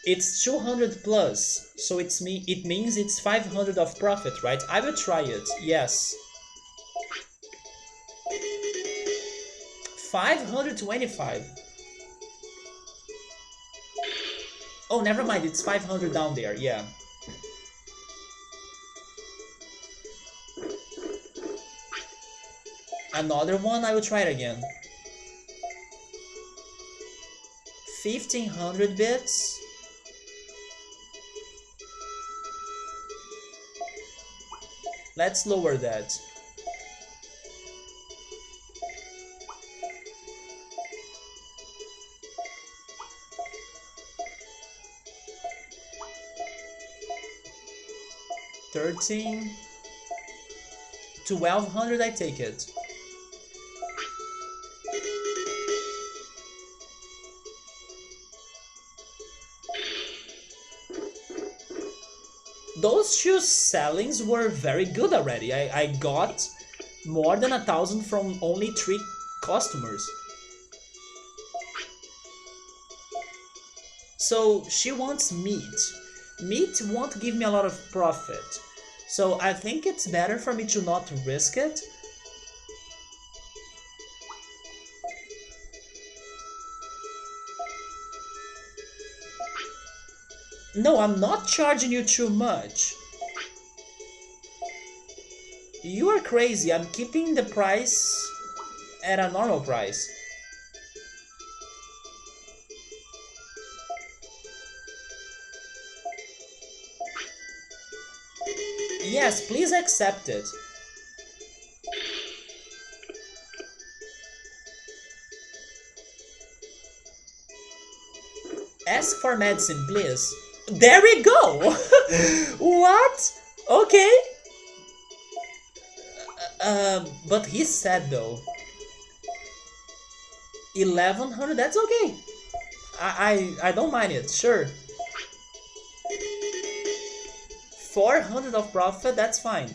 it's 200 plus. So it means it's 500 of profit, right? I will try it, yes. 525. Oh, never mind, it's 500 down there, yeah. Another one, I will try it again. 1500 bits. Let's lower that. $13. 1200, I take it. Those two sellings were very good already. I got more than 1,000 from only 3 customers. So she wants meat. Meat won't give me a lot of profit. So I think it's better for me to not risk it. No, I'm not charging you too much. You are crazy. I'm keeping the price at a normal price. Yes, please accept it. Ask for medicine, please. There we go! What? Okay. But he said though. 1100, that's okay. I don't mind it, sure. 400 of profit, that's fine.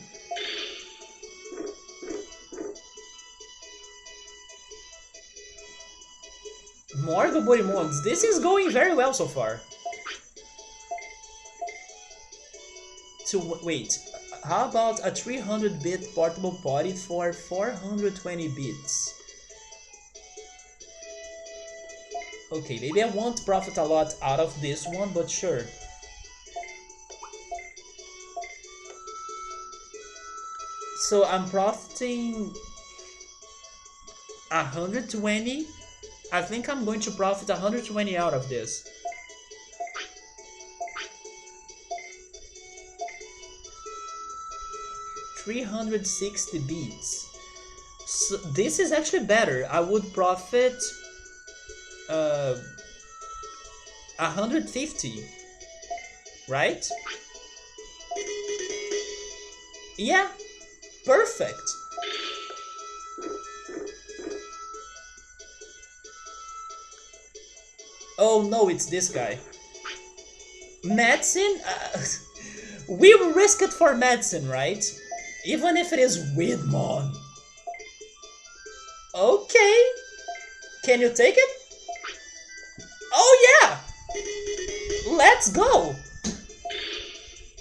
More Kabuterimons. This is going very well so far. Wait, how about a 300-bit portable potty for 420 bits? Okay, maybe I won't profit a lot out of this one, but sure. So I'm profiting 120. I think I'm going to profit 120 out of this. $360 beats. So this is actually better. I would profit 150, right? Yeah, perfect. Oh no, it's this guy. Medicine? We risk it for medicine, right? Even if it is Widmon. Okay. Can you take it? Oh yeah! Let's go!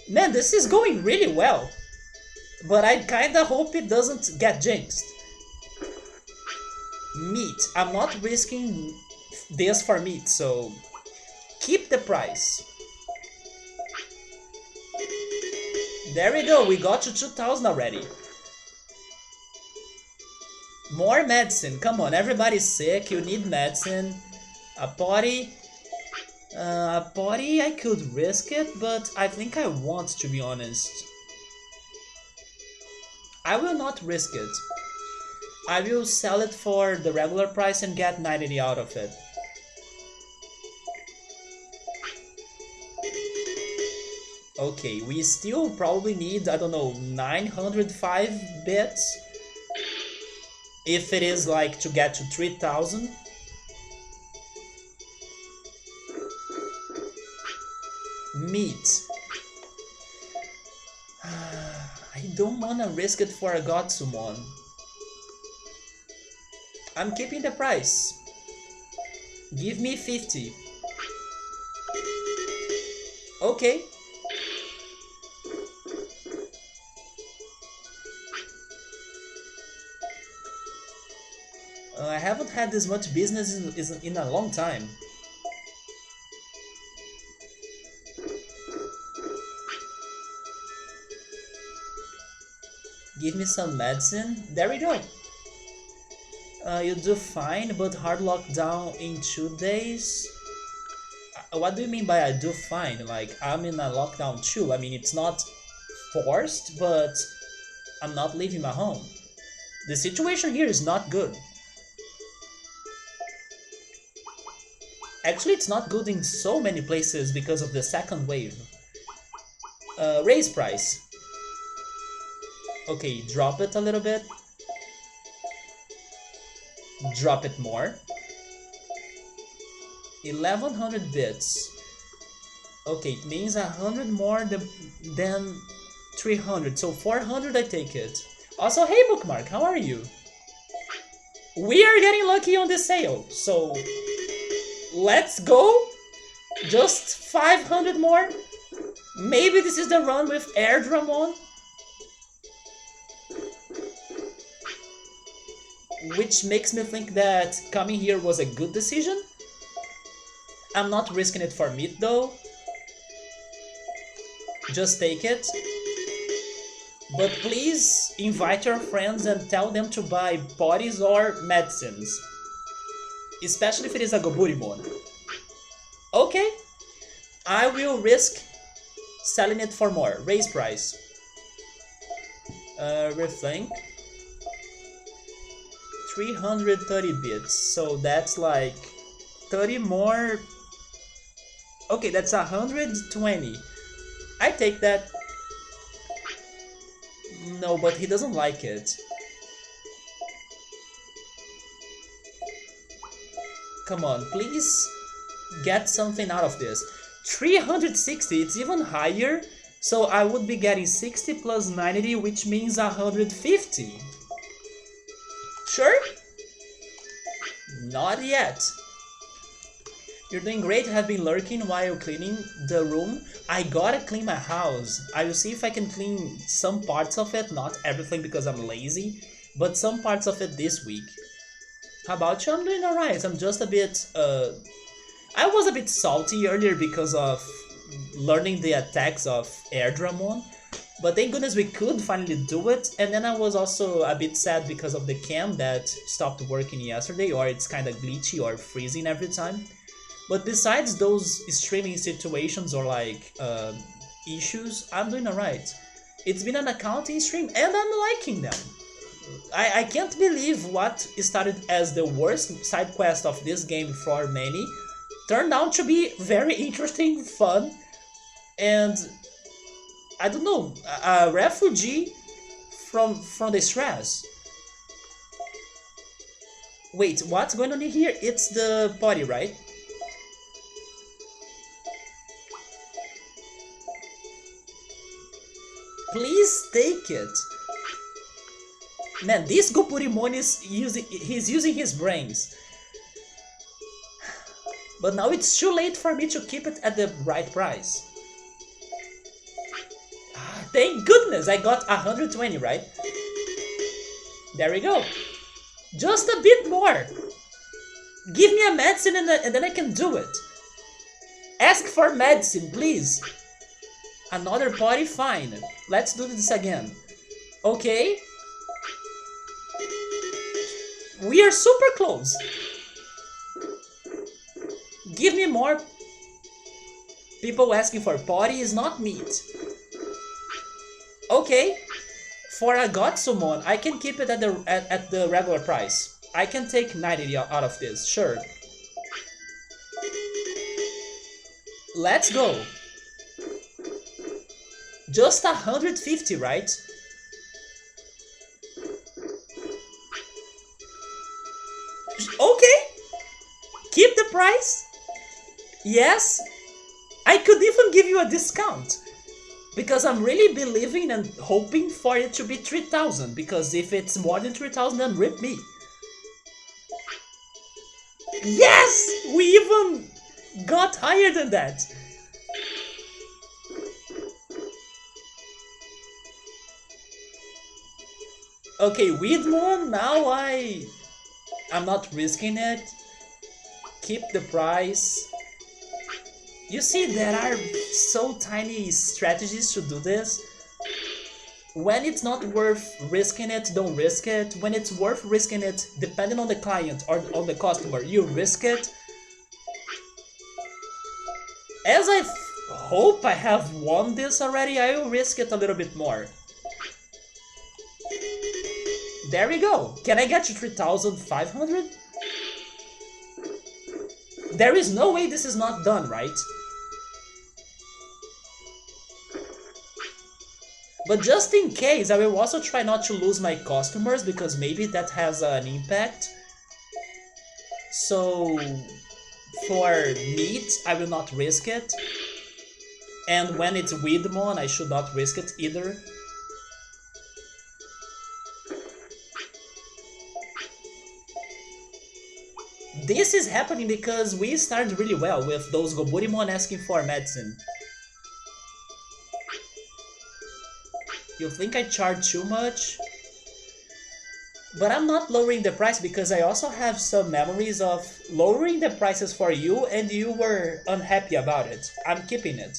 Man, this is going really well. But I kinda hope it doesn't get jinxed. Meat. I'm not risking this for meat, so keep the price. There we go, we got to 2000 already. More medicine, come on, everybody's sick, you need medicine. A potty, I could risk it, but I think I won't, to be honest. I will not risk it. I will sell it for the regular price and get 90 out of it. Okay, we still probably need, I don't know, 905 bits. If it is like to get to 3000. Meat. I don't wanna risk it for a Godsumon. I'm keeping the price. Give me 50. Okay. I haven't had this much business in a long time. Give me some medicine. There we go. You do fine, but hard lockdown in 2 days. What do you mean by I do fine? Like, I'm in a lockdown too. I mean, it's not forced, but I'm not leaving my home. The situation here is not good. Actually, it's not good in so many places because of the second wave. Raise price. Okay, drop it a little bit. Drop it more. 1100 bits. Okay, it means 100 more than 300. So 400 I take it. Also, hey Bookmark, how are you? We are getting lucky on this sale, so let's go. Just 500 more. Maybe this is the run with Airdramon. Which makes me think that coming here was a good decision. I'm not risking it for meat though. Just take it. But please invite your friends and tell them to buy potties or medicines. Especially if it is a Kabuterimon. Okay. I will risk selling it for more. Raise price. Rethink. 330 bits, so that's like 30 more. Okay, that's 120. I take that. No, but he doesn't like it. Come on, please get something out of this. 360, it's even higher. So I would be getting 60 plus 90, which means 150. Sure? Not yet. You're doing great, have been lurking while cleaning the room. I gotta clean my house. I will see if I can clean some parts of it, not everything because I'm lazy, but some parts of it this week. How about you? I'm doing alright. I'm just a bit, I was a bit salty earlier because of learning the attacks of Airdramon, but thank goodness we could finally do it. And then I was also a bit sad because of the cam that stopped working yesterday, or it's kind of glitchy or freezing every time. But besides those streaming situations or like issues, I'm doing alright. It's been an accounting stream and I'm liking them. I can't believe what started as the worst side quest of this game for many turned out to be very interesting, fun, and I don't know, a refugee from the stress. Wait, what's going on in here? It's the party, right? Please take it. Man, this Kabuterimon he's using his brains. But now it's too late for me to keep it at the right price. Thank goodness I got 120, right? There we go. Just a bit more. Give me a medicine and then I can do it. Ask for medicine, please. Another party? Fine. Let's do this again. Okay. We are super close. Give me more. People asking for party is not meat. Okay. For a god summon, I can keep it at the regular price. I can take 90 out of this, sure. Let's go. Just 150, right? Okay. Keep the price. Yes. I could even give you a discount. Because I'm really believing and hoping for it to be 3,000. Because if it's more than 3,000, then rip me. Yes! We even got higher than that. Okay, Weedmon, now I'm not risking it. Keep the price. You see, there are so tiny strategies to do this. When it's not worth risking it, don't risk it. When it's worth risking it, depending on the client or on the customer, you risk it. As I hope I have won this already, I will risk it a little bit more. There we go. Can I get you 3,500? There is no way this is not done, right? But just in case, I will also try not to lose my customers, because maybe that has an impact. So, for meat, I will not risk it. And when it's Weedmon, I should not risk it either. This is happening because we started really well with those Kabuterimon asking for medicine. You think I charge too much? But I'm not lowering the price because I also have some memories of lowering the prices for you and you were unhappy about it. I'm keeping it.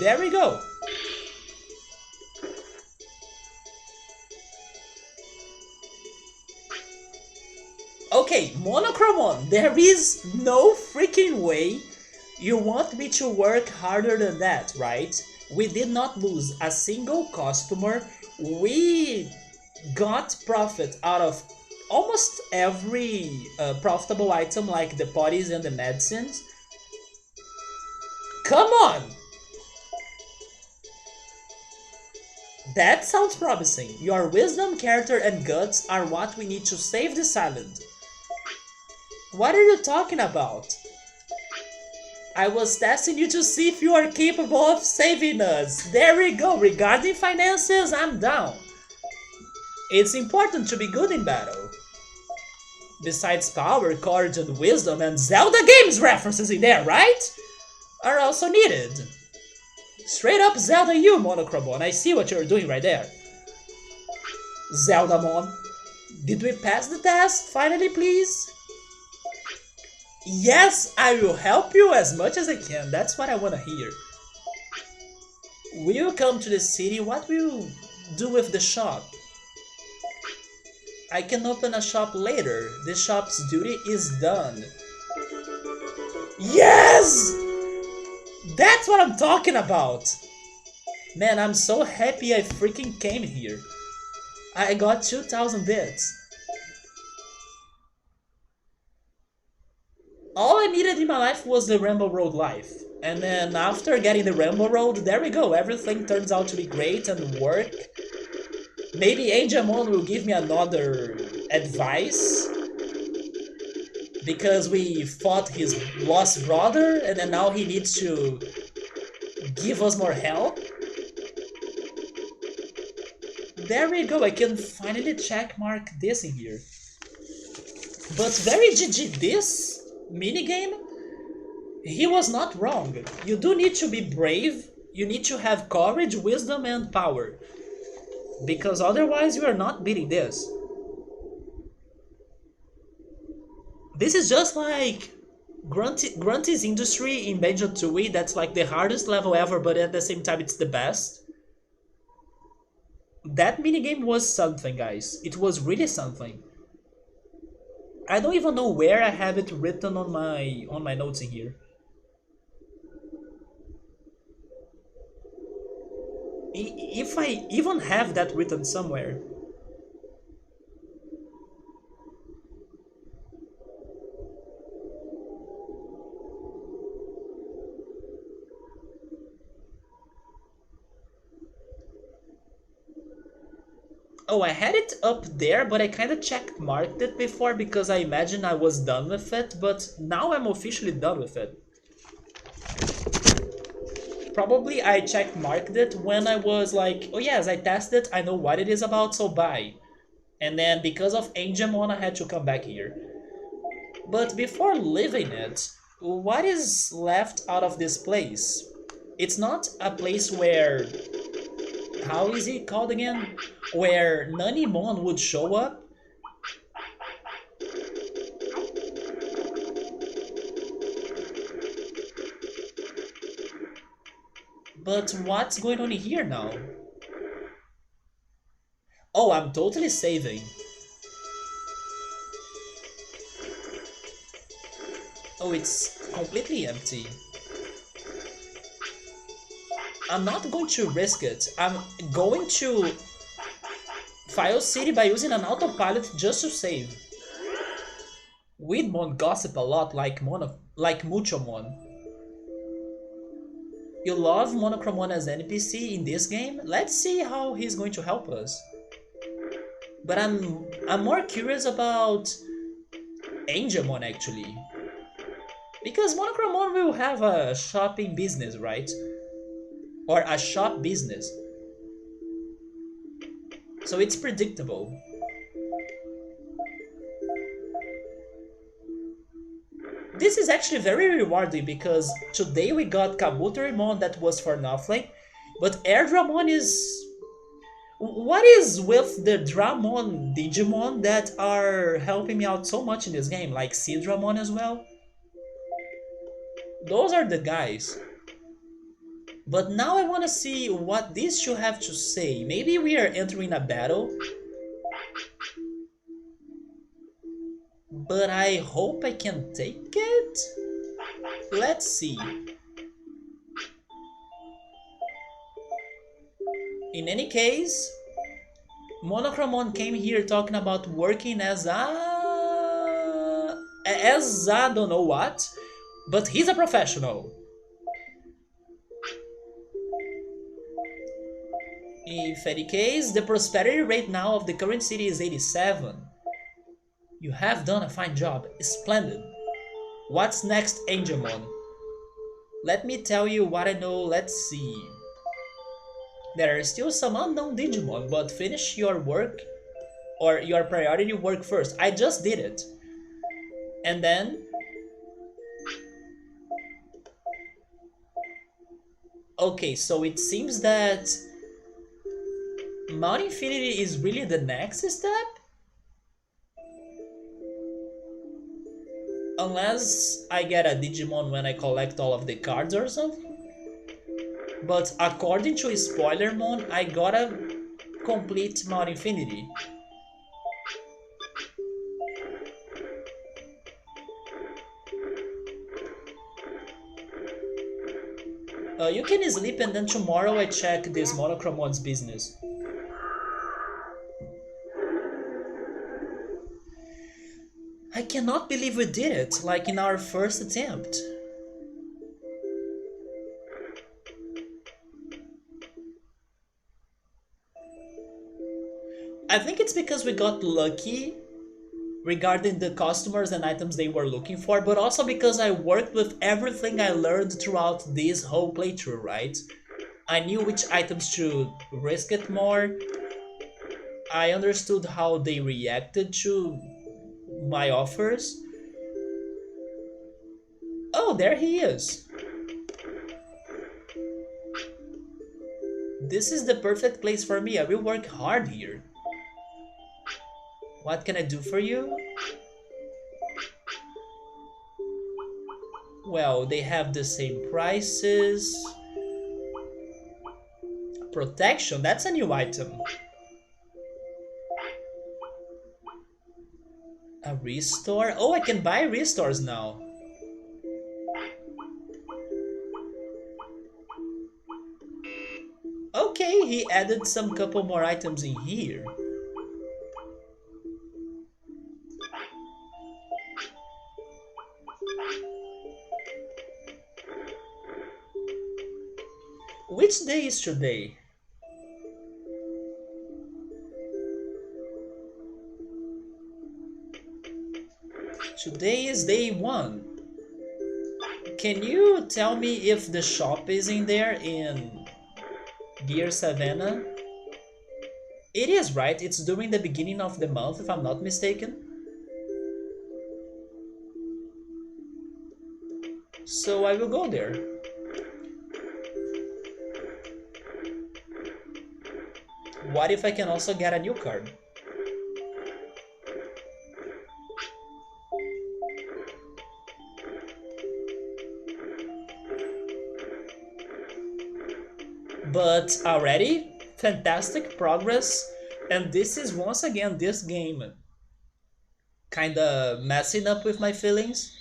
There we go. Okay, Monochromon, there is no freaking way you want me to work harder than that, right? We did not lose a single customer. We got profit out of almost every profitable item like the potties and the medicines. Come on! That sounds promising. Your wisdom, character, and guts are what we need to save this island. What are you talking about? I was testing you to see if you are capable of saving us. There we go. Regarding finances, I'm down. It's important to be good in battle. Besides power, courage, and wisdom, and Zelda games references in there, right? Are also needed. Straight up Zelda you, Monochromon. I see what you're doing right there. Zeldamon. Did we pass the test? Finally, please? Yes, I will help you as much as I can. That's what I want to hear. Will you come to the city? What will you do with the shop? I can open a shop later. The shop's duty is done. Yes! That's what I'm talking about! Man, I'm so happy I freaking came here. I got 2,000 bits. All I needed in my life was the Rainbow Road life. And then after getting the Rainbow Road, there we go. Everything turns out to be great and work. Maybe Angemon will give me another advice. Because we fought his lost brother and then now he needs to give us more help. There we go, I can finally checkmark this in here. But very GG, this minigame, he was not wrong. You do need to be brave, you need to have courage, wisdom and power. Because otherwise you are not beating this. This is just like Grunty's Industry in Banjo-Tooie, that's like the hardest level ever, but at the same time it's the best. That minigame was something, guys. It was really something. I don't even know where I have it written on my notes in here. If I even have that written somewhere. Oh, I had it up there, but I kinda check-marked it before because I imagined I was done with it, but now I'm officially done with it. Probably I check-marked it when I was like, oh yes, I tested it, I know what it is about, so bye. And then because of Angemon, I had to come back here. But before leaving it, what is left out of this place? It's not a place where... how is it called again? Where Nanimon would show up? But what's going on here now? Oh, I'm totally saving. Oh, it's completely empty. I'm not going to risk it. I'm going to File City by using an autopilot just to save. Weedmon gossip a lot like Muchomon. You love Monochromon as NPC in this game? Let's see how he's going to help us. But I'm more curious about Angemon actually. Because Monochromon will have a shopping business, right? Or a shop business. So it's predictable. This is actually very rewarding because today we got Kabuterimon that was for nothing, but Airdramon is... What is with the Dramon Digimon that are helping me out so much in this game, like Seedramon as well? Those are the guys. But now I want to see what this should have to say. Maybe we are entering a battle. But I hope I can take it? Let's see. In any case, Monochromon came here talking about working as I don't know what, but he's a professional. If any case, the prosperity rate now of the current city is 87. You have done a fine job. Splendid. What's next, Angemon? Let me tell you what I know. Let's see. There are still some unknown Digimon, but finish your work or your priority work first. I just did it. And then... Okay, so it seems that Mount Infinity is really the next step? Unless I get a Digimon when I collect all of the cards or something. But according to Spoilermon, I gotta complete Mount Infinity. You can sleep and then tomorrow I check this Monochromon's business. I cannot believe we did it, like in our first attempt. I think it's because we got lucky regarding the customers and items they were looking for, but also because I worked with everything I learned throughout this whole playthrough, right? I knew which items to risk it more. I understood how they reacted to my offers. Oh, there he is. This is the perfect place for me. I will work hard here. What can I do for you? Well, they have the same prices. Protection, that's a new item. A restore? Oh, I can buy restores now. Okay, he added some couple more items in here. Which day is today? Today is day 1. Can you tell me if the shop is in there in Dear Savannah? It is, right? It's during the beginning of the month, if I'm not mistaken. So I will go there. What if I can also get a new card? But already, fantastic progress, and this is once again this game kinda messing up with my feelings.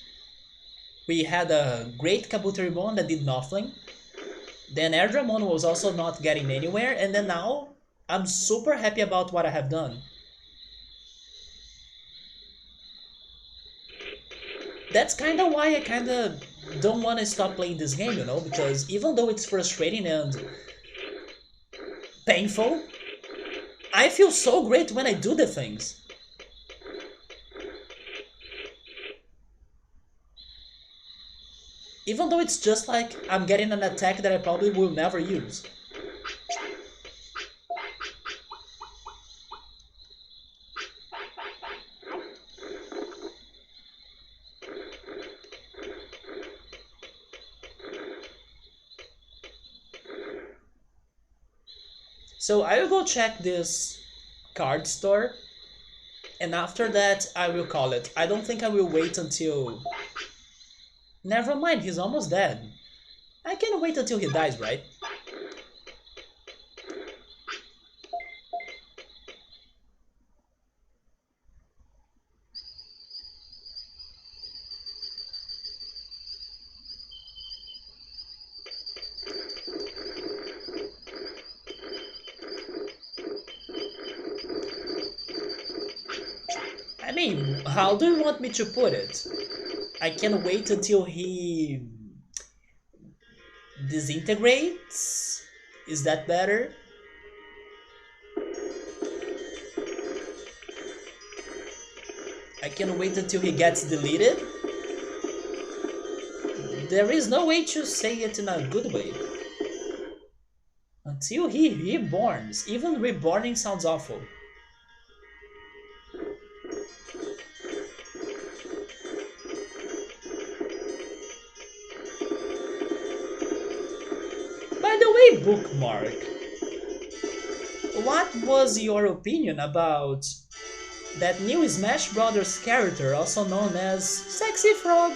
We had a great Kabuterimon that did nothing, then Airdramon was also not getting anywhere, and then now I'm super happy about what I have done. That's kinda why I kinda don't want to stop playing this game, you know, because even though it's frustrating and painful, I feel so great when I do the things. Even though it's just like I'm getting an attack that I probably will never use. So I will go check this card store, and after that I will call it. I don't think I will wait until... Never mind, he's almost dead. I can wait until he dies, right? How do you want me to put it? I can wait until he disintegrates? Is that better? I can wait until he gets deleted? There is no way to say it in a good way. Until he reborns. Even reborning sounds awful. By the way, Bookmark, what was your opinion about that new Smash Brothers character, also known as Sexy Frog?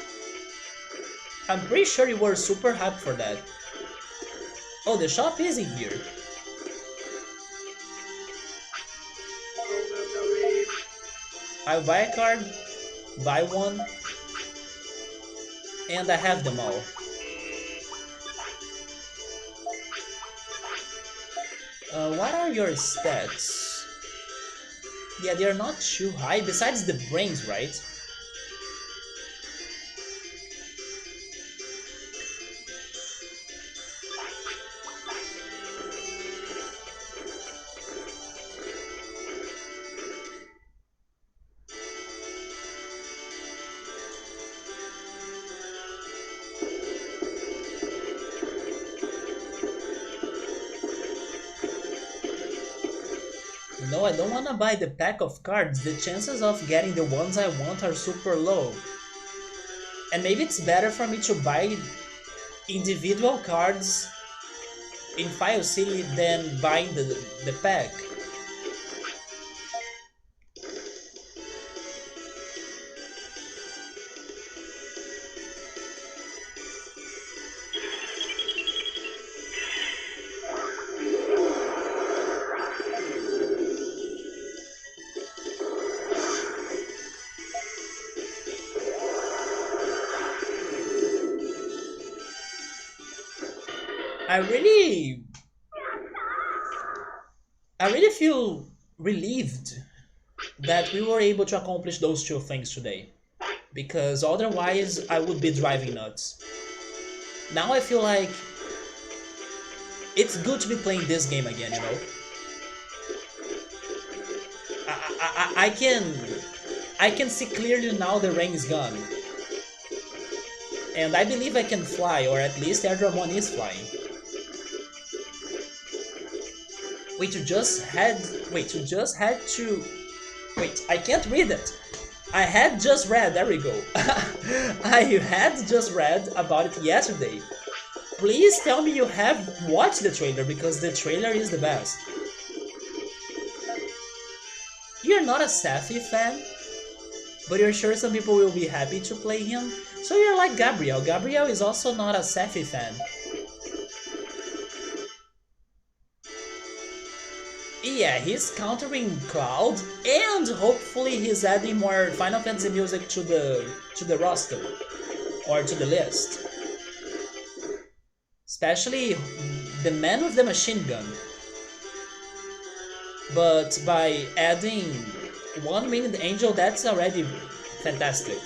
I'm pretty sure you were super hyped for that. Oh, the shop is in here. I buy a card, buy one, and I have them all. What are your stats? Yeah, they're not too high, besides the brains, right? No, I don't wanna buy the pack of cards. The chances of getting the ones I want are super low. And maybe it's better for me to buy individual cards in File City than buying the pack. I really I really feel relieved that we were able to accomplish those two things today, because otherwise I would be driving nuts. Now I feel like it's good to be playing this game again, you know? I can see clearly now the rain is gone. And I believe I can fly, or at least Airdramon is flying. Wait, you just had to... Wait, I can't read it. I had just read, there we go. I had just read about it yesterday. Please tell me you have watched the trailer, because the trailer is the best. You're not a Safi fan, but you're sure some people will be happy to play him? So you're like Gabriel. Gabriel is also not a Safi fan. Yeah, he's countering Cloud, and hopefully he's adding more Final Fantasy music to the roster, or to the list. Especially the man with the machine gun. But by adding one Winged Angel, that's already fantastic.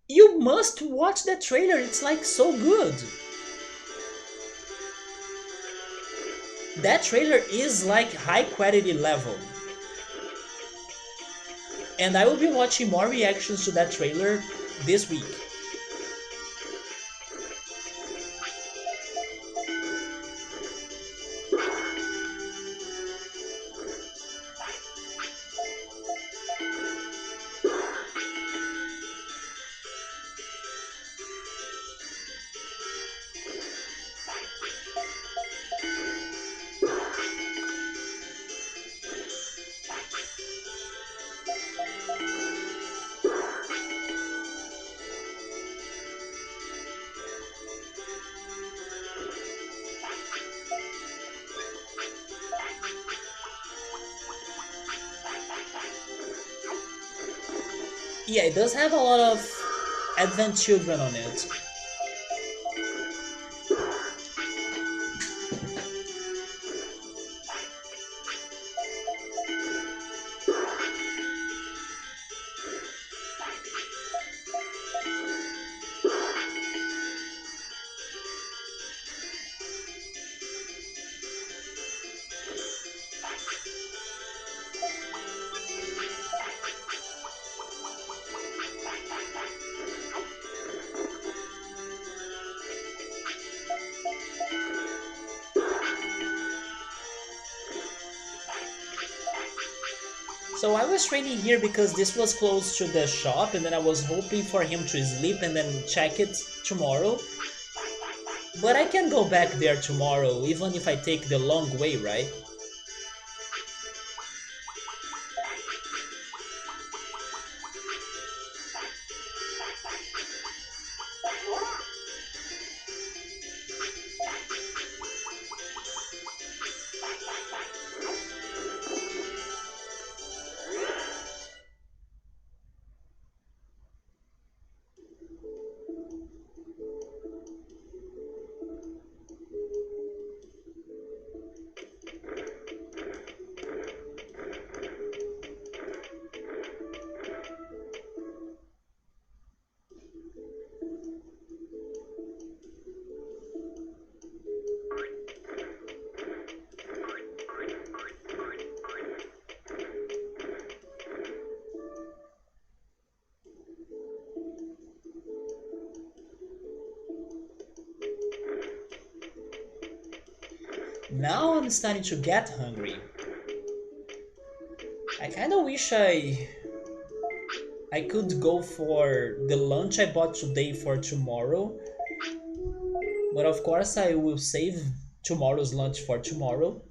You must watch that trailer, it's like so good. That trailer is like high quality level. And I will be watching more reactions to that trailer this week. Yeah, it does have a lot of Advent Children on it. So I was training here because this was close to the shop, and then I was hoping for him to sleep and then check it tomorrow. But I can go back there tomorrow, even if I take the long way, right? Now I'm starting to get hungry. I kinda wish I could go for the lunch I bought today for tomorrow. But of course I will save tomorrow's lunch for tomorrow.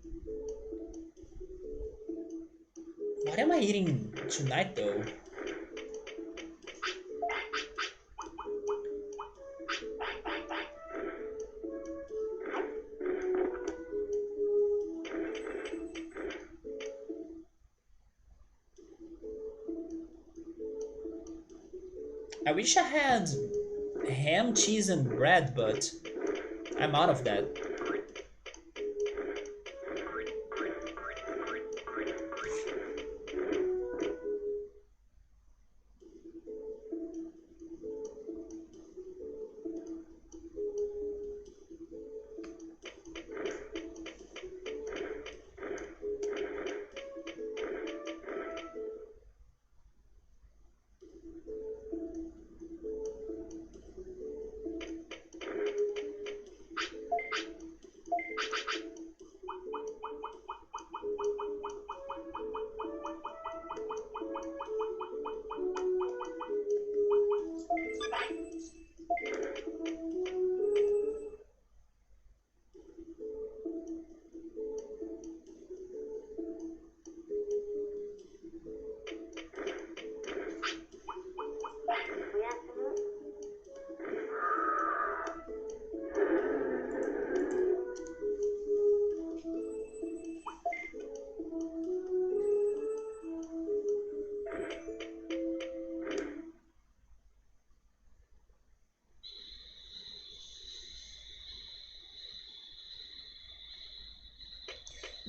What am I eating tonight though? I wish I had ham, cheese, and bread, but I'm out of that.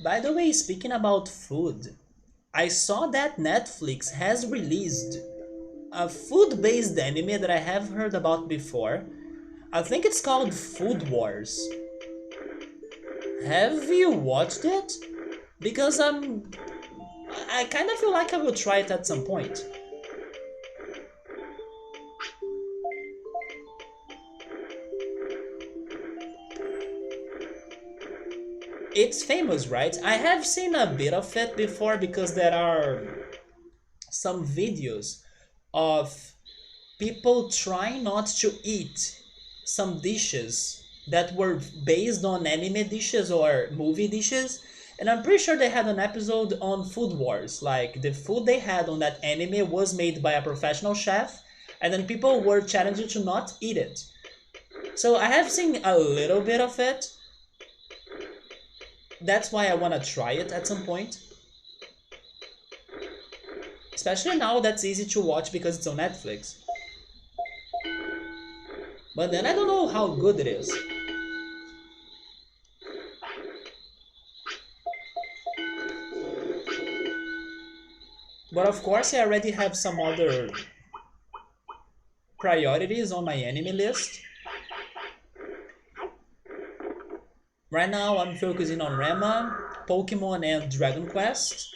By the way, speaking about food, I saw that Netflix has released a food-based anime that I have heard about before. I think it's called Food Wars. Have you watched it? Because I kind of feel like I will try it at some point. It's famous, right? I have seen a bit of it before because there are some videos of people trying not to eat some dishes that were based on anime dishes or movie dishes. And I'm pretty sure they had an episode on Food Wars. Like the food they had on that anime was made by a professional chef, and then people were challenged to not eat it. So I have seen a little bit of it. That's why I want to try it at some point. Especially now that's easy to watch because it's on Netflix. But then I don't know how good it is. But of course I already have some other priorities on my anime list. Right now I'm focusing on Rema, Pokemon, and Dragon Quest.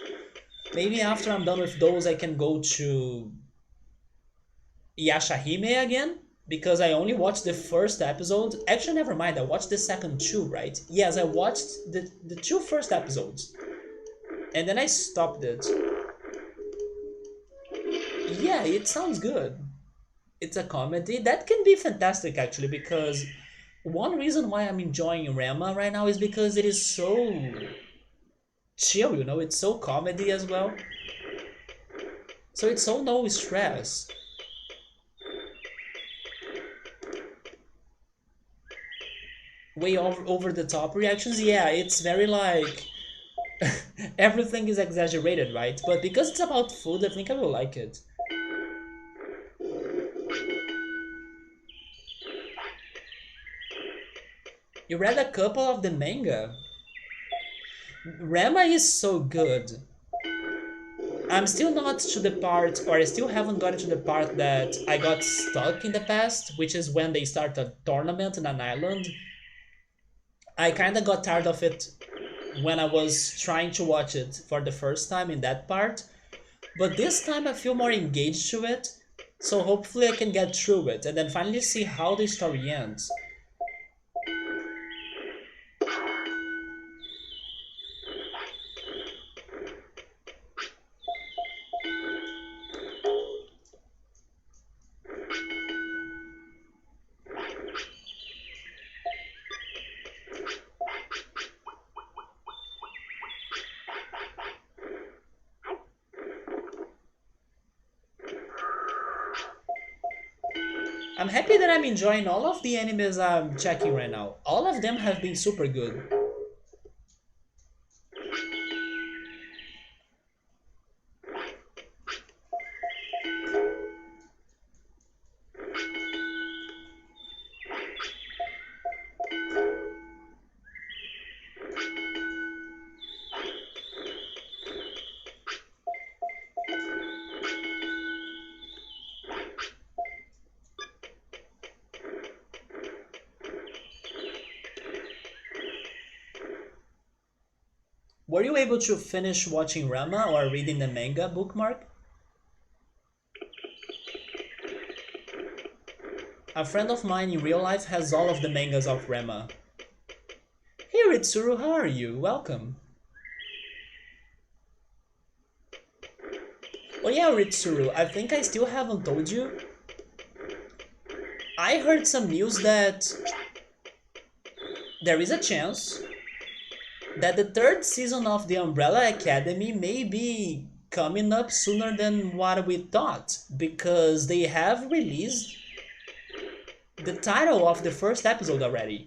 Maybe after I'm done with those I can go to Yashahime again, because I only watched the first episode. Actually, never mind, I watched the second two, right? Yes, I watched the two first episodes. And then I stopped it. Yeah, it sounds good. It's a comedy that can be fantastic actually because one reason why I'm enjoying Rama right now is because it is so chill, you know, it's so comedy as well. So it's so no stress. Way over the top reactions, yeah, it's very like everything is exaggerated, right? But because it's about food, I think I will like it. You read a couple of the manga. Rama is so good. I'm still not to the part, or I still haven't gotten to the part that I got stuck in the past, which is when they start a tournament in an island. I kind of got tired of it when I was trying to watch it for the first time in that part, but this time I feel more engaged to it, so hopefully I can get through it and then finally see how the story ends. I'm happy that I'm enjoying all of the animes I'm checking right now. All of them have been super good. Were you able to finish watching Rama or reading the manga bookmark? A friend of mine in real life has all of the mangas of Rama. Hey Ritsuru, how are you? Welcome. Oh yeah, Ritsuru, I think I still haven't told you. I heard some news that there is a chance that the third season of the Umbrella Academy may be coming up sooner than what we thought because they have released the title of the first episode already.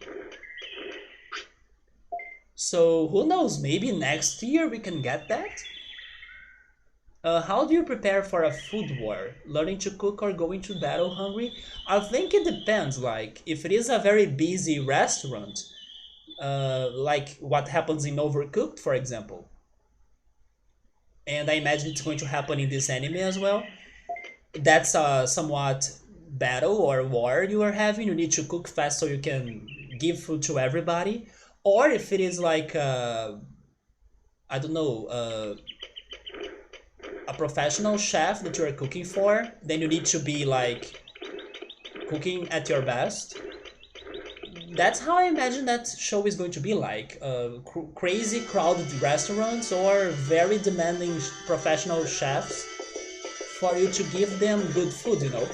So who knows, maybe next year we can get that? How do you prepare for a food war? Learning to cook or going to battle hungry? I think it depends. Like, if it is a very busy restaurant, like what happens in Overcooked, for example, and I imagine it's going to happen in this anime as well, that's a somewhat battle or war you are having. You need to cook fast so you can give food to everybody. Or if it is like, I don't know, a professional chef that you are cooking for, then you need to be like cooking at your best. That's how I imagine that show is going to be like crazy crowded restaurants or very demanding professional chefs for you to give them good food, you know.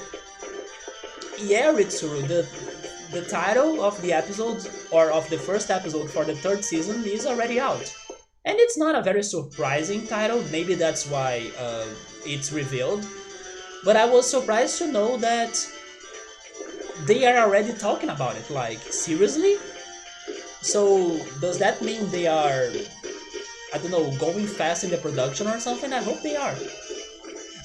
Yeah, Ritsuru, the title of the episode or of the first episode for the third season is already out. And it's not a very surprising title, maybe that's why it's revealed. But I was surprised to know that they are already talking about it. Like, seriously? So, does that mean they are, I don't know, going fast in the production or something? I hope they are.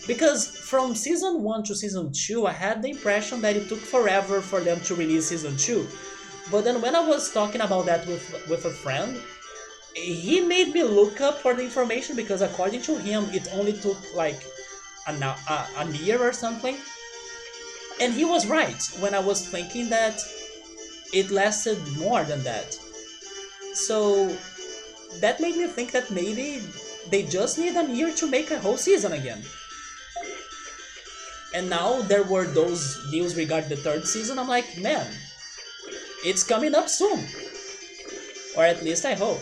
Because from season 1 to season 2, I had the impression that it took forever for them to release season 2. But then when I was talking about that with a friend, he made me look up for the information because according to him, it only took like a year or something. And he was right when I was thinking that it lasted more than that. So that made me think that maybe they just need a year to make a whole season again. And now there were those news regarding the third season. I'm like, man, it's coming up soon. Or at least I hope.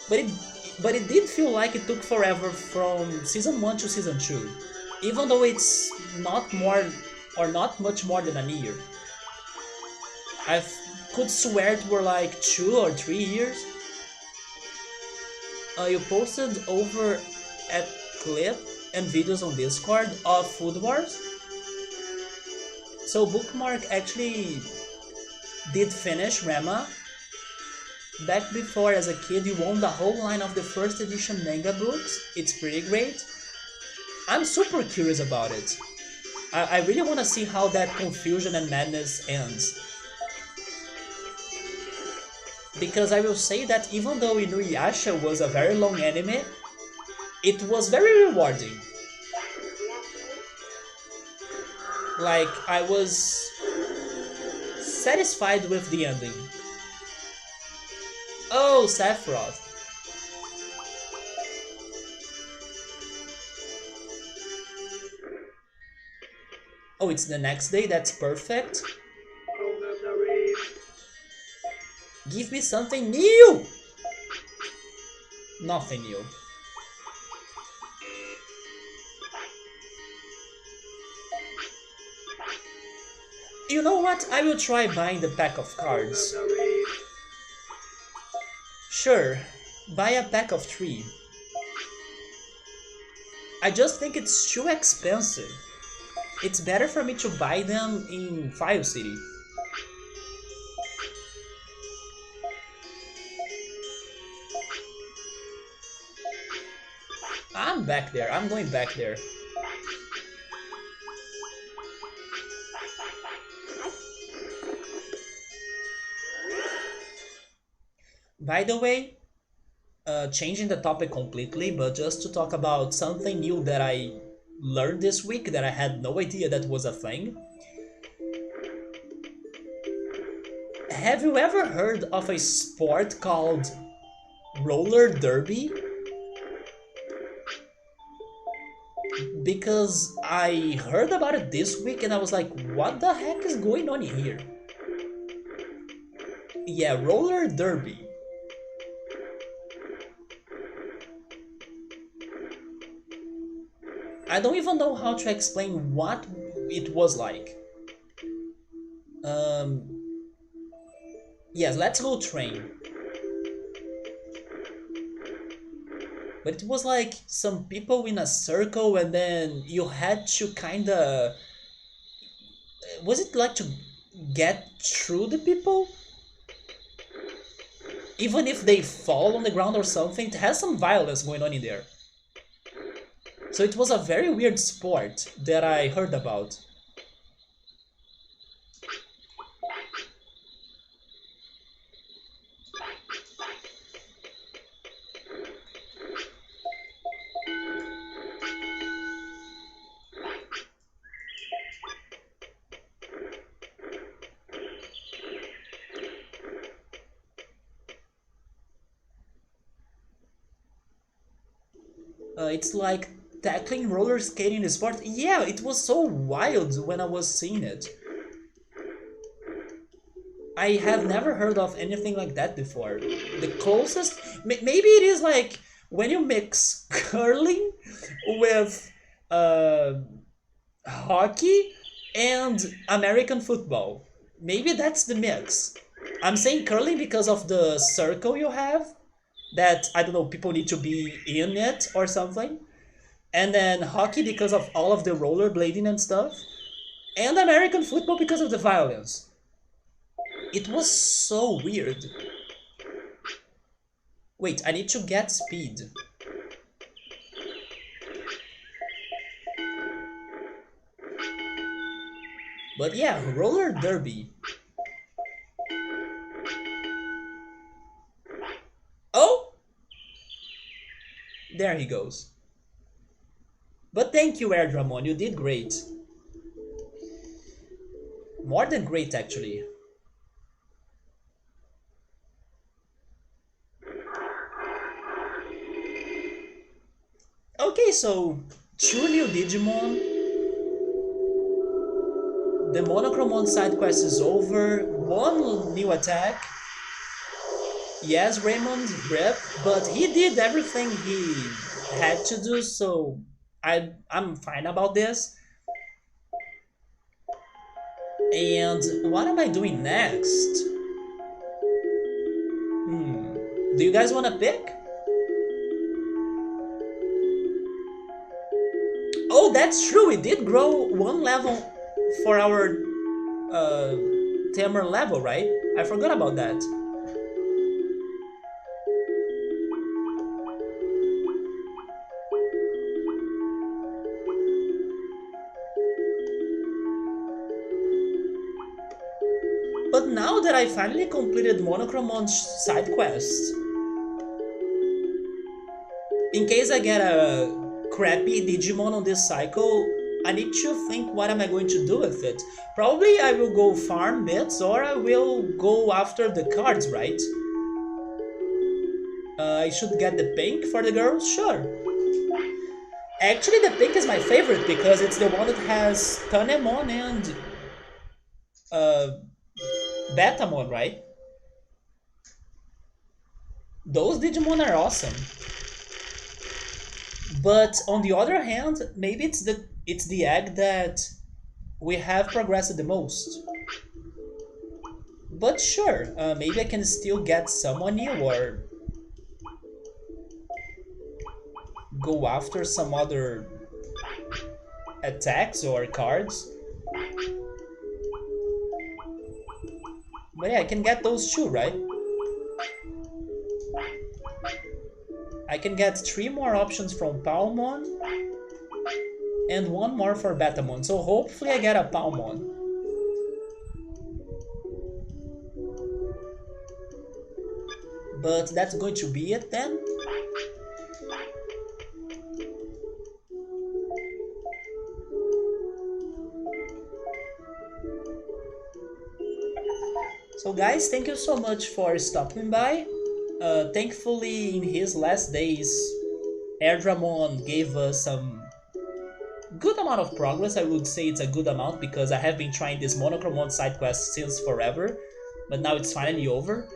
But but it did feel like it took forever from season 1 to season 2, even though it's not more or not much more than a year. I could swear it were like 2 or 3 years. You posted over a clip and videos on Discord of Food Wars. So Bookmark actually did finish Rema. Back before, as a kid, you owned the whole line of the first edition manga books. It's pretty great. I'm super curious about it. I really want to see how that confusion and madness ends. Because I will say that even though Inuyasha was a very long anime, it was very rewarding. Like, I was satisfied with the ending. Oh, Sephiroth. Oh, it's the next day, that's perfect. Give me something new! Nothing new. You know what? I will try buying the pack of cards. Sure, buy a pack of 3. I just think it's too expensive. It's better for me to buy them in File City. I'm back there. I'm going back there. By the way, changing the topic completely, but just to talk about something new that I learned this week that I had no idea that was a thing. Have you ever heard of a sport called roller derby? Because I heard about it this week and I was like, what the heck is going on here? Yeah, roller derby. I don't even know how to explain what it was like. Yes, let's go train. But it was like some people in a circle and then you had to kinda... Was it like to get through the people? Even if they fall on the ground or something, it has some violence going on in there. So it was a very weird sport that I heard about. It's like tackling roller skating sport. Yeah, it was so wild when I was seeing it. I have never heard of anything like that before. The closest, maybe it is like when you mix curling with uh, hockey and American football. Maybe that's the mix. I'm saying curling because of the circle you have, that, I don't know, people need to be in it or something. And then hockey because of all of the rollerblading and stuff. And American football because of the violence. It was so weird. Wait, I need to get speed. But yeah, roller derby. Oh! There he goes. But thank you, Airdramon, you did great. More than great, actually. Okay, so 2 new Digimon. The Monochromon side quest is over. 1 new attack. Yes, Raymond Rep, but he did everything he had to do, so I'm fine about this. And what am I doing next? Hmm. Do you guys want to pick? Oh, that's true. We did grow one level for our uh, tamer level, right? I forgot about that. But now that I finally completed Monochromon side quest, in case I get a crappy Digimon on this cycle, I need to think what am I going to do with it. Probably I will go farm bits or I will go after the cards, right? I should get the pink for the girls? Sure. Actually, the pink is my favorite because it's the one that has Tanemon and uh, Betamon, right? Those Digimon are awesome. But on the other hand, maybe it's the egg that we have progressed the most. But sure, maybe I can still get someone new or go after some other attacks or cards. But yeah, I can get those too, right? I can get 3 more options from Palmon and 1 more for Betamon. So hopefully I get a Palmon. But that's going to be it then. So guys, thank you so much for stopping by. Thankfully, in his last days, Erdramon gave us some good amount of progress. I would say it's a good amount because I have been trying this Monochromon side quest since forever, but now it's finally over.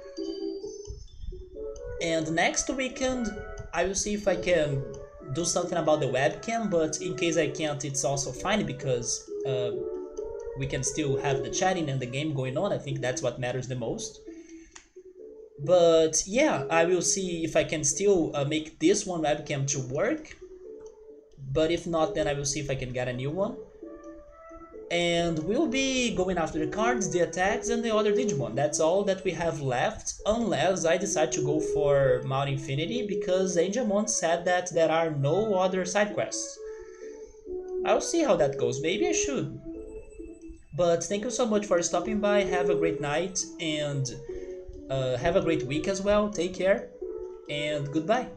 And next weekend, I will see if I can do something about the webcam, but in case I can't, it's also fine because we can still have the chatting and the game going on. I think that's what matters the most. But yeah, I will see if I can still make this one webcam to work. But if not, then I will see if I can get a new one. And we'll be going after the cards, the attacks, and the other Digimon. That's all that we have left, unless I decide to go for Mount Infinity, because Angelmon said that there are no other side quests. I'll see how that goes. Maybe I should. But thank you so much for stopping by. Have a great night, and have a great week as well. Take care, and goodbye.